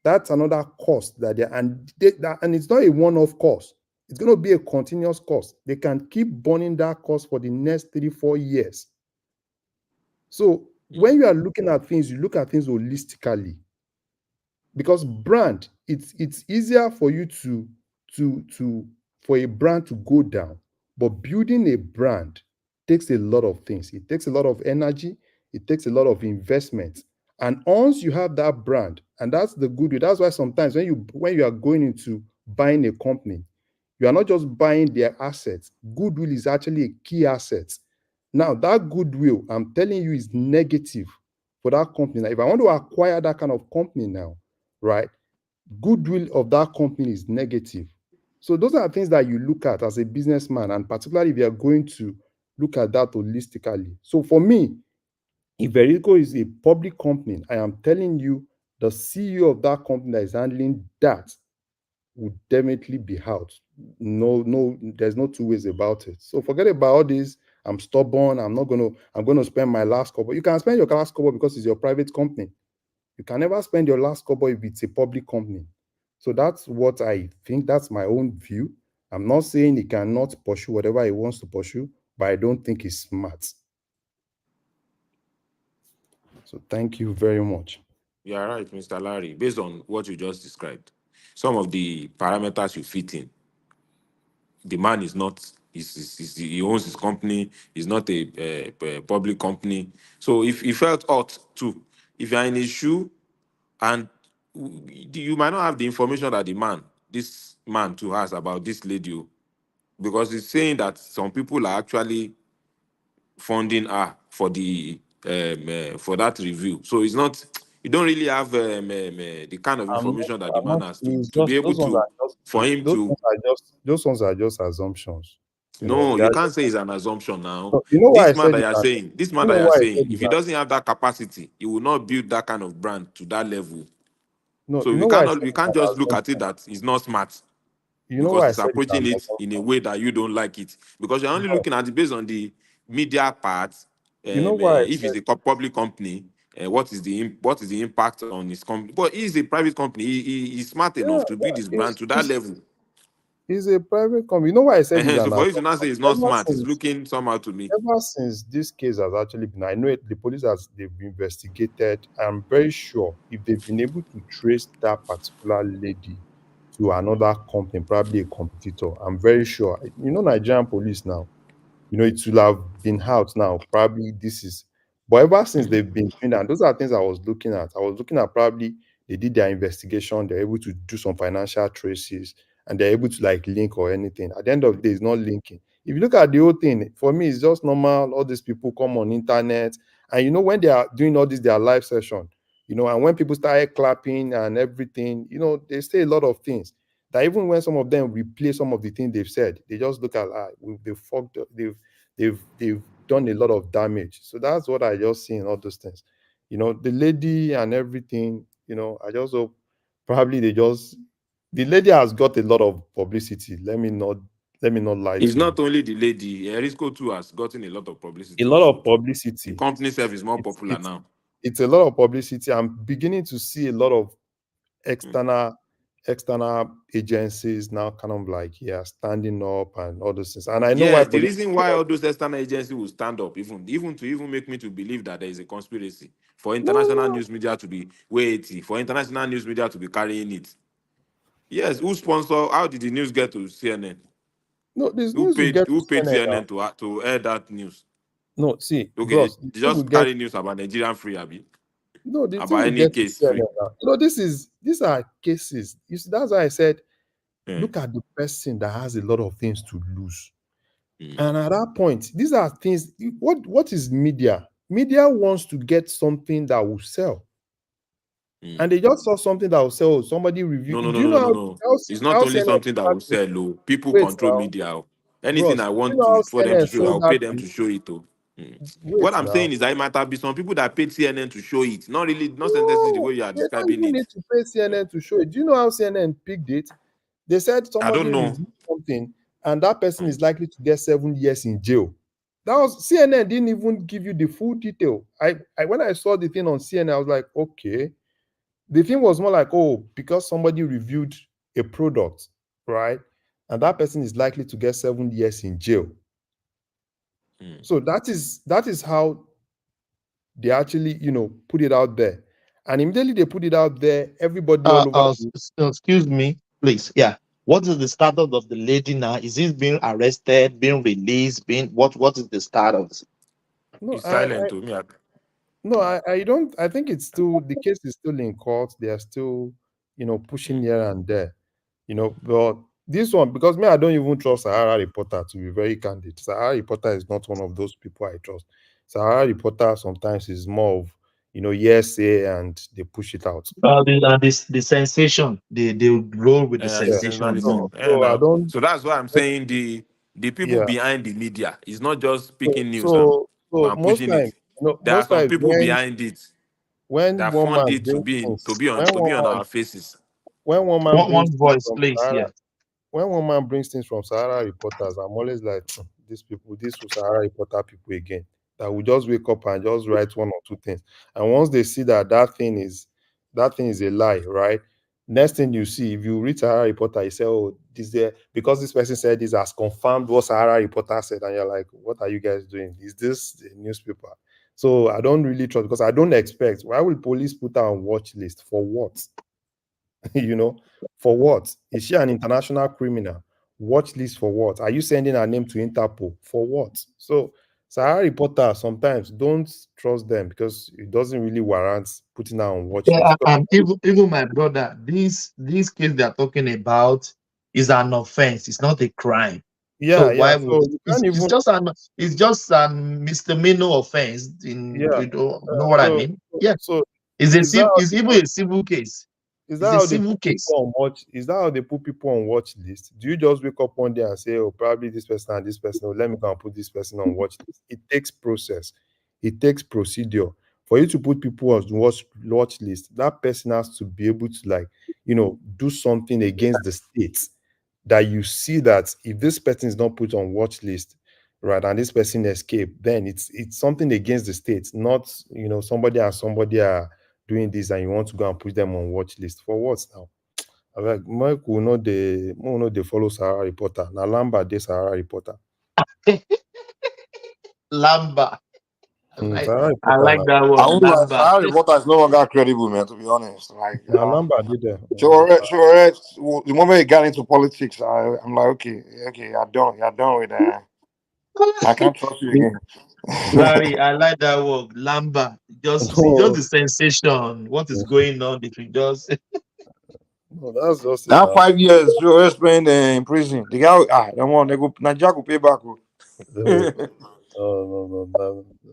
That's another cost that and it's not a one-off cost. It's going to be a continuous cost. They can keep burning that cost for the next 3-4 years. So when you are looking at things, you look at things holistically. Because brand, it's easier for you for a brand to go down. But building a brand takes a lot of things. It takes a lot of energy. It takes a lot of investment. And once you have that brand, and that's the good way. That's why sometimes when you are going into buying a company, you are not just buying their assets. Goodwill is actually a key asset. Now, that goodwill, I'm telling you, is negative for that company. Now, if I want to acquire that kind of company now, right, goodwill of that company is negative. So those are things that you look at as a businessman, and particularly if you are going to look at that holistically. So for me, if Verico is a public company, I am telling you, the CEO of that company that is handling that would definitely be out. No, there's no two ways about it. So forget about all this. I'm stubborn. I'm going to spend my last couple. You can spend your last couple because it's your private company. You can never spend your last couple if it's a public company. So that's what I think. That's my own view. I'm not saying he cannot pursue whatever he wants to pursue, but I don't think he's smart. So thank you very much. You are right, Mr. Larry. Based on what you just described, some of the parameters you fit in, the man is not, he owns his company, he's not a public company. So if he felt ought to, if you're in his shoe and you might not have the information that this man too has about this lady, because he's saying that some people are actually funding her for the for that review. So it's not, you don't really have the kind of information that the man has to be able to, for him to. Those ones are just assumptions. No, you can't say it's an assumption now. So, you know why I This man said that it, you're saying, if he doesn't have that capacity, he will not build that kind of brand to that level. No, So you know why I said we can't just look at it that he's not smart, you know because why I he's said approaching it in a way that you don't like it. Because you're only looking at it based on the media part. You know why I If it's a public company, what is the impact on his company? But he's a private company. He's smart enough to build his brand to that level. He's a private company. You know why I said it's So for you to not say he's not smart, it's looking somehow to me. Ever since this case has actually been, I know the police they've investigated. I'm very sure if they've been able to trace that particular lady to another company, probably a competitor, I'm very sure. You know, Nigerian police now, it will have been out now. Probably this is, but ever since they've been doing that, those are things I was looking at. I was looking at probably they did their investigation, they're able to do some financial traces, and they're able to like link or anything. At the end of the day, it's not linking. If you look at the whole thing, for me, it's just normal. All these people come on internet, and when they are doing all this, their live session, and when people started clapping and everything, they say a lot of things that even when some of them replay some of the things they've said, they just look at they've fucked up, they've done a lot of damage. So that's what I just see in all those things. The lady and everything, I just hope probably the lady has got a lot of publicity. Let me not lie It's to you. not only the lady. Erisco too has gotten a lot of publicity. A lot of publicity. The company itself is more popular now. It's a lot of publicity. I'm beginning to see a lot of external agencies now kind of like standing up and all those things. And I know why the reason why all those external agencies will stand up, even to make me to believe that there is a conspiracy for international news media to be waiting, for international news media to be carrying it. Yes, who sponsor? How did the news get to CNN? No, this news will get who paid CNN to air that news? No, see, Okay, bros, they just carry news about Nigerian free, Abi. No, the thing About will any get to case free. CNN now. These are cases. You see, that's why I said, look at the person that has a lot of things to lose. And at that point, these are things. What is media? Media wants to get something that will sell. And they just saw something that will sell. Somebody reviewed. No. It's not only something that will sell. People control media. Anything I want for them to show, I'll pay them to show it. What I'm saying is that it might have been some people that paid CNN to show it. Not sentences the way you are describing it. Need to pay CNN to show it. Do you know how CNN picked it? They said somebody reviewed something, and that person is likely to get 7 years in jail. That was CNN didn't even give you the full detail. When I saw the thing on CNN, I was like, okay. The thing was more like, because somebody reviewed a product, right? and that person is likely to get 7 years in jail. So that is how they actually, put it out there. And immediately they put it out there, everybody all over. Excuse me, please. Yeah. What is the status of the lady now? Is it being arrested, being released, what is the status? No, It's silent to me. I don't. I think it's still, the case is still in court. They are still, pushing here and there, But this one, because me, I don't even trust Sahara Reporter, to be very candid. Sahara Reporter is not one of those people I trust. Sahara Reporter sometimes is more of, yes, and they push it out. The sensation, they roll with the sensation. So I don't. So that's why I'm saying the people behind the media is not just picking news So and most pushing times, it. There are some people behind it when that one fund man it to brings be things, on our faces. when one man brings One things voice, from please. Sahara, Yeah. when one man brings things from Sahara Reporters, I'm always like, these people, these Sahara Reporter people again, that will just wake up and just write one or two things. And once they see that thing is a lie, right? Next thing you see, if you read Sahara Reporter, you say, oh, because this person said this has confirmed what Sahara Reporter said, and you're like, what are you guys doing? Is this a newspaper? So I don't really trust, because I don't expect. Why will police put her on watch list? For what? For what? Is she an international criminal? Watch list for what? Are you sending her name to Interpol? For what? So Sahara Reporter, sometimes don't trust them, because it doesn't really warrant putting her on watch list. And even my brother, this case they are talking about is an offense. It's not a crime. So why would So you can't it's just an misdemeanor offense? You know what I mean? Yeah. So It's even a civil case. Is It's that a how they civil put case. people on watch? Is that how they put people on watch list? Do you just wake up one day and say, "Oh, probably this person and this person. Oh, let me go and put this person on watch list"? It takes process. It takes procedure for you to put people on watch list. That person has to be able to, do something against the state. That you see that if this person is not put on watch list, right, and this person escape, then it's something against the state, not somebody are doing this, and you want to go and put them on watch list for what now? Like Mike will not they follow Sahara Reporter. Now Lamba de Sahara Reporter. Lamba. Sahara I Reporter like that word. I won't lie, Lamba. Sahara Reporter is no longer credible, man, to be honest. Like, Now Lamba did there. sure, the moment he got into politics, I'm like, okay, you're done with that. I can't trust you again. Larry, I like that word. Lamba. Just the sensation. What is going on? If you just No, that's just it. That 5 years, sure, spent in prison. The guy, the one they go, Nigeria go pay back. No.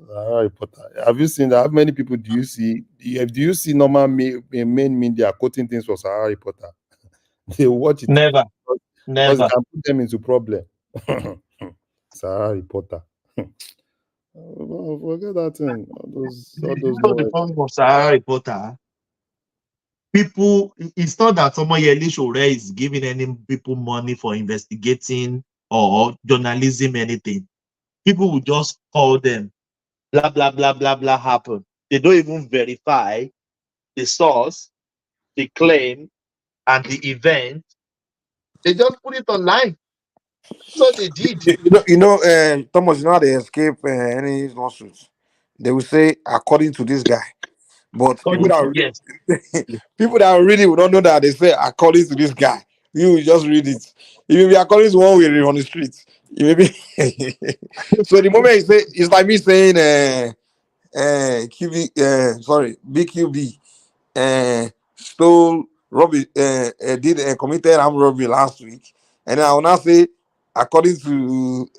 Sahara Reporter. Have you seen that? How many people do you see? Do you see normal main media quoting things from Sahara Reporter? They watch it. Never. Because it can put them into problem. Sahara Reporter. Forget that thing. All those the problem of Sahara Reporter. People, it's not that someone Yeli Shore is giving any people money for investigating or journalism, anything. People will just call them, blah, blah, blah, blah, blah happen. They don't even verify the source, the claim, and the event. They just put it online. So they did. Thomas, how they escape any lawsuits? They will say, according to this guy. But people that really don't know that, they say, according to this guy. You will just read it. It will be according to one way on the street. It may be. So the moment you say, it's like me saying, BQB stole robbery, committed armed robbery last week, and I will now say, according to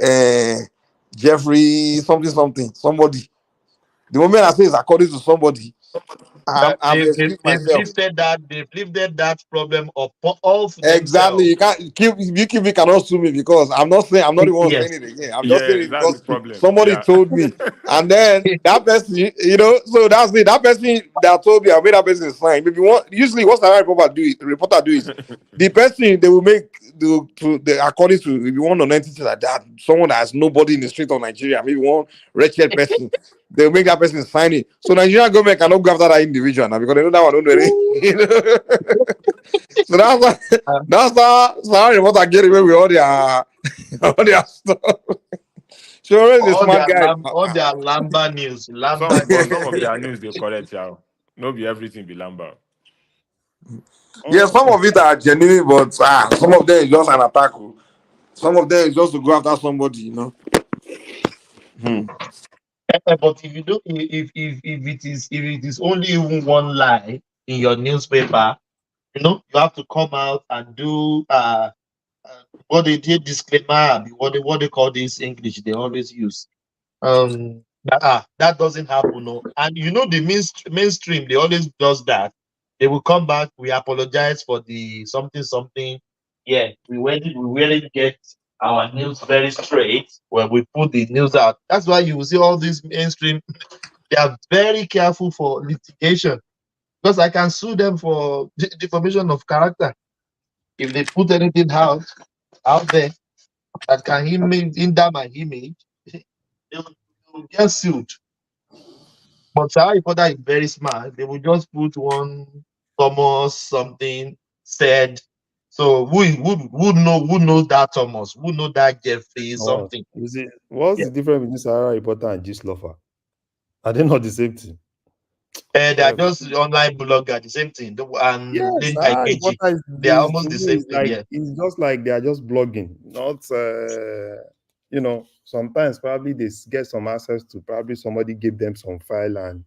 Jeffrey somebody. The moment I say it's according to somebody, I'm excusing myself. They lifted that problem up all for Exactly. themselves. You can't BQB cannot sue me, because I'm not the one saying it again. I'm just saying it that's because the problem. somebody told me. And then that person, so that's it. That person that told me, I made that person sign. Maybe usually what the reporter do is the person they will make according to, if you want an entity like that, someone that has nobody in the street of Nigeria, maybe one wretched person, they'll make that person sign it. So Nigerian government cannot go after that individual now, because they know that one don't do anything. So that's how what I get away with all their stuff. She always a smart guy. All their Lamba news. Some of their news they correct, y'all. No be everything be Lamba. Yeah, some of it are genuine, but some of them is just an attack. Some of them is just to go after somebody, you know. But if you don't, if it is only even one lie in your newspaper, you have to come out and do what they did disclaimer, what they call this English they always use. That doesn't happen, no. And the mainstream they always does that. They will come back. We apologize for the something. Yeah, we really get our news very straight when we put the news out. That's why you will see all these mainstream. They are very careful for litigation because I can sue them for defamation of character if they put anything out there that can hinder my image. They will get sued. But our reporter is very smart. They will just put one Thomas something said. So who knows that Thomas? Who know that Jeffrey something? What's the difference between Sahara reporter and Gist Lover? Are they not the same thing? They are just online blogger, the same thing. And Yes, they are almost the same thing. Yeah. It's just like they are just blogging, not sometimes probably they get some access to probably somebody give them some file and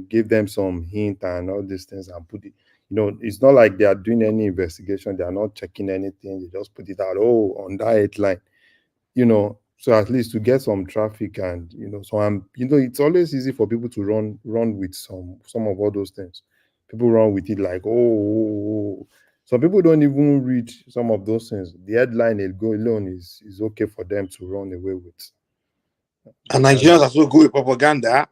give them some hint and all these things and put it. It's not like they are doing any investigation. They are not checking anything. They just put it out. On that headline, so at least to get some traffic and so it's always easy for people to run with some of all those things. People run with it like some people don't even read some of those things. The headline alone is okay for them to run away with. And Nigerians are so good with propaganda.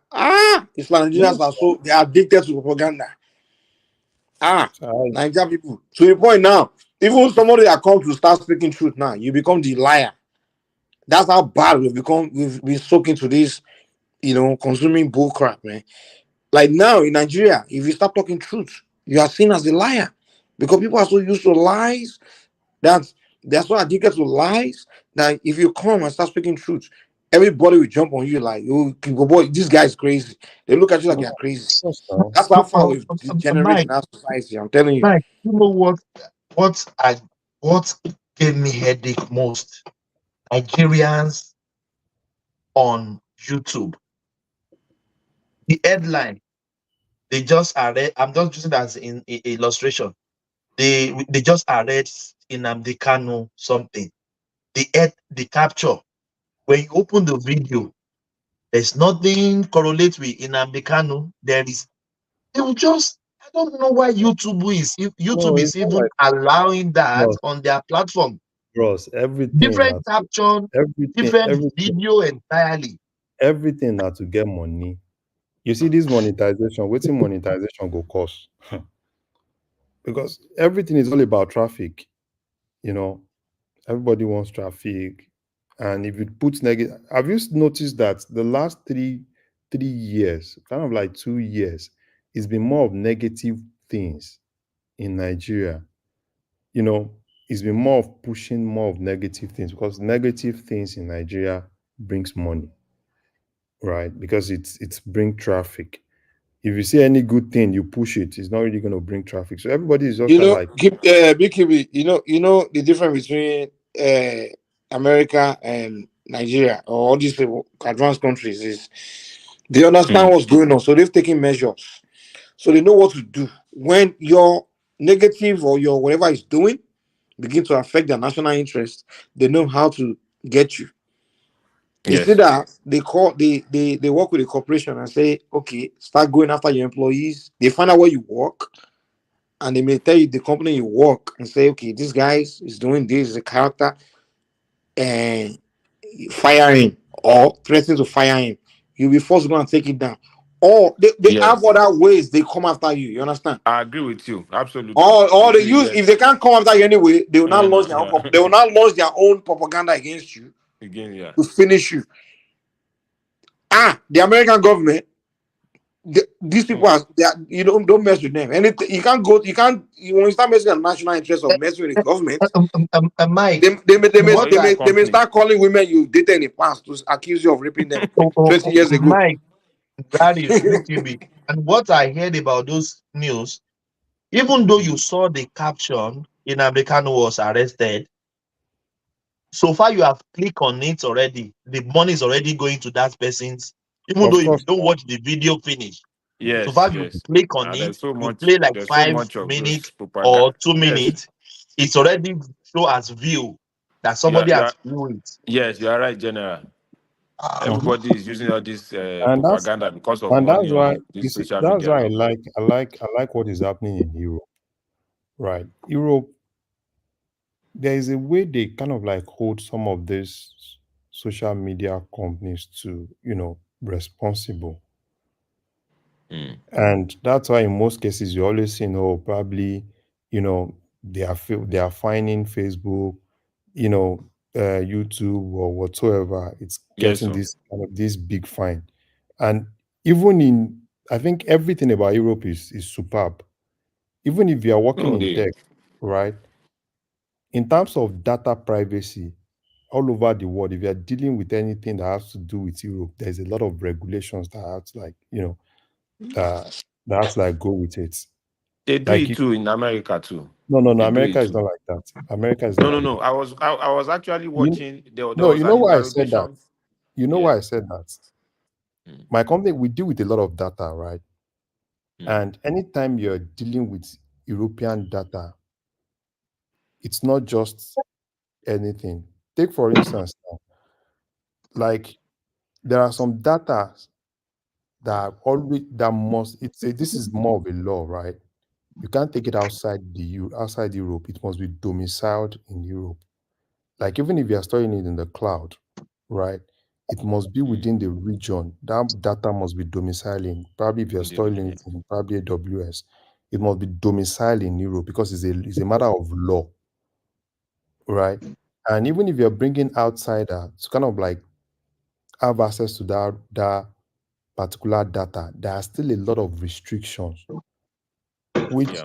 It's like Nigerians they are addicted to propaganda. Nigerian people to the point now. Even somebody that comes to start speaking truth now, you become the liar. That's how bad we've become. We've been soaking to this, consuming bull crap, man. Like now in Nigeria, if you start talking truth, you are seen as a liar because people are so used to lies that they're so addicted to lies that if you come and start speaking truth, everybody will jump on you like, boy, this guy's crazy. They look at you like you're crazy. That's how far we've degenerated in our society. I'm telling you. Mike, you know what gave me headache most? Nigerians on YouTube. The headline, they just arrest. I'm just using that as in illustration. They just arrest Nnamdi Kanu something. The capture. When you open the video, there's nothing correlates with Nnamdi Kanu. They will just. I don't know why YouTube is even allowing that on their platform. Bros, everything different caption, different video entirely. Everything now to get money. You see this monetization, waiting monetization go cost. Because everything is all about traffic. Everybody wants traffic. And if you put negative, have you noticed that the last three years, kind of like 2 years, it's been more of negative things in Nigeria. It's been more of pushing more of negative things because negative things in Nigeria brings money, right? Because it's bring traffic. If you see any good thing, you push it. It's not really going to bring traffic. So everybody is just BKB, you know the difference between America and Nigeria or all these advanced countries is they understand what's going on, so they've taken measures, so they know what to do when your negative or your whatever is doing begin to affect their national interest. They know how to get you. Instead that they work with the corporation and say, okay, start going after your employees. They find out where you work, and they may tell you the company you work and say, okay, this guy is doing this, is a character, and fire him or threaten to fire him. You'll be forced to go and take it down. Or they have other ways they come after you. You understand? I agree with you. Absolutely. Or they use, if they can't come after you anyway, they will not launch their own. They will not launch their own propaganda against you. Again, to finish you. The American government, these people are, you don't mess with them. Anything you can't go, when you start messing with the national interest of messing with the government, Mike, they may start calling women you dated in the past to accuse you of raping them 20 years ago. Mike, Darius, and what I heard about those news, even though you saw the caption in American was arrested, so far you have clicked on it already. The money is already going to that person's, even though if you don't watch the video finish. Yes, so far you click on it, you play like 5 minutes or 2 minutes, it's already show as view that somebody has viewed it. Yes, you are right, General. Everybody is using all this And propaganda because of that's money why on this social that's media. why I like what is happening in Europe. Right. Europe, there is a way they kind of like hold some of these social media companies to, responsible. And that's why in most cases you always see, probably, they are finding Facebook, YouTube or whatsoever. It's getting this kind of this big fine. And even I think everything about Europe is superb. Even if you are working in tech, right? In terms of data privacy, all over the world, if you are dealing with anything that has to do with Europe, there's a lot of regulations that have to that have to go with it. They do it too in America too. No. America is not like that. America is not. No. I was actually watching. There was you know an why I said that. interrogation. You know why I said that. My company, we deal with a lot of data, right? And anytime you're dealing with European data, it's not just anything. Take for instance, like there are some data that this is more of a law, right? You can't take it outside outside Europe. It must be domiciled in Europe. Like even if you are storing it in the cloud, right? It must be within the region. That data must be domiciled in. Probably if you're storing it in probably AWS, it must be domiciled in Europe because it's a matter of law, right? And even if you're bringing outsider to kind of like have access to that particular data, there are still a lot of restrictions, which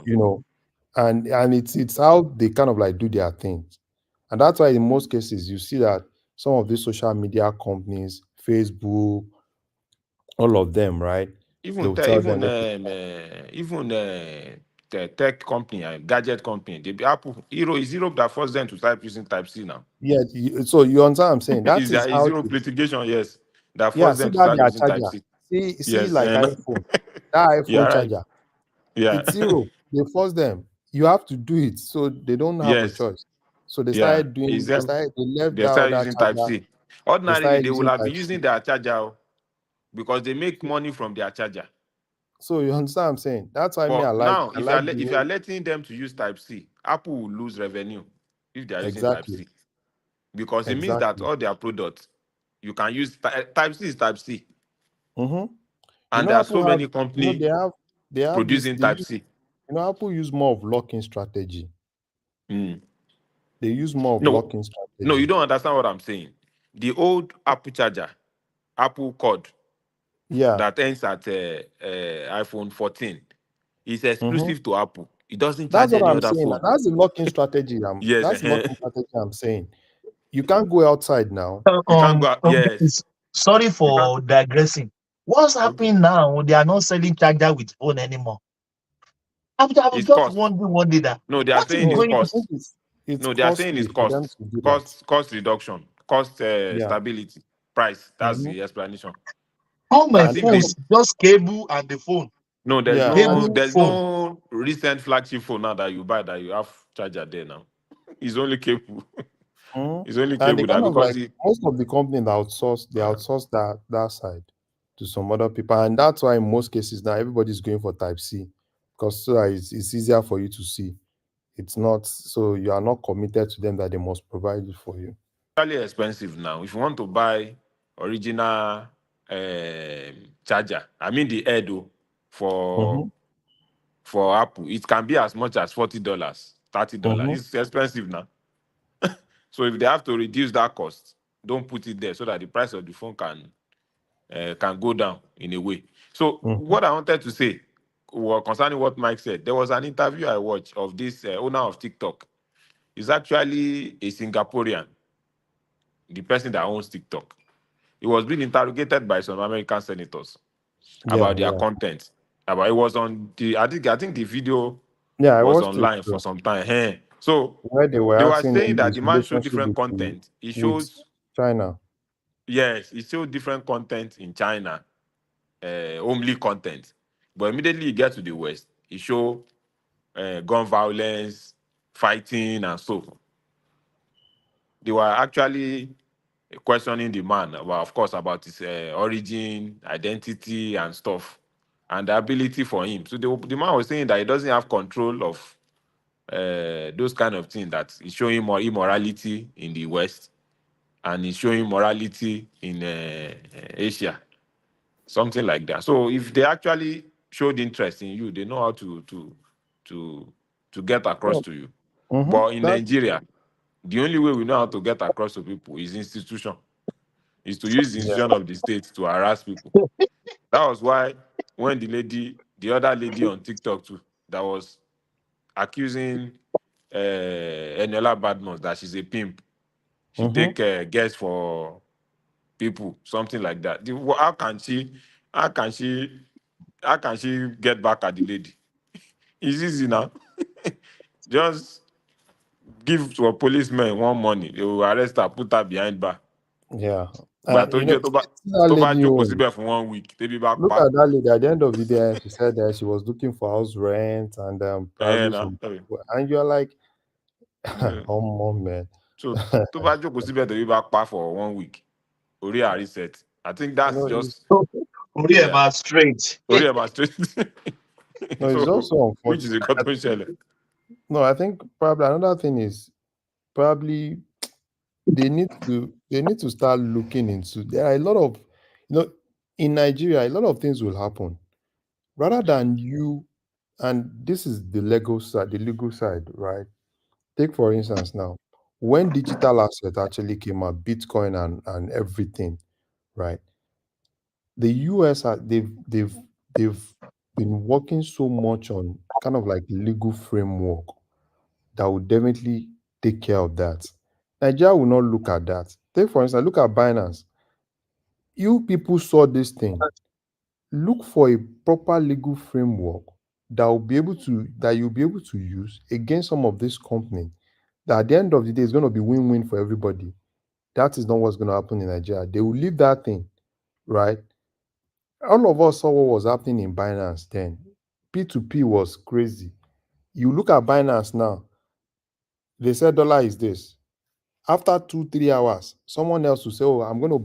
and it's how they kind of like do their things. And that's why in most cases you see that some of these social media companies, Facebook, all of them, right? Even the tech company, gadget company, Apple, is Europe that forced them to start using Type-C now. Yeah, so you understand what I'm saying? That is how Europe litigation, yes. That yeah, forced see them to that start their using charger. Type-C. See like iPhone. That iPhone charger. Yeah. It's Europe. They force them. You have to do it. So they don't have a choice. So they started doing they left that other using charger. Type-C. Ordinarily, they will have been using their charger because they make money from their charger. So you understand what I'm saying? That's why now, if you are letting them to use Type-C, Apple will lose revenue if they are using Type-C. Because it means that all their products, you can use Type-C is Type-C. And there are so many companies they have producing Type-C. Apple use more of locking strategy. They use more of locking strategy. No, you don't understand what I'm saying. The old Apple charger, Apple cord, that ends at iPhone 14, is exclusive to Apple. It doesn't charge any other phone. That's the locking strategy. That's the locking strategy I'm saying. You can't go outside now. You can't go out. Yes. Sorry for digressing. What's happening now? They are not selling charger with phone anymore. I'm just wondering what did that. No, they are saying it's cost. No, they are saying it's cost reduction, cost stability, price. That's the explanation. Oh my phones, just cable and the phone. No, there's no recent flagship phone now that you buy that you have charger there now. It's only cable. It's only cable that because most of the companies outsource that side to some other people, and that's why in most cases now everybody's going for Type-C because so that it's easier for you to see. It's not so you are not committed to them that they must provide it for you. It's really expensive now. If you want to buy original charger, I mean the Edu for Apple, it can be as much as $40, $30. It's expensive now. So if they have to reduce that cost, don't put it there so that the price of the phone can go down in a way. So what I wanted to say concerning what Mike said, there was an interview I watched of this owner of TikTok. He's actually a Singaporean, the person that owns TikTok. He was being interrogated by some American senators about their content. About it was on the I think the video I was watched it online for too. some time. So Where they were they were asking saying him that his the man showed relationship different content. He with shows China. yes, he showed different content in China, homely content. But immediately he gets to the West, he show gun violence, fighting, and so forth. They were actually questioning the man about, of course, about his origin, identity, and stuff, and the ability for him. So the man was saying that he doesn't have control of those kind of things. That is showing more immorality in the West, and is showing morality in Asia, something like that. So if they actually showed interest in you, they know how to get across to you. But in Nigeria, the only way we know how to get across to people is institution. Is to use the institution of the state to harass people. That was why when the other lady on TikTok too, that was accusing Eniola Badmus that she's a pimp. She take guests for people, something like that. How can she get back at the lady? It's easy now. Just give to a policeman one money, they will arrest her, put her behind bar. But to get that lady for 1 week, they be back. look at that lady. At the end of the day, she said that she was looking for house rent and probably some. And you're like, oh man. So to bá jókòó síbẹ̀ tó bí back for 1 week, orí reset. I think that's just straight. straight. No, it's also which is a controversial. No, I think probably another thing is probably they need to start looking into. There are a lot of, in Nigeria, a lot of things will happen. Rather than you, and this is the legal side, right? Take for instance now, when digital asset actually came out, Bitcoin and everything, right? The US they've been working so much on kind of like legal framework that will definitely take care of that. Nigeria will not look at that. Take for instance, look at Binance. You people saw this thing. Look for a proper legal framework that you'll be able to use against some of this company. That at the end of the day is going to be win-win for everybody. That is not what's going to happen in Nigeria. They will leave that thing, right? All of us saw what was happening in Binance then. P2P was crazy. You look at Binance now, they said dollar is this. After 2-3 hours, someone else will say, oh, I want to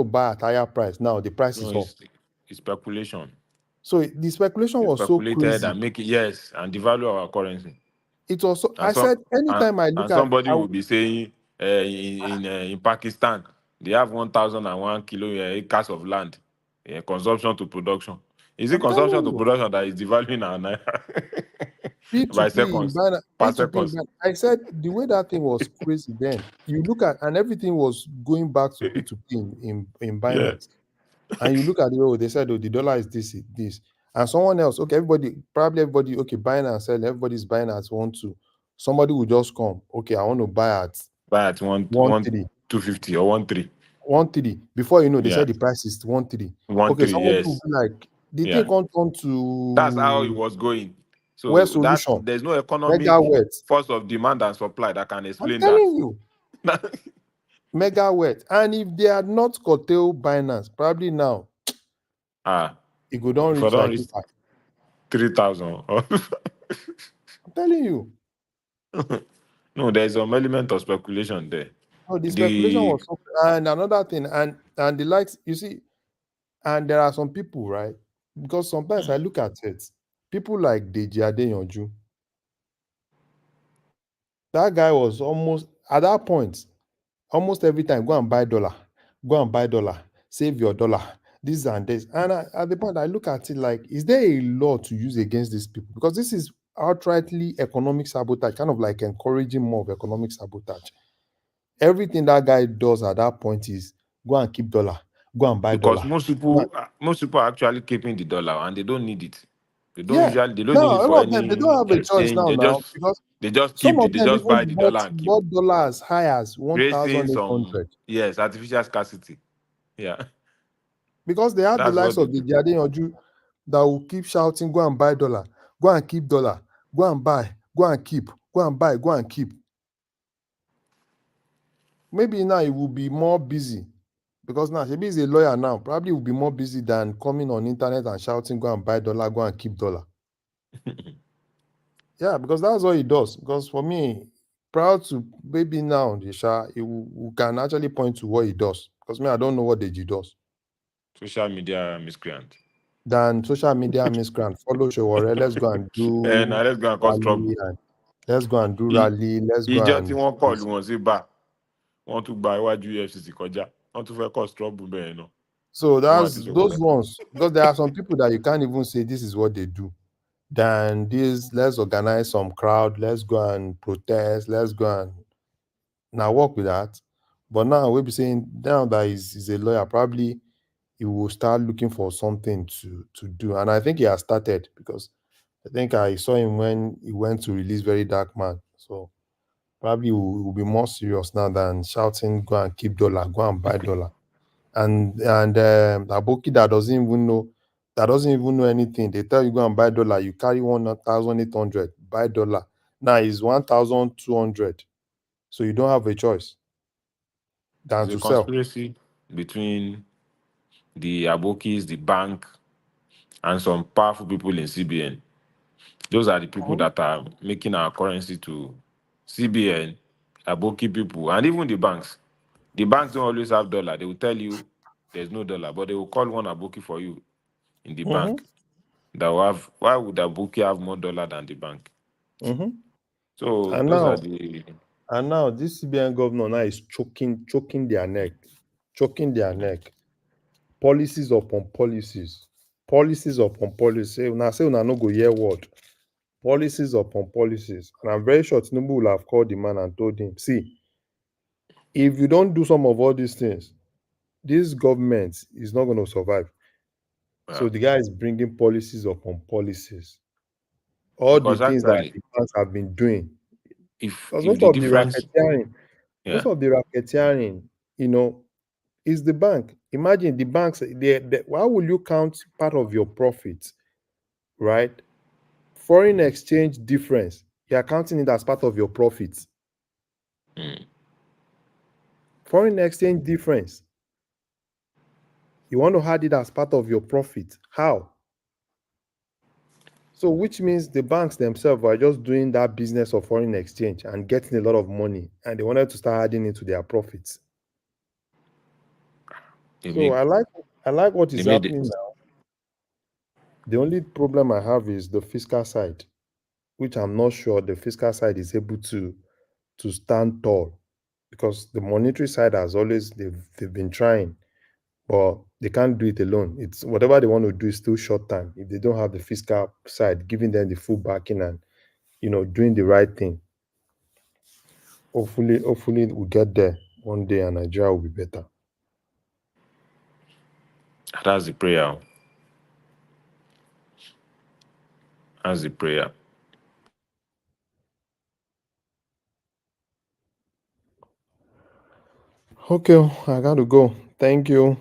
buy at higher price. Now the price is up. It's speculation. So the speculation was so crazy. And make it, and devalue our currency. It also, I said, anytime I look at, somebody will be saying in Pakistan, they have 1,001 acres of land, consumption to production. Is it consumption to production that is devaluing our naira? By seconds, per seconds. I said the way that thing was crazy then. You look at, and everything was going back to P2P in Binance. And you look at they said, the dollar is this. And someone else, everybody, buying and selling, everybody's buying at 1.2. Somebody will just come, I want to buy at 1.3, 250 or 1.3. 1.3. Before you know, they said the price is 1.3. 1.3, someone yes. will be like, the thing can't turn to. That's how it was going. So there's no economic force of demand and supply that can explain that. I'm telling you. Megawatt. And if they had not curtailed Binance, probably now, it could not reach 3,000. I'm telling you. No, there's some element of speculation there. No, the speculation was so, and another thing, and the likes, you see, and there are some people, right? Because sometimes I look at it, people like Deji Adeyonju. That guy was almost, at that point, almost every time, go and buy dollar, save your dollar, this and this. And at the point, I look at it like, is there a law to use against these people? Because this is outrightly economic sabotage, kind of like encouraging more of economic sabotage. Everything that guy does at that point is go and keep dollar, go and buy because dollar. most people are actually keeping the dollar and they don't need it. They don't Yeah. need Now, it a for lot of them, they don't any have a choice exchange. now, because They just some keep of it. They them just buy even the dollar and keep, bought dollar as high as creating some 1,800 artificial scarcity. Yeah, because they have the that's likes what they of the do. Jade Oju that will keep shouting, go and buy dollar, go and keep dollar, go and buy, go and keep, go and buy, go and keep. Maybe now he will be more busy because now maybe he's a lawyer now. Probably he will be more busy than coming on internet and shouting, go and buy dollar, go and keep dollar. Yeah, because that's what he does. Because for me, proud to maybe now, Desha, we can actually point to what he does. Because me, I don't know what Deji does. Social media miscreant. Than social media miscreant. Follow Showore. Let's go and do And let's go and cause trouble. rally. And let's go and do rally. Let's go Ìjọ tí and. wọ́n kọ̀ lù wọ́n sí bá wọ́n tún gba iwájú EFCC kọjá wọ́n tún fẹ́ cause trouble bẹ́ẹ̀ náà. So that's those ones. Because there are some people that you can't even say this is what they do. Than this, let's organize some crowd. Let's go and protest. Let's go and now work with that. But now we'll be saying now that he's a lawyer, probably he will start looking for something to do. And I think he has started because I think I saw him when he went to release Very Dark Man. So probably he will be more serious now than shouting, go and keep dollar, go and buy dollar. And Aboki that doesn't even know anything. They tell you go and buy dollar, you carry 1,800, buy dollar. Now it's 1,200. So you don't have a choice than There's to a sell. conspiracy between the Abokis, the bank, and some powerful people in CBN. Those are the people that are making our currency to CBN, Aboki people, and even the banks. The banks don't always have dollar. They will tell you there's no dollar, but they will call one Aboki for you in the bank. That will have. Why would Aboki have more dollar than the bank? So And those now, are the. And now this CBN governor now is choking their neck. Policies upon policies. Policies upon policies. Say una no go hear word. Policies upon policies. And I'm very sure Tinubu will have called the man and told him, see, if you don't do some of all these things, this government is not going to survive. So the guy is bringing policies upon policies. All the Because things that actually, the banks have been doing. Because if the difference, most of the racketeering, is the bank. Imagine the banks. Why will you count part of your profit, right? Foreign exchange difference. You're counting it as part of your profits. Foreign exchange difference. You want to add it as part of your profit. How? So, which means the banks themselves are just doing that business of foreign exchange and getting a lot of money, and they wanted to start adding it to their profits. So I like what is happening now. The only problem I have is the fiscal side, which I'm not sure the fiscal side is able to stand tall, because the monetary side has always they've been trying, but they can't do it alone. It's whatever they want to do is still short time if they don't have the fiscal side giving them the full backing and doing the right thing. Hopefully we'll get there one day and Nigeria will be better. That's the prayer. That's the prayer. Okay, I got to go. Thank you.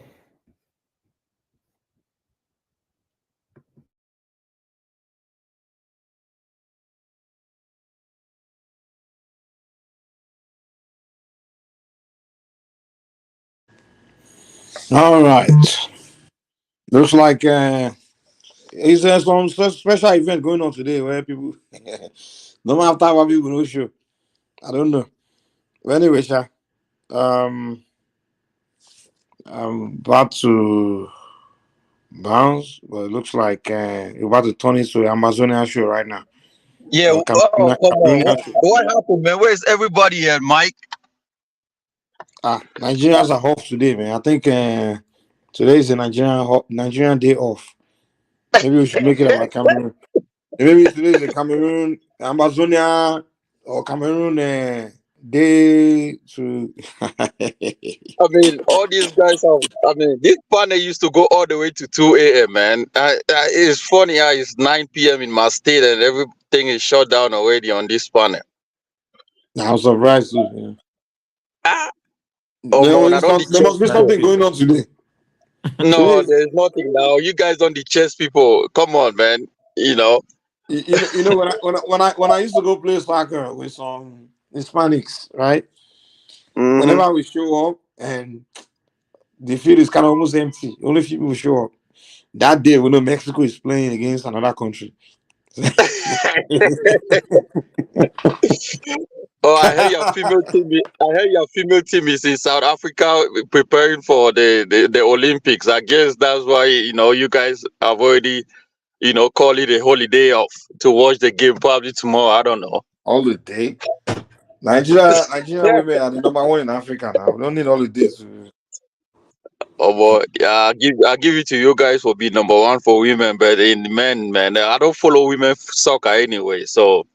All right. Looks like is there some special event going on today where people no matter what people no show. I don't know. But anyway, Sha, I'm about to bounce, but it looks like you're about to turn into Amazonian show right now. Yeah, come on. What happened, man? Where's everybody at, Mike? Nigerians are off today, man. I think today is a Nigerian day off. Maybe we should make it about Cameroon. Maybe today is a Cameroon, Amazonia, or Cameroon they to I mean, all these guys have. I mean, this panel used to go all the way to 2 a.m. Man, it's funny how it's 9 p.m. in my state and everything is shut down already on this panel. I'm surprised too. Yeah. Oh man, I don't There must be something going on today. No, there's nothing now. You guys on the chess people. Come on, man. You know when I used to go play soccer with some Hispanics, right? Mm-hmm. Whenever we show up and the field is kind of almost empty, only few people show up. That day, we know Mexico is playing against another country. Oh, I heard your female team. I heard your female team is in South Africa preparing for the Olympics. I guess that's why you guys have already call it a holiday off to watch the game probably tomorrow. I don't know. Holiday. Nigeria women are the number one in Africa now. We don't need holidays. Oh boy, yeah, I give it to you guys for being number one for women, but in men, man, I don't follow women soccer anyway. So,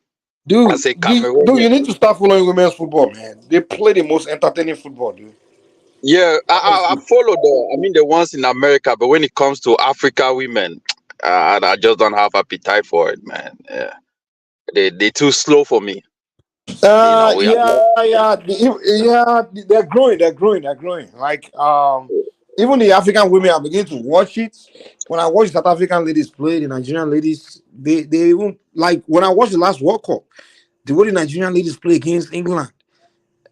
dude, I say you need to start following women's football, man. They play the most entertaining football, dude. Yeah, I follow the ones in America, but when it comes to Africa women, I just don't have appetite for it, man. Yeah, they too slow for me. They're growing. Like even the African women are beginning to watch it. When I watch South African ladies play, the Nigerian ladies, they even like when I watched the last World Cup, the way the Nigerian ladies play against England,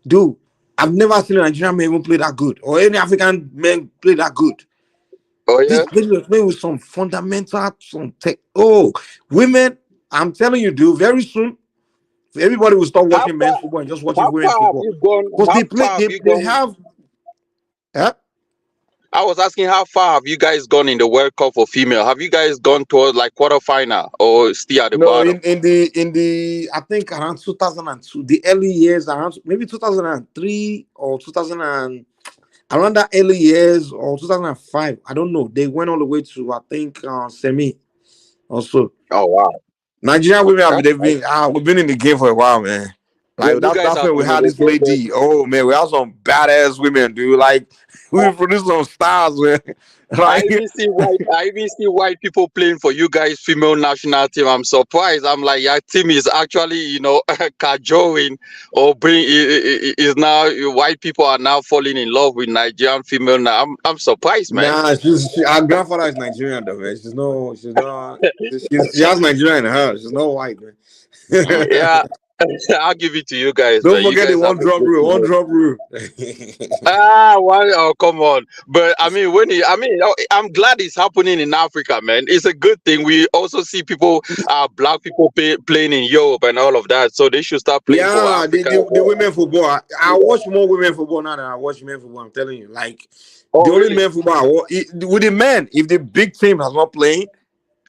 dude. I've never seen a Nigerian man even play that good, or any African men play that good. Oh yeah, this lady was playing with some fundamental, some tech. Oh, women! I'm telling you, dude. Very soon, everybody will start watching men's football and just watching women's football. Because they play, they have. Yeah. I was asking how far have you guys gone in the World Cup for female? Have you guys gone towards like quarterfinal or still at the bottom? in the I think around 2002, the early years around maybe 2003 or 2000 and around that early years or 2005. I don't know. They went all the way to I think semi also. Oh wow. Nigerian women we've been in the game for a while, man. Like that's when we had this lady. Oh man, we have some badass women, dude. Like we produce some stars, man. I even see white people playing for you guys female national team. I'm surprised. I'm like, your team is actually cajoling or is now white people are now falling in love with Nigerian female. Now I'm surprised, man. Nah, our grandfather is Nigerian though, man. She's not she has Nigerian in her. She's not white, man. Yeah. I'll give it to you guys. Don't forget the one drop rule. Oh, come on. But I mean, I'm glad it's happening in Africa, man. It's a good thing. We also see people, black people playing in Europe and all of that. So they should start playing for Africa. The women football. I watch more women football now than I watch men football. I'm telling you, like only men football. With the men, if the big team has not playing,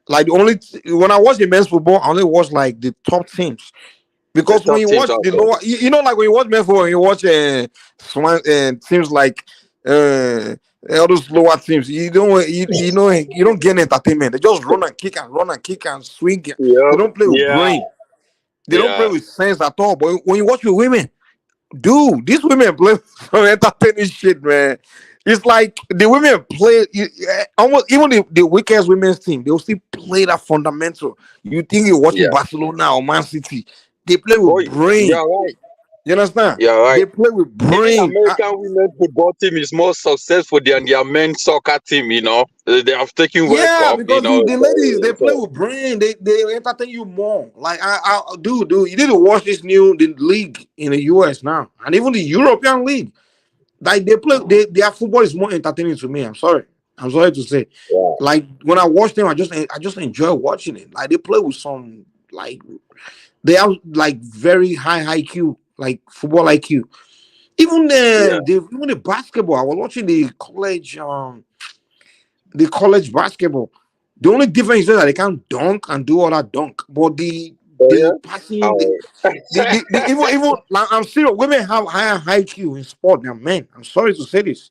like when I watch the men's football, I only watch like the top teams. Because when you watch the lower, like when you watch men football, you watch teams like all those lower teams. You don't get entertainment. They just run and kick and swing. They don't play with brain. They don't play with sense at all. But when you watch with women, dude, these women play some entertaining shit, man. It's like the women play almost even the weakest women's team. They'll still play that fundamental. You think you're watching Barcelona or Man City? They play with brain. You're right. You understand? Yeah, right. They play with brain. The American women football team is more successful than their men's soccer team. They have taken World Cup. Because the ladies they play with brain. They entertain you more. Like I dude, you need to watch the league in the US now, and even the European league. Like they play, their football is more entertaining to me. I'm sorry to say. Yeah. Like when I watch them, I just enjoy watching it. Like they play with some they have like very high IQ, like football IQ. Even the basketball. I was watching the college basketball. The only difference is that they can't dunk and do all that dunk, but the passing, even like, I'm serious. Women have higher IQ in sport than men. I'm sorry to say this.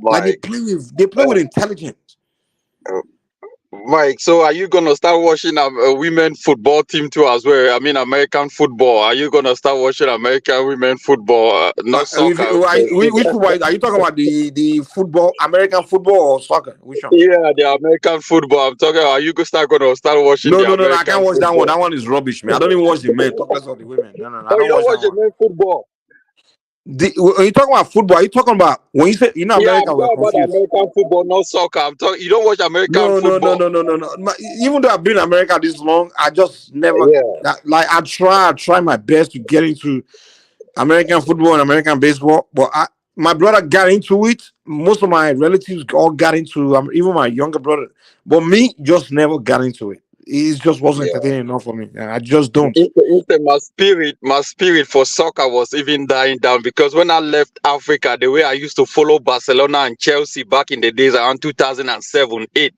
Like they play with intelligence. Mike, so are you gonna start watching a women football team too as well? I mean, American football. Are you gonna start watching American women football, not soccer? Which football? Are you talking about the football, American football or soccer? Which one? Yeah, the American football. I'm talking. Are you gonna start watching the No. I American can't watch that one. football? That one is rubbish, man. I don't even watch the men. Talk less of the women. No. I Oh, you don't don't watch watch that the one. men football? When you talking about football, are you talking about when you say Yeah, America? I'm We're talking about confused. American football, not soccer. I'm talking. You don't watch American No. football? Even though I've been in America this long, I just never Yeah. like. I try my best to get into American football and American baseball, but my brother got into it. Most of my relatives all got into, even my younger brother, but me just never got into it. It just wasn't Yeah. entertaining enough for me. I just don't. Instead, my spirit for soccer was even dying down because when I left Africa, the way I used to follow Barcelona and Chelsea back in the days around 2007, 8,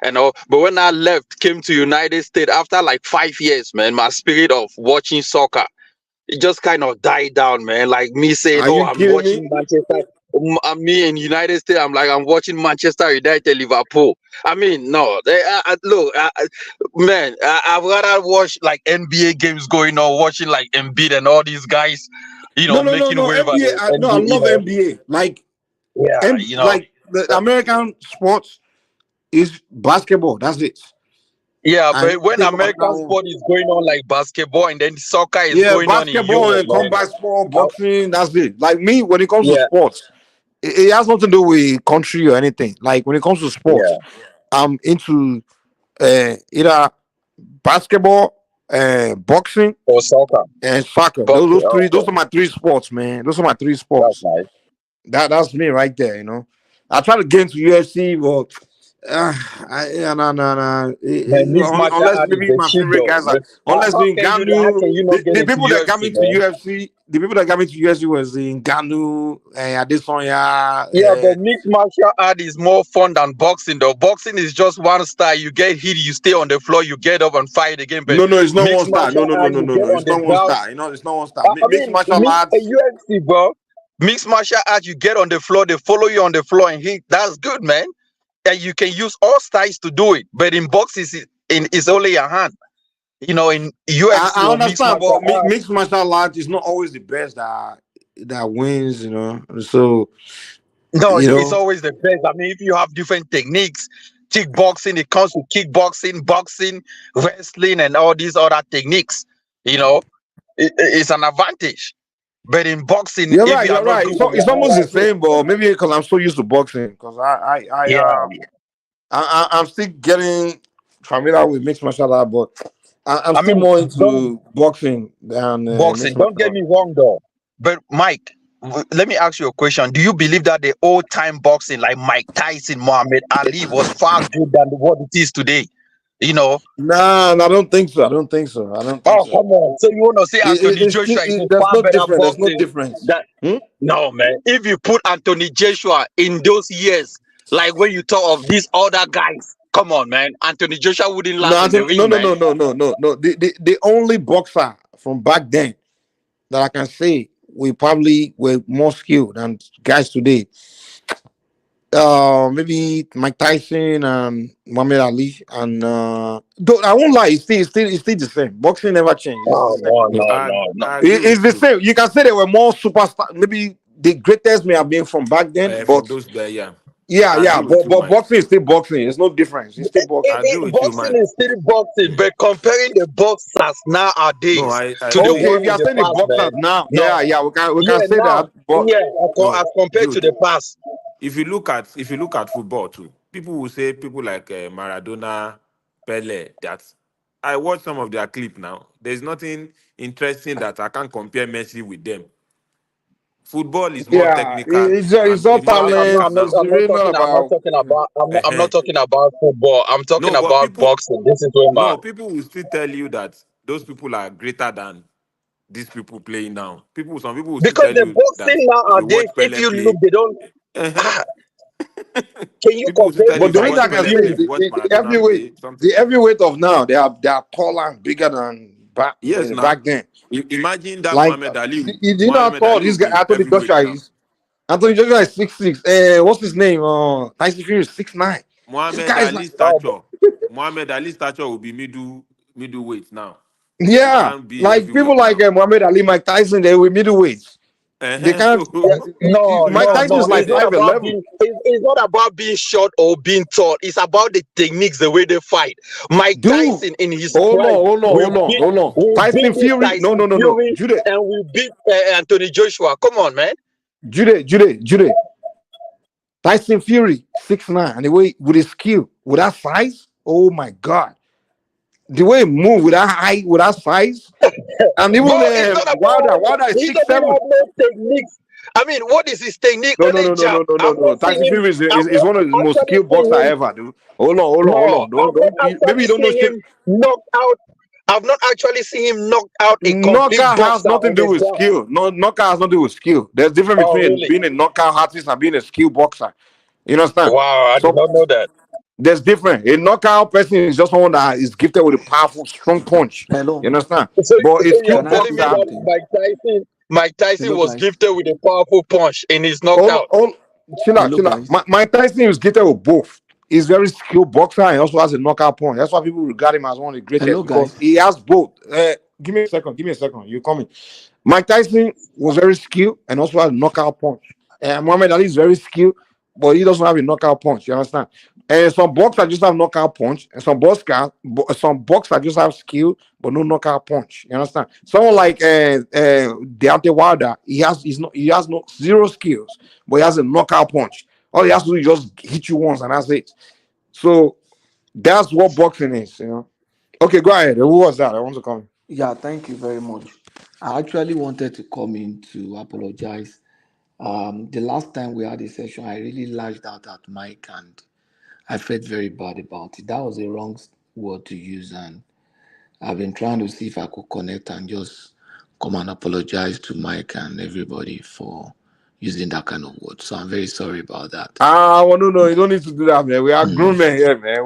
and all. But when I left, came to United States after like 5 years, man, my spirit of watching soccer, it just kind of died down, man. Like me saying, Are "Oh, you I'm kidding me? watching Manchester." Me in United States, I'm like, I'm watching Manchester United, Liverpool. I mean, no, look, man, I'd rather watch like NBA games going on, watching like Embiid and all these guys, No. making wave at NBA. the No, I NBA, love NBA. Like, yeah, like the American sports is basketball. That's it. yeah. And But when anything about American now, sport is going on like basketball and then soccer is yeah, going on in basketball Europe, and man. combat sport, boxing. That's it. Like me, when it comes to Yeah, sports, it has nothing to do with country or anything. Like when it comes to sports, yeah. I'm into either basketball, boxing, Or soccer, and soccer. boxing. Those three. Those Okay, are my three sports, man. Those are my three that's sports. nice. That's me right there. I try to get into UFC, but no. Man, mixed martial Unless art is maybe the my shit favorite though. guys are But unless how the how Ngannou, can you not get the into people that got me UFC, to man? UFC, the people that got me to UFC was the Ngannou, Adesanya. Yeah, but mixed martial art is more fun than boxing, though. Boxing is just one style. You get hit, you stay on the floor, you get up and fight again. But No, it's not one mixed star. No, martial art, you get on It's the not one ground. star. It's not one star. I Mixed mean, martial arts. UFC, bro. Mixed martial art, you get on the floor, they follow you on the floor and hit. That's good, man. And you can use all styles to do it. But in boxing, it's only a hand. In UFC I or mixed understand, martial but art. mixed martial arts is not always the best that wins. So No, you it's know. always the best. I mean, if you have different techniques, kickboxing, it comes to kickboxing, boxing, wrestling, and all these other techniques, it's an advantage. But in boxing, You're if right. you are You're not right. good So with it's your hand, almost the that's it. same, but maybe because I'm so used to boxing. Because Yeah. I'm still getting familiar with mixed martial art, but I'm I still mean, more don't into boxing than boxing. mixed Don't martial get art. me wrong, though. But Mike, let me ask you a question. Do you believe that the old time boxing, like Mike Tyson, Muhammad Ali, was far good than what it is today? Nah, I don't think so. I don't think so. Oh, come on. So you want to say Anthony Joshua is a There's far no better difference. There's no boxing difference. than no, man. If you put Anthony Joshua in those years, like when you talk of these other guys, come on, man. Anthony Joshua wouldn't No, last in the ring, man. no. The only boxer from back then that I can say we probably were more skilled than guys today. Maybe Mike Tyson and Muhammad Ali, and though I won't lie, it's still the same. Boxing never changed. It's the Oh, same. no. I agree It's with the you. same. You can say they were more superstar. Maybe the greatest may have been from back then, From but those there, yeah. I yeah. agree with you, But Mike. boxing is still boxing. It's no difference. It's still boxing. I agree with you, Boxing Mike. is still boxing, but comparing the boxers No, nowadays I to the agree. Okay, one if you in are the saying the past, boxers man. now, No. yeah, we Yeah, can say now. that. But Yeah, No, as compared to Jude. the past. If you look at football too, people will say people like Maradona, Pele. That I watch some of their clip now. There's nothing interesting that I can compare Messi with them. Football is more yeah, technical it's and all it's more talent. technical now. It's really not about. I'm Uh-huh. not talking about football. I'm talking No, but about people boxing. This is where my no people will still tell you that those people are greater than these people playing now. Some people will still because tell the you that boxing if you nowadays, watch if Pele you look, play, they don't. uh-huh. Ah, can you People will still compare tell you the But if the you only thing fight I watch can Pele say play, is if you between? watch the Maradona play, the something. heavyweight of now, they are taller and bigger than Yes, now back then. imagine that Like, do you know how Muhammad tall Ali this will guy be Anthony heavyweight Joshua now. is? Anthony Joshua is 6'6". What's his name? Tyson Fury is 6'9". Muhammad Guys, Ali like, stature. Muhammad Ali stature will be middleweight now. He yeah, can't be like people heavyweight like now. Muhammad Ali, Mike Tyson, they were middleweights. They can't. So Mike Tyson is like It's not about 5'11". being. It's not about being short or being tall. It's about the techniques, the way they fight. Mike Dude, Tyson in his hold prime, on, hold on. we beat Tyson this Fury, Tyson no. Fury, Jude, and we beat Anthony Joshua. Come on, man. Jude. Tyson Fury, 6'9", and the way with his skill, with that size, oh my God, the way he move with that height, with that size, and even Bro, it's not about. Wilder is He doesn't 6'7". have no techniques. I mean, what is his technique? No. Only jab. I've not seen Tyson him. Fury I've is one of the not most actually skilled seen boxer him. ever, dude. Hold No, on. I've not Maybe you actually don't know seen shit. him knock out. I've not actually seen him knock out a complete Knockout has boxer nothing on to do the with ground. skill. No, knockout has nothing to do with skill. There's a difference Oh, between really? being a knockout artist and being a skilled boxer. You understand? Wow, I did So not know that. there's different. A knockout person is just someone that is gifted with a powerful, strong punch. You understand? So But a you're skilled telling me boxer, that Mike Tyson was gifted with a powerful punch and he's knocked out. chill out. Mike Tyson is gifted with both. He's very skilled boxer and also has a knockout punch. That's why people regard him as one of the greatest because he has both. Give me a second. You coming? Mike Tyson was very skilled and also has a knockout punch. Muhammad Ali is very skilled, but he doesn't have a knockout punch. You understand? And some boxers just have knockout punch, and some boxers just have skill, but no knockout punch. You understand? Someone like Deontay Wilder, he has no zero skills, but he has a knockout punch. All he has to do is just hit you once, and that's it. So that's what boxing is. You know. Okay, go ahead. Who was that? I want to come. Yeah, thank you very much. I actually wanted to come in to apologize. The last time we had a session, I really lashed out at Mike and I felt very bad about it. That was a wrong word to use, and I've been trying to see if I could connect and just come and apologize to Mike and everybody for using that kind of word. So I'm very sorry about that. Well, no, you don't need to do that, man. We are grown men here, man.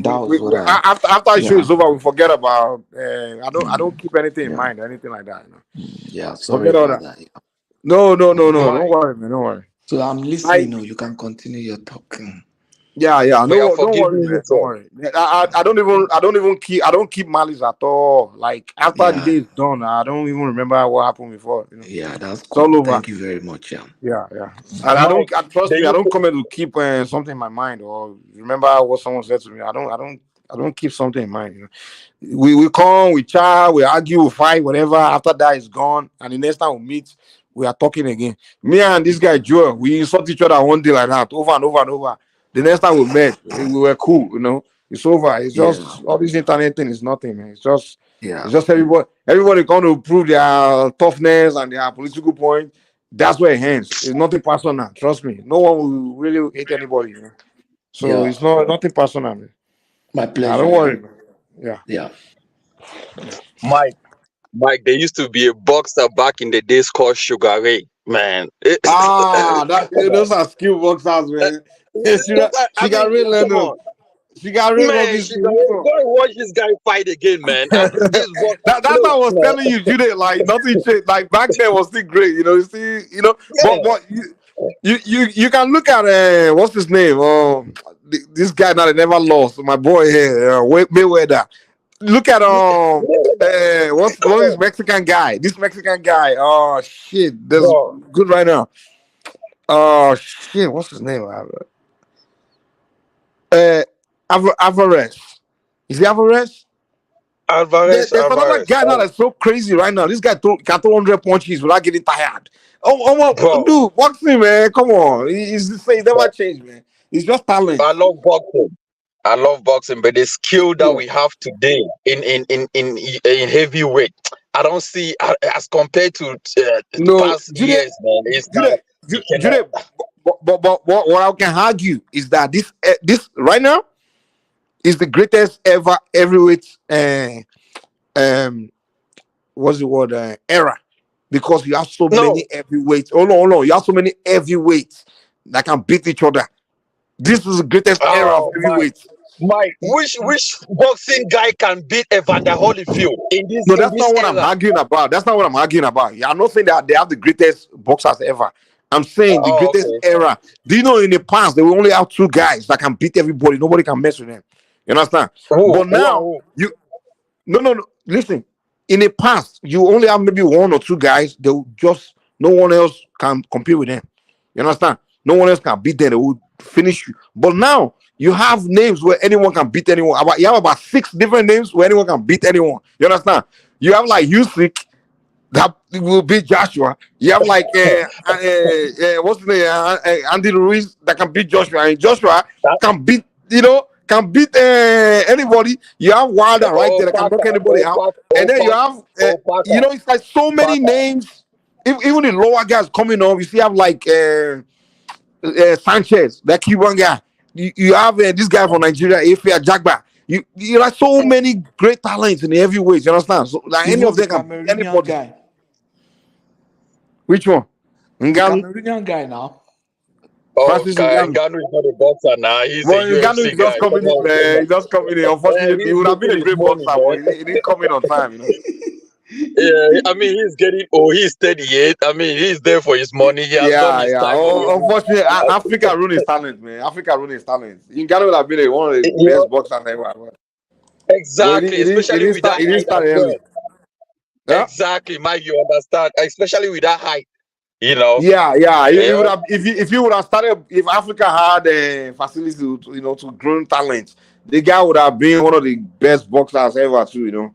After the show is over, we forget about. I don't keep anything in mind or anything like that. You know? Yeah, sorry Forget all about that. that. Yeah. No. Don't worry, man. Don't worry. So I'm listening. You can continue your talking. Yeah. Don't worry, man. Don't worry. I don't keep malice at all. Like after the day is done, I don't even remember what happened before. You know? Yeah, that's it's all over. Thank you very much. Yeah. And I don't trust me. I don't come in to keep something in my mind or remember what someone said to me. I don't keep something in mind. You know? We come, we chat, we argue, we fight, whatever. After that is gone, and the next time we meet, we are talking again. Me and this guy Joel, we insult each other one day like that, over and over and over. The next time we met, we were cool, you know. It's over. It's just all this internet thing is nothing, man. It's just everybody going to prove their toughness and their political point. That's where it ends. It's nothing personal. Trust me. No one will really hate anybody, you know? So it's nothing personal, man. My pleasure. Don't worry, man. Yeah. Mike, there used to be a boxer back in the days called Sugar Ray, man. Those are skill boxers, man. She got real Leonard. She got real Robinson. Go and watch this guy fight again, man. That's what I was telling you, Jude. Like nothing changed. Like back then was still great, you know. You see, you know, but you can look at what's his name? This guy that I never lost. My boy here, Mayweather. Look at what's this Mexican guy? This Mexican guy. Oh shit, that's good right now. Oh shit, what's his name? Alvarez. Is he Alvarez? There's another guy now that's so crazy right now. This guy can throw 100 punches without getting tired. Dude, boxing, man. Come on. He's the same. Never changed, man. He's just talent. I love boxing, but the skill that we have today in heavyweight, I don't see as compared to past years, man. But what I can argue is that this right now is the greatest ever heavyweight what's the word era, because you have so many heavyweights. Hold on. You have so many heavyweights that can beat each other. This is the greatest era of heavyweights. Mike, which boxing guy can beat Evander Holyfield in this? No, that's not what I'm arguing about. I'm not saying that they have the greatest boxers ever. I'm saying the greatest era. Do you know in the past they will only have 2 guys that can beat everybody? Nobody can mess with them. You understand? But now you no. Listen, in the past you only have maybe 1 or 2 guys. They will just no one else can compete with them. You understand? No one else can beat them. They will finish you. But now you have names where anyone can beat anyone. You have about 6 different names where anyone can beat anyone. You understand? You have like Usyk. That will beat Joshua. You have like what's the name? Andy Ruiz that can beat Joshua, and Joshua can beat anybody. You have Wilder right there that can knock anybody out, and then you have it's like so many names. Even the lower guys coming up, you see, have like Sanchez, that Cuban guy. You have this guy from Nigeria, Ifea Jagba. You have so many great talents in the heavyweights. You understand? So like any of them can beat anybody. Guy. Which one? Ngannou? Cameroonian guy now. Francis Ngannou is not a boxer now. He's a UFC guy. Just coming in, man. He's just coming in. Unfortunately, he would have been a great boxer, but he didn't come in on time, you know. Yeah, I mean, he's getting he's 38. I mean, he's there for his money. He has done his time. Unfortunately, Africa ruined his talent, man. Africa ruined his talent. Ngannou would have been one of the best boxers ever. Exactly, especially with that height. Exactly, Mike, you understand. Especially with that height. You know. Yeah. He would have, if you would have started, if Africa had facilities to grow talent, the guy would have been one of the best boxers ever too. You know,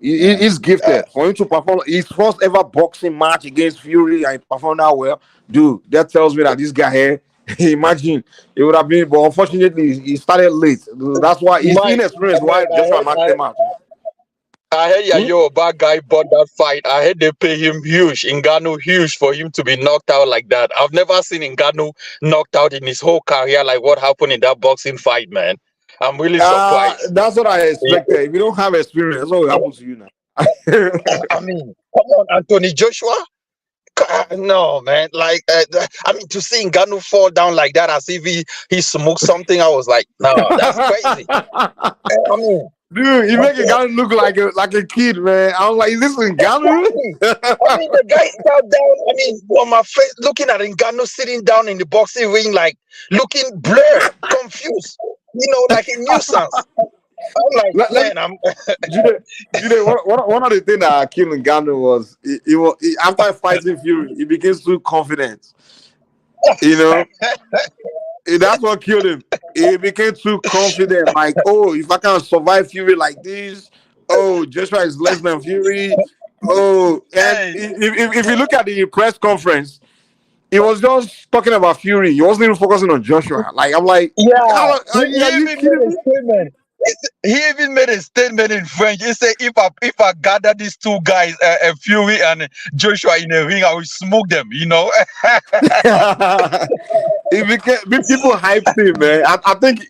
he's gifted. For him to perform his first ever boxing match against Fury and perform that well, dude, that tells me that this guy here, imagine it would have been. But unfortunately, he started late. That's why he's inexperienced. Why Joshua knocked him out. I heard bad guy bought that fight. I heard they pay him huge, Ngannou huge, for him to be knocked out like that. I've never seen Ngannou knocked out in his whole career like what happened in that boxing fight, man. I'm really surprised. That's what I expected. If you don't have experience, that's what will happen to you now. I mean, come on, Anthony Joshua. No, man. Like, I mean, to see Ngannou fall down like that as if he smoked something, I was like, no, that's crazy. I mean, dude, you make Ngannou look like a kid, man. I was like, is this Ngannou? I mean, the guy sat down. I mean, on my face, looking at Ngannou sitting down in the boxing ring, like looking blurred, confused, like a nuisance. I'm like, one of the things that killed Ngannou was he after fighting Fury, he became too confident. That's what killed him. He became too confident. Like, if I can survive Fury like this, Joshua is less than Fury. And if you look at the press conference, he was just talking about Fury. He wasn't even focusing on Joshua. Like, I'm like, he even made a statement in French. He said, if I gather these 2 guys, Fury and Joshua, in a ring, I will smoke them, People hyped him, man. I think,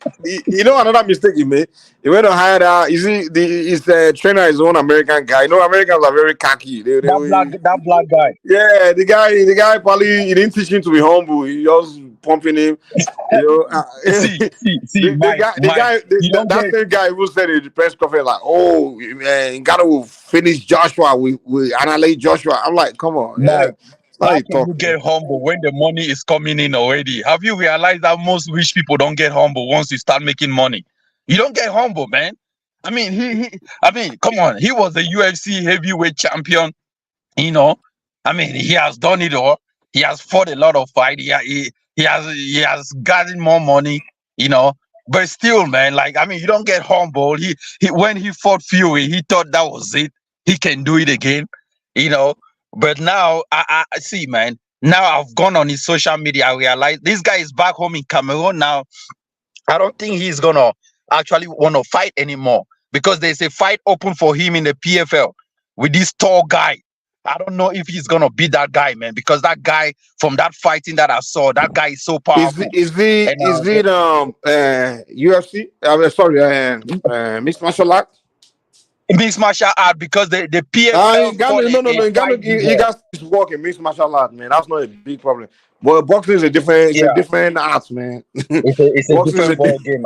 another mistake he made. He went to hire his trainer is one American guy. Americans are very cocky. That black guy. Yeah, the guy probably, he didn't teach him to be humble. He just pumping him. That same guy who said in the press conference, like, man, Ngannou will finish Joshua. We annihilate Joshua. I'm like, come on. How can you get humble when the money is coming in already? Have you realized that most rich people don't get humble once you start making money? You don't get humble, man. I mean, come on. He was the UFC heavyweight champion. I mean, he has done it all. He has fought a lot of fights. He has gotten more money. But still, man, like, I mean, you don't get humble. He when he fought Fury, he thought that was it. He can do it again. But now I see, man. Now I've gone on his social media. I realize this guy is back home in Cameroon now. I don't think he's gonna actually want to fight anymore because there's a fight open for him in the PFL with this tall guy. I don't know if he's gonna beat that guy, man, because that guy from that fighting that I saw, that guy is so powerful. Is it UFC? Mixed martial art? Mixed martial art because the PFL. You guys work in mixed martial art, man. That's not a big problem. But boxing is a different art, man. It's a different ball game.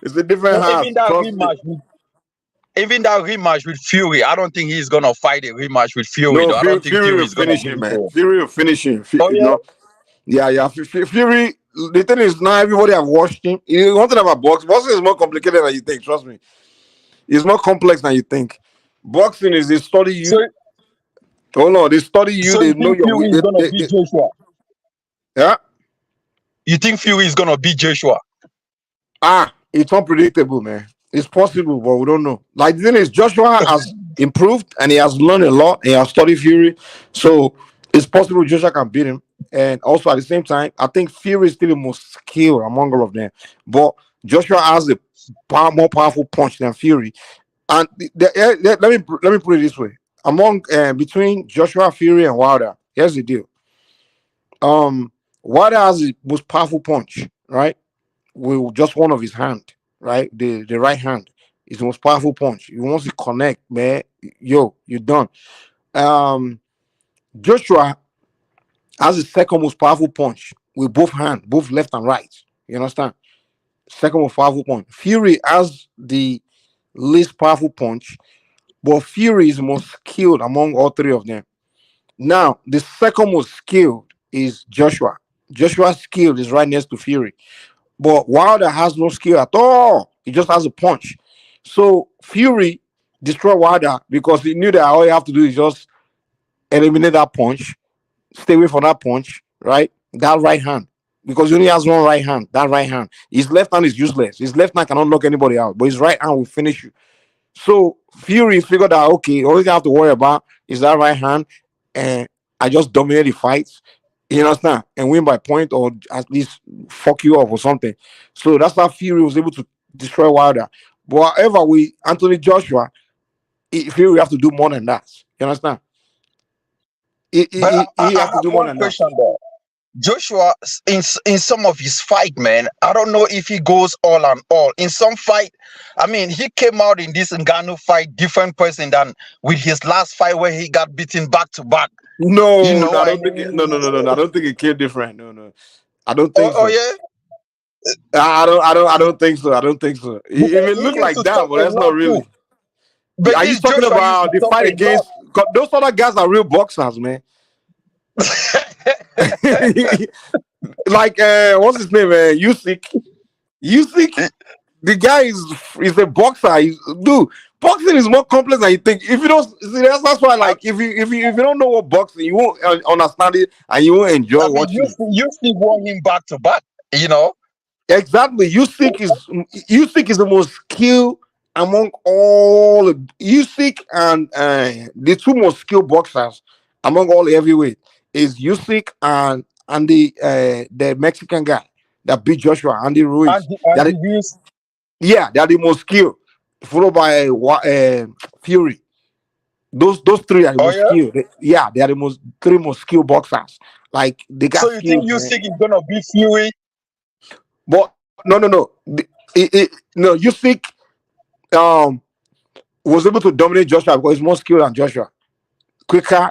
It's a different art. even that rematch with Fury, I don't think he's gonna fight a rematch with Fury. No, Though I don't think Fury Fury will is gonna finish beat him, man. him. Fury will finish him. Oh You yeah. know, yeah. Fury. The thing is, now everybody have watched him. You want to have a box. Boxing is more complicated than you think. Trust me, it's more complex than you think. Boxing is they study you. So, Oh no, they study you. so They you know think your Fury is gonna beat Joshua? yeah. You think Fury is gonna beat Joshua? It's unpredictable, man. It's possible, but we don't know. Like the thing is, Joshua has improved and he has learned a lot. He has studied Fury, so it's possible Joshua can beat him. And also at the same time, I think Fury is still the most skilled among all of them. But Joshua has a more powerful punch than Fury. And let me put it this way: among between Joshua, Fury, and Wilder, here's the deal. Wilder has the most powerful punch, right? With just one of his hand, right? The right hand is the most powerful punch. You want to connect, man. Yo, you're done. Joshua has the second most powerful punch with both hands, both left and right. You understand? Second most powerful punch. Fury has the least powerful punch, but Fury is the most skilled among all three of them. Now, the second most skilled is Joshua. Joshua's skill is right next to Fury. But Wilder has no skill at all. He just has a punch. So Fury destroyed Wilder because he knew that all you have to do is just eliminate that punch, stay away from that punch, right? That right hand. Because he only has one right hand. That right hand. His left hand is useless. His left hand cannot knock anybody out, but his right hand will finish you. So Fury figured out, okay, all you have to worry about is that right hand, and I just dominate the fights. You understand? And win by point or at least fuck you up or something. So that's how Fury was able to destroy Wilder. But however, with Anthony Joshua, Fury have to do more than that. You understand? He have to do more One than that. question there. Joshua, in some of his fight, man, I don't know if he goes all on all. In some fight, I mean, he came out in this Ngannou fight different person than with his last fight where he got beaten back to back. No, You know no, I what I don't think. mean? No. I don't think it came different. No. I don't think Oh so. yeah. I don't think so. I don't think so. It may He look used like to that, talk but a that's not lot too. really. But Are you this talking Joshua used about to the talk fight a against? Those other guys are real boxers, man. Like what's his name? Usyk. The guy is a boxer. Dude, boxing is more complex than you think. If you don't see, that's why. Like, if you don't know what boxing, you won't understand it and you won't enjoy I mean, watching it. you still won him back to back. You know. Exactly. Usyk is the most skilled among all. Usyk and the two most skilled boxers among all heavyweight is Usyk and the Mexican guy that beat Joshua, Andy Ruiz. Yeah, they are the most skilled, followed by Fury. Those three are the most skilled. They are the three most skilled boxers. Like they got So you think skills, man. Usyk is gonna beat Fury? But no. No, Usyk was able to dominate Joshua because he's more skilled than Joshua. Quicker.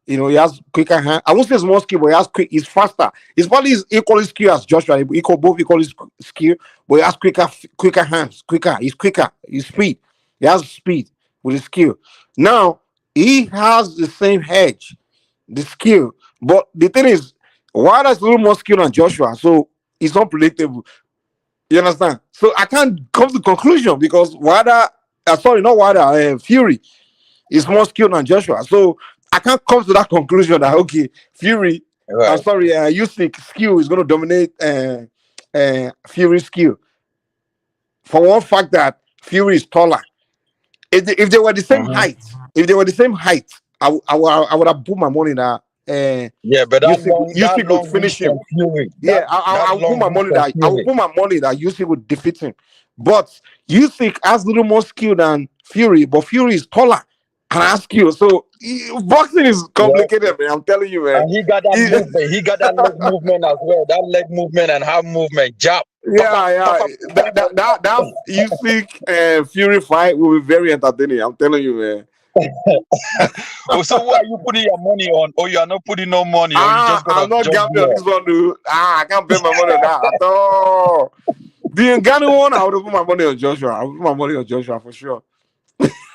You know, he has quicker hand. I won't say he's more skilled, but he has quick. He's faster. His body is equally skilled as Joshua. Both equally skilled, but he has quicker hands. He's quicker. He's speed. He has speed with his skill. Now he has the same edge, the skill. But the thing is, Wilder's a little more skilled than Joshua, so it's unpredictable. You understand? So I can't come to conclusion because Fury is more skilled than Joshua. So I can't come to that conclusion that Fury, Usyk skill is going to dominate Fury's skill. For one fact that Fury is taller. If they were the same height, I would have put my money that. But Usyk would finish him. I will put my money that Usyk would defeat him. But Usyk has a little more skill than Fury, but Fury is taller and has skill. So boxing is complicated, man. I'm telling you, man. And he got that movement. He got that leg movement as well. That leg movement and hand movement, jab. That Usyk Fury fight will be very entertaining. I'm telling you, man. So what are you putting your money on? Or you are not putting no money? Or you just I'm not gambling on this one, dude. I can't bet my money on that at all. The Ngannou one, I would have put my money on Joshua. I would put my money on Joshua for sure.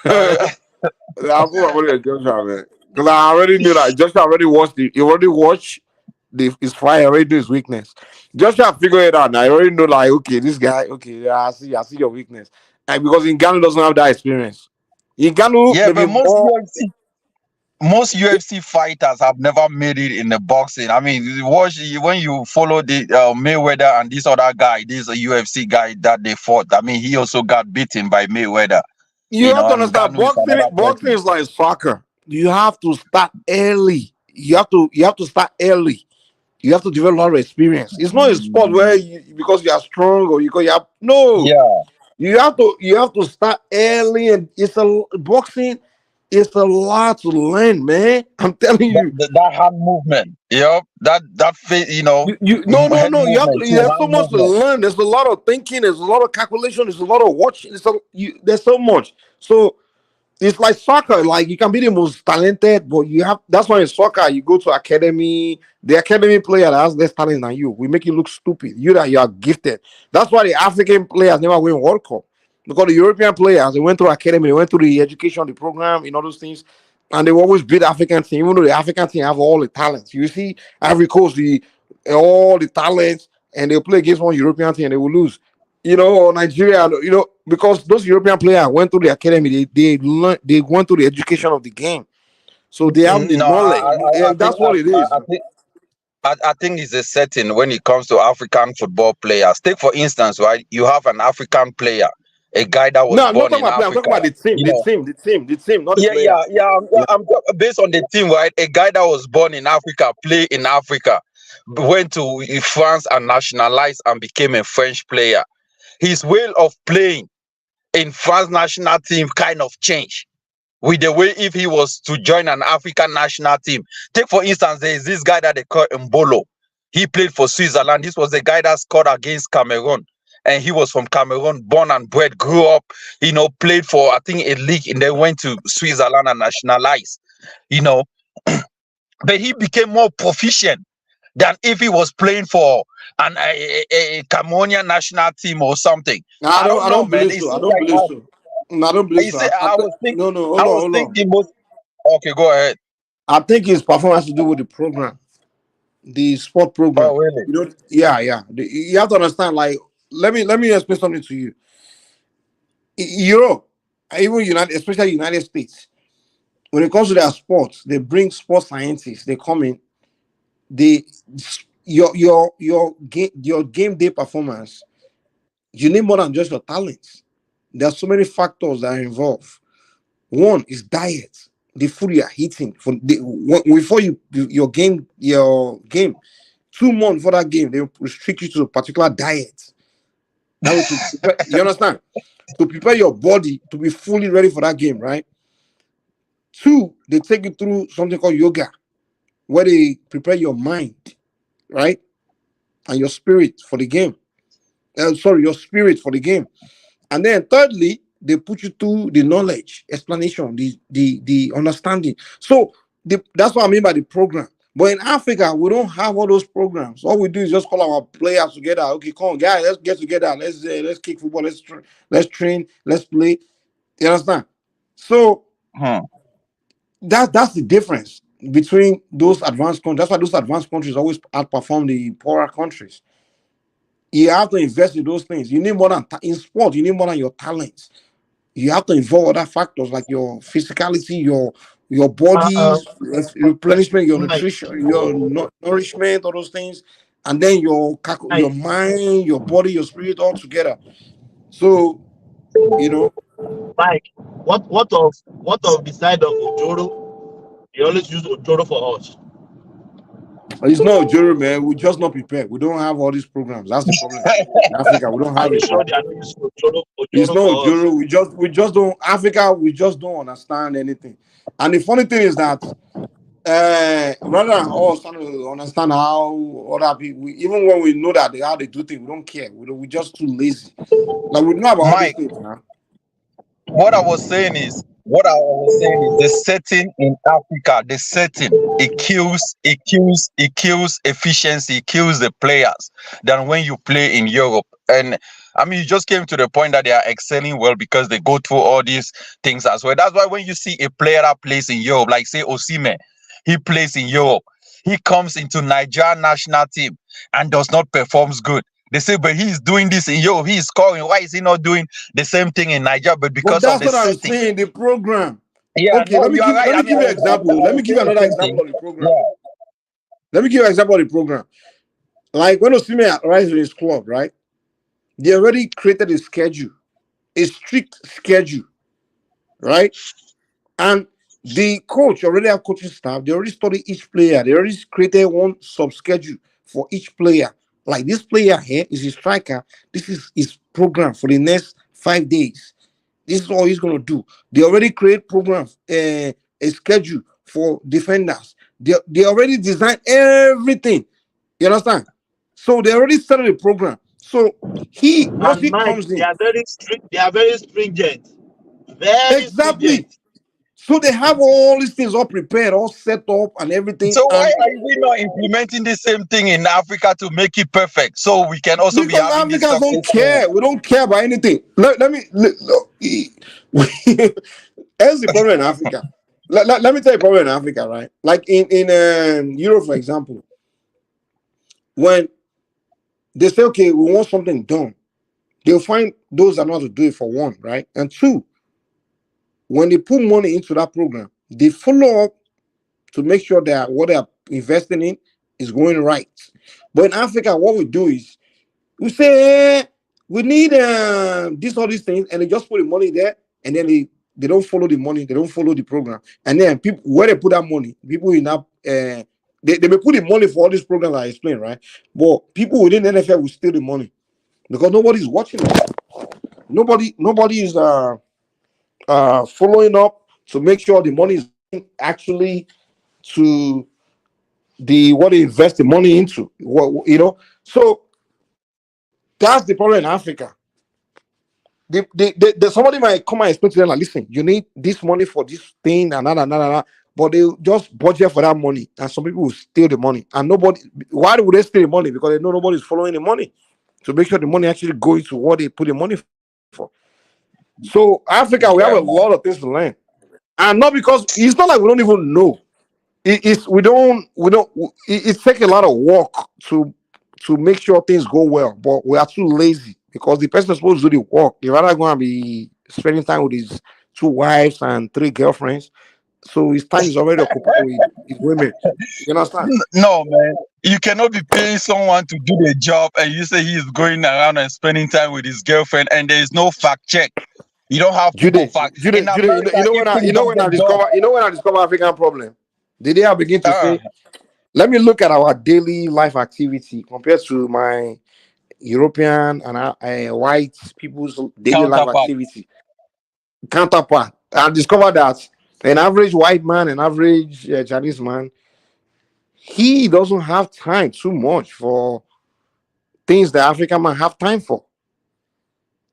I'll put my money on Joshua, man. Because I already knew that Joshua already watched it. He already watched his fight, already knew his weakness. Joshua figured it out now. I already know, like, okay, this guy, okay, yeah, I see your weakness. And because Ngannou doesn't have that experience. Ngannou Yeah, maybe but more. most UFC fighters have never made it in the boxing. I mean, when you follow the Mayweather and this other guy, this a UFC guy that they fought. I mean, he also got beaten by Mayweather. You have to And understand, Ngannou is another boxing person. is like soccer. You have to start early. You have to start early. You have to develop a lot of experience. It's not a sport where because you are strong or because you have no. Yeah. You have to start early, and boxing. It's a lot to learn, man. I'm telling you. That hand movement. Yep. That face, No. head You have to. movement, There's so hand much to movement. learn. There's a lot of thinking. There's a lot of calculation. There's a lot of watching. There's so much. So it's like soccer. Like you can be the most talented, but you have. That's why in soccer you go to academy. The academy player that has less talent than you, we make you look stupid. You are gifted. That's why the African players never win World Cup because the European players they went through academy, they went through the education, the program, all those things, and they always beat the African team, even though the African team have all the talents. You see, Ivory Coast, all the talents, and they play against one European team and they will lose. Or Nigeria, because those European players went through the academy, they learned, they went through the education of the game, so they have the No, knowledge. I think That's what it is. I think it's a setting when it comes to African football players. Take for instance, right? You have an African player, a guy that was No, I'm not born talking in about play. I'm Africa. talking about the team, the team, not the Yeah, player. I'm based on the team, right? A guy that was born in Africa, play in Africa, went to France and nationalized and became a French player. His way of playing in France national team kind of changed with the way if he was to join an African national team. Take for instance, there is this guy that they call Mbolo. He played for Switzerland. This was the guy that scored against Cameroon. And he was from Cameroon, born and bred, grew up, played for, I think, a league, and then went to Switzerland and nationalized, But he became more proficient than if he was playing for a Cameroonian national team or something. I don't know, man. believe so. I don't believe so. No, I don't believe so. I was thinking. No, I hold was on. thinking most. Okay, go ahead. I think his performance to do with the program, the sport program. Oh, really? Yeah. You have to understand. Like, let me explain something to you. Europe, even especially United States, when it comes to their sports, they bring sports scientists. They come in. Your game day performance. You need more than just your talents. There are so many factors that are involved. One is diet, the food you are eating before your game. 2 months for that game, they restrict you to a particular diet. That way to prepare, you understand? To prepare your body to be fully ready for that game, right? 2, they take you through something called yoga, where they prepare your mind, right, and your spirit for the game. Your spirit for the game. And then thirdly, they put you through the knowledge, explanation, the understanding. So that's what I mean by the program. But in Africa, we don't have all those programs. All we do is just call our players together. Okay, come on, guys, let's get together. Let's kick football. Let's train. Let's play. You understand? So that's the difference between those advanced countries. That's why those advanced countries always outperform the poorer countries. You have to invest in those things. You need more than in sport. You need more than your talents. You have to involve other factors like your physicality, your body's replenishment, your nutrition, your nourishment, all those things, and then your mind, your body, your spirit all together. So, Mike, what of beside of Ojoro? They always use Ojoro for us. It's not Ojoro, man. We're just not prepared. We don't have all these programs. That's the problem. In Africa, we don't have it. Sure they are using Ojoro It's not for us. Ojoro. We just don't. Africa, we just don't understand anything. And the funny thing is that rather than us trying to understand how other people, even when we know that how they do things, we don't care. We're just too lazy. Like we know about all these things now. What I was saying is the setting in Africa, it kills efficiency, it kills the players than when you play in Europe. And I mean, you just came to the point that they are excelling well because they go through all these things as well. That's why when you see a player that plays in Europe, like say Osimhen, he plays in Europe, he comes into Nigeria national team and does not performs good. They say, but he's doing this in Europe, he's scoring. Why is he not doing the same thing in Nigeria? But But because of that's the what I'm setting. saying. The program. Yeah, Okay, no, you are right. let I me mean, give you an example. I Let me was give you saying the another same thing. example of the program. Yeah. Let me give you an example of the program. Like when Osimhen arrives in his club, right? They already created a schedule, a strict schedule, right? And the coach already have coaching staff. They already study each player. They already created one sub schedule for each player. Like this player here is a striker. This is his program for the next 5 days. This is all he's gonna do. They already create programs, a schedule for defenders. They already designed everything. You understand? So they already started the program. So once And he Mike, comes they in, are very strict. They are very stringent. Very exactly. stringent. So they have all these things all prepared, all set up, and everything. So why And are we not implementing the same thing in Africa to make it perfect so we can also be because having this Africans success don't story? care. We don't care about anything. That's the problem in Africa. Let me tell you the problem in Africa, right? Like in Europe, for example, when they say, okay, we want something done, they'll find those that know how to do it for one, right? And two, when they put money into that program, they follow up to make sure that what they are investing in is going right. But in Africa, what we do is we say we need this all these things, and they just put the money there, and then they don't follow the money, they don't follow the program, and then people where they put that money, people in that they may put the money for all these programs I explained, right? But people within the NFL will steal the money because nobody's watching it. Nobody is following up to make sure the money is actually to the what they invest the money into. So that's the problem in Africa. Somebody might come and explain to them like, listen, you need this money for this thing and that, but they just budget for that money, and some people will steal the money, and nobody. Why would they steal the money? Because they know nobody's following the money to make sure the money actually goes to what they put the money for. So Africa, we have a lot of things to learn, and not because it's not like we don't even know. It's we don't it takes a lot of work to make sure things go well, but we are too lazy because the person supposed to do the work. He's rather going to be spending time with his 2 wives and 3 girlfriends, so his time is already occupied with his women. You understand? No, man. You cannot be paying someone to do the job and you say he's going around and spending time with his girlfriend and there is no fact check. You don't have people Jude, fact. Jude, In Jude, America, if things don't get done, you know when I discover African problem. The day I begin to say, let me look at our daily life activity compared to my European and white people's daily life counterpart. activity counterpart. I discovered that an average white man, an average Chinese man, he doesn't have time too much for things the African man have time for.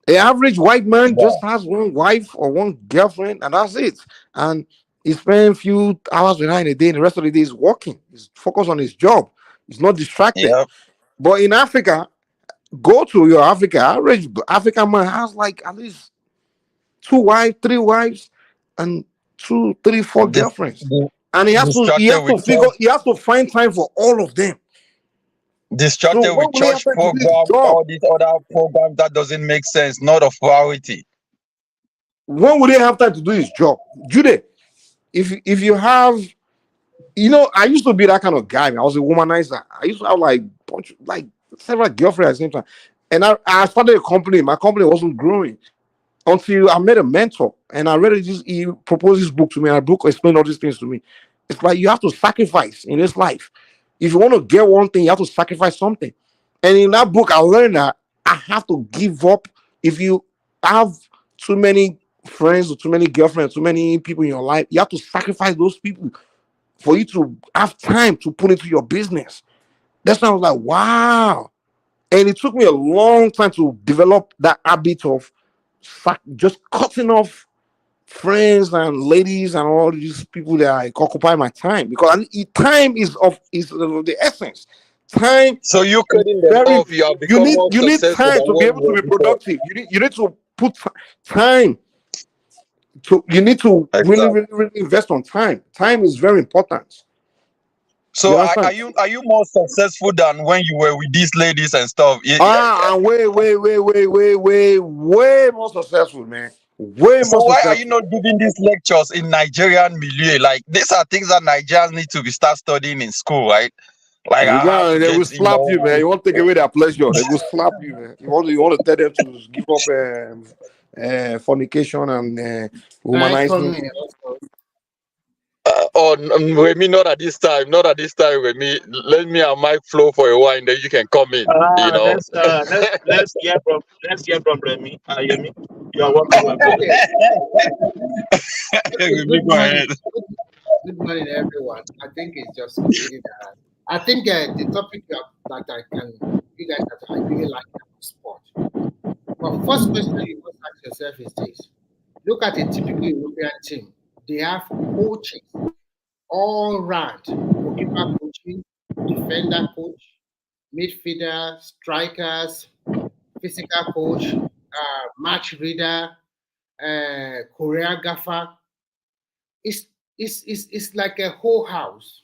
An average white man just has one wife or one girlfriend, and that's it. And he spends a few hours with her in a day, and the rest of the day is working. He's focused on his job. He's not distracted. Yep. But in Africa, go to your Africa, average African man has like at least 2 wives, 3 wives, and 2, 3, 4 girlfriends. And he has to figure, he has to find time for all of them. Distracted So with what will he have church time to do his programs, job? all these other programs that doesn't make sense, not of priority. When would he have time to do his job? Jude, if you have, I used to be that kind of guy. I was a womanizer. I used to have like several girlfriends at the same time. And I started a company. My company wasn't growing until I met a mentor. And I read this, he proposed this book to me. And the book explained all these things to me. It's like you have to sacrifice in this life. If you want to get one thing, you have to sacrifice something. And in that book, I learned that I have to give up. If you have too many friends or too many girlfriends, too many people in your life, you have to sacrifice those people for you to have time to put into your business. That's why I was like, wow. And it took me a long time to develop that habit of just cutting off friends and ladies and all these people that I occupy my time, because time is of the essence. Time. So you cutting them Very. off, you have become more You need successful time than to be what able you to were be before. productive. You need to put time. You need to really, Exactly. really, really invest on time. Time is very important. So You are understand? you more successful than when you were with these ladies and stuff? I'm way more successful, man. Way So more why are you successful. not giving these lectures in Nigerian milieu? Like these are things that Nigerians need to be start studying in school, right? Like You how got, to they will get, slap you, man. You want to take away their pleasure. They will slap you, man. You want to tell them to give up fornication and Guys, womanizing. come here also. Remy, not at this time. Not at this time, Remy. Let me and Mike flow for a while, and then you can come in. You know. Let's hear from Remy. Yemi, you are welcome, my brother. Okay, Remy, good go morning. ahead. Good morning, everyone. I think it's just really that. I think the topic that you guys have, I really like sport. But first question you must ask yourself is this: look at a typical European team. They have coaches all round, goalkeeper coaching, defender coach, midfielder, strikers, physical coach, match reader, choreographer. It's, it's like a whole house,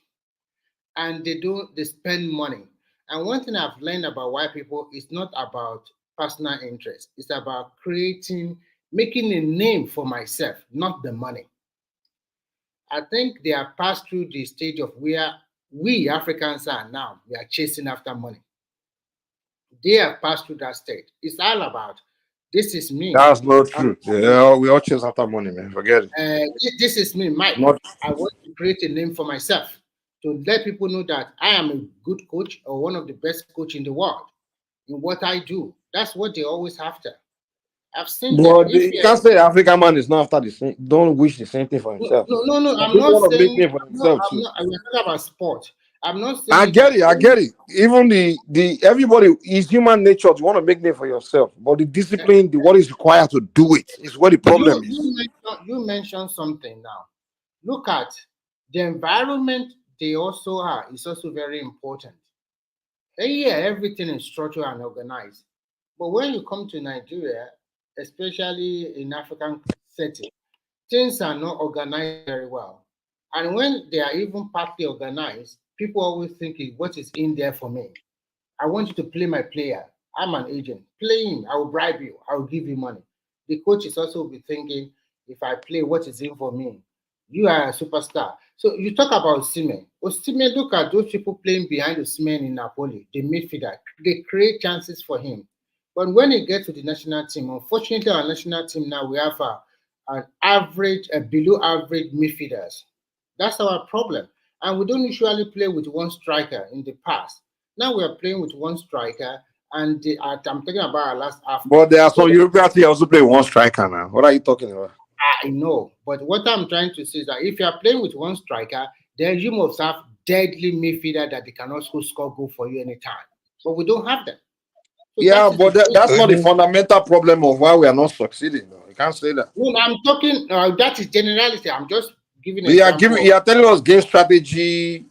and they spend money. And one thing I've learned about white people is not about personal interest. It's about making a name for myself, not the money. I think they have passed through the stage of where we Africans are now. We are chasing after money. They have passed through that stage. It's all about this is me. That's not true. Yeah, we all chase after money, man. Forget it. This is me, Mike. Not. I want to create a name for myself to let people know that I am a good coach or one of the best coach in the world in what I do. That's what they always after. I've seen them. But If you can't say African man is not after the same. Don't wish the same thing for himself. no, Some I'm people not want to make saying. name for themselves too. I'm talking about sport. I'm not I saying get that. it. I get it. Even the everybody is human nature to want to make name for yourself, but the discipline, what is required to do it, is where the problem is. You mentioned something now. Look at the environment they also are is also very important. Yeah, everything is structured and organized. But when you come to Nigeria, especially in African setting, things are not organized very well. And when they are even partly organized, people always think, what is in there for me? I want you to play my player. I'm an agent. Play him. I will bribe you. I will give you money. The coach is also be thinking, if I play, what is in for me? You are a superstar. So you talk about Osimhen. Osimhen, look at those people playing behind Osimhen in Napoli, the midfielder. They create chances for him. But when he gets to the national team, unfortunately, our national team now, we have an average, below average midfielders. That's our problem. And we don't usually play with one striker in the past. Now we are playing with one striker, and I'm talking about our last half. But there are some European teams also play one striker now. What are you talking about? I know, but what I'm trying to say is that if you are playing with one striker, then you must have deadly midfielder that they can also score goal for you anytime. But we don't have them. So Yeah, but that's not the fundamental problem of why we are not succeeding. Though. You can't say that. No, I'm talking. That is generality. I'm just giving an You example. are telling us game strategy,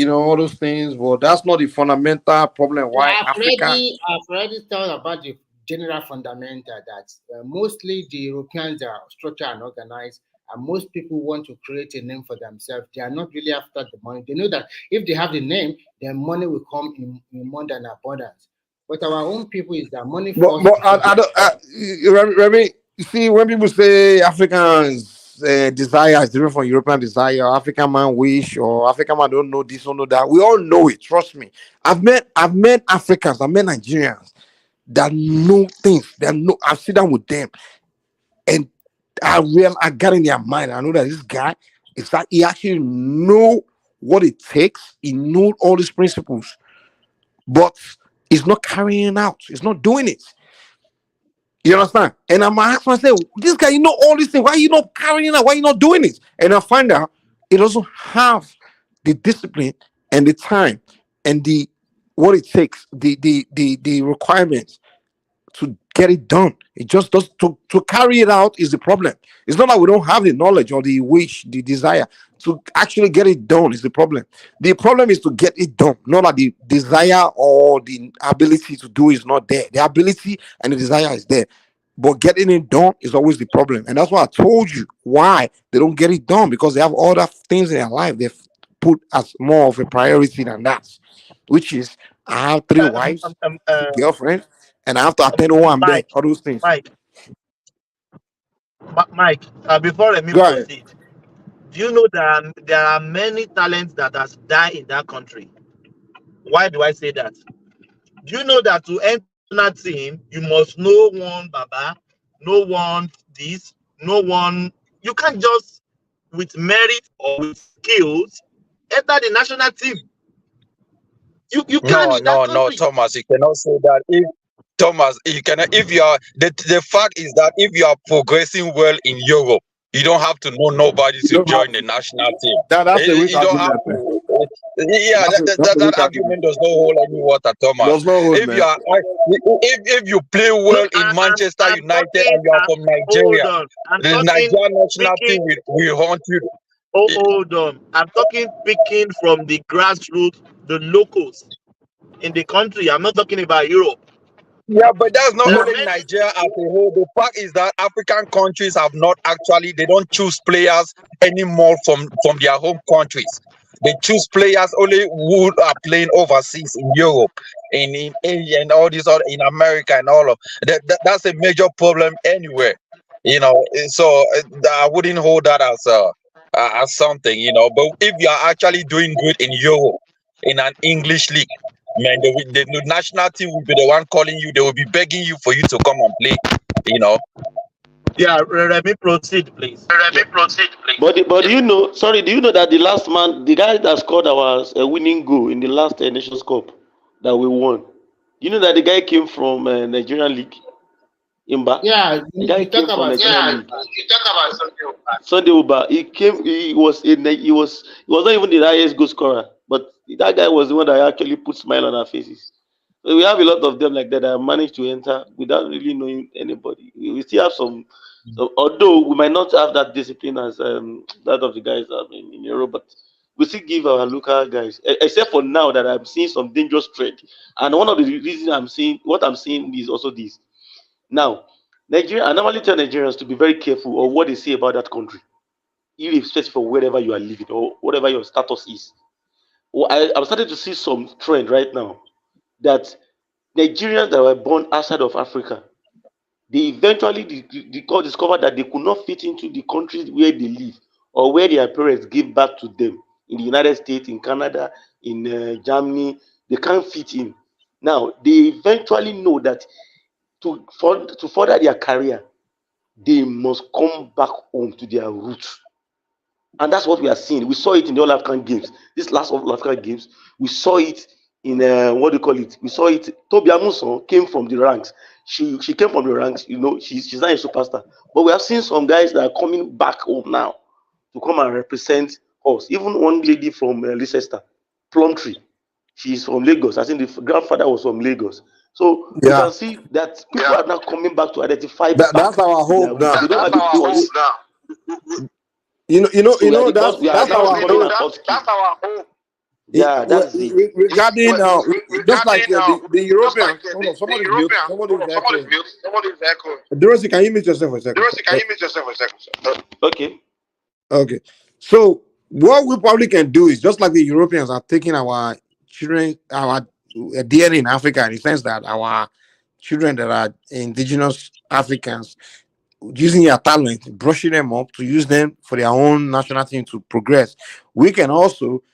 all those things, but that's not the fundamental problem why Africa. I've already told about the general fundamental that mostly the Europeans are structured and organized, and most people want to create a name for themselves. They are not really after the money. They know that if they have the name, then money will come in more than abundance. But our own people is that money first. Remy, you see, when people say Africans desire is different from European desire, African man wish, or African man don't know this, don't know that. We all know it. Trust me. I've met Africans, I've met Nigerians that know things. I've sat down with them, and I got in their mind. I know that this guy is that he actually know what it takes. He know all these principles, but he's not carrying out. He's not doing it. You understand? And I'm asking myself, this guy, you know all these things. Why are you not carrying out? Why are you not doing it? And I find out it doesn't have the discipline and the time and the what it takes, the requirements to get it done. It just does to carry it out is the problem. It's not that we don't have the knowledge or the wish, the desire to actually get it done is the problem. The problem is to get it done, not that the desire or the ability to do is not there. The ability and the desire is there. But getting it done is always the problem. And that's why I told you why they don't get it done, because they have other things in their life they've put as more of a priority than that, which is I have 3 wives, 2 girlfriends, and I have to attend one bed, all those things. Mike, before let me Go ahead. proceed, do you know that there are many talents that has died in that country? Why do I say that? Do you know that to enter that team, you must know one Baba, know one this, know one. You can't just with merit or with skills enter the national team. You can't. No, Thomas, you cannot say that. If Thomas, you cannot. If you are the fact is that if you are progressing well in Europe, you don't have to know nobody to join the national team. That's a weak You don't have argument. to. Yeah, that argument does not hold any water, Thomas. Does not hold, If you are, if you play well in Manchester United and you are from Nigeria, the Nigerian national team will haunt you. Hold on. I'm talking picking from the grassroots, the locals in the country. I'm not talking about Europe. Yeah, but that's not only Nigeria as a whole. The fact is that African countries have not actually, they don't choose players anymore from their home countries. They choose players only who are playing overseas in Europe, in Asia, and all these other, in America and all of that. That's a major problem anywhere, So I wouldn't hold that as something, But if you are actually doing good in Europe, in an English league, man, the national team will be the one calling you. They will be begging you for you to come and play. Yeah, let me proceed, please. But do you know? Sorry, do you know that the last man, the guy that scored our winning goal in the last Nations Cup that we won, you know that the guy came from Nigerian League. Imba. Yeah, the guy came from Nigerian League. You talk about Sunday Uba. He came. He was not even the highest goal scorer, but that guy was the one that actually put smile on our faces. So we have a lot of them like that managed to enter without really knowing anybody. We still have some. So although we might not have that discipline as that of the guys in Europe, but we still give our local guys. Except for now that I'm seeing some dangerous trend, and one of the reasons I'm seeing is also this. Now, Nigeria, I normally tell Nigerians to be very careful of what they say about that country, irrespective of wherever you are living or whatever your status is. Well, I'm starting to see some trend right now that Nigerians that were born outside of Africa, they eventually discovered that they could not fit into the countries where they live or where their parents gave back to them in the United States, in Canada, in Germany. They can't fit in. Now, they eventually know that to further their career, they must come back home to their roots. And that's what we are seeing. We saw it in the All African Games. This last All African Games, we saw it in what do you call it? We saw it. Toby Amuson came from the ranks. She came from the ranks. She's not a superstar. But we have seen some guys that are coming back home now to come and represent us. Even one lady from Leicester, Plumtree. She's from Lagos. I think the grandfather was from Lagos. So you can see that people are now coming back to identify. That's our hope now. They don't have the choice. You know that's our hope. That's our hope. Yeah, that's it. Regarding just like the Europeans. Hold on, somebody's mute. Somebody's echoing. Dorothy, can you mute yourself for a second? Okay. So what we probably can do is just like the Europeans are taking our children, our DNA in Africa, in the sense that our children that are indigenous Africans, using their talent, brushing them up to use them for their own national team to progress. We can also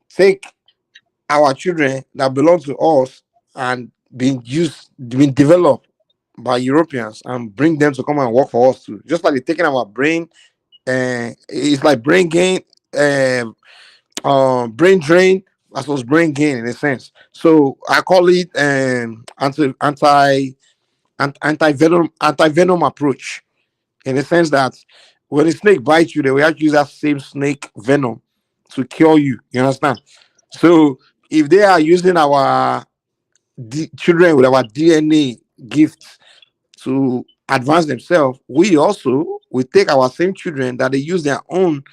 take our children that belong to us and being developed by Europeans and bring them to come and work for us too. Just like they're taking our brain, it's like brain gain, brain drain as well as brain gain in a sense. So I call it anti-venom approach, in the sense that when a snake bites you, they will have to use that same snake venom to cure you. You understand? So if they are using our children with our DNA gifts to advance themselves, we take our same children that they use their own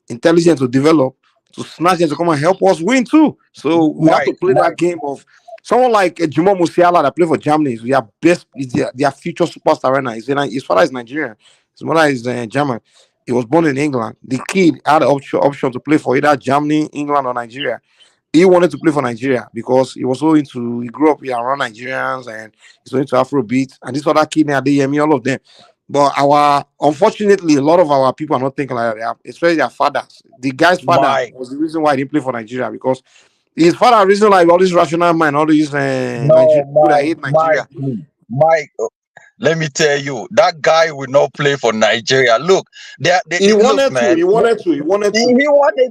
intelligence to develop to snatch them to come and help us win too. So we have to play that game of someone like Jamal Musiala that play for Germany. Is their future superstar right now. His father is Nigerian, his mother is German. He was born in England. The kid had the option to play for either Germany, England, or Nigeria. He wanted to play for Nigeria because he grew up here around Nigerians and he's so into Afrobeat. And this other kid, all of them. But unfortunately, a lot of our people are not thinking like that, especially their fathers. The guy's father was the reason why he didn't play for Nigeria, because his father reason like all this rational mind, all these Nigerian people that hate Nigeria. Mike, let me tell you, that guy will not play for Nigeria. Look, He wanted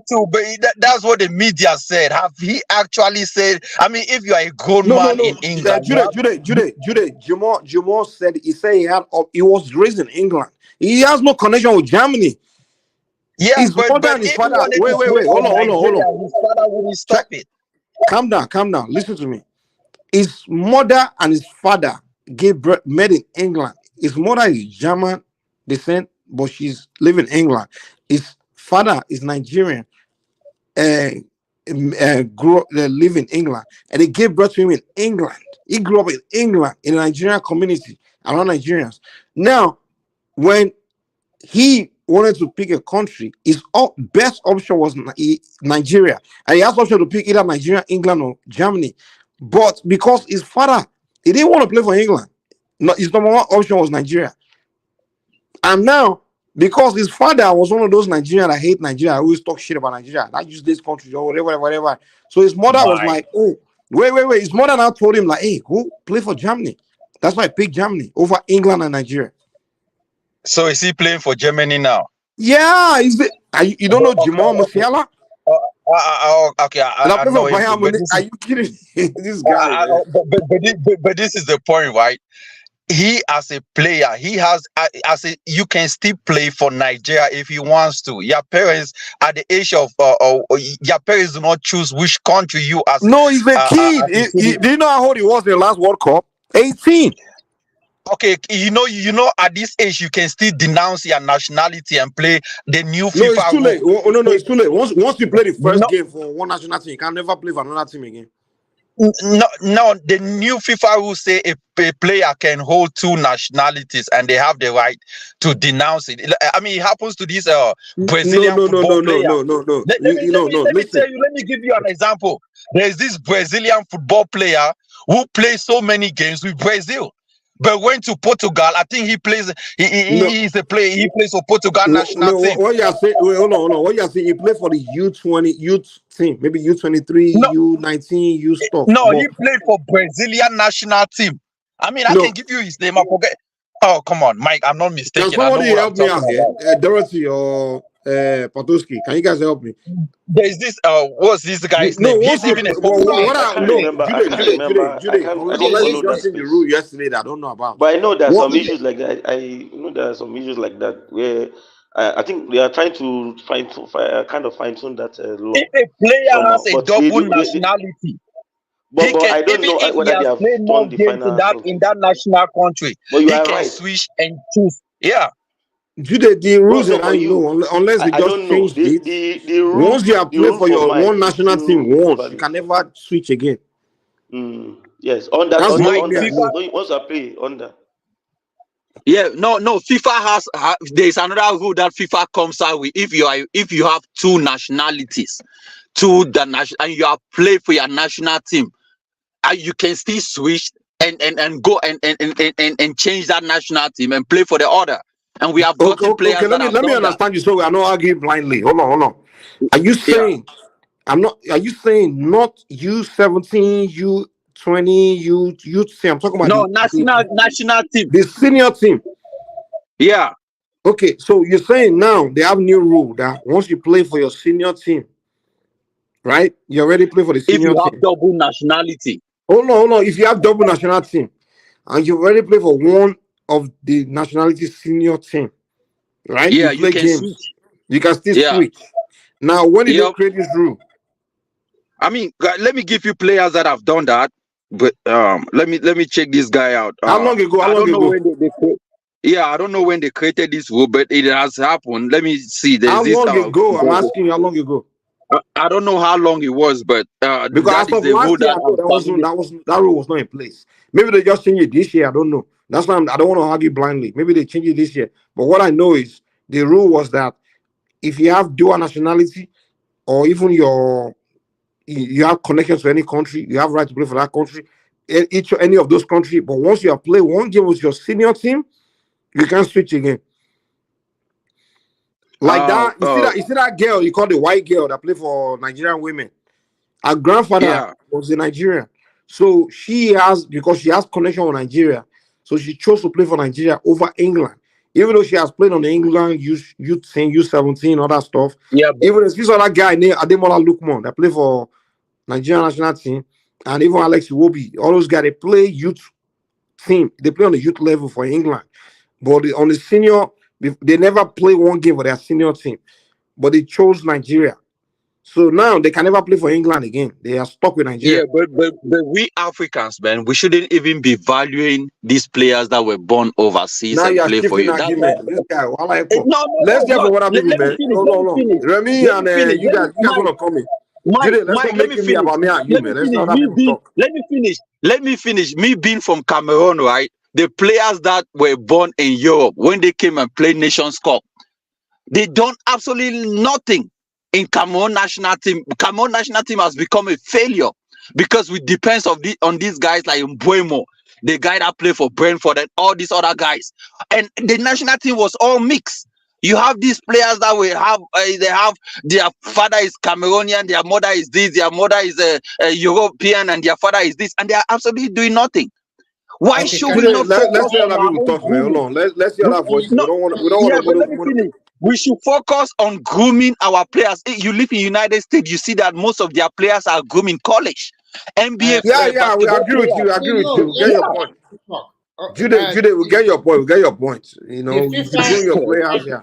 to, but that's what the media said. Have he actually said? I mean, if you are a grown man in England, Jude, Jamal said he was raised in England. He has no connection with Germany. Yeah, his mother and his father. Wait, hold on. His father wouldn't stop it. Calm down. Listen to me. His mother and his father gave birth, met in England. His mother is German descent, but she's living in England. His father is Nigerian, live in England, and they gave birth to him in England. He grew up in England in a Nigerian community around Nigerians. Now, when he wanted to pick a country, his best option was Nigeria, and he has option to pick either Nigeria, England, or Germany. But because his father, he didn't want to play for England, his number one option was Nigeria. And now, because his father was one of those Nigerians that hate Nigeria, always talk shit about Nigeria, that use this country or whatever. So his mother was like, oh, wait. His mother now told him like, hey, go play for Germany. That's why I picked Germany over England and Nigeria. So is he playing for Germany now? Yeah, you don't know Jamal Musiala? Okay, I know him, are you kidding? This guy. But this is the point, right? He, as a player, he has you can still play for Nigeria if he wants to. Your parents, at the age of your parents do not choose which country you as. No, he's a kid. Do you know how old he was in the last World Cup? 18. Okay, you know, at this age you can still denounce your nationality and play the new FIFA. No, it's too late. No, it's too late. Once you play the first game for one national team, you can never play for another team again. No, the new FIFA rules say a player can hold two nationalities and they have the right to denounce it. I mean, it happens to these Brazilian football players. No. Let me give you an example. There's this Brazilian football player who plays so many games with Brazil, but went to Portugal. I think he plays. He's a player. He plays for Portugal national team. What you are saying? Hold on. What you are saying? He played for the U20 youth team, maybe U23, U19, U stuff. No, he played for Brazilian national team. I mean, I can give you his name. I forget. Oh, come on, Mike. I'm not mistaken. Can somebody help me out here? Dorothy or Patoski, can you guys help me? There's this. What's this guy's name? He's even a Jude. Unless in the rule yesterday that I don't know about. But I know there's some issues like that. I know there are some issues like that where I think they are trying to fine tune that law. If a player has a double nationality, but I don't know whether they have played more games in that national country. But you he can switch and choose. Yeah. Jude, the rules that I know, unless they just change it. The rules, once you have played for your one national team once, you can never switch again. Yes, on that. Once I play under. Yeah, no. FIFA has there's another rule that FIFA comes out with. If you have two nationalities, and you have played for your national team, you can still switch and go and change that national team and play for the other. And we have gotten players. Okay, let me understand you so we are not arguing blindly. Hold on. Are you saying Are you saying not U17, U20, U10? I'm talking about national team. The senior team. Yeah. Okay, so you're saying now they have new rule that once you play for your senior team, right? You already play for the senior team. If you have double nationality. Hold on. If you have double nationality team and you already play for one of the nationality senior team, right? Yeah, you play can games. Switch. You can still switch. Now, when did they create this rule? I mean, let me give you players that have done that. but let me check this guy out. How long ago? I don't know when yeah, I don't know when they created this rule, but it has happened. Let me see. There's How this. long ago? I'm asking you how long ago. I don't know how long it was, but Because that as is of the rule last year, I know that rule was not in place. Maybe they just changed it this year. I don't know. That's why I don't want to argue blindly. Maybe they changed it this year. But what I know is the rule was that if you have dual nationality or even you have connections to any country, you have right to play for that country, any of those countries. But once you have played one game with your senior team, you can't switch again. Like that, you see that girl you call the white girl that played for Nigerian women. Her grandfather was in Nigeria, so because she has connection with Nigeria, so she chose to play for Nigeria over England, even though she has played on the England youth team, U17, all that stuff. Yeah, even this other guy named Ademola Lookman that played for Nigerian national team, and even Alex Iwobi, all those guys they play youth team, they play on the youth level for England, but on the senior, they never play one game for their senior team, but they chose Nigeria. So now they can never play for England again. They are stuck with Nigeria. Yeah, but we Africans, man, we shouldn't even be valuing these players that were born overseas Now and you are play for shifting you. That's argument. why, This guy, no, let's get no. for what other people, Let me man. finish. No. Remy and you guys want to come in. Judy, let's not make it be about me and you, man. Let's let other people talk. Let me finish. Me being from Cameroon, right? The players that were born in Europe, when they came and played Nations Cup, they done absolutely nothing in Cameroon national team. Cameroon national team has become a failure because we depends on these guys like Mbuemo, the guy that played for Brentford, and all these other guys. And the national team was all mixed. You have these players that will have they have their father is Cameroonian, their mother is this, their mother is a European, and their father is this, and they are absolutely doing nothing. Why should we not focus let's hear on other our people own talk, man. Hold grooming? on. Let's hear other voices. We don't want Yeah, to but let me finish. We should focus on grooming our players. You live in the United States, you see that most of their players are grooming college. NBA Yeah, we agree with you. We get your point. Judy, we get your point. We get your point. You know, you groom your players, yeah.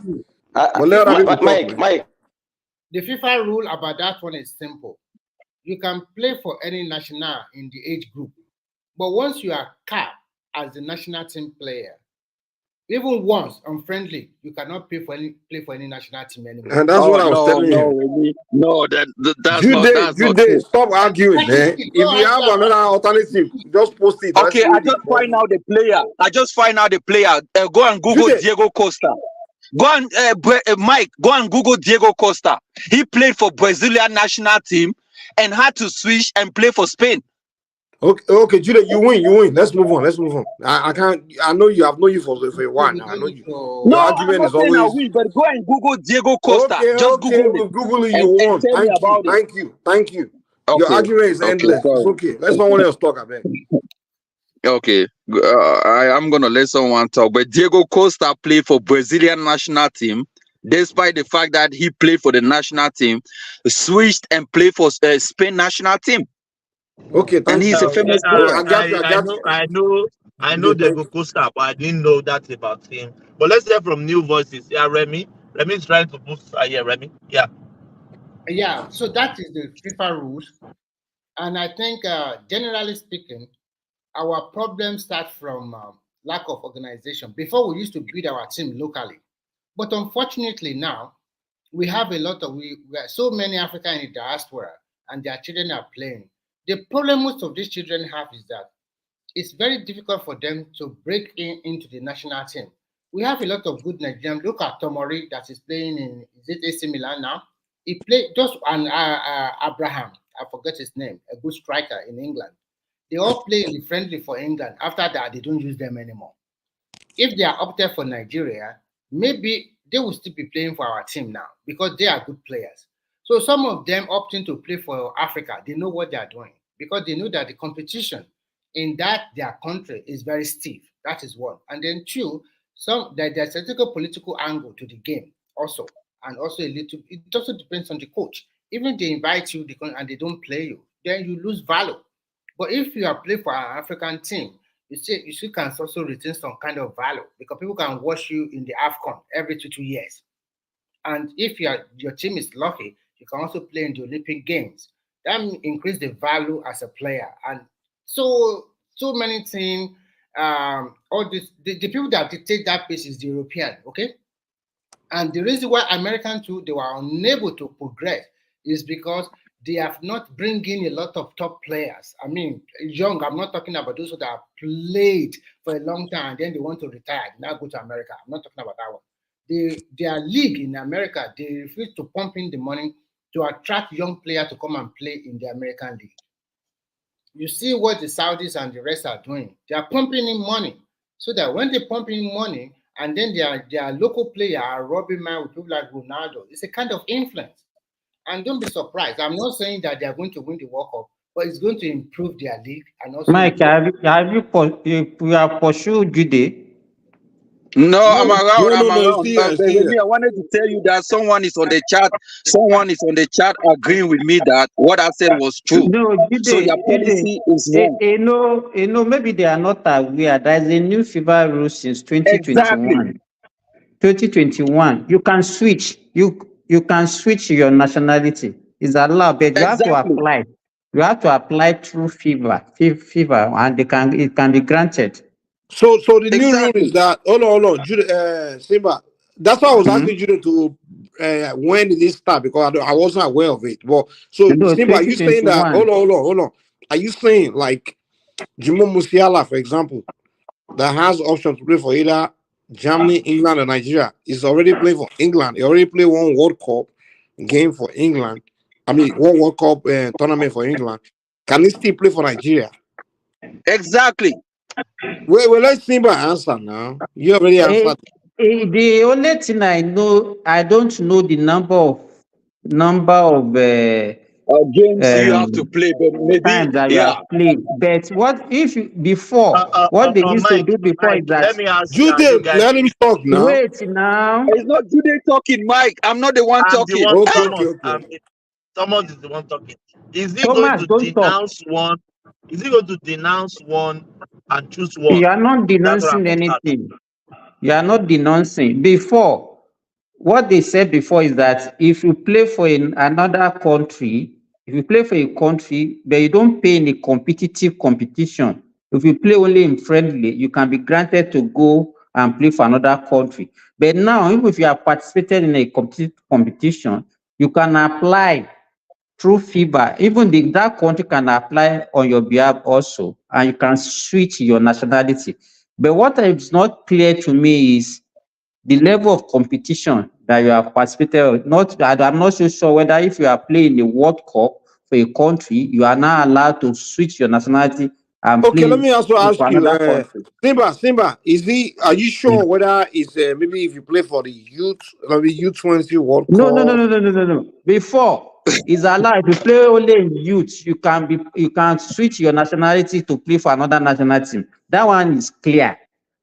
But let other people talk, Mike. The FIFA rule about that one is simple. You can play for any national in the age group, but once you are capped as the national team player, even once unfriendly, you cannot play for any national team anymore. And that's what I was telling you. No, that's Jude, stop arguing, man. If you have another alternative, just post it. Okay, I just find out the player. Go and Google Diego Costa. Go and Mike. Go and Google Diego Costa. He played for Brazilian national team and had to switch and play for Spain. Okay, Jude, you win. Let's move on. I can't. I know you. I've known you for a while now. I know you. No, argument is always. I win, but go and Google Diego Costa. Okay, we'll Google it. You won. Thank you. Okay. Your argument is endless. It's okay. Let's not want else talk about. Okay, I'm gonna let someone talk. But Diego Costa played for Brazilian national team, despite the fact that he played for the national team, switched and played for Spain national team. Okay, and he's a famous player. I know Diego Costa, but I didn't know that about him. But let's hear from new voices. Yeah, Remy is trying to boost. Remy. Yeah. So that is the FIFA rules, and I think generally speaking, our problems start from lack of organization. Before, we used to build our team locally, but unfortunately now we have a lot of we are so many Africans in the diaspora, and their children are playing. The problem most of these children have is that it's very difficult for them to break into the national team. We have a lot of good Nigerians. Look at Tomori that is playing in AC Milan now. He played just an Abraham. I forget his name. A good striker in England. They all play in the friendly for England. After that, they don't use them anymore. If they are opted for Nigeria, maybe they will still be playing for our team now because they are good players. So some of them opting to play for Africa, they know what they are doing because they know that the competition in their country is very stiff. That is one. And then two, there's a political angle to the game also. And also it also depends on the coach. Even if they invite you and they don't play you, then you lose value. But if you are playing for an African team, you still can also retain some kind of value because people can watch you in the AFCON every 2 years. And if your team is lucky, you can also play in the Olympic Games. That increase the value as a player. And So many things. All this, the people that dictate that pace is the European, okay? And the reason why Americans too, they were unable to progress is because they have not bring in a lot of top players. I mean, young, I'm not talking about those who have played for a long time and then they want to retire, now go to America. I'm not talking about that one. Their league in America, they refuse to pump in the money to attract young players to come and play in the American league. You see what the Saudis and the rest are doing. They are pumping in money so that when they pump in money and then their local player are rubbing man with people like Ronaldo, it's a kind of influence. And don't be surprised. I'm not saying that they are going to win the World Cup, but it's going to improve their league and also. Mike, have you pursued Jude? No, I'm around. No, I'm around. see ya. I wanted to tell you that someone is on the chat. Someone is on the chat agreeing with me that what I said was true. No, Jude, so your policy is wrong. You know, maybe they are not aware. There is a new FIFA rule since 2021. Exactly. 2021. You can switch. You can switch your nationality. It's allowed, but you have to apply. You have to apply through FIFA, and it can be granted. So the new rule is that hold on, Jude, Simba. That's why I was asking Jude to when did this start, because I wasn't aware of it. But so Simba, are you saying that hold on? Are you saying like Jimo Musiala, for example, that has option to play for either Germany, England, or Nigeria, is already playing for England? He already played one World Cup game for England. I mean, one World Cup tournament for England. Can he still play for Nigeria? Exactly. Well, let's Simba answer now. You already answered. The only thing I know, I don't know the number of games you have to play, but maybe times that you have played. But what if before what they used to do before is that let me ask you guys. Let him talk now. Wait now. It's not Jude talking, Mike. I'm not the one talking. Thomas is the one talking. Is he going to denounce one? Is he going to denounce one and choose one? You are not denouncing anything. You are not denouncing. Before, what they said before is that if you play for another country, if you play for a country, but you don't pay in a competitive competition, if you play only in friendly, you can be granted to go and play for another country. But now, even if you have participated in a competition, you can apply through FIBA. Even that country can apply on your behalf also, and you can switch your nationality. But what is not clear to me is the level of competition that you have participated. I'm not so sure whether if you are playing the World Cup for a country, you are now allowed to switch your nationality and play. Okay, let me also ask you, Simba, are you sure whether it's maybe if you play for the U20 World Cup? No. Before, it's allowed to play only in youth. You can switch your nationality to play for another national team. That one is clear.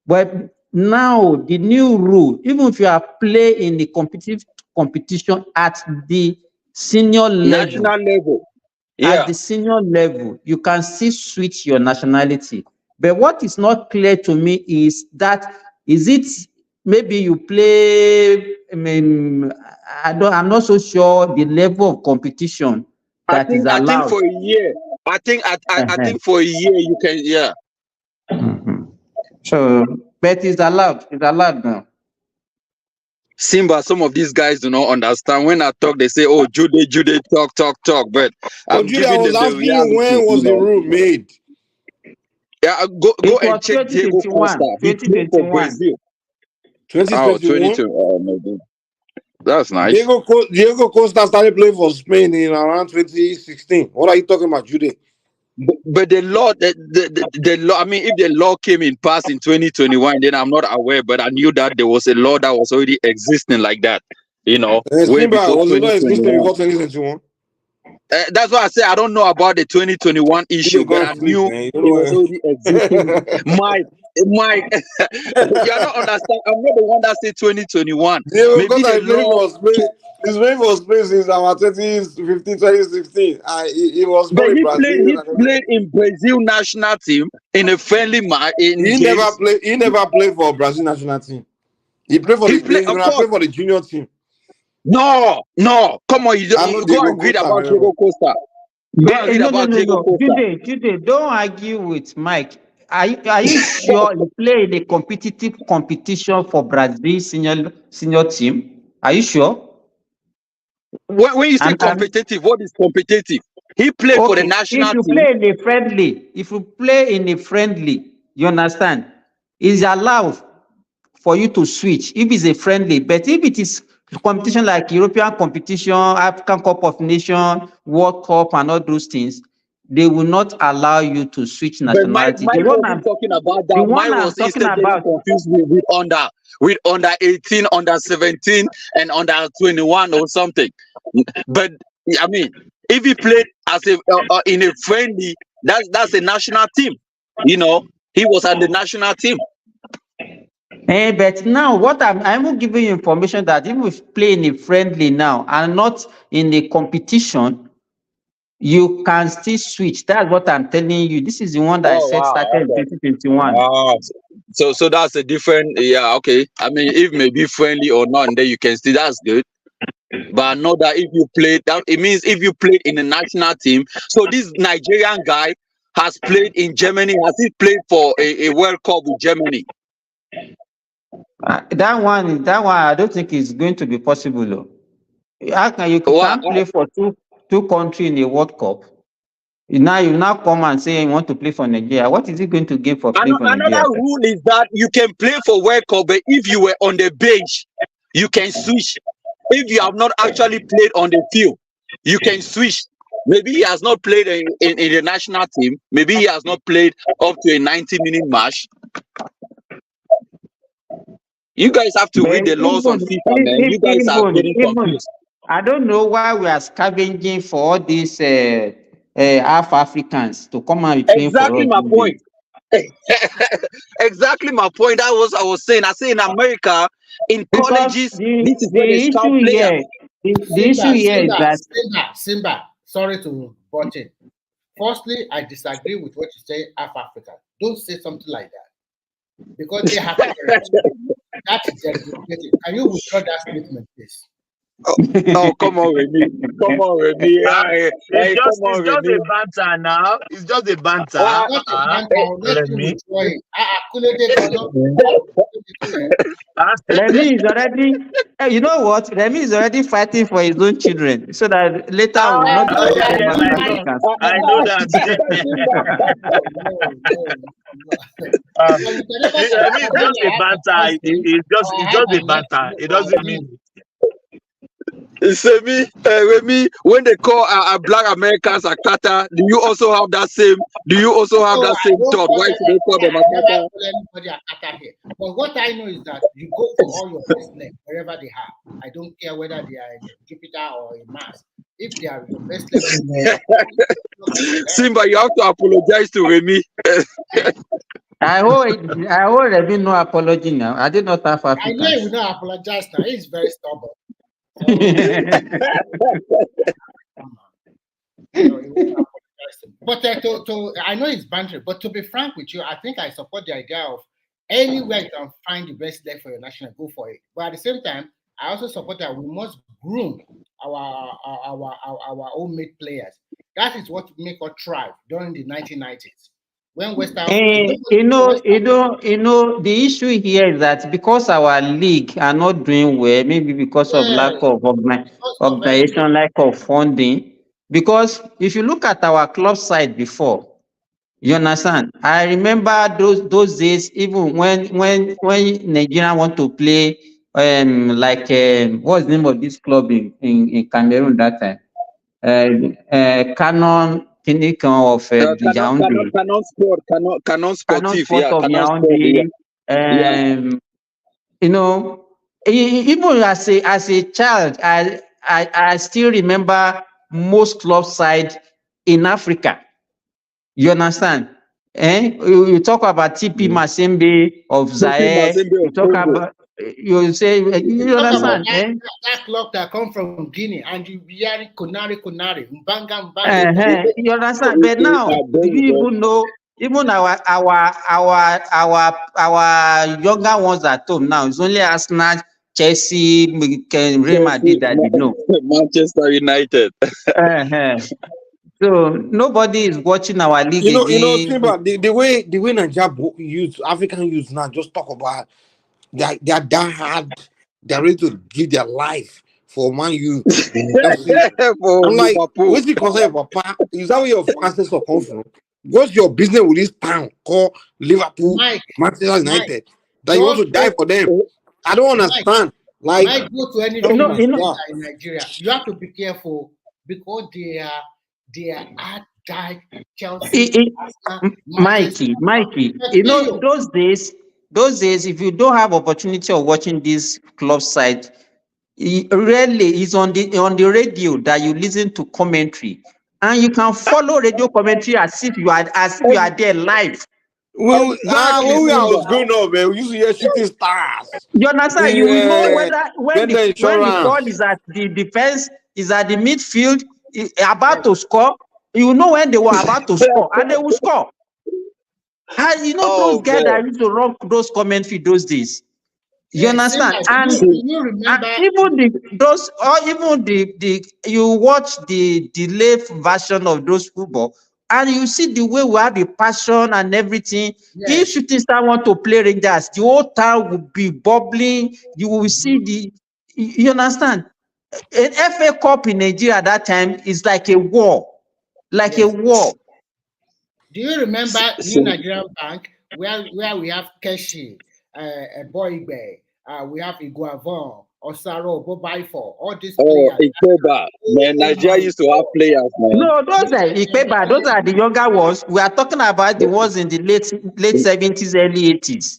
But now the new rule, even if you are playing in the competition at the senior level, national level, at the senior level, you can still switch your nationality. But what is not clear to me is that maybe you play, I'm not so sure the level of competition that is allowed. I think for a year. I think for a year you can, So, but it's allowed. It's allowed now. Simba, some of these guys do not understand. When I talk, they say, "Oh, Jude, talk." But I'm Jude, I was asking you, when was the rule made? Yeah, go and check Diego Costa. 2021. 2021. Oh, maybe. That's nice. Diego Costa started playing for Spain in around 2016. What are you talking about, Jude? But the law, the law. I mean, if the law came in pass in 2021, then I'm not aware. But I knew that there was a law that was already existing like that. You know, way before was it not existing before 2021? That's why I say I don't know about the 2021 issue, but I knew it was already existing. Mike, you're not understand. I'm not the one that said 2021. Maybe his name was played since about 2015, 2016. He was but he played in Brazil national team in a friendly match. He never played for Brazil national team. He played for the junior team. No, come on, you go and read about Diego Costa. Go and read about Diego Costa. Jude, don't argue with Mike. Are you sure you play in a competitive competition for Brazil senior team? Are you sure? When you say competitive, what is competitive? He played for the national team. If you play in a friendly, you understand, it's allowed for you to switch if it's a friendly. But if it is competition like European competition, African Cup of Nations, World Cup, and all those things, they will not allow you to switch nationality. But Mike wasn't talking about that. Mike was instead getting confused with under 18, under 17, and under 21 or something. But I mean, if he played as in a friendly, that's a national team. You know, he was at the national team. But now, what I'm giving you information that if we play in a friendly now and not in a competition, you can still switch. That's what I'm telling you. This is the one that I said started in 2021. So that's a different, okay. I mean, if maybe friendly or not, and then you can still, that's good. But I know that if you played, that it means if you played in the national team. So this Nigerian guy has played in Germany. Has he played for a World Cup with Germany? That one, I don't think is going to be possible. Though. How can you can't play for two countries in a World Cup? You now come and say you want to play for Nigeria. What is it going to gain for playing for Nigeria? Another rule is that you can play for World Cup, but if you were on the bench, you can switch. If you have not actually played on the field, you can switch. Maybe he has not played in the national team. Maybe he has not played up to a 90-minute match. You guys have to read the laws on FIFA, man. You guys are getting confused. I don't know why we are scavenging for all these half Africans to come and be playing exactly for us. My point. Exactly my point. That was I was saying. I say in America, in colleges, this is where they scout players. The issue here is that Simba. Sorry to butt in. Firstly, I disagree with what you say. Half Africa. Don't say something like that because they have that is dedicated. Can you withdraw that statement, please? Oh, come on, Remy. Come on, Remy. It's just a banter now. It's just a banter. Remy is already, you know what? Remy is already fighting for his own children so that later we will not I know that. Remy is just a banter. It's just a banter. It doesn't mean. Remy, when they call Black Americans Akata, do you also have that same? Do you also have that same thought? Why should they call them Akata? Anybody Akata here. But what I know is that you go for all your best leg wherever they have. I don't care whether they are in Jupiter or in Mars. If they are your best leg, Simba, you have to apologize to Remy. I owe Remy no apology now. I did not have Africa. I know he will not apologize now. He's very stubborn. But I know it's banter, but to be frank with you, I think I support the idea of anywhere you can find the best leg for your national, go for it. But at the same time, I also support that we must groom our own made players. That is what make us thrive during the 1990s. When West Africa, the issue here is that because our league are not doing well, maybe because of lack of organization, lack of funding. Because if you look at our club side before, you understand. I remember those days, even when Nigeria want to play, what's the name of this club in Cameroon that time? Canon. Of Canon Sport of Yaoundé. You know, even as a child, I still remember most club side in Africa. You understand? You talk about TP Mazembe of Zaire. You talk about. You say you understand? That club that come from Guinea and you be hearing Konari, Mbanga. You understand? But now, do you even know? Even our younger ones at home now, it's only Arsenal, Chelsea, Real Madrid that we know. Manchester United. So nobody is watching our league again. Simba, the way Nigeria youth, African youth now just talk about they are that hard, they're ready to give their life for Man U. I'm like, what's the concept, Papa? Is that where your ancestors come from? What's your business with this town called Liverpool, Manchester United? That you want to die for them? I don't understand. Like, go to any in Nigeria, you have to be careful because they are at die Chelsea. Mikey, those days, if you don't have opportunity of watching this club side, rarely is on the radio that you listen to commentary, and you can follow radio commentary as if you are there live. Well, when I was growing up, man, we used to hear shooting stars. You understand? You will know whether when the ball is at the defense, is at the midfield, about to score. You know when they were about to score, and they will score. And you know those guys that used to run those commentary those days. You understand? And you remember you watch the delayed version of those football, and you see the way we have the passion and everything. Yes. If Shooting Star want to play Rangers, the whole town will be bubbling. You will see you understand? An FA Cup in Nigeria at that time is like a war. A war. Do you remember New Nigerian Bank where we have Keshi, Boybe, we have Iguavon, Osaro, Bobaifo, all these players? Ikeba. Man, Nigeria used to have players, man. No, those are Ikeba. Those are the younger ones. We are talking about the ones in the late 70s, early 80s.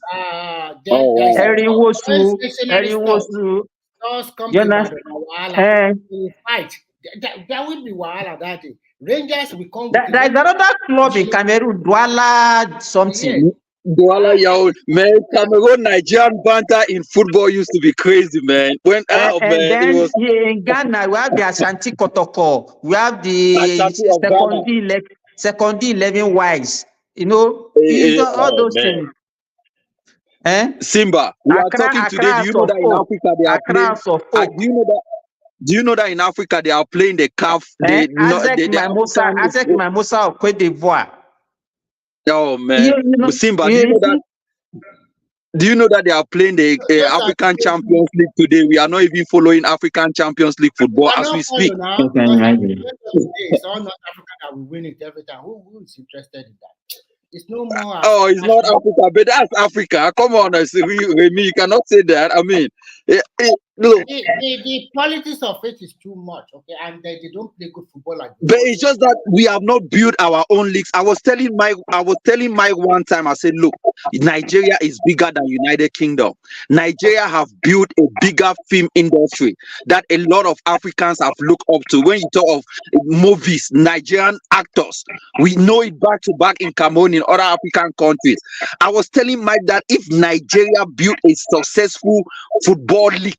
Erin Wosu. Just come to Wahala. We fight. That will be Wahala that day. Rangers will come. There is another club in Cameroon, Douala something. Douala Yao, man. Cameroon Nigerian banter in football used to be crazy, man. Then in Ghana, we have the Ashanti Kotoko. We have the secondary 11 wives. You know, all those things. Simba, we are talking today. Do you know that in Africa they are playing? Do you know that in Africa they are playing the CAF? Azek Mimosa of Cote d'Ivoire. Oh man, Simba, do you know that they are playing the African Champions League today? We are not even following African Champions League football as we speak. It's all North Africa that will win it every time. Who is interested in that? It's no more. It's not Africa, but that's Africa. Come on, Remy, you cannot say that. I mean, look. The politics of it is too much, okay, and they don't play good football like that. But it's just that we have not built our own leagues. I was telling Mike one time, I said, look, Nigeria is bigger than United Kingdom. Nigeria have built a bigger film industry that a lot of Africans have looked up to. When you talk of movies, Nigerian actors, we know it back to back in Cameroon, in other African countries. I was telling Mike that if Nigeria built a successful football league,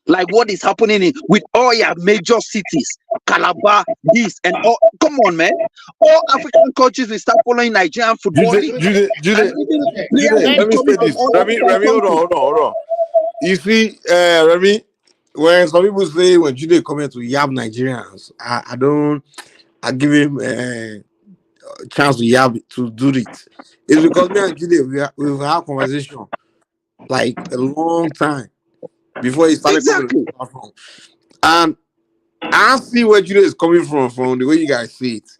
like what is happening with all your major cities, Calabar, this and all. Come on, man. All African countries will start following Nigerian football. Jude, let me say this. Remy, hold on. You see, Remy, when some people say when Jude come here to yab Nigerians, I give him a chance to yab to do it. It's because me and Jude we've had a conversation like a long time before he started coming to the platform. And I see where Jude is coming from the way you guys see it.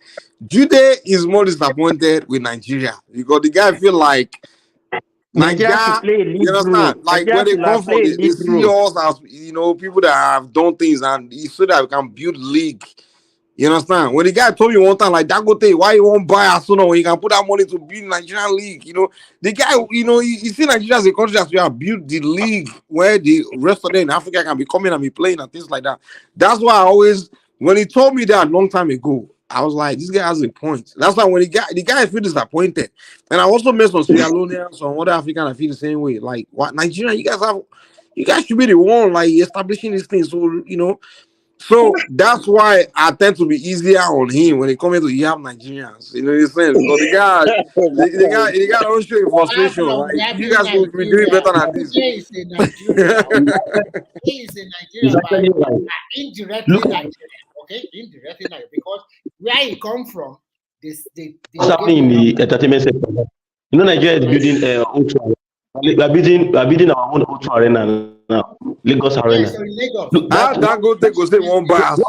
Jude is more disappointed with Nigeria because the guy feel like Nigeria, you understand? Like when they come from, they see us as people that have done things, and so that we can build league. You understand? When the guy told me one time, like Dangote, why you won't buy Arsenal when you can put that money to build Nigerian league? The guy, you see Nigeria as a country that we have built the league where the rest of them in Africa can be coming and be playing and things like that. That's why I always, when he told me that a long time ago, I was like, this guy has a point. That's why when the guy feel disappointed. And I also met some Sierra Leoneans, some other African that feel the same way. Like, what Nigeria, you guys should be the one like establishing these things. So that's why I tend to be easier on him when it comes to yam Nigerians. You know what I'm saying? Because the guy don't show frustration. Like, you guys will be doing better than this. He is in Nigeria, but indirectly Nigeria. Okay, indirectly Nigeria, because where he come from, they What's happening in the entertainment sector? You know, Nigeria is building O2 we are building our own O2 arena now, Lagos Arena. Yes, so in Lagos. Look, That go take go say one buy as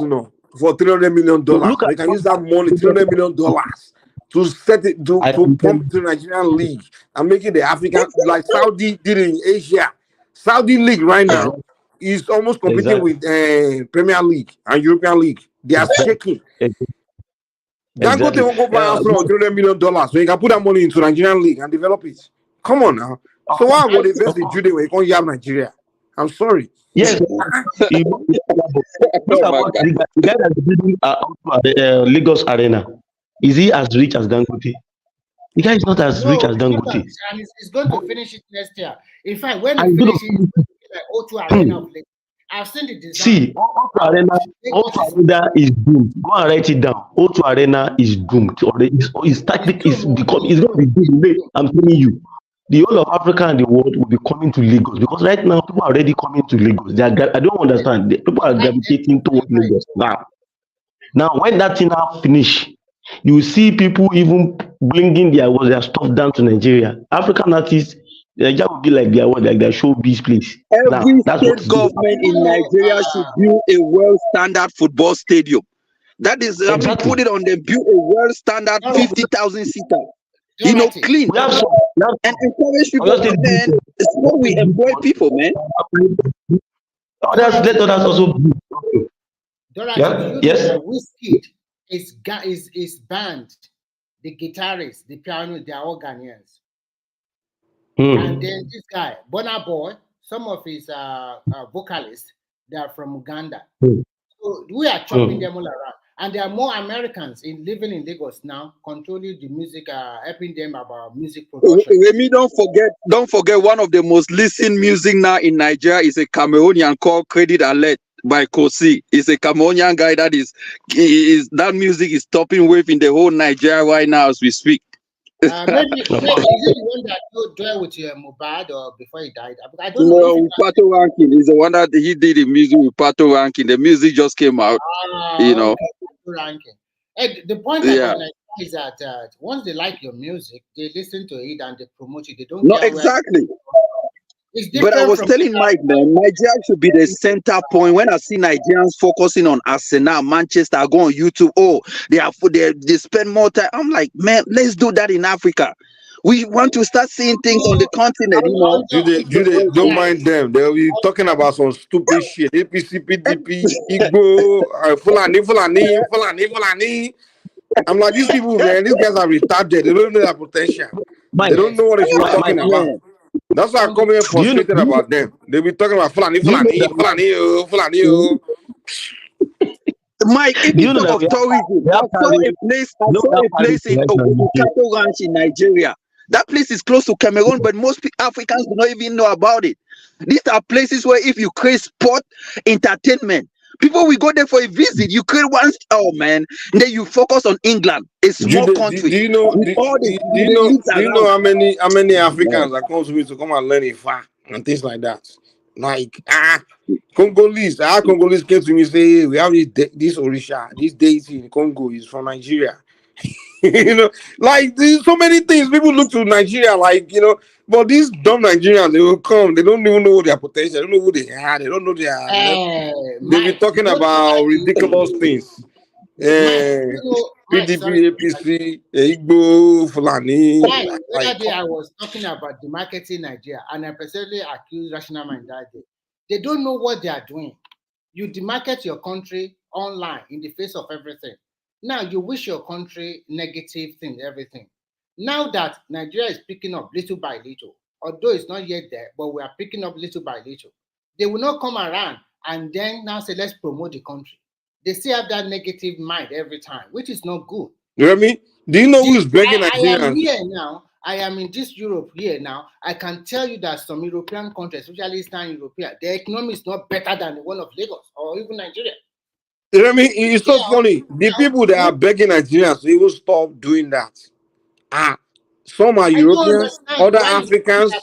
for $300 million. Look at They can use that money, $300 million, to set it to pump to the Nigerian league and make it the African, like Saudi did in Asia. Saudi league right now is almost competing with Premier League and European League. They are shaking. Dangote won't go buy us for $300 million, so you can put that money into Nigerian league and develop it. Come on now. So why would they invest in Jude when you can't have Nigeria? I'm sorry. Yes. Look at what the guy that's building Lagos Arena. Is he as rich as Dangote? The guy is not as rich as Dangote. And he's going to finish it next year. In fact, when he finishes like O2 Arena of Lagos, I've seen the design. See, O2 Arena is doomed. Go and write it down. O2 Arena is doomed. It's going to be doomed. I'm telling you. The whole of Africa and the world will be coming to Lagos because right now people are already coming to Lagos. I don't understand. People are gravitating towards Lagos now. Now, when that thing now finish, you will see people even bringing their stuff down to Nigeria. African artists, Nigeria will be like their showbiz place. Every state government in Nigeria should build a world-standard football stadium. That is, exactly. Put it on them. Build a world-standard 50,000 seater. You know, clean and encourage people, man. It's what we employ people, man. Let others also. Yes. Whiskey is band, the guitarist, the pianist, they are all Ghanaians. And then this guy, Burna Boy, some of his vocalists, they are from Uganda. So we are chopping them all around. And there are more Americans living in Lagos now, controlling the music, helping them about music production. Remy, don't forget one of the most listened music now in Nigeria is a Cameroonian called Credit Alert by Kosi. It's a Cameroonian guy that that music is topping wave in the whole Nigeria right now as we speak. Maybe is it the one that you dwell with your Mubad or before he died? I don't know. No, Pato Rankin is the one that he did the music with Pato Rankin. The music just came out, you know. Ranking. The point about Nigeria is that once they like your music, they listen to it and they promote it. They don't. No, exactly. But I was telling Mike, man, Nigeria should be the center point. When I see Nigerians focusing on Arsenal, Manchester, go on YouTube. Oh, they spend more time. I'm like, man, let's do that in Africa. We want to start seeing things on the continent, you know. Jude, don't mind them. They'll be talking about some stupid shit. APC, PDP, Igbo, Fulani. I'm like, these people, man, these guys are retarded. They don't know their potential. They don't know what they should be talking about. That's why I come here frustrated about them. They be talking about Fulani. Mike, if you talk of tourism, I saw a place in Okato Ranch in Nigeria. That place is close to Cameroon, but most Africans do not even know about it. These are places where if you create sport, entertainment, people will go there for a visit. You create one, oh man, then you focus on England, a small country. Do you know how many Africans are coming to come and learn Ifa and things like that? Like Congolese. Our Congolese came to me and say, hey, we have this Orisha, this deity in Congo is from Nigeria. You know, like there's so many things. People look to Nigeria, like, you know, but these dumb Nigerians, they will come, they don't even know their potential, they don't know who they are, they don't know their they be talking about ridiculous things. PDP, APC, Igbo, Fulani. The other day I was talking about the marketing Nigeria, and I personally accused Rational Mind that day. They don't know what they are doing. You demarket your country online in the face of everything. Now you wish your country negative things, everything. Now that Nigeria is picking up little by little, although it's not yet there, but we are picking up little by little, they will not come around and then now say, let's promote the country. They still have that negative mind every time, which is not good. You know what I mean? Do you know who's begging Nigerians? I am here now. I am in this Europe here now. I can tell you that some European countries, especially Eastern Europe, their economy is not better than the one of Lagos or even Nigeria. You know what I mean? It's so funny. The people that are begging Nigerians, they will stop doing that. Some are Europeans, other Africans,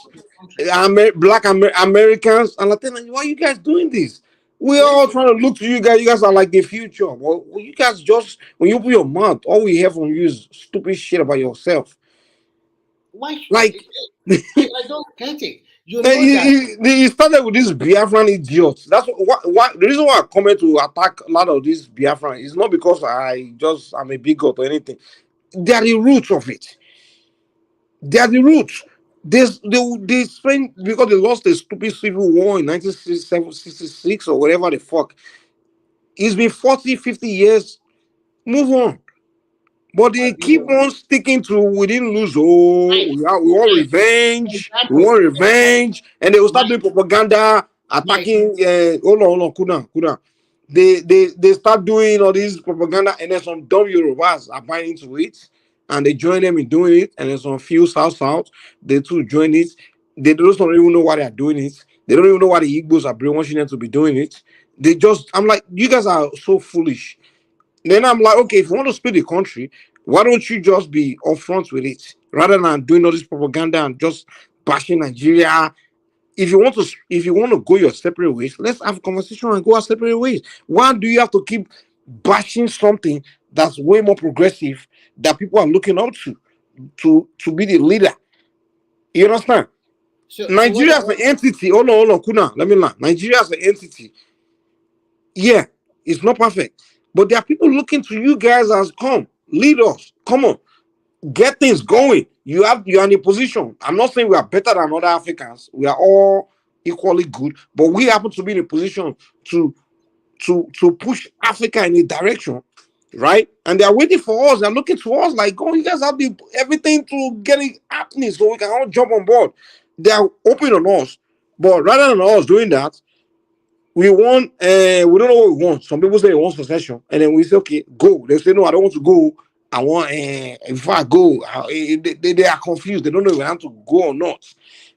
Black Americans, and I tell you, why are you guys doing this? We all trying to look to you guys. You guys are like the future. Well, you guys just, when you open your mouth, all we hear from you is stupid shit about yourself. Why? Like, I don't get it. You know that he started with this Biafran idiots. That's why the reason why I come to attack a lot of these Biafran is not because I'm a bigot or anything. They are the roots of it. They are the roots. They spent, because they lost the stupid civil war in 1966 or whatever the fuck. It's been 40, 50 years. Move on. But they keep on sticking to, we didn't lose. Oh, we want revenge. We want revenge. And they will start doing propaganda, attacking. Hold on, Kuna. They start doing all this propaganda, and then some dumb Yorubas are buying into it, and they join them in doing it. And then some few South, they too join it. They don't even know why they are doing it. They don't even know why the Igbos are brainwashing them to be doing it. I'm like, you guys are so foolish. Then I'm like, okay, if you want to split the country, why don't you just be upfront with it rather than doing all this propaganda and just bashing Nigeria? If you want to go your separate ways, let's have a conversation and go our separate ways. Why do you have to keep bashing something that's way more progressive that people are looking up to be the leader? You understand? Nigeria as an entity. Hold on, Kuna. Let me learn. Nigeria as an entity. Yeah, it's not perfect. But there are people looking to you guys as, come, lead us. Come on, get things going. You are in a position. I'm not saying we are better than other Africans. We are all equally good, but we happen to be in a position to push Africa in a direction, right? And they are waiting for us. They're looking to us like, oh, you guys have everything to get it happening so we can all jump on board. They are open on us, but rather than us doing that, we want, we don't know what we want. Some people say they want succession, and then we say, okay, go. They say, no, I don't want to go. I want, if I go, they are confused. They don't know if they have to go or not.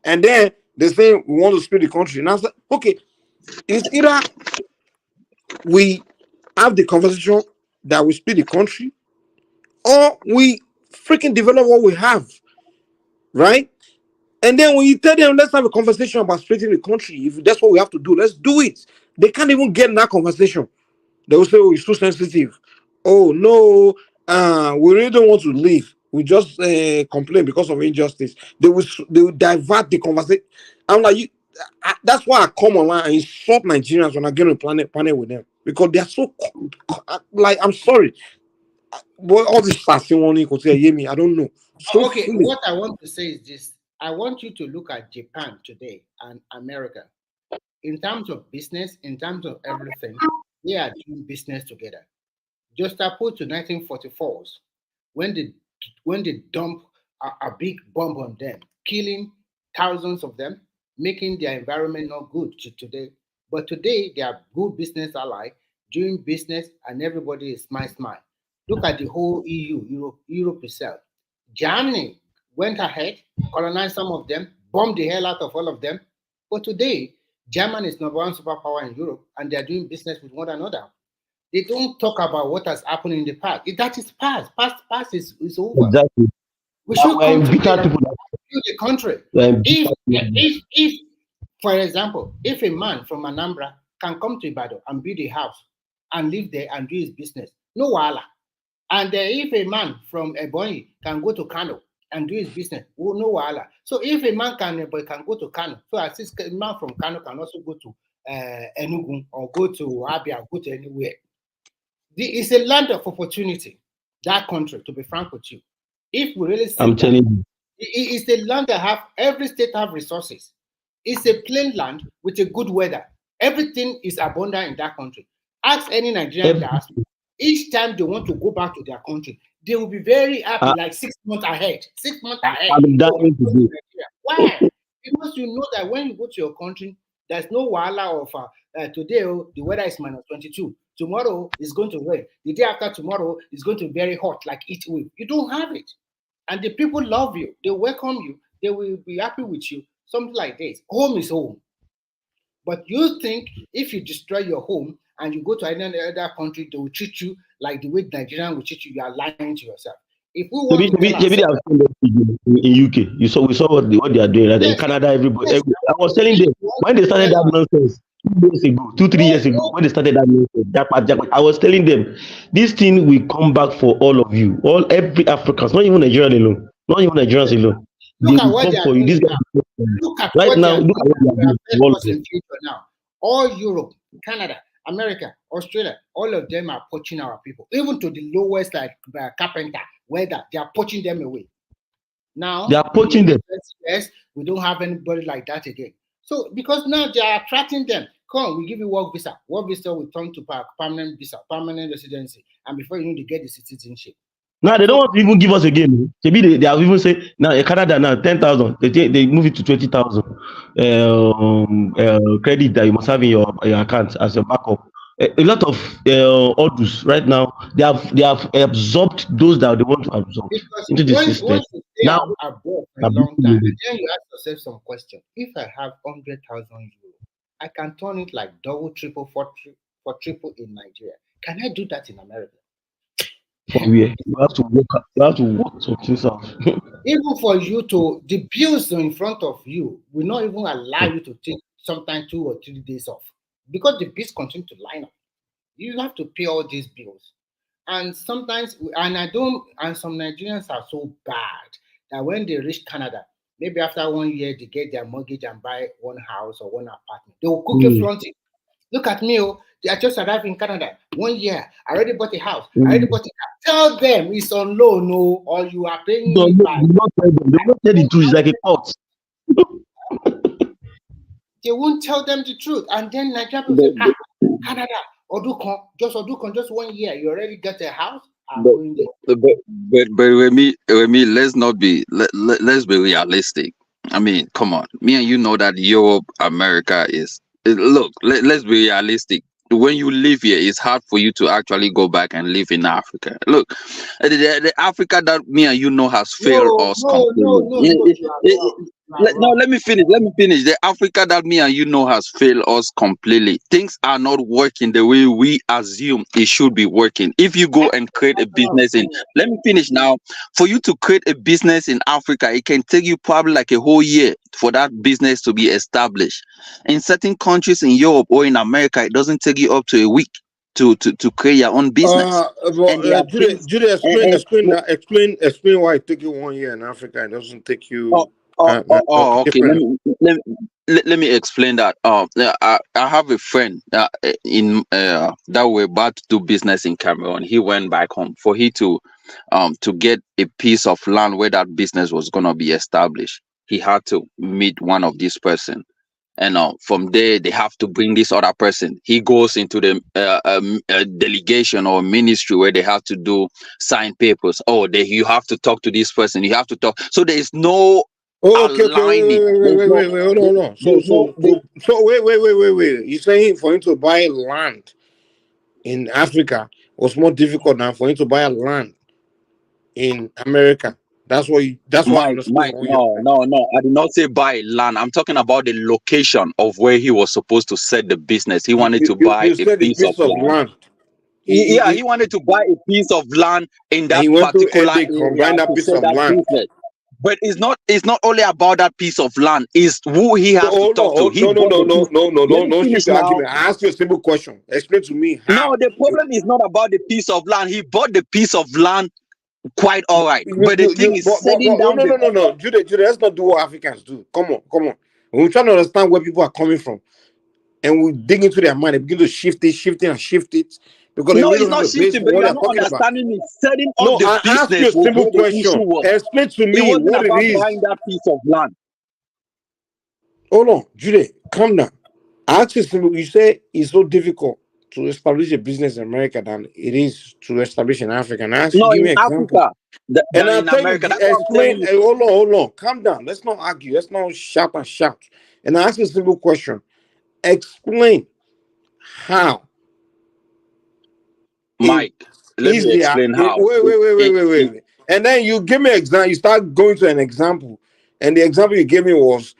And then they say, we want to split the country. And I said, okay, it's either we have the conversation that we split the country, or we freaking develop what we have, right? And then when you tell them, let's have a conversation about splitting the country, if that's what we have to do, let's do it. They can't even get in that conversation. They will say, oh, it's too sensitive. Oh, no, we really don't want to leave. We just complain because of injustice. They will divert the conversation. I'm like, that's why I come online and insult Nigerians when I get on a panel with them. Because they are so, like, I'm sorry. What all this testimony could say, hear me, I don't know. So okay, silly. what I want to say is this. I want you to look at Japan today and America. In terms of business, in terms of everything, they are doing business together. Just opposed to 1944s, when they dump a big bomb on them, killing thousands of them, making their environment not good to today. But today, they are good business alike, doing business, and everybody is smile. Look at the whole EU, Europe itself. Germany went ahead, colonized some of them, bombed the hell out of all of them. But today, Germany is number one superpower in Europe, and they are doing business with one another. They don't talk about what has happened in the past. That is past. Past is over. Exactly. We should come together and build the country. If, for example, if a man from Anambra can come to Ibadan and build a house and live there and do his business, no wahala. And if a man from Ebonyi can go to Kano and do his business, no wahala. So if a man can go to Kano, so at least a man from Kano can also go to Enugu or go to Abia, go to anywhere. It's a land of opportunity, that country, to be frank with you. If we really I'm telling you, it's a land that every state have resources. It's a plain land with a good weather. Everything is abundant in that country. Ask any Nigerian diaspora. Each time they want to go back to their country, they will be very happy, like 6 months ahead. 6 months ahead. I'm dying to do. Why? Because you know that when you go to your country, there's no wahala of today, the weather is -22. Tomorrow is going to rain. The day after tomorrow is going to be very hot, like heat wave. You don't have it. And the people love you. They welcome you. They will be happy with you. Something like this. Home is home. But you think if you destroy your home and you go to any other country, they will treat you like the way Nigerian will treat you. You are lying to yourself. If we want in UK, we saw what they are doing. Right? In Canada, everybody. I was telling them when they started that nonsense. 2, 3 years ago, when they started that jackpot, I was telling them, this thing will come back for all of you, every Africans, not even Nigerians alone, not even Nigerians alone. They Look at will what come they are for you. doing This guy, now. Look at right what now, they are look at doing what they are to doing to affect all us of in us. future now. All Europe, Canada, America, Australia, all of them are poaching our people. Even to the lowest, like carpenter, weather, they are poaching them away. Now, They are poaching them. Yes, we don't have anybody like that again. So, because now they are attracting them. Come, we give you work visa. Work visa will turn to permanent visa, permanent residency. And before you need to get the citizenship. Now they don't want to even give us again. Maybe they have even say now Canada now 10,000. They move it to 20,000 credit that you must have in your account as a backup. A lot of orders right now they have absorbed those that they want to absorb Because into the system. once you stay Now abroad for a long time, and then you ask yourself some question. If I have 100,000 euros, I can turn it like double, triple, for triple in Nigeria. Can I do that in America? From where you have to work some things out. Even for you to, the bills in front of you will not even allow you to take sometimes 2 or 3 days off because the bills continue to line up. You have to pay all these bills. And sometimes, and some Nigerians are so bad that when they reach Canada, maybe after 1 year, they get their mortgage and buy one house or one apartment. They will quickly flaunt it. Look at me, I just arrived in Canada 1 year. I already bought a house. I already bought a car. Tell them it's on loan, no, or you are paying me back. They don't tell the truth. It's like a court. They won't tell them the truth. And then Nigeria people say, Canada, just 1 year, you already got a house. But Remy, let's not be let's be realistic. I mean, come on, me and you know that Europe, America is. Look, let's be realistic. When you live here, it's hard for you to actually go back and live in Africa. Look, the Africa that me and you know has failed us completely. No, let me finish. The Africa that me and you know has failed us completely. Things are not working the way we assume it should be working. If you go and create a business let me finish now. For you to create a business in Africa, it can take you probably like a whole year for that business to be established. In certain countries in Europe or in America, it doesn't take you up to a week to create your own business. Explain why it took you 1 year in Africa. It doesn't take you. Okay. Let me explain that. I have a friend that were about to do business in Cameroon. He went back home for he to get a piece of land where that business was gonna be established. He had to meet one of these person, and from there they have to bring this other person. He goes into the delegation or ministry where they have to do sign papers. You have to talk to this person. You have to talk. So there is no. Okay. Wait. Hold on. So wait. You're saying for him to buy land in Africa was more difficult than for him to buy land in America. That's what I understood. Mike, no. I did not say buy land. I'm talking about the location of where he was supposed to set the business. He wanted to buy a piece of land. He wanted to buy a piece of land in that particular area that to piece set of that land. business. But it's not only about that piece of land. It's who he has to talk to. No shift the argument. I asked you a simple question. Explain to me how. No, the problem is not about the piece of land. He bought the piece of land quite all right. But the thing is setting down. No. Jude, let's not do what Africans do. Come on. We're trying to understand where people are coming from. And we dig into their mind and begin to shift it. Because no, it's not shifting, but you are not understanding me. Setting up the business. I asked you a simple question. Explain to me what it is. Buying that piece of land. Hold on, Jude, calm down. I asked you simple. You say it's so difficult to establish a business in America than it is to establish in Africa. And I asked you, give me an example. And in America, explain. Hold on. Calm down. Let's not argue. Let's not shout. And I asked you a simple question. Explain how. Mike, let me explain how. Wait. And then you give me an example. You start going to an example. And the example you gave me was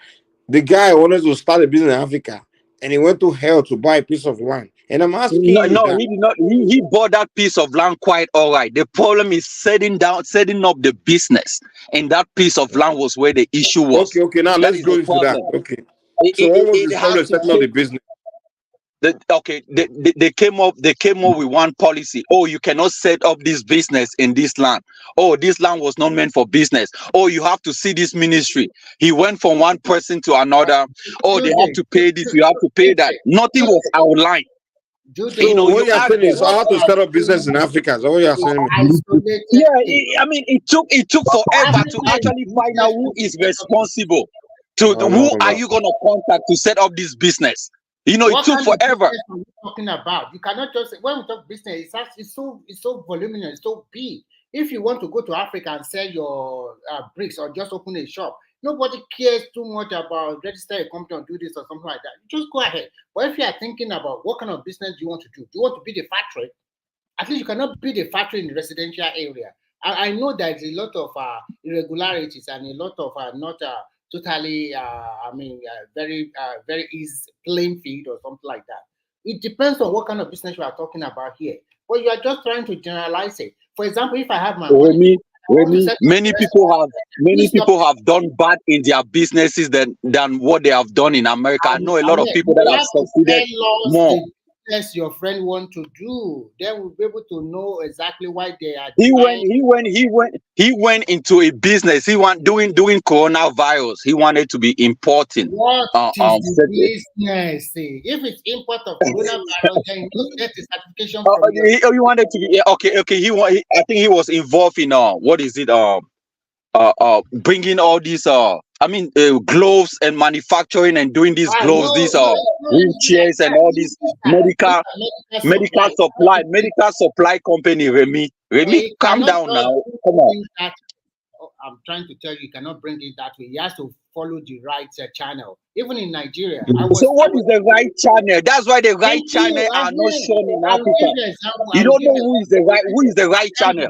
the guy wanted to start a business in Africa. And he went to hell to buy a piece of land. And I'm asking he did not. He bought that piece of land quite all right. The problem is setting up the business. And that piece of land was where the issue was. Okay. Now let's go into that. Okay. So what was the problem setting up the business? They came up with one policy. Oh, you cannot set up this business in this land. Oh, this land was not meant for business. Oh, you have to see this ministry. He went from one person to another. Oh, they have to pay this, you have to pay that. Nothing was outlined. So what you're saying is how to set up business in Africa. So what you're saying? Yeah, I mean, it took forever to actually find out who is responsible. Who are you going to contact to set up this business? You know, it took forever. What are you talking about? You cannot just, when we talk business, it's so voluminous, it's so big. If you want to go to Africa and sell your bricks or just open a shop, nobody cares too much about register a company or do this or something like that. You just go ahead. But if you are thinking about what kind of business do you want to do? Do you want to build a factory? At least you cannot build a factory in the residential area. I know there's a lot of irregularities and a lot of not totally, very easy playing field or something like that. It depends on what kind of business you are talking about here. But you are just trying to generalize it. For example, if I have my money, many people have done bad in their businesses than what they have done in America. I know a lot of people that have succeeded more. Yes, your friend want to do, then we'll be able to know exactly why they are. He went into a business. He went doing coronavirus. He wanted to be importing. What is the business? If it's import of coronavirus, then you get the certification from he wanted to be okay. I think he was involved in what is it? Bringing all these gloves and manufacturing and doing these gloves, wheelchairs and all these medical supply company. Remy, calm down now. Come on. I'm trying to tell you, you cannot bring it that way. You have to follow the right channel. Even in Nigeria. So what is the right channel? That's why the right channel are not shown in Africa. You don't know who is the right channel.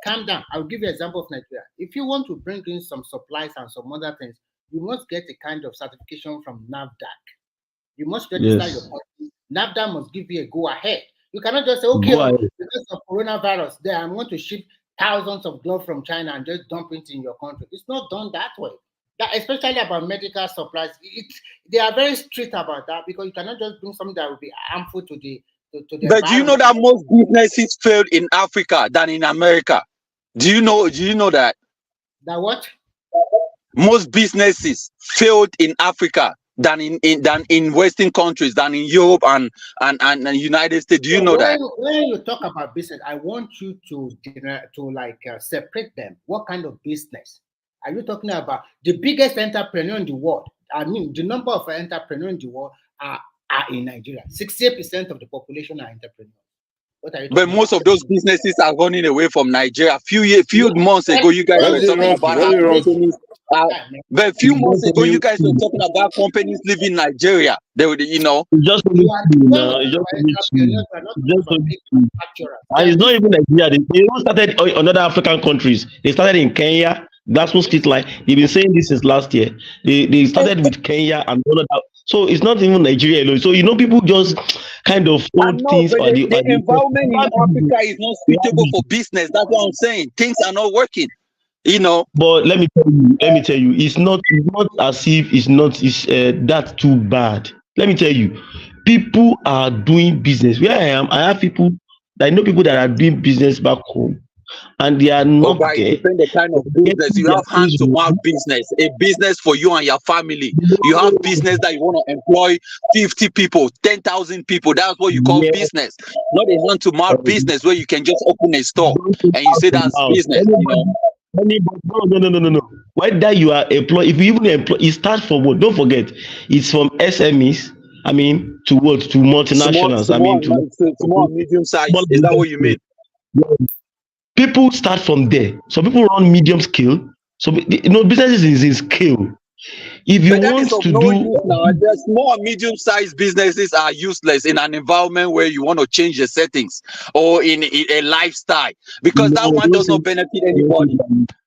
Calm down. I'll give you an example of Nigeria. If you want to bring in some supplies and some other things, you must get a kind of certification from NAFDAC. You must register your company. NAFDAC must give you a go ahead. You cannot just say, okay, because of coronavirus, there I'm going to ship thousands of gloves from China and just dump it in your country. It's not done that way. That, especially about medical supplies, they are very strict about that because you cannot just bring something that will be harmful to the But do you know that most businesses failed in Africa than in America? Do you know that? That what? Most businesses failed in Africa than in Western countries, than in Europe and United States. Do you know that? When you talk about business, I want you to separate them. What kind of business are you talking about? The biggest entrepreneur in the world. I mean, the number of entrepreneurs in the world are in Nigeria. 68% of the population are entrepreneurs. But most of those businesses are running away from Nigeria. Few months ago, you guys were talking about companies. But a few months ago, you guys were talking about companies leaving Nigeria. They would, It's not even Nigeria. They even started in other African countries. They started in Kenya. That's what street line. They've been saying this since last year. They started with Kenya and all of that. So it's not even Nigeria alone. So people just kind of hold things. The environment in Africa is not suitable for business. That's what I'm saying. Things are not working. But let me tell you, it's not as if it's that too bad. Let me tell you, people are doing business. Where I am, I have people. I know people that are doing business back home. And they are not the kind of business. You have hand-to-mouth business, a business for you and your family. You have business that you want to employ 50 people, 10,000 people. That's what you call business. Not a hand-to-mouth business where you can just open a store and you say that's business. No. Whether you are employed, if you even employ, it starts from what? Don't forget, it's from SMEs. I mean, to what? To multinationals. Small, medium size. Is that what you mean? People start from there. Some people run medium scale. So businesses is in scale. If you want to the small and medium-sized businesses are useless in an environment where you want to change the settings or in a lifestyle, because that one does not benefit anybody.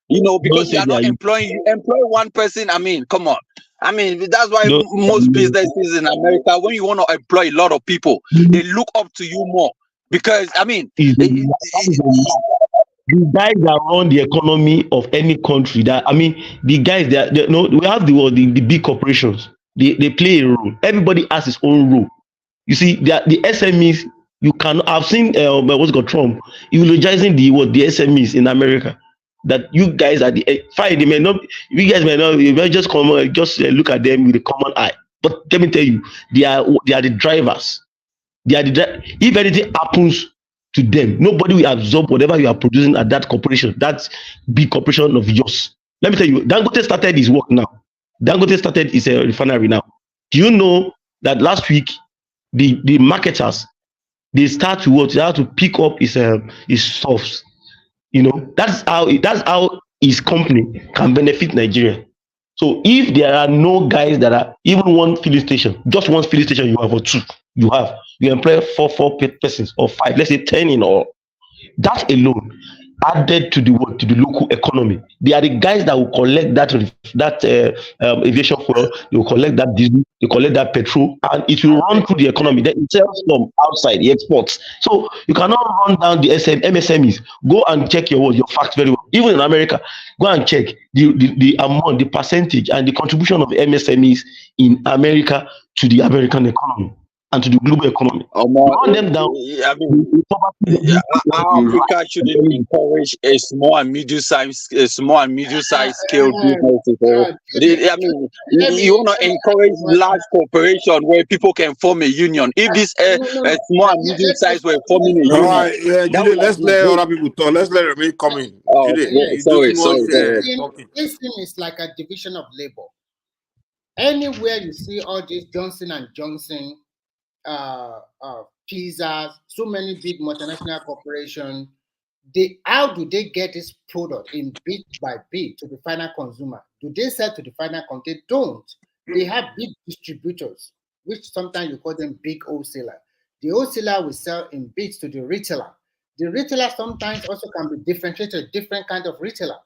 Because you are not employing. You employ one person. I mean, come on. I mean, that's why most businesses in America, when you want to employ a lot of people, they look up to you more. Because I mean, the guys that run the economy of any country, the guys we have the big corporations. They play a role. Everybody has his own role. You see, the SMEs, you can. I've seen what's called Trump eulogizing the SMEs in America. That you guys are the fine. They may not. You guys may not. You may just come. Just look at them with a common eye. But let me tell you, they are the drivers. They are if anything happens to them, nobody will absorb whatever you are producing at that corporation, that big corporation of yours. Let me tell you, Dangote started his work now. Dangote started his refinery now. Do you know that last week the marketers, they start to what? They have to pick up his stuffs. You know, that's how his company can benefit Nigeria. So if there are no guys that are even one filling station, just one filling station you have, or two, you employ four persons or five, let's say 10 in all. That alone added to the local economy. They are the guys that will collect that aviation fuel, they will collect that diesel, they collect that petrol, and it will run through the economy. Then it sells from outside, the exports. So you cannot run down the MSMEs. Go and check your facts very well. Even in America, go and check the amount, the percentage, and the contribution of MSMEs in America to the American economy and to the global economy. Run them down. I mean, Africa should encourage a small and medium-sized scale businesses. I mean, you want to encourage large corporation where people can form a union. If this small and medium-sized were forming a union, all right, yeah, Judy, let's let other people talk. Let's let Remy come in. Judy, this thing is like a division of labor. Anywhere you see all this Johnson and Johnson, pizzas, so many big multinational corporations, how do they get this product in bit by bit to the final consumer? Do they sell to the final consumer? They don't. They have big distributors, which sometimes you call them big wholesaler. The wholesaler will sell in bits to the retailer. The retailer sometimes also can be differentiated, different kind of retailer.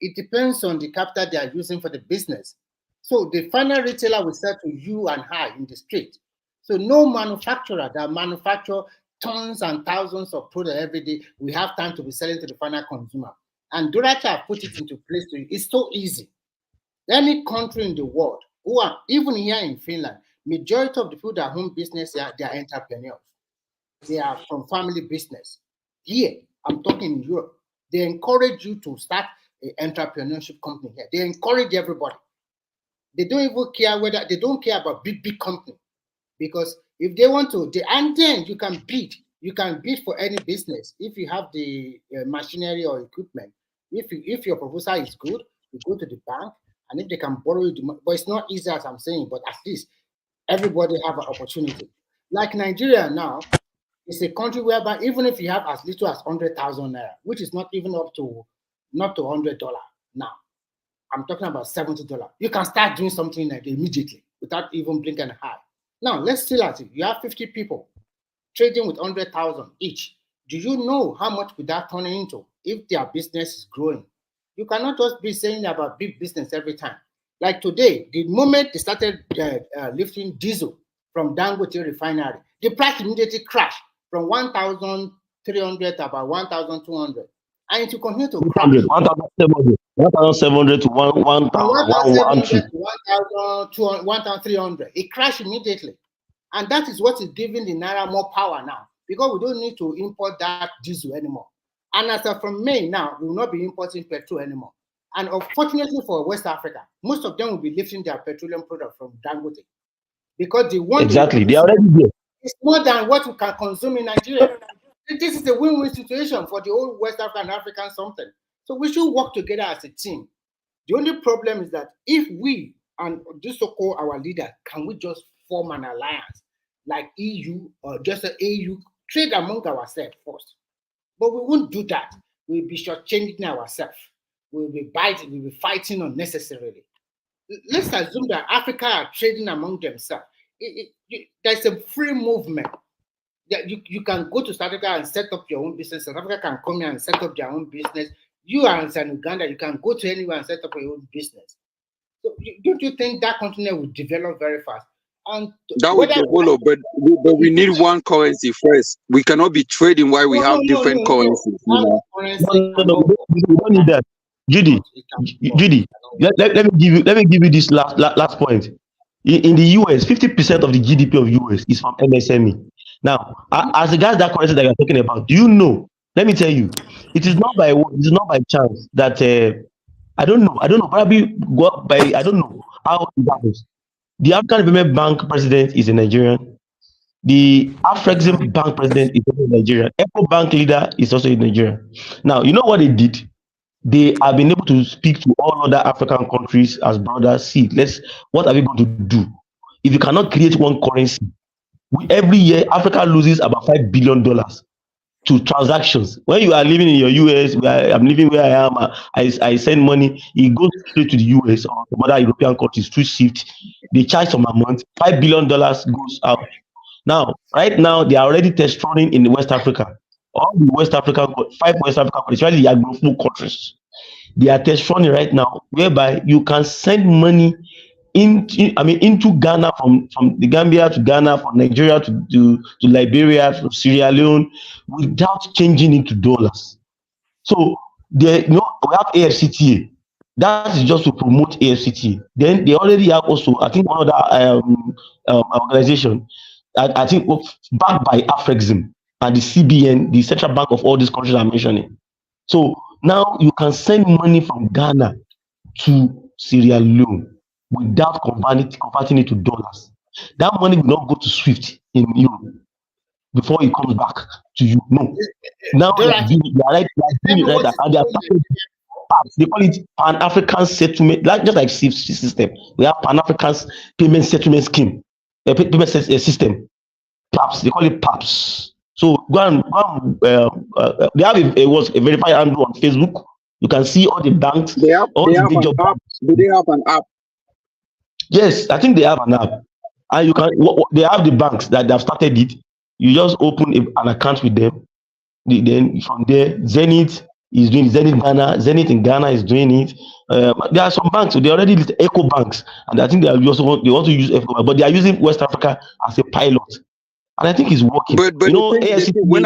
It depends on the capital they are using for the business. So the final retailer will sell to you and I in the street. So no manufacturer that manufacture tons and thousands of products every day, we have time to be selling to the final consumer. And Duracha put it into place to you. It's so easy. Any country in the world, even here in Finland, majority of the people that own business here, they are entrepreneurs. They are from family business. Here, I'm talking in Europe, they encourage you to start an entrepreneurship company here. They encourage everybody. They don't even care whether, they don't care about big company. Because if they want to, and then you can bid for any business. If you have the machinery or equipment, if your proposal is good, you go to the bank, and if they can borrow you the money, but it's not easy as I'm saying, but at least everybody have an opportunity. Like Nigeria now, it's a country whereby even if you have as little as 100,000 naira, which is not even up to $100 now, I'm talking about $70, you can start doing something like immediately without even blinking an eye. Now, let's still at it. You have 50 people trading with 100,000 each. Do you know how much would that turn into if their business is growing? You cannot just be saying about big business every time. Like today, the moment they started lifting diesel from Dangote refinery, the price immediately crashed from 1,300 to about 1,200. And it will continue to crash. 1,700 to 1,300. It crashed immediately. And that is what is giving the Naira more power now, because we don't need to import that diesel anymore. And as of from May now, we will not be importing petrol anymore. And unfortunately for West Africa, most of them will be lifting their petroleum product from Dangote, because they want exactly. They are already there. It's more than what we can consume in Nigeria. This is a win-win situation for the whole West African and African something. So we should work together as a team. The only problem is that if we and this so-called our leader, can we just form an alliance like EU or just an AU, trade among ourselves first? But we won't do that. We'll be shortchanging ourselves. We'll be fighting unnecessarily. Let's assume that Africa are trading among themselves. There's a free movement. You can go to South Africa and set up your own business. South Africa can come here and set up their own business. You are in Uganda, you can go to anywhere and set up your own business. So don't you think that continent will develop very fast? And that would develop, but we need one currency first. We cannot be trading while we have different currencies. No, we don't need that. Judy, let me give you this last point. In the US, 50% of the GDP of US is from MSME. Now, as regards that currency that you're talking about, do you know? Let me tell you, it is not by chance that I don't know. Probably I don't know how it happens. The African Development Bank president is a Nigerian. The Afrexim Bank president is also a Nigerian. Echo Bank leader is also a Nigerian. Now, you know what they did? They have been able to speak to all other African countries as brothers. See, what are we going to do? If you cannot create one currency, every year Africa loses about $5 billion to transactions. When you are living in your US, I'm living where I am, I send money, it goes straight to the US or some other European countries through SWIFT. They charge some amount, $5 billion goes out. Now, right now, they are already test running in West Africa. All the West African, 5 West African countries, especially the Anglophone countries, they are test running right now, whereby you can send money into Ghana from the Gambia to Ghana, from Nigeria to Liberia, to Sierra Leone, without changing into dollars. So we have AFCTA. That is just to promote AFCTA. Then they already have also, I think, one other organization, I think backed by Afrexim and the CBN, the central bank of all these countries I'm mentioning. So now you can send money from Ghana to Sierra Leone without converting it to dollars. That money will not go to SWIFT in Europe before it comes back to you. No. Now they are doing it right, and they are starting. They call it Pan-African Settlement, just like SWIFT system. We have Pan-African Payment Settlement Scheme, payment system. PAPS, they call it PAPS. So go and they have a verified handle on Facebook. You can see all the banks. They have an app. Do they have an app? Yes, I think they have an app, and you can. They have the banks that have started it. You just open an account with them. Then from there, Zenith is doing Zenith Ghana. Zenith in Ghana is doing it. There are some banks. So they already list Echo banks, and I think they want to use Echo, but they are using West Africa as a pilot. And I think it's working. But when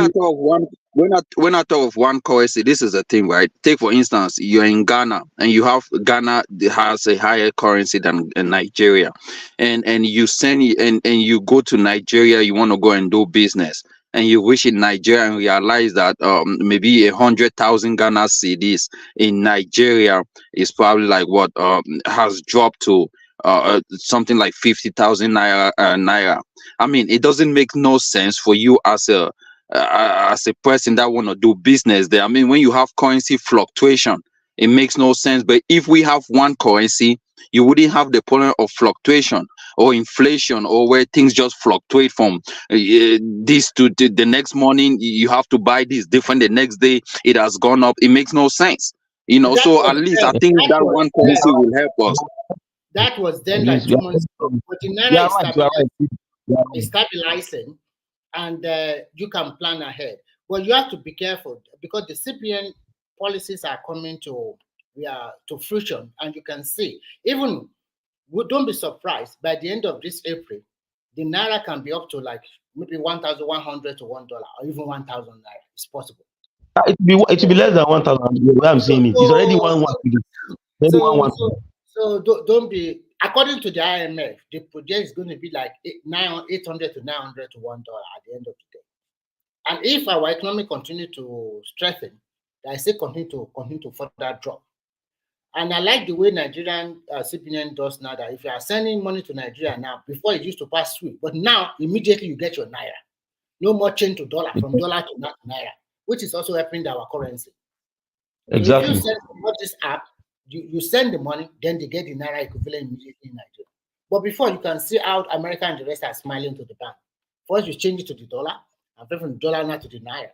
I talk of one currency, this is the thing, right? Take for instance, you're in Ghana and you have Ghana has a higher currency than Nigeria, and you you go to Nigeria, you want to go and do business, and you wish in Nigeria and realize that maybe 100,000 Ghana cedis in Nigeria is probably like what has dropped to something like 50,000 naira. I mean, it doesn't make no sense for you as a person that want to do business there. I mean, when you have currency fluctuation, it makes no sense. But if we have one currency, you wouldn't have the problem of fluctuation or inflation, or where things just fluctuate from this to the next morning. You have to buy this different. The next day it has gone up. It makes no sense. So at least I think that one currency will help us. That was then like 2 months ago. But the Naira is stabilizing, and you can plan ahead. But you have to be careful because the CBN policies are coming to fruition, and you can see, even don't be surprised, by the end of this April, the Naira can be up to like maybe 1,100 to $1 or even 1,000 Naira. It's possible. It will be less than 1,000. The way I'm saying it, it's already 1,100. So don't be. According to the IMF, the project is going to be like 800 to 900 to $1 at the end of the day. And if our economy continue to strengthen, I say continue to further drop. And I like the way Nigerian CBN does now, that if you are sending money to Nigeria now, before it used to pass through, but now immediately you get your Naira. No more change to dollar, from dollar to Naira, which is also helping our currency. Exactly. So if you send this app, you send the money, then they get the Naira equivalent immediately in Nigeria. But before, you can see how America and the rest are smiling to the bank. First, you change it to the dollar, and then from the dollar now to the Naira.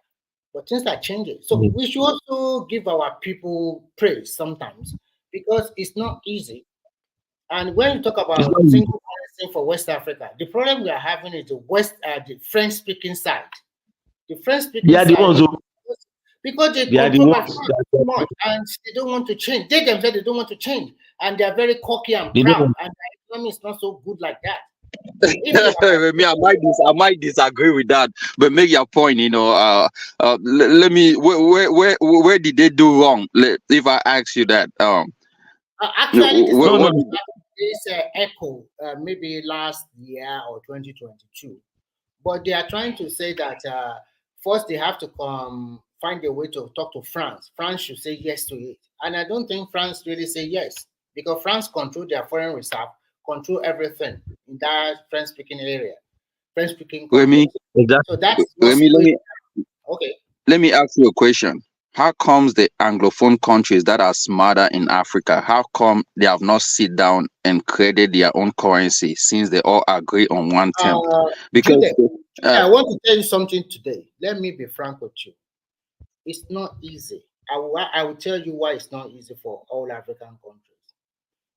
But things are changing. So we should also give our people praise sometimes, because it's not easy. And when you talk about single currency for West Africa, the problem we are having is the French-speaking side. The French-speaking side, because they control too much, and they don't want to change. They themselves, they don't want to change, and they are very cocky and proud, and the economy is not so good like that. I might disagree with that, but make your point. Let me. Where did they do wrong? If I ask you that, actually, this echo maybe last year or 2022, but they are trying to say that first they have to find a way to talk to France. France should say yes to it, and I don't think France really say yes, because France control their foreign reserve, control everything in that French-speaking area, French-speaking countries. So that's okay. Let me ask you a question. How comes the Anglophone countries that are smarter in Africa, how come they have not sit down and created their own currency since they all agree on one term? Because I want to tell you something today. Let me be frank with you. It's not easy. I will tell you why it's not easy for all African countries.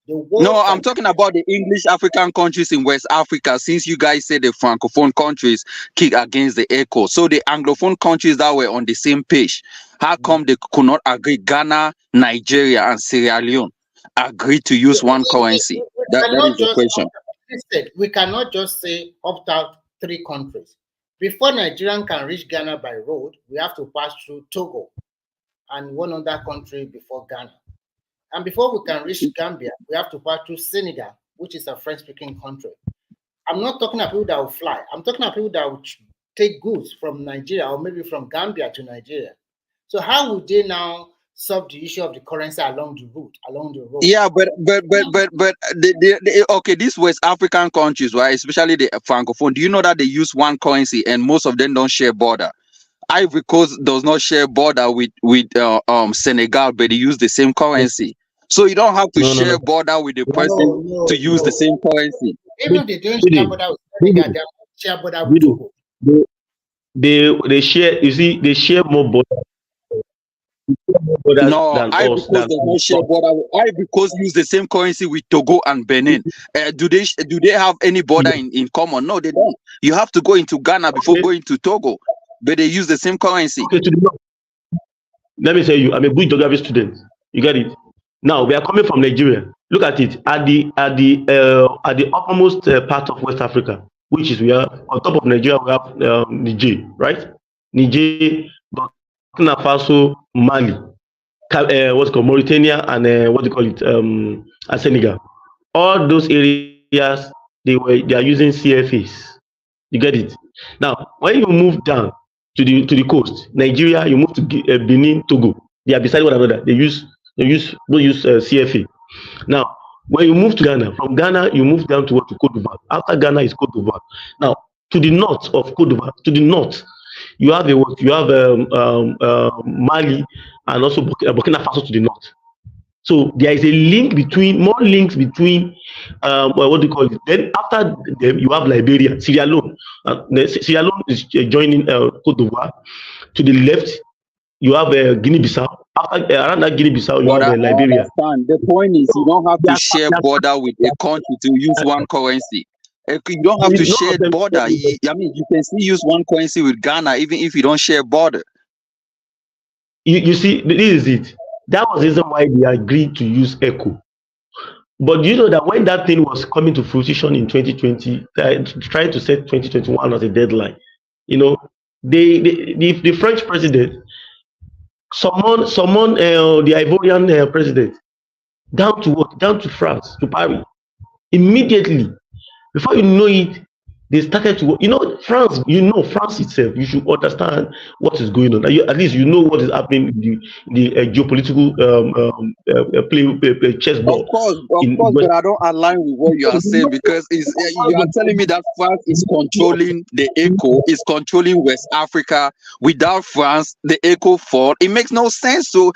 No, I'm talking about the English African countries in West Africa, since you guys say the Francophone countries kick against the ECO. So the Anglophone countries that were on the same page, how come they could not agree? Ghana, Nigeria, and Sierra Leone agreed to use one currency. That is the question. We cannot just say opt out 3 countries. Before Nigerian can reach Ghana by road, we have to pass through Togo and one other country before Ghana. And before we can reach Gambia, we have to pass through Senegal, which is a French-speaking country. I'm not talking about people that will fly. I'm talking about people that will take goods from Nigeria or maybe from Gambia to Nigeria. So how would they now solve the issue of the currency along the road? Yeah, but okay, these West African countries, right, especially the Francophone, do you know that they use one currency and most of them don't share border? Ivory Coast does not share border with Senegal, but they use the same currency. So you don't have to share border with the person to use the same currency. Even they don't share border with Senegal, they share border with Togo. They share. You see, they share more border. No, Ivory Coast does not share border. Ivory Coast use the same currency with Togo and Benin. Do they have any border in common? No, they don't. You have to go into Ghana before going to Togo, but they use the same currency. Okay, let me tell you, I'm a good geography student. You get it? Now we are coming from Nigeria. Look at it at the uppermost part of West Africa, which is we are on top of Nigeria. We have Niger, right? Niger, Burkina Faso, Mali, what's called Mauritania, and what do you call it? And Senegal. All those areas they are using CFAs. You get it? Now, when you move down to the coast, Nigeria, you move to Benin, Togo. They are beside one another. They use CFA. Now, when you move to Ghana, from Ghana you move down to Côte d'Ivoire. After Ghana is Côte d'Ivoire. Now, to the north of Côte d'Ivoire, to the north, you have Mali and also Burkina Faso to the north. So there is a link more links between what do you call it? Then after them, you have Liberia, Sierra Leone. Sierra Leone is joining Côte d'Ivoire. To the left, you have Guinea-Bissau. After around that Guinea-Bissau, you have Liberia. The point is, you don't have to share border with a country to use one currency. You don't have to share border. I mean, you can still use one currency with Ghana, even if you don't share border. You see, this is it. That was the reason why they agreed to use ECHO. But you know that when that thing was coming to fruition in 2020, trying to set 2021 as a deadline, you know, the French president summoned the Ivorian president down to France, to Paris, immediately. Before you know it, they started to, France itself, you should understand what is going on. At least you know what is happening in the geopolitical chessboard. Of course, but I don't align with what you are saying, because you are telling me that France is controlling the ECO, is controlling West Africa. Without France, the ECO fall. It makes no sense. So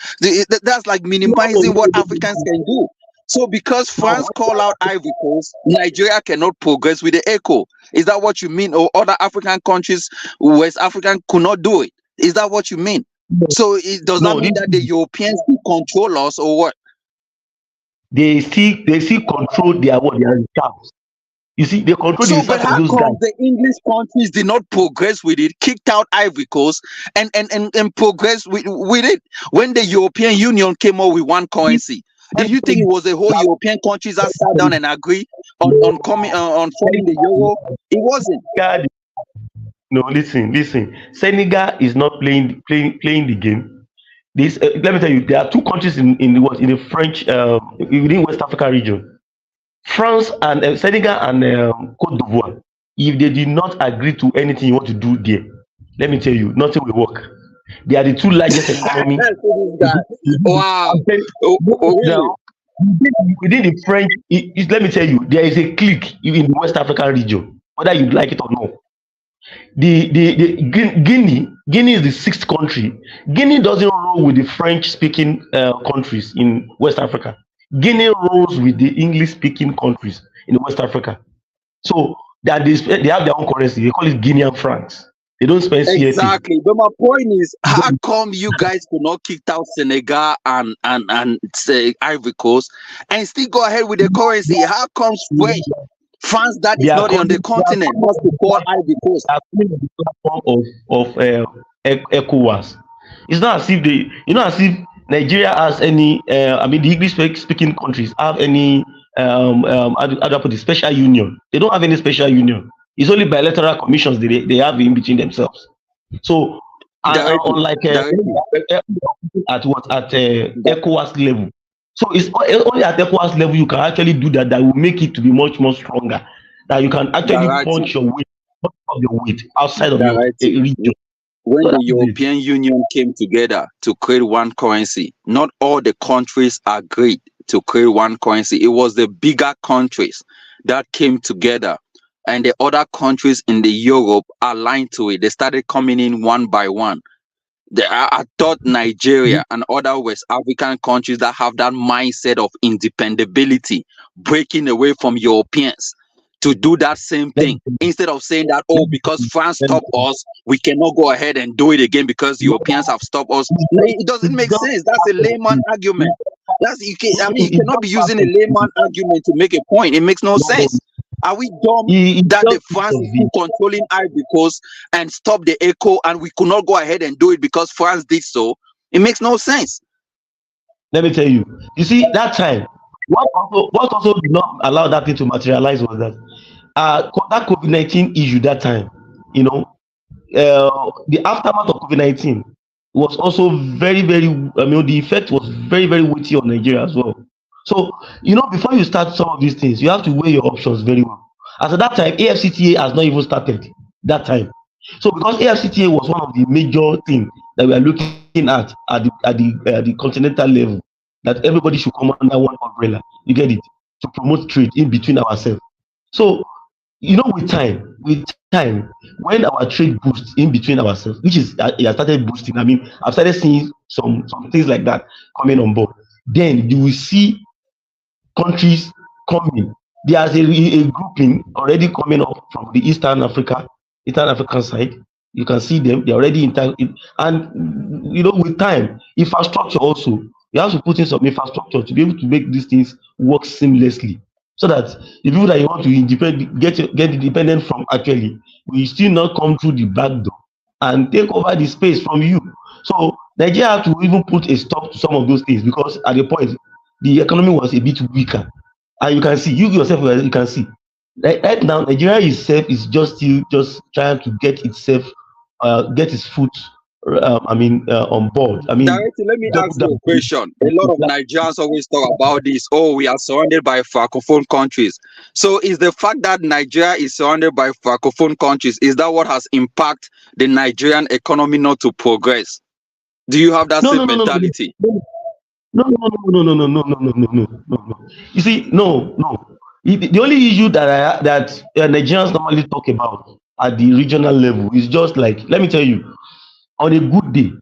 that's like minimizing what Africans can do. So because France call out Ivory Coast, Nigeria cannot progress with the ECO. Is that what you mean? Or other African countries, West African, could not do it? Is that what you mean? So does that mean that the Europeans will control us, or what? They still control their reserves. You see, they control the reserves. But how come the English countries did not progress with it, kicked out Ivory Coast, and progress with it when the European Union came up with one currency? Did you think it was the whole European countries that sat down and agreed on forming the euro? It wasn't. No, listen. Senegal is not playing the game. This let me tell you, there are two countries in the French within West Africa region. France and Senegal and Cote d'Ivoire, if they did not agree to anything you want to do there, let me tell you, nothing will work. They are the two largest economies. Wow. Now, within the French, let me tell you, there is a clique in the West African region, whether you like it or not. Guinea is the sixth country. Guinea doesn't roll with the French-speaking countries in West Africa. Guinea rolls with the English-speaking countries in West Africa. So they have their own currency. They call it Guinean francs. They don't spend CFA. Exactly. But my point is, how come you guys could not kick out Senegal and say Ivory Coast and still go ahead with the currency? How come France that is not on the continent has to call Ivory Coast? Of ECOWAS. It's not as if as if Nigeria has any. I mean, the English-speaking countries have any. How do I put it? Special union. They don't have any special union. It's only bilateral commissions they have in between themselves. So, unlike at ECOWAS level. So it's only at ECOWAS level you can actually do that. That will make it to be much more stronger. That you can actually punch your weight outside of your region. When the European Union came together to create one currency, not all the countries agreed to create one currency. It was the bigger countries that came together, and the other countries in the Europe aligned to it. They started coming in one by one. I thought Nigeria and other West African countries that have that mindset of independability, breaking away from Europeans, to do that same thing, instead of saying that, oh, because France stopped us, we cannot go ahead and do it again because Europeans have stopped us. It doesn't make sense. That's a layman argument. You cannot be using a layman argument to make a point. It makes no sense. Are we dumb that the France is still controlling Ivory Coast and stop the echo, and we could not go ahead and do it because France did so? It makes no sense. Let me tell you. You see, that time, what also did not allow that thing to materialize was that that COVID-19 issue that time, the aftermath of COVID-19 was also very, very, the effect was very, very weighty on Nigeria as well. So, before you start some of these things, you have to weigh your options very well. As at that time, AFCTA has not even started that time. So, because AFCTA was one of the major things that we are looking at the continental level, that everybody should come under one umbrella, you get it, to promote trade in between ourselves. So, with time, when our trade boosts in between ourselves, which is it has started boosting. I've started seeing some things like that coming on board. Then you will see countries coming. There's a grouping already coming up from the Eastern African side. You can see them; they're already and with time, infrastructure also. You have to put in some infrastructure to be able to make these things work seamlessly, so that the people that you want to get independent from actually will still not come through the back door and take over the space from you. So Nigeria have to even put a stop to some of those things, because at the point the economy was a bit weaker, and you can see you can see right now Nigeria itself is just trying to get itself get its foot on board. Directly, let me ask you a question. A lot of Nigerians always talk about this. Oh, we are surrounded by Francophone countries. So is the fact that Nigeria is surrounded by Francophone countries, is that what has impacted the Nigerian economy not to progress? Do you have that same mentality? No. You see, no. The only issue that Nigerians normally talk about at the regional level is just like, let me tell you, on a good day,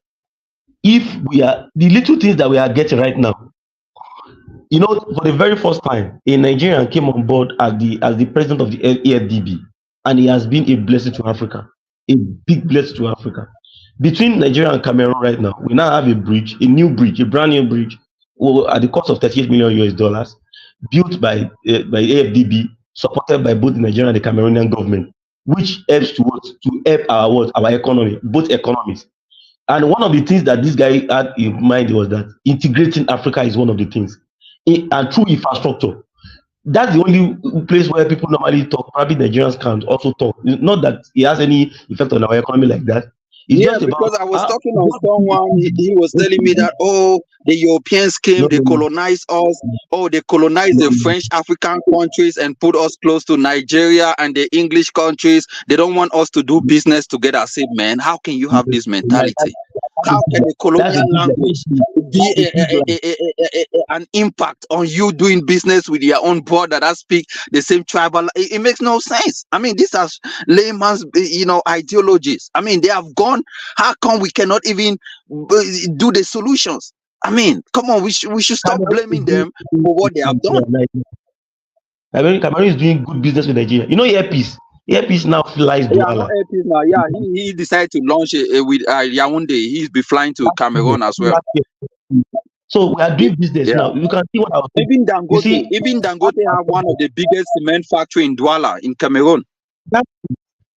if we are the little things that we are getting right now, for the very first time, a Nigerian came on board as the president of the AFDB, and he has been a blessing to Africa, a big blessing to Africa. Between Nigeria and Cameroon right now, we now have a brand new bridge at the cost of $38 million, built by AFDB, supported by both the Nigerian and the Cameroonian government, which helps to help our economy, both economies. And one of the things that this guy had in mind was that integrating Africa is one of the things, and through infrastructure. That's the only place where people normally talk. Probably Nigerians can also talk. Not that it has any effect on our economy like that. It's Yeah, just because about I was talking on someone, he was telling me that, oh, the Europeans came, they colonized us, oh, they colonized the French African countries and put us close to Nigeria and the English countries. They don't want us to do business together. I said, man, how can you have this mentality? How can the colonial language be an impact on you doing business with your own brother that speak the same tribal? It makes no sense. I mean, these are layman's, ideologies. I mean, they have gone. How come we cannot even do the solutions? I mean, come on, we should stop blaming them for what they have done. Cameroon is doing good business with Nigeria. You know, Earpiece. Earpiece now flies Yeah, no Douala. Airpiece now. Yeah, he decided to launch with Yaounde. He's be flying to Cameroon as well. So we are doing business now. You can see what I was saying. Even Dangote have one of the biggest cement factory in Douala in Cameroon. That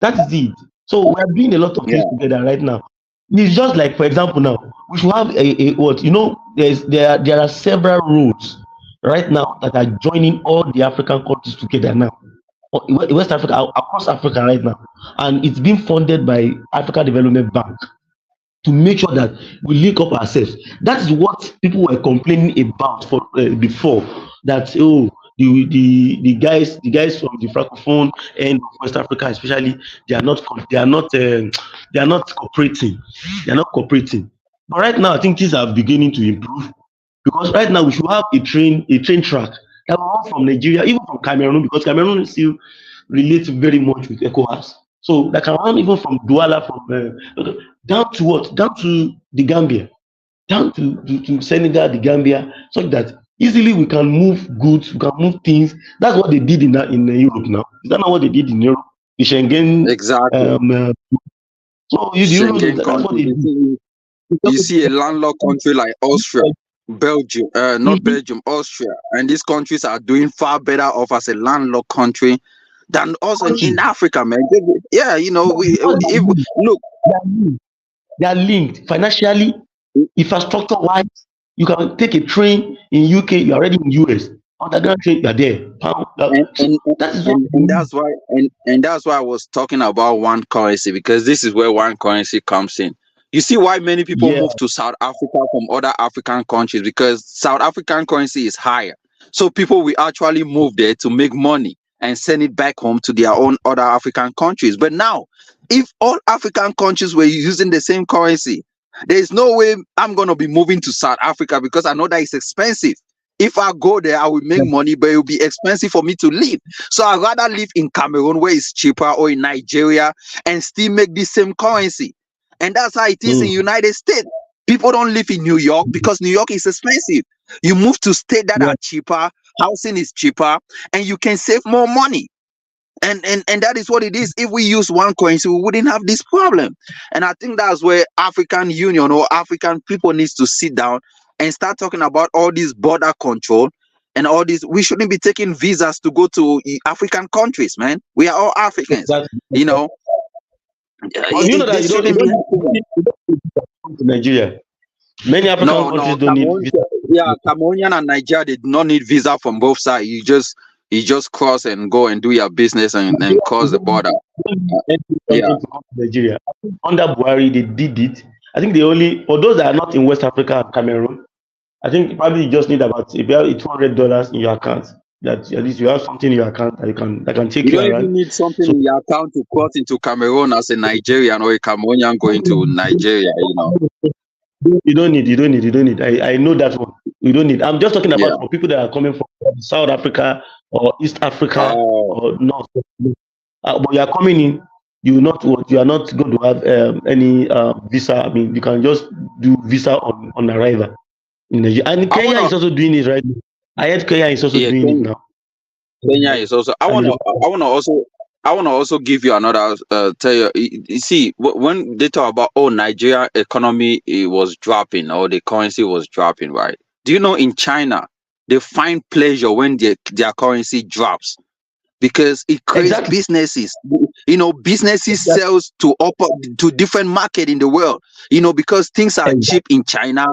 is it. So we are doing a lot of things together right now. It's just like, for example, now we should have there are several roads right now that are joining all the African countries together now. West Africa, across Africa right now, and it's being funded by Africa Development Bank to make sure that we link up ourselves. That is what people were complaining about before. That the guys from the Francophone and West Africa, especially, they are not cooperating. They are not cooperating. But right now, I think things are beginning to improve, because right now we should have a train track that will run from Nigeria, even from Cameroon, because Cameroon still relates very much with ECOWAS. So that can run even from Douala, from down to what? Down to the Gambia, down to Senegal, the Gambia, so that easily we can move goods, we can move things. That's what they did in Europe now. Is that not what they did in Europe? The Schengen. Exactly. So that's what they did. You see a landlocked country like Austria, Belgium, not Belgium, Austria, and these countries are doing far better off as a landlocked country than us in Africa, man. Yeah, look, they are linked financially, infrastructure wise. You can take a train in UK, you're already in US. Underground train, you're there. And that's why I was talking about one currency, because this is where one currency comes in. You see why many people move to South Africa from other African countries, because South African currency is higher. So people will actually move there to make money and send it back home to their own other African countries. But now, if all African countries were using the same currency, there is no way I'm going to be moving to South Africa, because I know that it's expensive. If I go there, I will make money, but it will be expensive for me to live. So I'd rather live in Cameroon, where it's cheaper, or in Nigeria, and still make the same currency. And that's how it is in United States. People don't live in New York because New York is expensive. You move to states that are cheaper, housing is cheaper, and you can save more money. And that is what it is. If we use one currency, we wouldn't have this problem. And I think that's where African Union or African people needs to sit down and start talking about all this border control and all this. We shouldn't be taking visas to go to African countries, man. We are all Africans, you know. You know that you don't to Nigeria. Many African countries don't need visa. Yeah, Cameroonian and Nigeria, they do not need visa from both sides. You just cross and go and do your business and cross the border. Nigeria. Under Buhari, they did it. I think for those that are not in West Africa and Cameroon, I think probably you just need about $200 in your account. That at least you have something in your account that can take you you don't even need something in your account to cross into Cameroon as a Nigerian or a Cameroonian going to Nigeria, you know. You don't need. I know that one. You don't need. I'm just talking about for people that are coming from South Africa or East Africa or North. But you are coming in, you are not going to have any visa. I mean, you can just do visa on arrival in Nigeria. And Kenya is also doing it right now. I heard Kenya is also doing it now. Kenya is also. I want to also give you another. Tell you. You see, when they talk about Nigeria economy, it was dropping or the currency was dropping, right? Do you know in China they find pleasure when their currency drops, because it creates businesses. You know, businesses sells to different market in the world. You know, because things are cheap in China,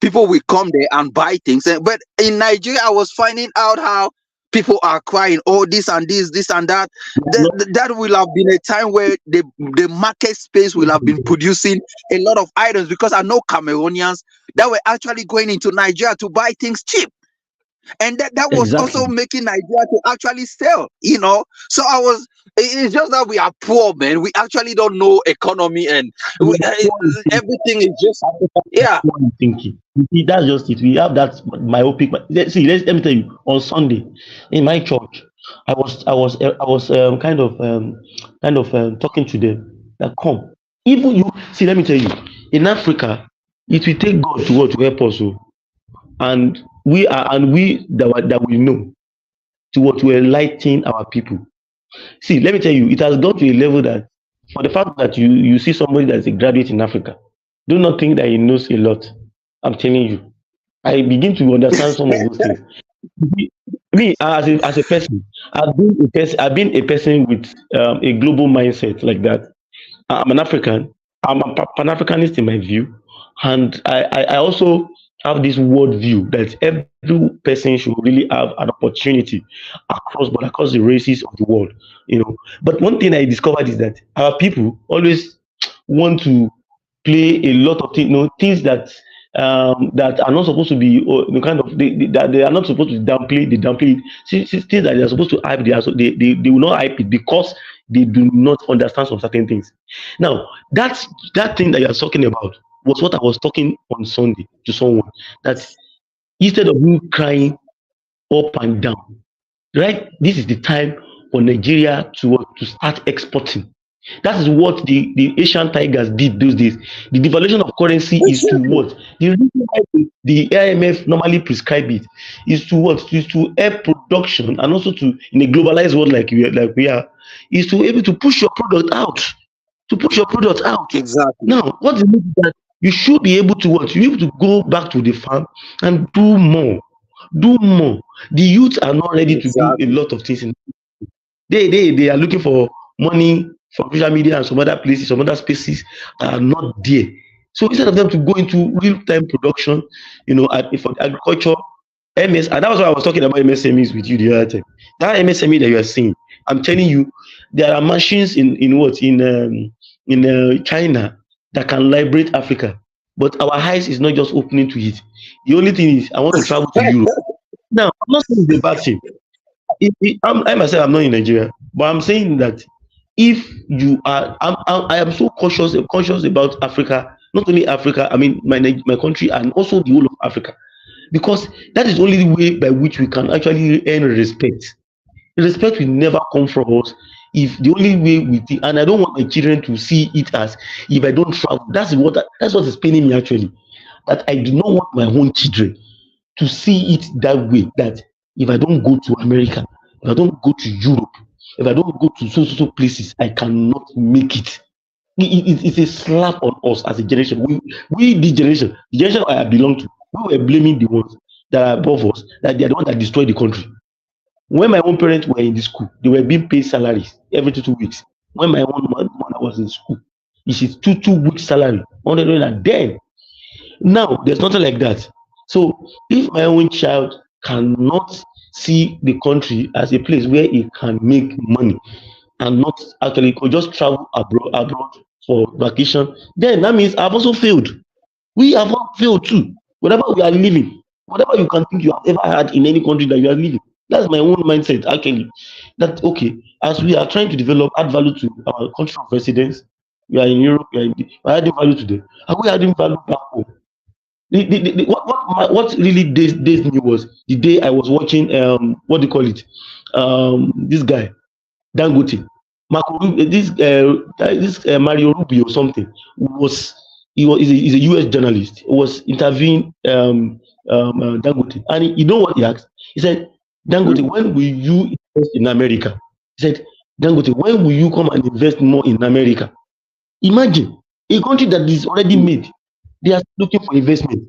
people will come there and buy things. But in Nigeria, I was finding out how people are crying, oh, this and this, this and that. That will have been a time where the market space will have been producing a lot of items, because I know Cameroonians that were actually going into Nigeria to buy things cheap. And that was also making Nigeria to actually sell, you know. So it's just that we are poor, man. We actually don't know economy, and everything is just, yeah. Thinking. You see, that's just it. We have that myopic. See, let me tell you. On Sunday, in my church, I was kind of talking to them. That come, even you. See, let me tell you. In Africa, it will take God to help us. And we that we know to enlighten our people. See, let me tell you, it has got to a level that for the fact that you see somebody that's a graduate in Africa, do not think that he knows a lot. I'm telling you, I begin to understand some of those things. Me as a person, I've been a person with a global mindset like that. I'm an African. I'm a Pan-Africanist in my view, and I also have this world view that every person should really have an opportunity across the races of the world. But one thing I discovered is that our people always want to play a lot of things, things that are not supposed to be that they are not supposed to downplay. They downplay it. Things that they are supposed to hype, they will not hype it because they do not understand some certain things. Now, that thing that you are talking about was what I was talking on Sunday to someone, that instead of you crying up and down, right? This is the time for Nigeria to start exporting. That is what the Asian tigers did those days. The devaluation of currency is to what? The reason why the IMF normally prescribe it is to what? Is to help production, and also to, in a globalized world like we are, is to be able to push your product out. To push your product out. Exactly. Now, what is that? You should be able to what? You able to go back to the farm and do more. Do more. The youth are not ready to do a lot of things. They are looking for money from social media and some other places, some other spaces that are not there. So instead of them to go into real-time production, for agriculture, and that was why I was talking about MSMEs with you the other time. That MSME that you are seeing, I'm telling you, there are machines in China that can liberate Africa. But our eyes is not just opening to it. The only thing is, I want to travel to Europe. Now, I'm not saying it's a bad thing. I myself, I'm not in Nigeria, but I'm saying that if you are, I am so conscious about Africa, not only Africa, I mean my country, and also the whole of Africa, because that is only the way by which we can actually earn respect. Respect will never come from us if the only way we think, and I don't want my children to see it as if I don't travel. That's what is paining me actually. That I do not want my own children to see it that way. That if I don't go to America, if I don't go to Europe, if I don't go to so places, I cannot make it. It's a slap on us as a generation. We the generation I belong to, we were blaming the ones that are above us, that they are the ones that destroyed the country. When my own parents were in the school, they were being paid salaries every 2 weeks. When my own mother was in school, it is 2 weeks salary, 100 and then. Now there's nothing like that. So if my own child cannot see the country as a place where he can make money and not actually could just travel abroad for vacation, then that means I've also failed. We have all failed too. Whatever we are living, whatever you can think you have ever had in any country that you are living. That's my own mindset actually. That okay, as we are trying to add value to our country of residence, we are in Europe, we are adding value to them. Are we adding value back home? What really dazed me was the day I was watching what do you call it? This guy, Dangote, this Mario Rubio or something is a US journalist. He was interviewing Dangote, and you know what he asked? He said, Dangote, when will you invest in America? He said, Dangote, when will you come and invest more in America? Imagine a country that is already made. They are looking for investment.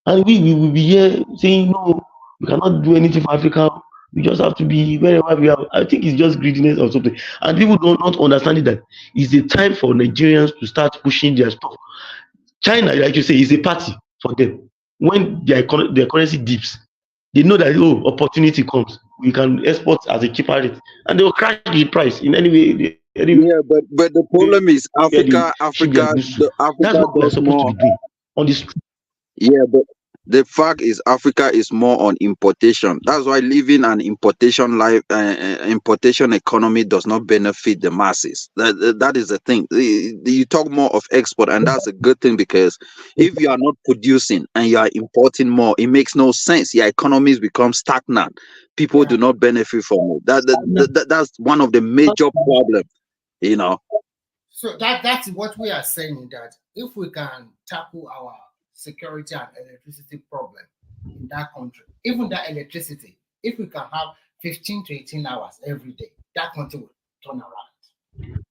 And we will be here saying, no, we cannot do anything for Africa. We just have to be wherever we are. I think it's just greediness or something. And people do not understand that it's the time for Nigerians to start pushing their stuff. China, like you say, is a party for them. When their currency dips, they know that, opportunity comes. we can export at a cheaper rate, and they will crash the price in any way. Yeah, but the problem is where the Africa That's what we're does supposed to more. be doing on the street. Yeah, but the fact is, Africa is more on importation. That's why living an importation economy does not benefit the masses. That is the thing. You talk more of export, and that's a good thing, because if you are not producing and you are importing more, it makes no sense. Your economies become stagnant. People do not benefit from it. That's one of the major problems. You know. So that's what we are saying, that if we can tackle our security and electricity problem in that country, even that electricity, if we can have 15 to 18 hours every day, that country will turn around.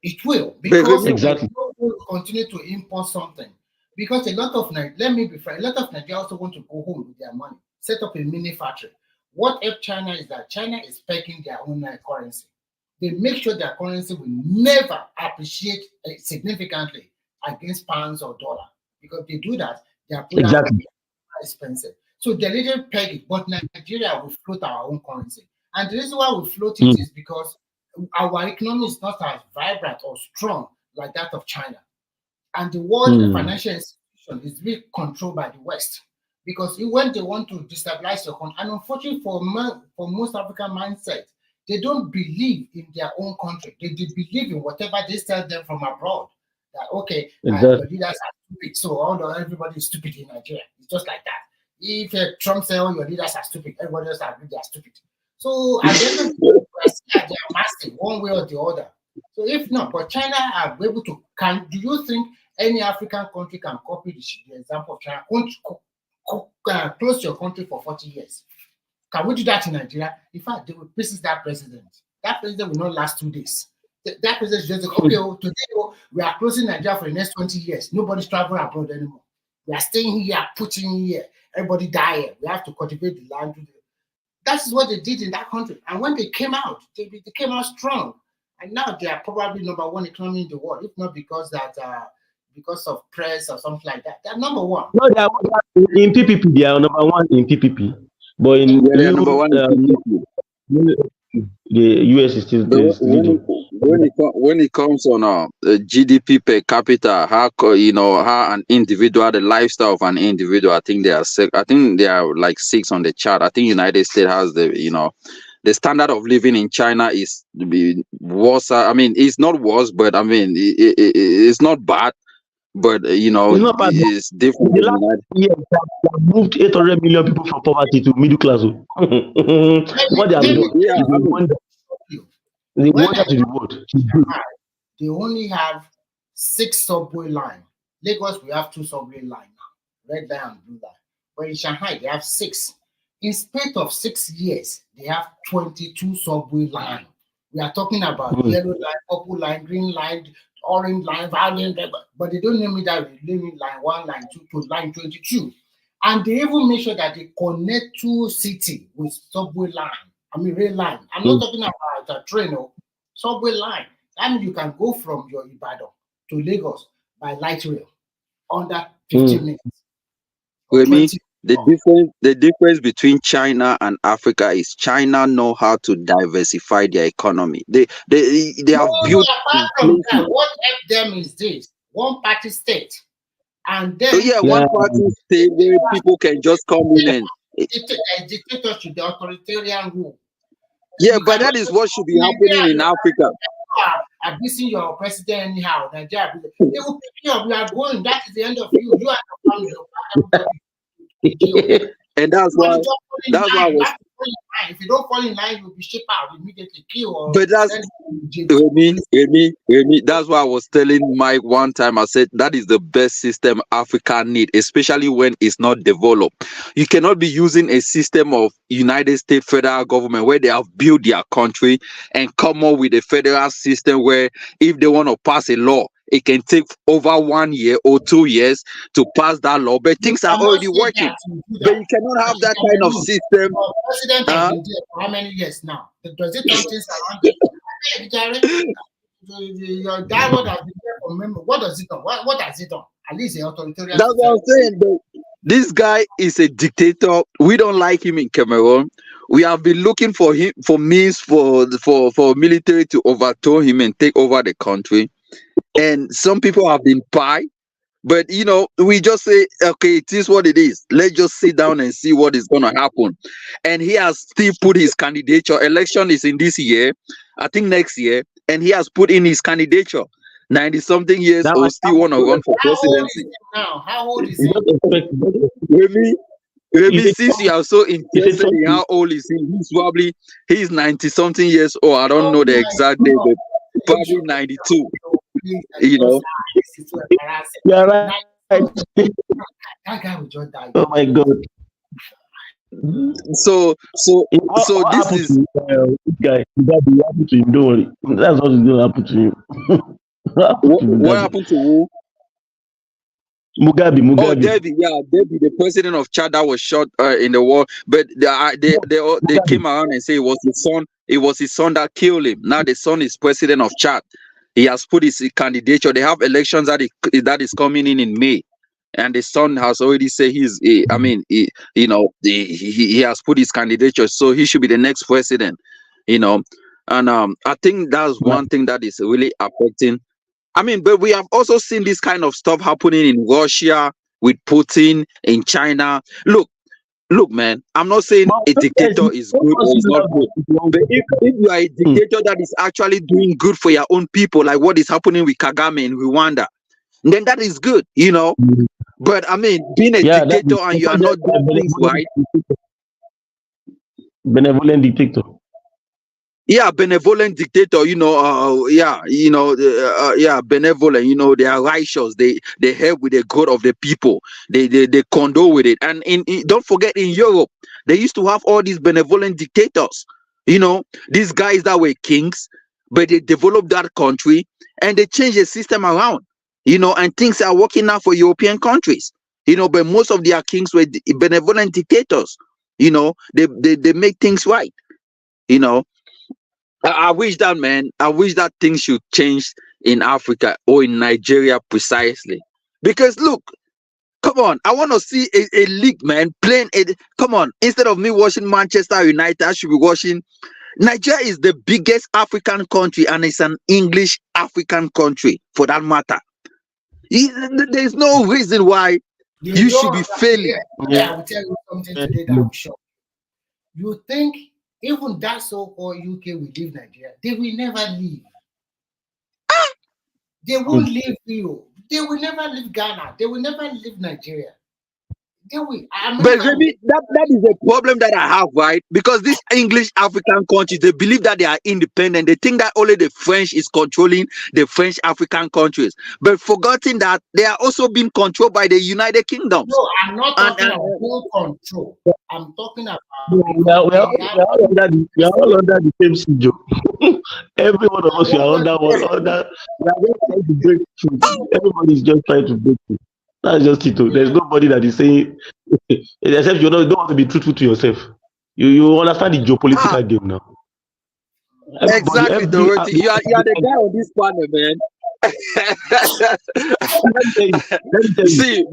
It will, because exactly. we will continue to import something. Because a lot of Nigeria also want to go home with their money, set up a mini factory. What if China is that China is pegging their own currency? They make sure their currency will never appreciate significantly against pounds or dollar. Because they do that, their products will be more expensive. So they little peg it, but Nigeria will float our own currency. And the reason why we float it is because our economy is not as vibrant or strong like that of China. And the world financial institution is really controlled by the West. Because when they want to destabilize your country, and unfortunately for most African mindset, they don't believe in their own country. They believe in whatever they tell them from abroad. That okay, the leaders are stupid, so everybody is stupid in Nigeria. It's just like that. If Trump says all your leaders are stupid, everybody else agree they are stupid. So at the end of the day, they are massive one way or the other. So if not, but China are able to. Do you think any African country can copy the example of China? Close your country for 40 years. Can we do that in Nigeria? In fact, they will pieces that president. That president will not last 2 days. That president just like, okay, today we are closing Nigeria for the next 20 years. Nobody's traveling abroad anymore. We are staying here, putting here. Everybody die here. We have to cultivate the land. That's what they did in that country. And when they came out, they came out strong. And now they are probably #1 economy in the world, if not because of press or something like that. They're #1. No, they are in PPP. They are #1 in PPP, but in they are #1 in PPP. The US is still leading. When it comes on GDP per capita, how an individual, the lifestyle of an individual, I think they are like 6 on the chart. I think United States has the standard of living in China is worse. I mean, it's not worse, but I mean, it's not bad. But it's different. The last year, they have moved 800 million people from poverty to middle class. What they have done, they wonder to the world. They only have 6 subway lines. Lagos, we have 2 subway lines now, red line and blue line. But in Shanghai, they have 6. In spite of 6 years, they have 22 subway lines. We are talking about yellow line, purple line, green line, orange line, violet, but they don't name it that. They name it line 1, line 2 to line 22. And they even make sure that they connect 2 cities with subway line. I mean, rail line. I'm not talking about a train or subway line. That means you can go from your Ibadan to Lagos by light rail under 15 minutes. The difference between China and Africa is China know how to diversify their economy. They have built. Apart from that, what helped them is this: one party state, and then one party state where people can just come in and dictatorship, the authoritarian rule. Yeah, but that is what should be happening in Africa. Abusing your president anyhow, Nigeria. They will pick you up. You are going. That is the end of you. You are the family. And that's why if you don't fall in line, you'll be shipped out immediately, killed. But that's that's why I was telling Mike one time. I said that is the best system Africa need, especially when it's not developed. You cannot be using a system of United States federal government where they have built their country and come up with a federal system where if they want to pass a law, it can take over 1 year or 2 years to pass that law, but things are already working. But you cannot have that kind of system. President has been there for how many years now? Does it turn things around? Your dialogue has been there for memory. What does it do? What has it done? At least the authoritarian. That's what I'm saying. This guy is a dictator. We don't like him in Cameroon. we have been looking for him for means for military to overthrow him and take over the country, and some people have been pie. But we just say, okay, it is what it is. Let's just sit down and see what is going to happen. And he has still put his candidature. Election is in this year, I think next year, and he has put in his candidature. 90-something years old, still want to run for presidency. How old is he? Maybe since you are so interested in how old is he, he's 90-something years old. I don't know the exact date, but probably 92. You're right. That guy will just die. Oh my God. So this is this guy. That will happen to him. Don't worry. That's what is going to happen to him. What happened to who? Mugabe. Oh, Debbie, the president of Chad that was shot in the war. But they came around and say it was his son. It was his son that killed him. Now the son is president of Chad. He has put his candidature. They have elections that is coming in May, and the son has already said he has put his candidature, so he should be the next president. And I think that's one thing that is really affecting. But we have also seen this kind of stuff happening in Russia with Putin, in China. Look, man, I'm not saying a dictator is good or is not good. But if you are a dictator that is actually doing good for your own people, like what is happening with Kagame in Rwanda, then that is good, But being a dictator and you are not doing things right. Benevolent dictator. Yeah, benevolent dictator, benevolent, they are righteous, they help with the good of the people, they condole with it. And don't forget, in Europe, they used to have all these benevolent dictators, these guys that were kings, but they developed that country and they changed the system around, and things are working now for European countries, but most of their kings were benevolent dictators, they make things right, I wish that things should change in Africa or in Nigeria precisely. Because look, come on, I want to see a league, man, playing it. Come on, instead of me watching Manchester United, I should be watching. Nigeria is the biggest African country, and it's an English African country for that matter. There's no reason why you should be failing. I will tell you something today that will shock you. You think even that so-called UK will leave Nigeria? They will never leave. They won't leave you. They will never leave Ghana. They will never leave Nigeria. They will. But maybe that is the problem that I have, right? Because these English African countries, they believe that they are independent. They think that only the French is controlling the French African countries, but forgetting that they are also being controlled by the United Kingdom. No, I'm not talking about full control. I'm talking about we are all under the same schedule. Every one of us, we are under one. We are just trying to break through. Everybody is just trying to break through. That's just it. There's nobody that is saying, except you don't want to be truthful to yourself. You understand the geopolitical game now. Exactly, Dorothy. You are the guy on this panel, man. See,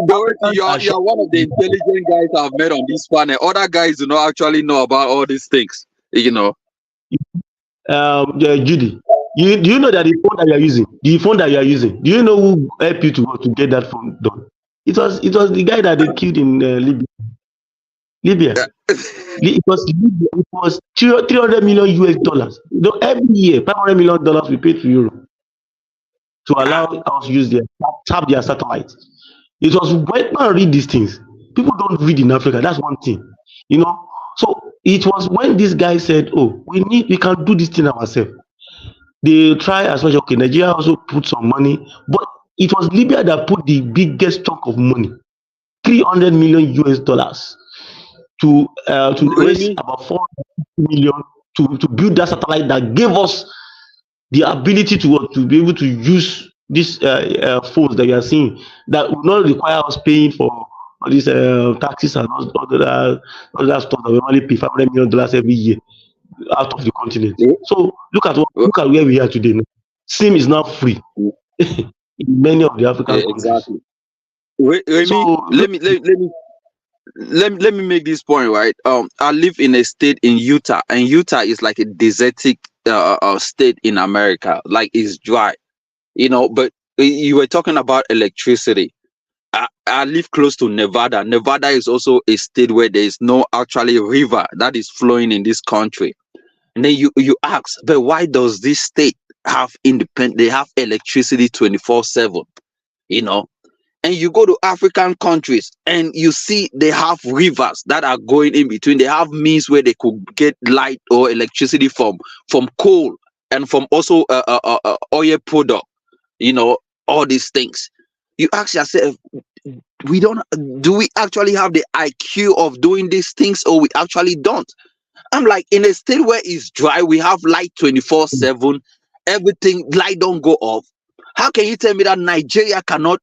Dorothy, you are one of the intelligent guys I've met on this panel. Other guys do not actually know about all these things, Judy, do you know that the phone that you are using, do you know who helped you to get that phone done? It was the guy that they killed in Libya. It was 300 million US dollars. Every year, $500 million we paid to Europe to allow us to use tap their satellite. It was when read these things. People don't read in Africa. That's one thing, So it was when this guy said, "Oh, we can do this thing ourselves." They try as much. Okay, Nigeria also put some money, but it was Libya that put the biggest chunk of money, 300 million US dollars, to raise about 450 million to build that satellite that gave us the ability to be able to use these phones that you are seeing that will not require us paying for all these taxes and all that stuff that we only pay $500 million every year out of the continent. So look at where we are today now. SIM is now free in many of the African countries. Exactly. Let me let me make this point, right? I live in a state in Utah, and Utah is like a desertic state in America. Like, it's dry, but you were talking about electricity. I live close to Nevada. Nevada is also a state where there is no actually river that is flowing in this country. And then you ask, but why does this state have they have electricity 24/7? And you go to African countries and you see they have rivers that are going in between. They have means where they could get light or electricity from coal and from also oil product, all these things. You ask yourself, do we actually have the IQ of doing these things, or we actually don't? I'm like, in a state where it's dry, we have light 24/7, everything, light don't go off. How can you tell me that Nigeria cannot,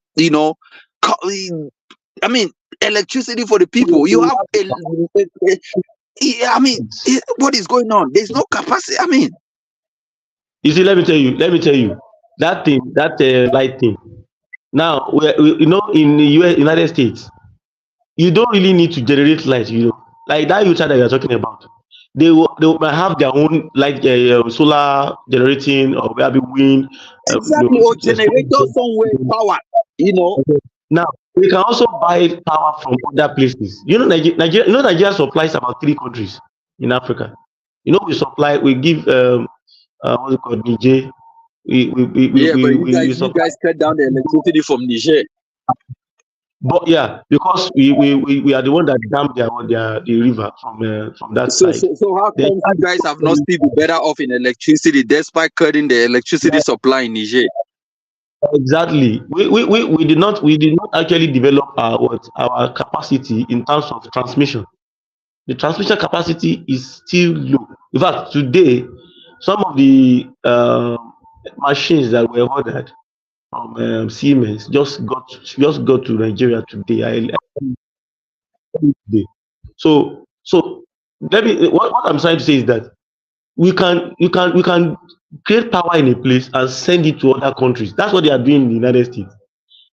electricity for the people? You have, what is going on? There's no capacity. You see, let me tell you, that thing, that light thing. Now, in the United States, you don't really need to generate light. Like that Utah that you're talking about. They might have their own solar generating or maybe wind. Exactly, or generator somewhere power. Now we can also buy power from other places. Nigeria supplies about 3 countries in Africa. We give what's it called, Niger. You guys cut down the electricity from Niger. But yeah, because we are the one that dammed the river from that side. So how come you guys have not still be better off in electricity despite cutting the electricity supply in Niger? Exactly. We did not actually develop our capacity in terms of transmission. The transmission capacity is still low. In fact, today, some of the machines that were ordered from Siemens just got to Nigeria today. So what I'm trying to say is that we can create power in a place and send it to other countries. That's what they are doing in the United States.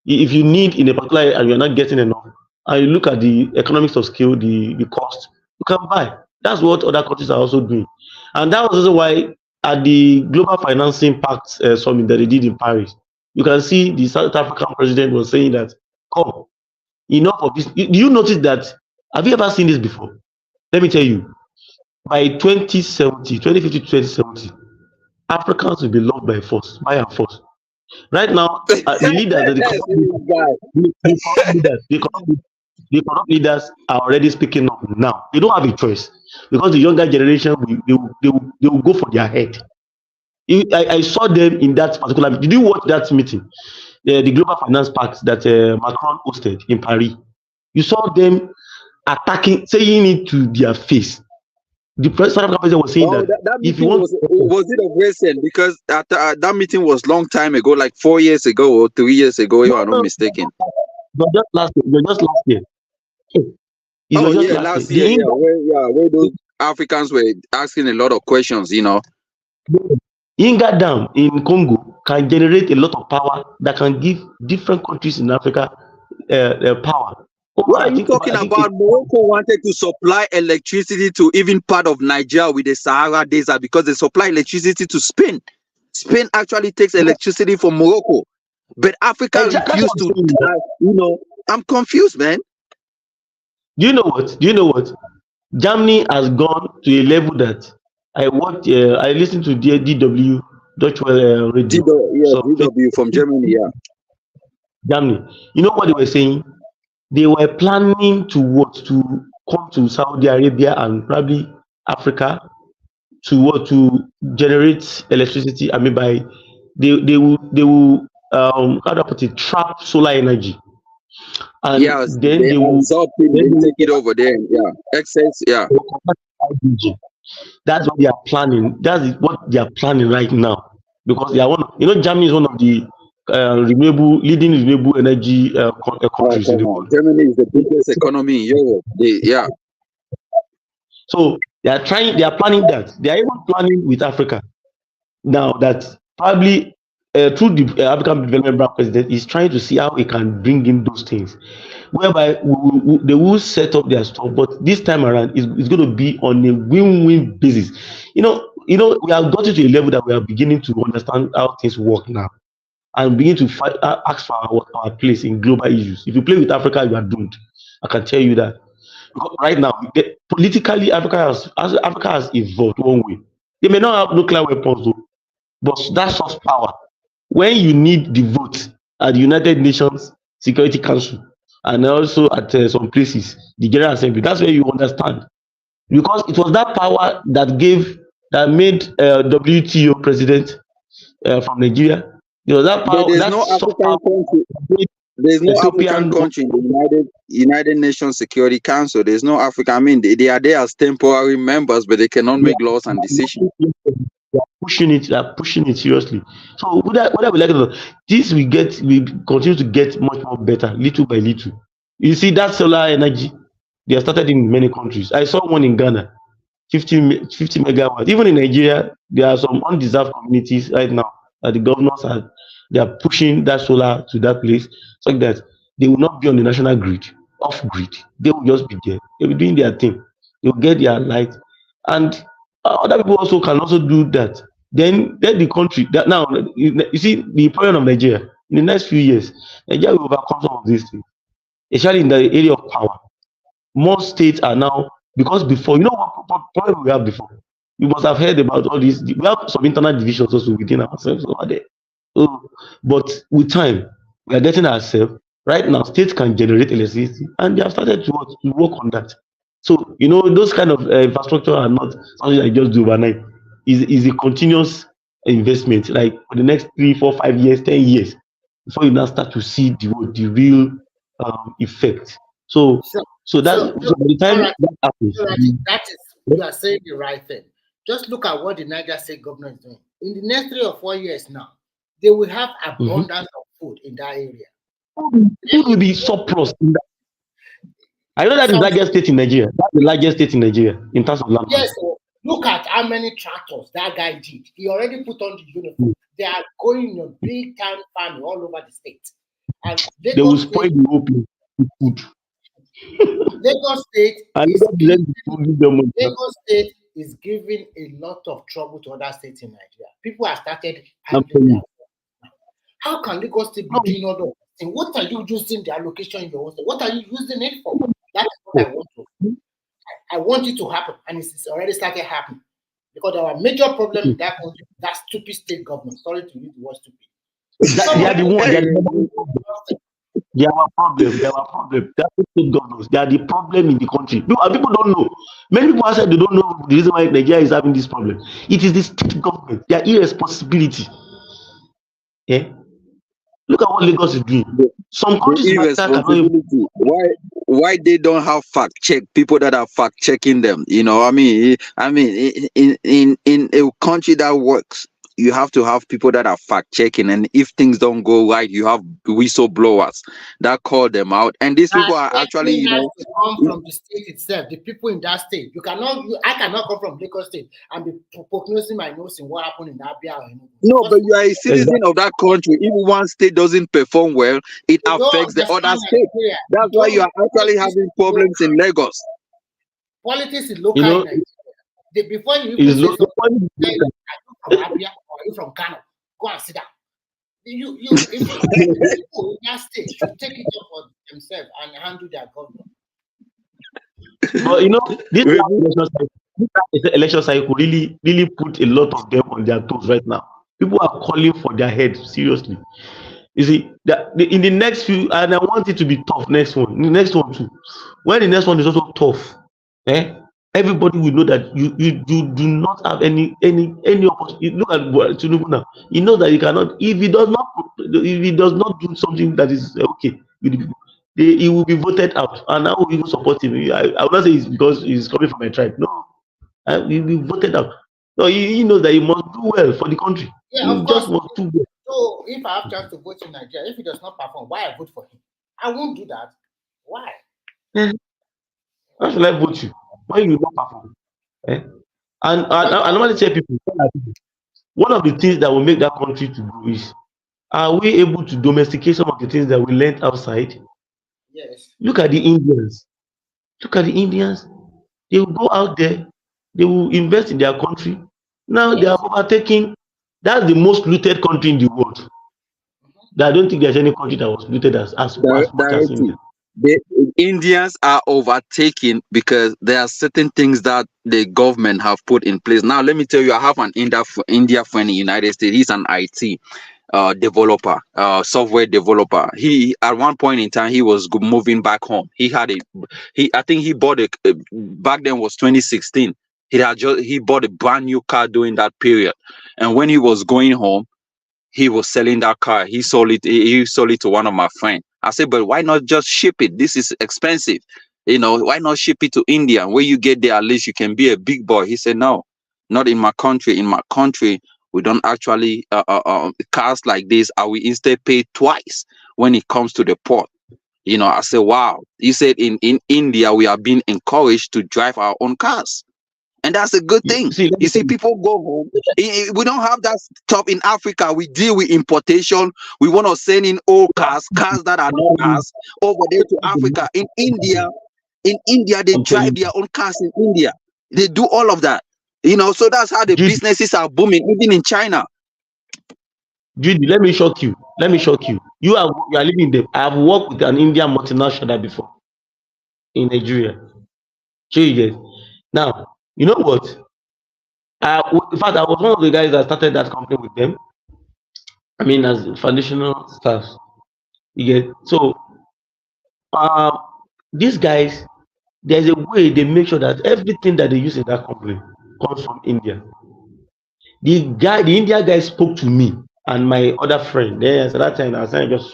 If you need in a particular area and you're not getting enough, and you look at the economics of scale, the cost, you can buy. That's what other countries are also doing. And that was also why at the Global Financing Pact Summit that they did in Paris, you can see the South African president was saying that, come, enough of this. Do you notice that? Have you ever seen this before? Let me tell you. By 2050 to 2070, Africans will be loved by and force. Right now, the leaders, the corrupt leaders are already speaking up now. They don't have a choice because the younger generation they will go for their head. I saw them in that particular. Did you watch that meeting? The Global Finance Pact that Macron hosted in Paris. You saw them attacking, saying it to their face. The president was saying that if you want, was it a recent? Because that meeting was long time ago, like 4 years ago or 3 years ago, if I'm not mistaken. But just last year. Last year, where those Africans were asking a lot of questions, Inga Dam in Congo can generate a lot of power that can give different countries in Africa power. What are you talking about? Morocco wanted to supply electricity to even part of Nigeria with the Sahara Desert because they supply electricity to Spain. Spain actually takes electricity from Morocco, but Africa refused to. I'm confused, man. Do you know what? Germany has gone to a level that I listened to DW Deutsche Welle radio. DW from Germany, yeah. Germany. You know what they were saying? They were planning to come to Saudi Arabia and probably Africa to generate electricity. They will how do I put it, trap solar energy. And then they will take it over there. Yeah, excess. Yeah, that's what they are planning. That is what they are planning right now because they are Germany is one of the leading renewable energy countries in the world. Germany is the biggest economy in Europe. So they are planning that. They are even planning with Africa now that probably through the African Development Bank president, is trying to see how he can bring in those things, whereby they will set up their stuff, but this time around it's going to be on a win-win basis. You know, we have gotten to a level that we are beginning to understand how things work now, and begin to fight, ask for our place in global issues. If you play with Africa, you are doomed. I can tell you that. Because right now, politically, Africa has evolved one way. They may not have nuclear weapons, though, but that's soft power. When you need the vote at the United Nations Security Council and also at some places, the General Assembly, that's where you understand. Because it was that power that made WTO president from Nigeria. It was that power. There's no African country. There's no African country in the United Nations Security Council. There's no Africa. I mean, they are there as temporary members, but they cannot make laws and decisions. They are pushing it seriously. So whether we like it or not, this we continue to get much more better, little by little. You see that solar energy, they have started in many countries. I saw one in Ghana, 50 megawatts. Even in Nigeria, there are some undeserved communities right now that the governors they are pushing that solar to that place, so that they will not be on the national grid, off grid. They will just be there. They will be doing their thing. They will get their light, and other people also can also do that. Then the country that now you see the problem of Nigeria in the next few years, Nigeria will overcome some of these things, especially in the area of power. Most states are now, because before, you know what problem we have before. You must have heard about all these. We have some internal divisions also within ourselves over there. But with time, we are getting ourselves right now. States can generate electricity, and they have started to work on that. So those kind of infrastructure are not something I just do overnight. Is a continuous investment, like for the next 3, 4, 5 years, 10 years, before you now start to see the real effect. So by the time that happens, you are saying the right thing. Just look at what the Niger State government is doing. In the next 3 or 4 years now, they will have abundance of food in that area. Food will be surplus in that. I know that is the largest state in Nigeria. That's the largest state in Nigeria in terms of land. Yes, so look at how many tractors that guy did. He already put on the uniform. They are going on big time farming all over the state. And they will spoil the whole place with food. Lagos State is giving a lot of trouble to other states in Nigeria. People have started handling their. How can Lagos State be doing all that? And what are you using the allocation in your own state? What are you using it for? That's what I want to. I want it to happen, and it's already started happening, because there are major problems in that country. That stupid state government. Sorry to use the word stupid. They are the one. They are our problem. They are our problem. They are the state governors. They are the problem in the country. People don't know. Many people have said they don't know the reason why Nigeria is having this problem. It is the state government. Their irresponsibility. Yeah. Look at what Lagos is doing. Some countries why they don't have fact check people that are fact checking them. In a country that works, you have to have people that are fact checking, and if things don't go right, you have whistleblowers that call them out, and these people are actually come from the state itself. The people in that state, I cannot come from Lagos State and be prognosing my nose in what happened in Abia. No, but you are a citizen of that country. If one state doesn't perform well, it affects the other state. That's why you are actually having problems in Lagos. Politics is local. Before you even say something, from Abia or you from Kano, go and sit down. If people in that state should take it up for themselves and handle their government. But this election cycle really put a lot of them on their toes right now. People are calling for their head seriously. You see, in the next few, and I want it to be tough. The next one too. When the next one is also tough, everybody will know that you do not have any opportunity. Look at Tinubu now. He knows that he cannot. If he does not do something that is okay with the people, he will be voted out. And I will even support him. I will not say it's because he's coming from my tribe. No, he will be voted out. No, he knows that he must do well for the country. Yeah, he just must do well. So if I have chance to vote in Nigeria, if he does not perform, why I vote for him? I won't do that. Why? Why should I vote you? Why you not perform? And I normally tell people, one of the things that will make that country to grow is Are we able to domesticate some of the things that we learned outside? Yes. Look at the Indians. Look at the Indians. They will go out there, they will invest in their country. Now they Yes. are overtaking. That's the most looted country in the world. I don't think there's any country that was looted as much as Directly. India. The Indians are overtaking because there are certain things that the government have put in place. Now, let me tell you, I have an India friend in the United States. He's an IT developer, software developer. He at one point in time he was moving back home. I think he bought back then was 2016. He bought a brand new car during that period, and when he was going home, he was selling that car. He sold it. He sold it to one of my friends. I said, but why not just ship it? This is expensive. Why not ship it to India? Where you get there, at least you can be a big boy. He said, no, not in my country. In my country, we don't actually cars like this. We instead pay twice when it comes to the port. I said, wow. He said, in India, we are being encouraged to drive our own cars. And that's a good thing. You see, people go home. We don't have that stuff in Africa. We deal with importation. We want to send in old cars that are not cars, over there to Africa. In India, they drive their own cars in India. They do all of that. So that's how the businesses are booming, even in China. Judy, let me shock you. You are living in the. I have worked with an Indian multinational before in Nigeria. Sure, you get. Now, you know what? In fact, I was one of the guys that started that company with them. I mean, as foundational staff. You get. So, these guys, there's a way they make sure that everything that they use in that company comes from India. The India guy spoke to me and my other friend. Then at that time, I just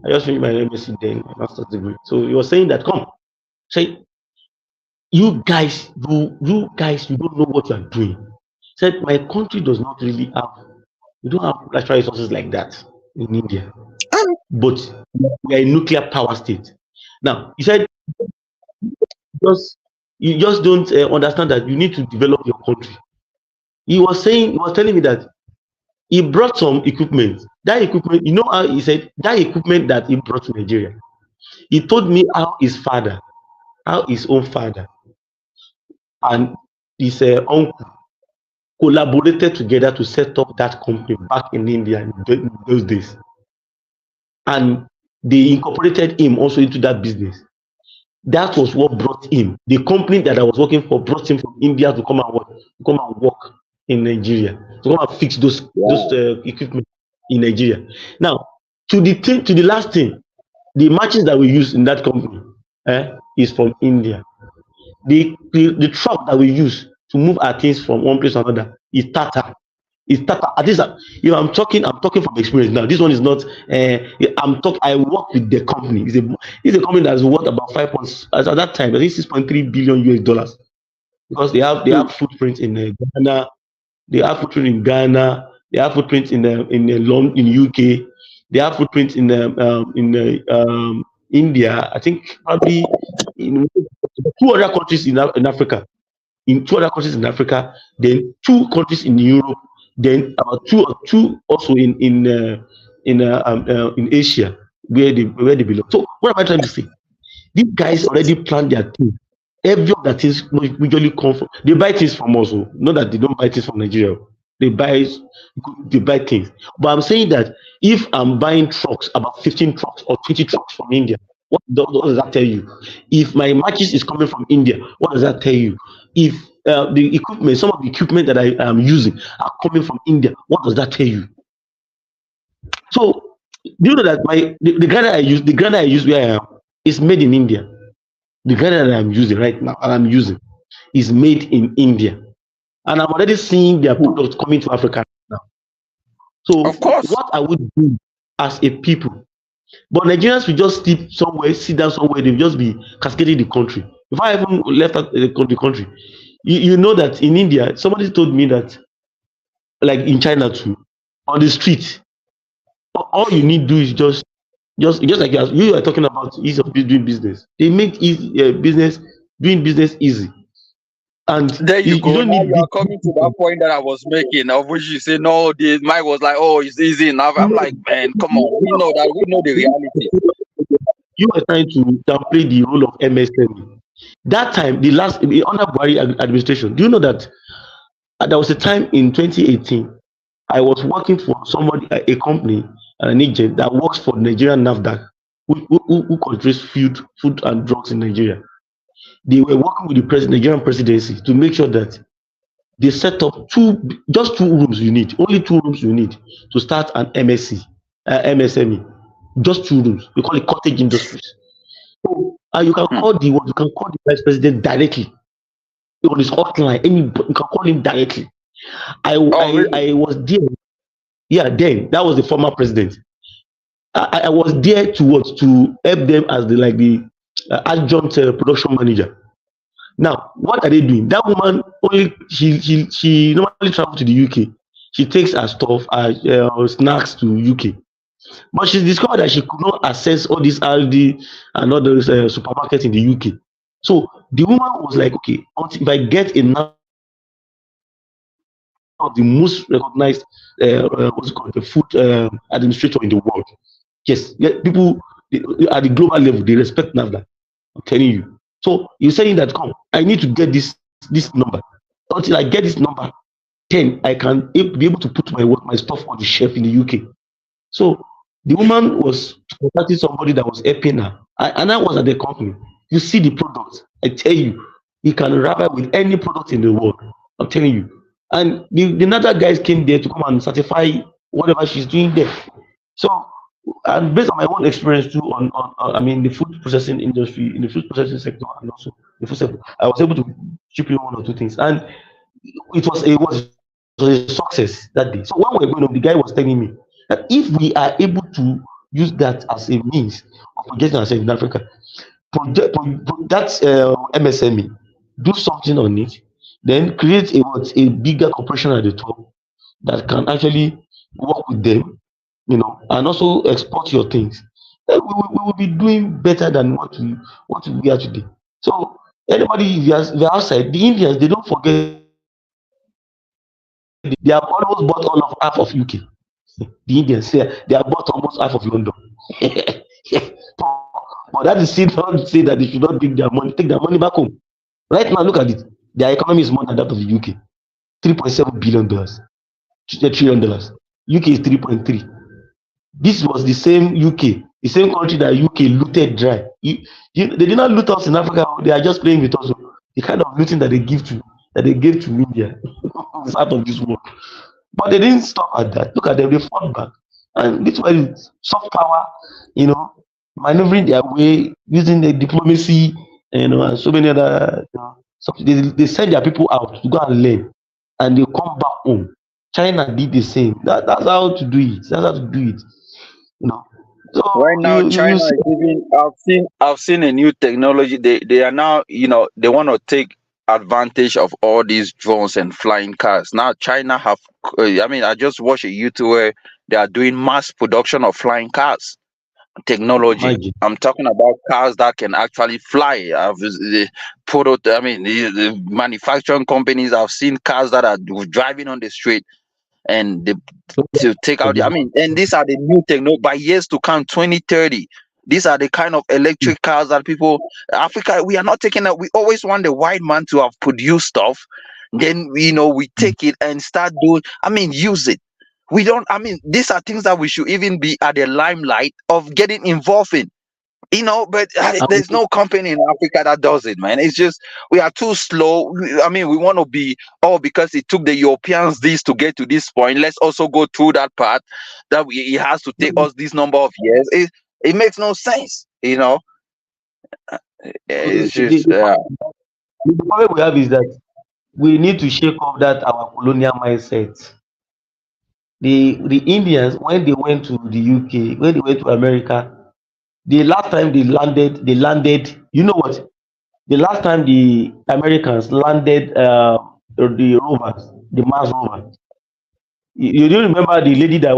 finished my MSc then, master's degree. So he was saying that, come, say, you guys, you don't know what you are doing. Said my country does not really have, we don't have natural resources like that in India, but we are a nuclear power state. Now he said, you just don't understand that you need to develop your country. He was telling me that he brought some equipment. That equipment, you know how he said that equipment that he brought to Nigeria. He told me how his own father and his uncle collaborated together to set up that company back in India in those days. And they incorporated him also into that business. That was what brought him. The company that I was working for brought him from India to come and work in Nigeria, to come and fix those equipment in Nigeria. Now, to the last thing, the matches that we use in that company is from India. The truck that we use to move our things from one place to another is Tata. It's Tata. At least, I'm talking from experience now. This one is not. I work with the company. It's a company that's worth about at that time, I think $6.3 billion US, because they have footprints in Ghana. They have footprint in Ghana. They have footprints in UK. They have footprints in India. I think probably in 2 other countries in Africa. In 2 other countries in Africa, then 2 countries in Europe, then about two also in Asia where they belong. So what am I trying to say? These guys already planned their thing. Every of that things usually come from. They buy things from us. Not that they don't buy things from Nigeria. They buy things. But I'm saying that if I'm buying trucks, about 15 trucks or 20 trucks from India, what does that tell you? If my matches is coming from India, what does that tell you? If the equipment, some of the equipment that I am using are coming from India, what does that tell you? So do you know that the grinder I use where I am is made in India. The grinder that I'm using right now, is made in India, and I'm already seeing their products coming to Africa now. So of course, what I would do as a people, but Nigerians will just sit down somewhere. They'll just be cascading the country. If I even left out the country, you know that in India, somebody told me that, like in China too, on the street, all you need to do is just like you are talking about ease of doing business. They make doing business easy. And there you go. don't Now need you are coming to that point that I was making, of which you say no. The Mike was like, "Oh, it's easy enough." I'm like, man, come on. We know that. We know the reality. You are trying to downplay the role of MSME. That time, the under Buhari administration, do you know that there was a time in 2018 I was working for somebody, a company, an agent that works for Nigerian NAFDAC, who controls food and drugs in Nigeria. They were working with the Nigerian presidency to make sure that they set up just 2 rooms you need, only 2 rooms you need to start an MSME. Just 2 rooms. We call it cottage industries. So, you can call the vice president directly on his hotline. You can call him directly. I was there. Yeah, then that was the former president. I was there to help them as the adjunct production manager. Now, what are they doing? That woman she normally travels to the UK. She takes her stuff, snacks to UK. But she discovered that she could not access all these Aldi and all those supermarkets in the UK. So the woman was like, okay, if I get enough of the most recognized what's it called, the food administrator in the world. Yes, people at the global level, they respect NAFDAC. I'm telling you. So you're saying that, come, I need to get this number. Until I get this number, then I can be able to put my stuff on the shelf in the UK. So the woman was contacting somebody that was helping her, and I was at the company. You see the product, I tell you, you can rival with any product in the world. I'm telling you. And the other guys came there to come and certify whatever she's doing there. So, and based on my own experience too, I mean, the food processing industry, in the food processing sector, and also the food sector, I was able to chip in 1 or 2 things, and it was a success that day. So when we were going on, the guy was telling me that if we are able to use that as a means of getting ourselves in Africa, that's MSME, do something on it, then create a bigger corporation at the top that can actually work with them, and also export your things. Then we will be doing better than what we are today. So anybody, if you're outside, the Indians, they don't forget. They have almost bought half of UK. The Indians say they have bought almost half of London. But that is still not say that they should not take their money back home. Right now, look at it. Their economy is more than that of the UK. $3.7 billion. $1 trillion. UK is 3.3. This was the same UK, the same country that UK looted dry. They did not loot us in Africa. They are just playing with us. The kind of looting that they gave to India is out of this world. But they didn't stop at that. Look at them, they fought back. And this was soft power, maneuvering their way, using the diplomacy, and so many other. They send their people out to go and learn, and they come back home. China did the same. That's how to do it. That's how to do it. So right now, China is even. I've seen a new technology. They are now, they want to take advantage of all these drones and flying cars. Now China have. I just watched a YouTube where they are doing mass production of flying cars. Technology. I'm talking about cars that can actually fly. The manufacturing companies. I've seen cars that are driving on the street, and to take out. And these are the new technology. By years to come, 2030. These are the kind of electric cars that Africa, we are not taking that. We always want the white man to have produced stuff. Then we take it and start doing. Use it. We don't. These are things that we should even be at the limelight of getting involved in. But there's no company in Africa that does it, man. It's just we are too slow. We want to be because it took the Europeans this to get to this point. Let's also go through that part that it has to take us this number of years. It makes no sense, It's just the problem we have is that we need to shake off that our colonial mindset. The Indians, when they went to the UK, when they went to America, the last time they landed, you know what? The last time the Americans landed the rovers, the Mars rover, you don't remember the lady that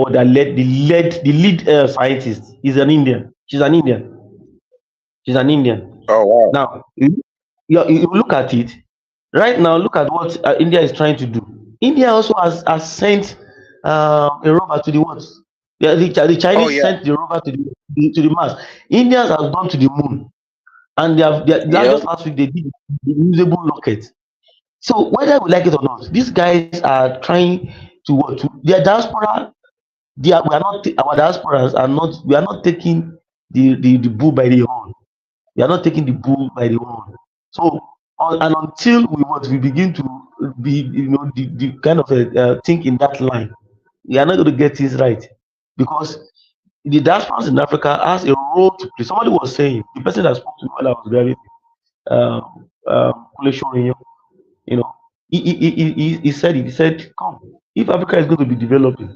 the lead scientist is an Indian. She's an Indian. Oh wow! Now, you look at it. Right now, look at what India is trying to do. India also has sent a rover to the what? The Oh Chinese yeah. sent the rover to the Mars. Indians have gone to the moon, and Yep. just last week they did the usable rocket. So whether we like it or not, these guys are trying to what? Their diaspora. We are not our diasporas are not. We are not taking the bull by the horn. We are not taking the bull by the horn. So, and until we begin to be, the kind of think in that line, we are not going to get things right, because the diaspora in Africa has a role to play. Somebody was saying, the person that spoke to me while I was driving, Kule Shorinyo, you know, he said it. He said, "Come, if Africa is going to be developing,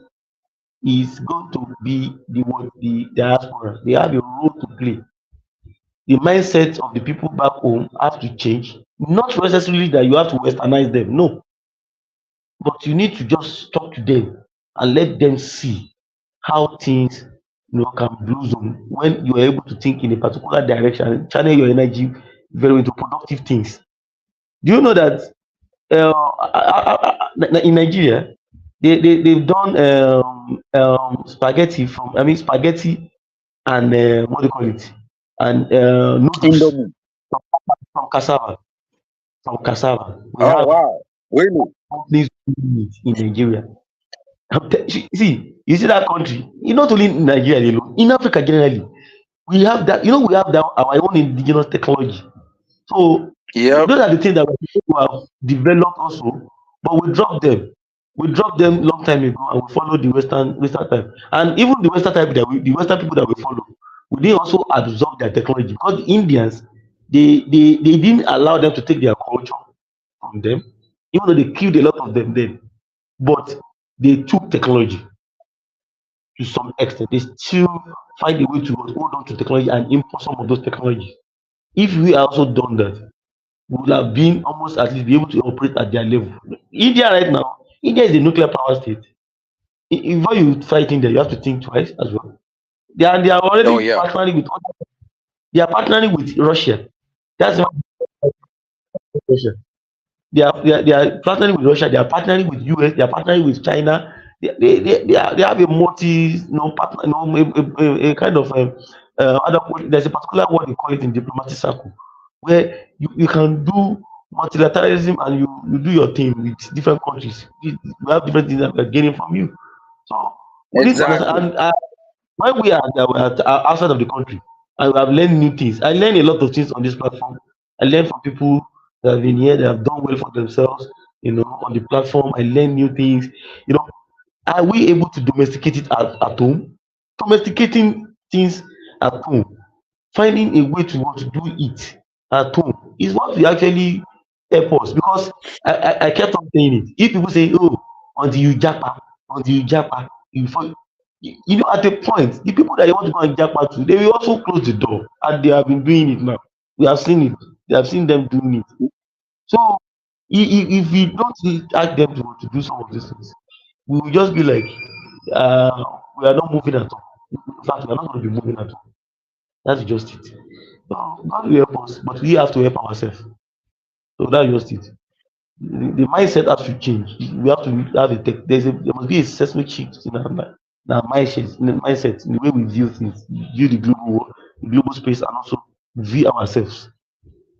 is going to be the diaspora. They have a role to play. The mindset of the people back home have to change. Not necessarily that you have to westernize them, no, but you need to just talk to them and let them see how things can blossom when you are able to think in a particular direction and channel your energy very into productive things. Do you know that in Nigeria they've done spaghetti spaghetti and what do you call it, and noodles Indomie. from cassava. From cassava. We Oh have wow. Really? companies doing it in Nigeria. You see that country, not only in Nigeria alone, in Africa generally, we have that, we have that our own indigenous technology. So Yep. those are the things that we have developed also, but we dropped them. We dropped them long time ago, and we follow the Western type. And even the Western type the Western people that we follow, we didn't also absorb their technology, because the Indians, they didn't allow them to take their culture from them, even though they killed a lot of them then. But they took technology to some extent. They still find a way to hold on to technology and import some of those technologies. If we also done that, we would have been almost at least be able to operate at their level. India right now, India is a nuclear power state. Before you fight India, you have to think twice as well. They are Oh already yeah. partnering with they are partnering with Russia. That's why Russia. They are partnering with Russia. They are partnering with US. They are partnering with China. They have a multi partner, a kind of there's a particular word they call it in diplomatic circle, where you can do multilateralism, and you do your thing with different countries. You have different things that we are gaining from you. So we need to Exactly. understand. And when we are outside of the country, I have learned new things. I learned a lot of things on this platform. I learned from people that have been here, that have done well for themselves, on the platform. I learned new things. Are we able to domesticate it at home? Domesticating things at home, finding a way to want to do it at home is what we actually help us, because I kept on saying it. If people say, "Oh, until you japa, at a point, the people that you want to go and japa to, they will also close the door, and they have been doing it now. We have seen it. We have seen them doing it. So if we don't ask them to do some of these things, we will just be like, we are not moving at all. In fact, we are not going to be moving at all. That's just it. So God will help us, but we have to help ourselves. So that's just it. The mindset has to change. We have to have there must be a seismic shift in our mindset, in the way we view things, view the global world, the global space, and also view ourselves.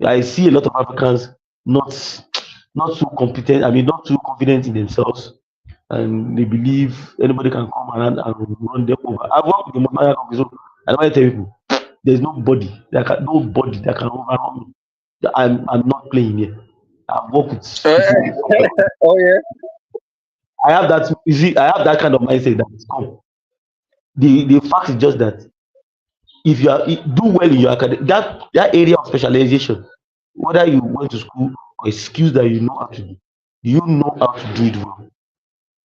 I see a lot of Africans not not so competent. I mean, not too confident in themselves, and they believe anybody can come around and run them over. I've worked with the Maya company, so I don't tell people there's nobody that can overcome me. I'm not playing here. I've worked with people. Oh yeah. I have that. You see, I have that kind of mindset that is come. The fact is just that if do well in your academic, that area of specialization, whether you went to school or skills that you know how to do know how to do it well,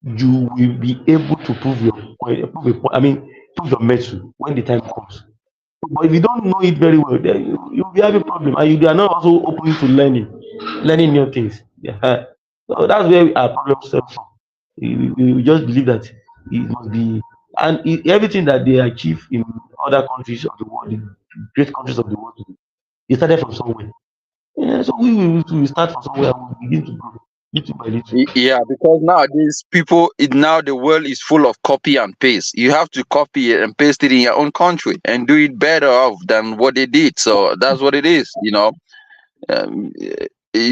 you will be able to prove prove your mettle when the time comes. But if you don't know it very well, then you'll be having problem, and you are not also open to learning new things. Yeah. So that's where our problem stems from. We just believe that it must be, and everything that they achieve in other countries of the world, the great countries of the world, it started from somewhere. Yeah, so we start from somewhere and we begin to grow little by little. Yeah, because nowadays now the world is full of copy and paste. You have to copy it and paste it in your own country and do it better off than what they did. So that's what it is, you're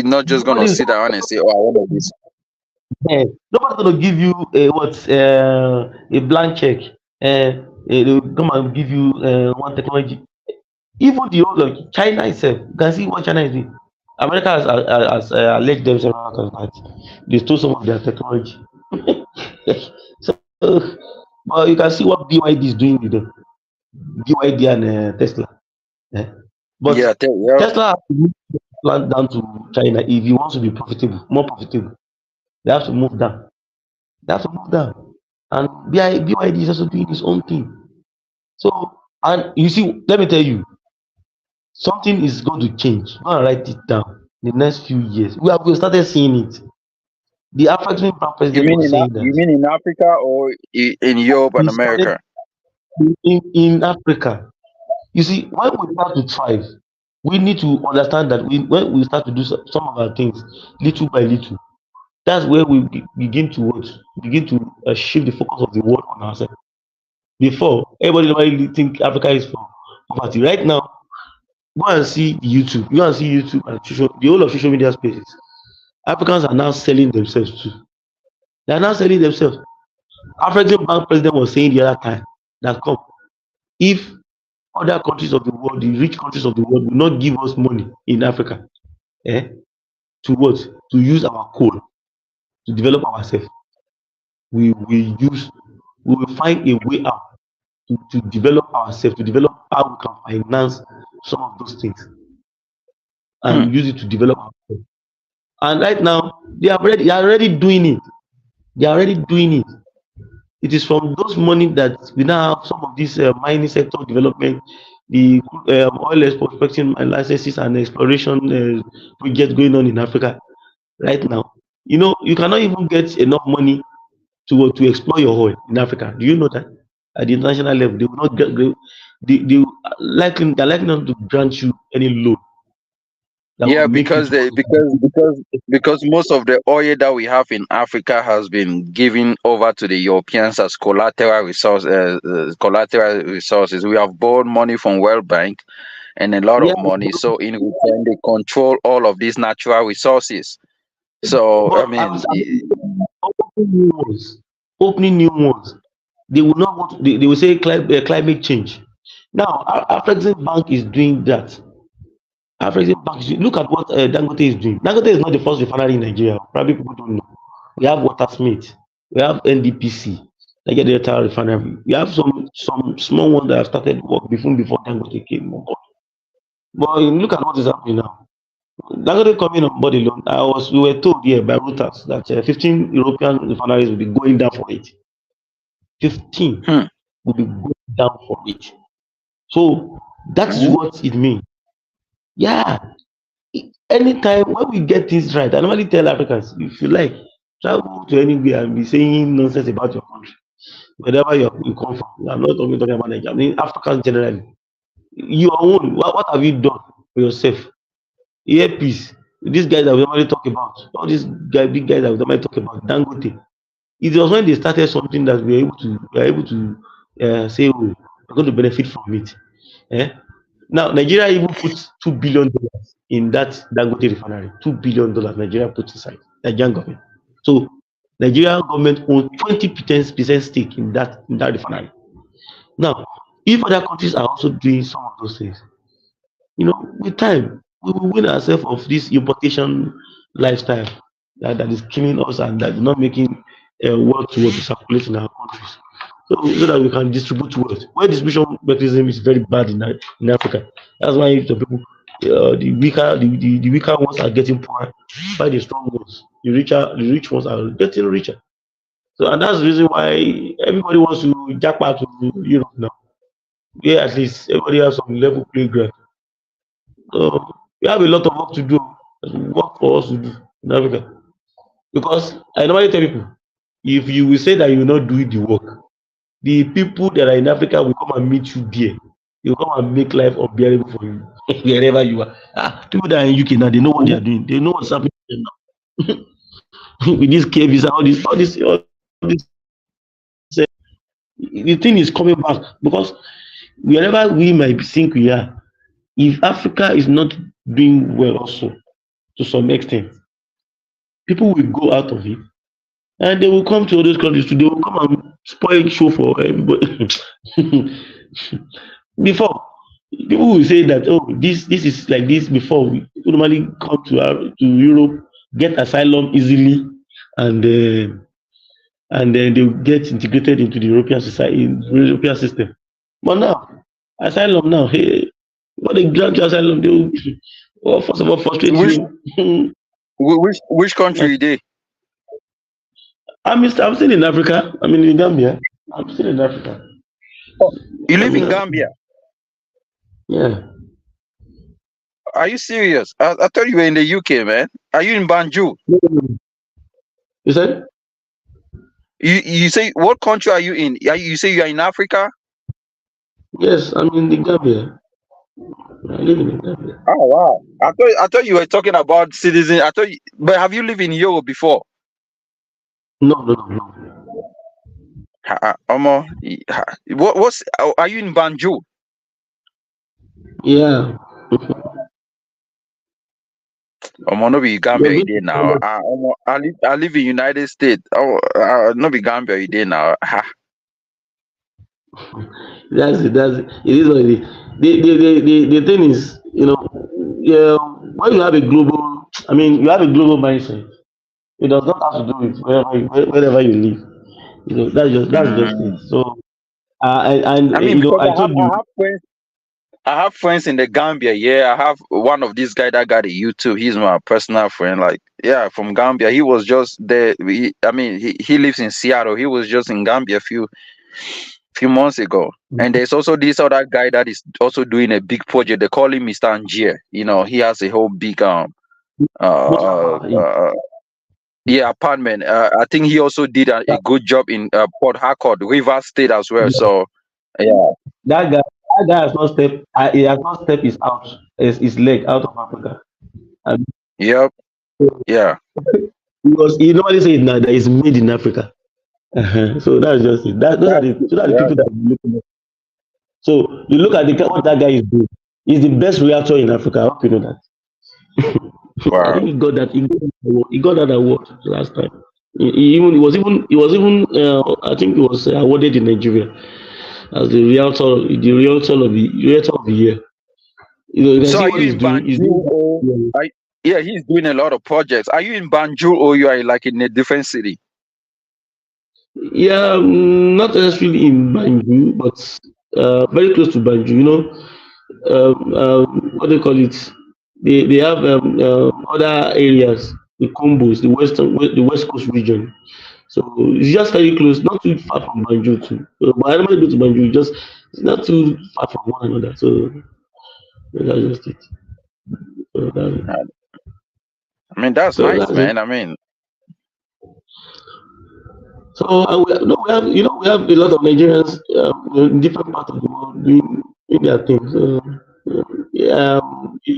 not just gonna Nobody's sit down and say, "Oh, I want this." nobody's gonna give you a blank check. They'll come and give you one technology. Even the whole of China itself, you can see what China is doing. America has alleged them several times that they stole some of their technology. So, but you can see what BYD is doing with them. BYD and Tesla. Eh? But Yeah, Tesla has to move the plant down to China if he wants to be profitable, more profitable. They have to move down. They have to move down. And BYD is also doing his own thing. So, and you see, let me tell you, something is going to change. Go and write it down in the next few years. We started seeing it. The African president was saying You that mean in Africa or in Europe and we started America? in Africa. You see, when we start to thrive, we need to understand that when we start to do some of our things little by little, that's where we begin to shift the focus of the world on ourselves. Before, everybody normally think Africa is for poverty. Right now, go and see YouTube. You go and see YouTube and the whole of social media spaces. Africans are now selling themselves too. They are now selling themselves. African Bank president was saying the other time that come, if other countries of the world, the rich countries of the world, will not give us money in Africa, to what? To use our coal to develop ourselves. We will find a way out to develop ourselves, to develop how we can finance some of those things and use it to develop ourselves. And right now, they are already doing it. They are already doing it. It is from those money that we now have some of this mining sector development, the oil prospecting and licenses and exploration projects going on in Africa right now. You know, you cannot even get enough money to explore your oil in Africa. Do you know that? At the international level, they will not get they're likely not to grant you any loan that Yeah, will make you because to. because most of the oil that we have in Africa has been given over to the Europeans as collateral resources. We have borrowed money from World Bank and a lot Yeah, of money. So in return, they control all of these natural resources. So I but mean, opening new ones. They will not want. They will say climate change. Now, African Bank is doing that. African Bank. Look at what Dangote is doing. Dangote is not the first refinery in Nigeria. Probably people don't know. We have Watersmith. We have NDPC. Nigeria Delta Refinery. We have some small ones that have started work before Dangote came on board. But look at what is happening now. Dangote coming on board alone. We were told here by Reuters that 15 European refineries will be going down for it. 15 will be going down for it. So that is what it means. Yeah. Anytime when we get things right, I normally tell Africans, if you like, travel to anywhere and be saying nonsense about your country, wherever you come from. I'm not only talking about Nigeria, I mean Africans generally. Your own, what have you done for yourself? Earpiece, these guys that we normally talk about, all these big guys that we normally talk about, Dangote. It was when they started something that we were able to say, oh, we're going to benefit from it. Now, Nigeria even put $2 billion in that Dangote refinery. $2 billion Nigeria put inside, Nigerian government. So, Nigerian government owns 20% stake in that refinery. Now, if other countries are also doing some of those things, with time, we will win ourselves of this importation lifestyle that is killing us and that is not making wealth to circulate in our countries. So that we can distribute wealth. Where distribution mechanism is very bad in Africa. That's why the people, the weaker ones are getting poorer, while the strong ones, the rich ones are getting richer. So, and that's the reason why everybody wants to jackpot to Europe now. Yeah, at least everybody has some level playground. So we have a lot of work to do, work for us to do in Africa. Because I normally tell people, if you will say that you will not do the work, the people that are in Africa will come and meet you there. They will come and make life unbearable for you wherever you are. People that are in UK now, they know what they are doing. They know what's happening to them now. With this K visa, all this. The thing is coming back because wherever we might think we are, if Africa is not doing well also to some extent, people will go out of it and they will come to other countries too. They will come and spoil show for everybody. Before, people will say that, oh, this is like this before. We normally come to Europe, get asylum easily, and then they get integrated into the European society, European system. But now, asylum now, hey, what they grant you asylum, they will, well, first of all, frustrate you. Which country you dey? I'm still in Africa. I'm in Gambia. I'm still in Africa. Oh, you live in Gambia? Yeah. Are you serious? I thought you were in the UK, man. Are you in Banjul? You said? You say what country are you in? You say you are in Africa? Yes, I'm in the Gambia. I live in the Gambia. Oh wow! I thought you were talking about citizen. But have you lived in Europe before? No. Are you in Banjul? Yeah. No be Gambia you dey now. I live in United States. No be Gambia you dey now. That's it. It is what it is. The thing is, yeah, when you have a global, you have a global mindset. It does not have to do with wherever you live. That's just it. So, Because I told you. I have friends in the Gambia. Yeah, I have one of these guy that got a YouTube. He's my personal friend. Like, yeah, from Gambia. He was just there. He lives in Seattle. He was just in Gambia a few months ago. And there's also this other guy that is also doing a big project. They call him Mr. Angier. He has a whole big apartment. I think he also did a good job in Port Harcourt, River State as well. So yeah, that guy has not stepped. He has not stepped his leg out of Africa. Yep. Yeah. Because he normally say now that it's made in Africa. So that's just it. Those are the people that you look at. So you look at what that guy is doing. He's the best reactor in Africa. I hope you know that. Wow. I think he got that award last time. He was even I think he was awarded in Nigeria as the realtor of the year. You can So see are what you he's in doing. Banjul? Yeah, he's doing a lot of projects. Are you in Banjul or you are like in a different city? Yeah, not necessarily in Banjul, but very close to Banjul. What they call it? They have other areas, the Combos, the West Coast region. So it's just very close, not too far from Banjul too. But I normally go to Banjul, it's not too far from one another. So that's just it. So That's nice, man. So we have a lot of Nigerians in different parts of the world doing their thing. So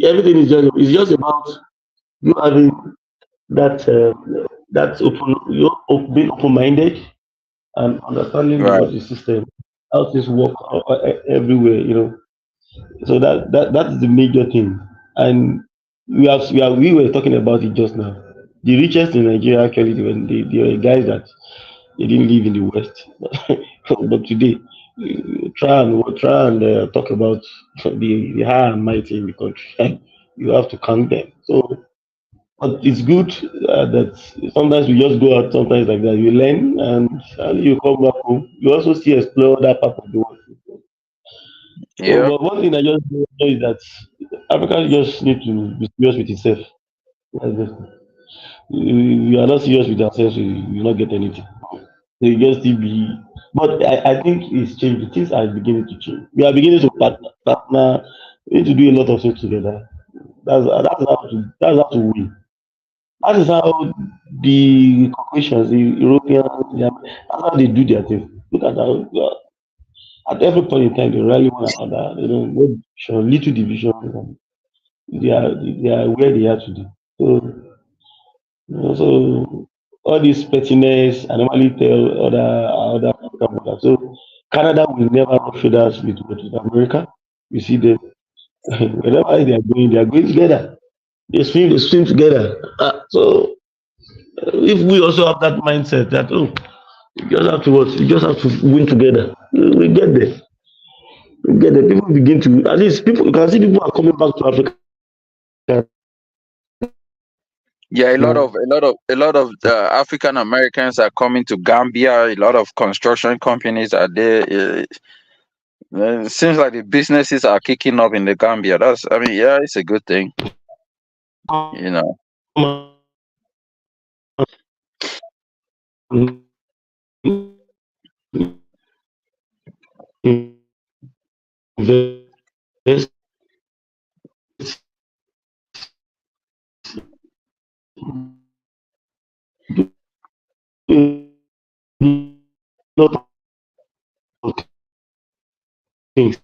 everything is just about you having that being open-minded and understanding what the system, how things work everywhere. So that's the major thing. And we were talking about it just now. The richest in Nigeria actually they were guys that they didn't live in the West. But today, try and talk about the high and mighty in the country. You have to count them. So, but it's good that sometimes we just go out, sometimes like that. You learn and you come back home. You also see explore that part of the world. Yeah. So, but one thing I just know is that Africa just need to be serious with itself. You are not serious with ourselves, you will not get anything. They just still be, but I think it's changing. Things are beginning to change. We are beginning to partner. We need to do a lot of things together. That's how to win. That is how the Caucasians, the Europeans, that's how they do their thing. Look at how at every point in time they rally one another. They don't no division, little division. They are where they are today. So so all this pettiness, I normally tell other African brothers. So Canada will never rub shoulders with America. You see them wherever they are going together. They swim together. So if we also have that mindset that you just have to what, you just have to win together, we get there. We get there. People begin to at least people you can see people are coming back to Africa. Yeah, a lot of African Americans are coming to Gambia. A lot of construction companies are there. It seems like the businesses are kicking up in the Gambia. I mean, yeah, it's a good thing. You know. Invest in a lot of things.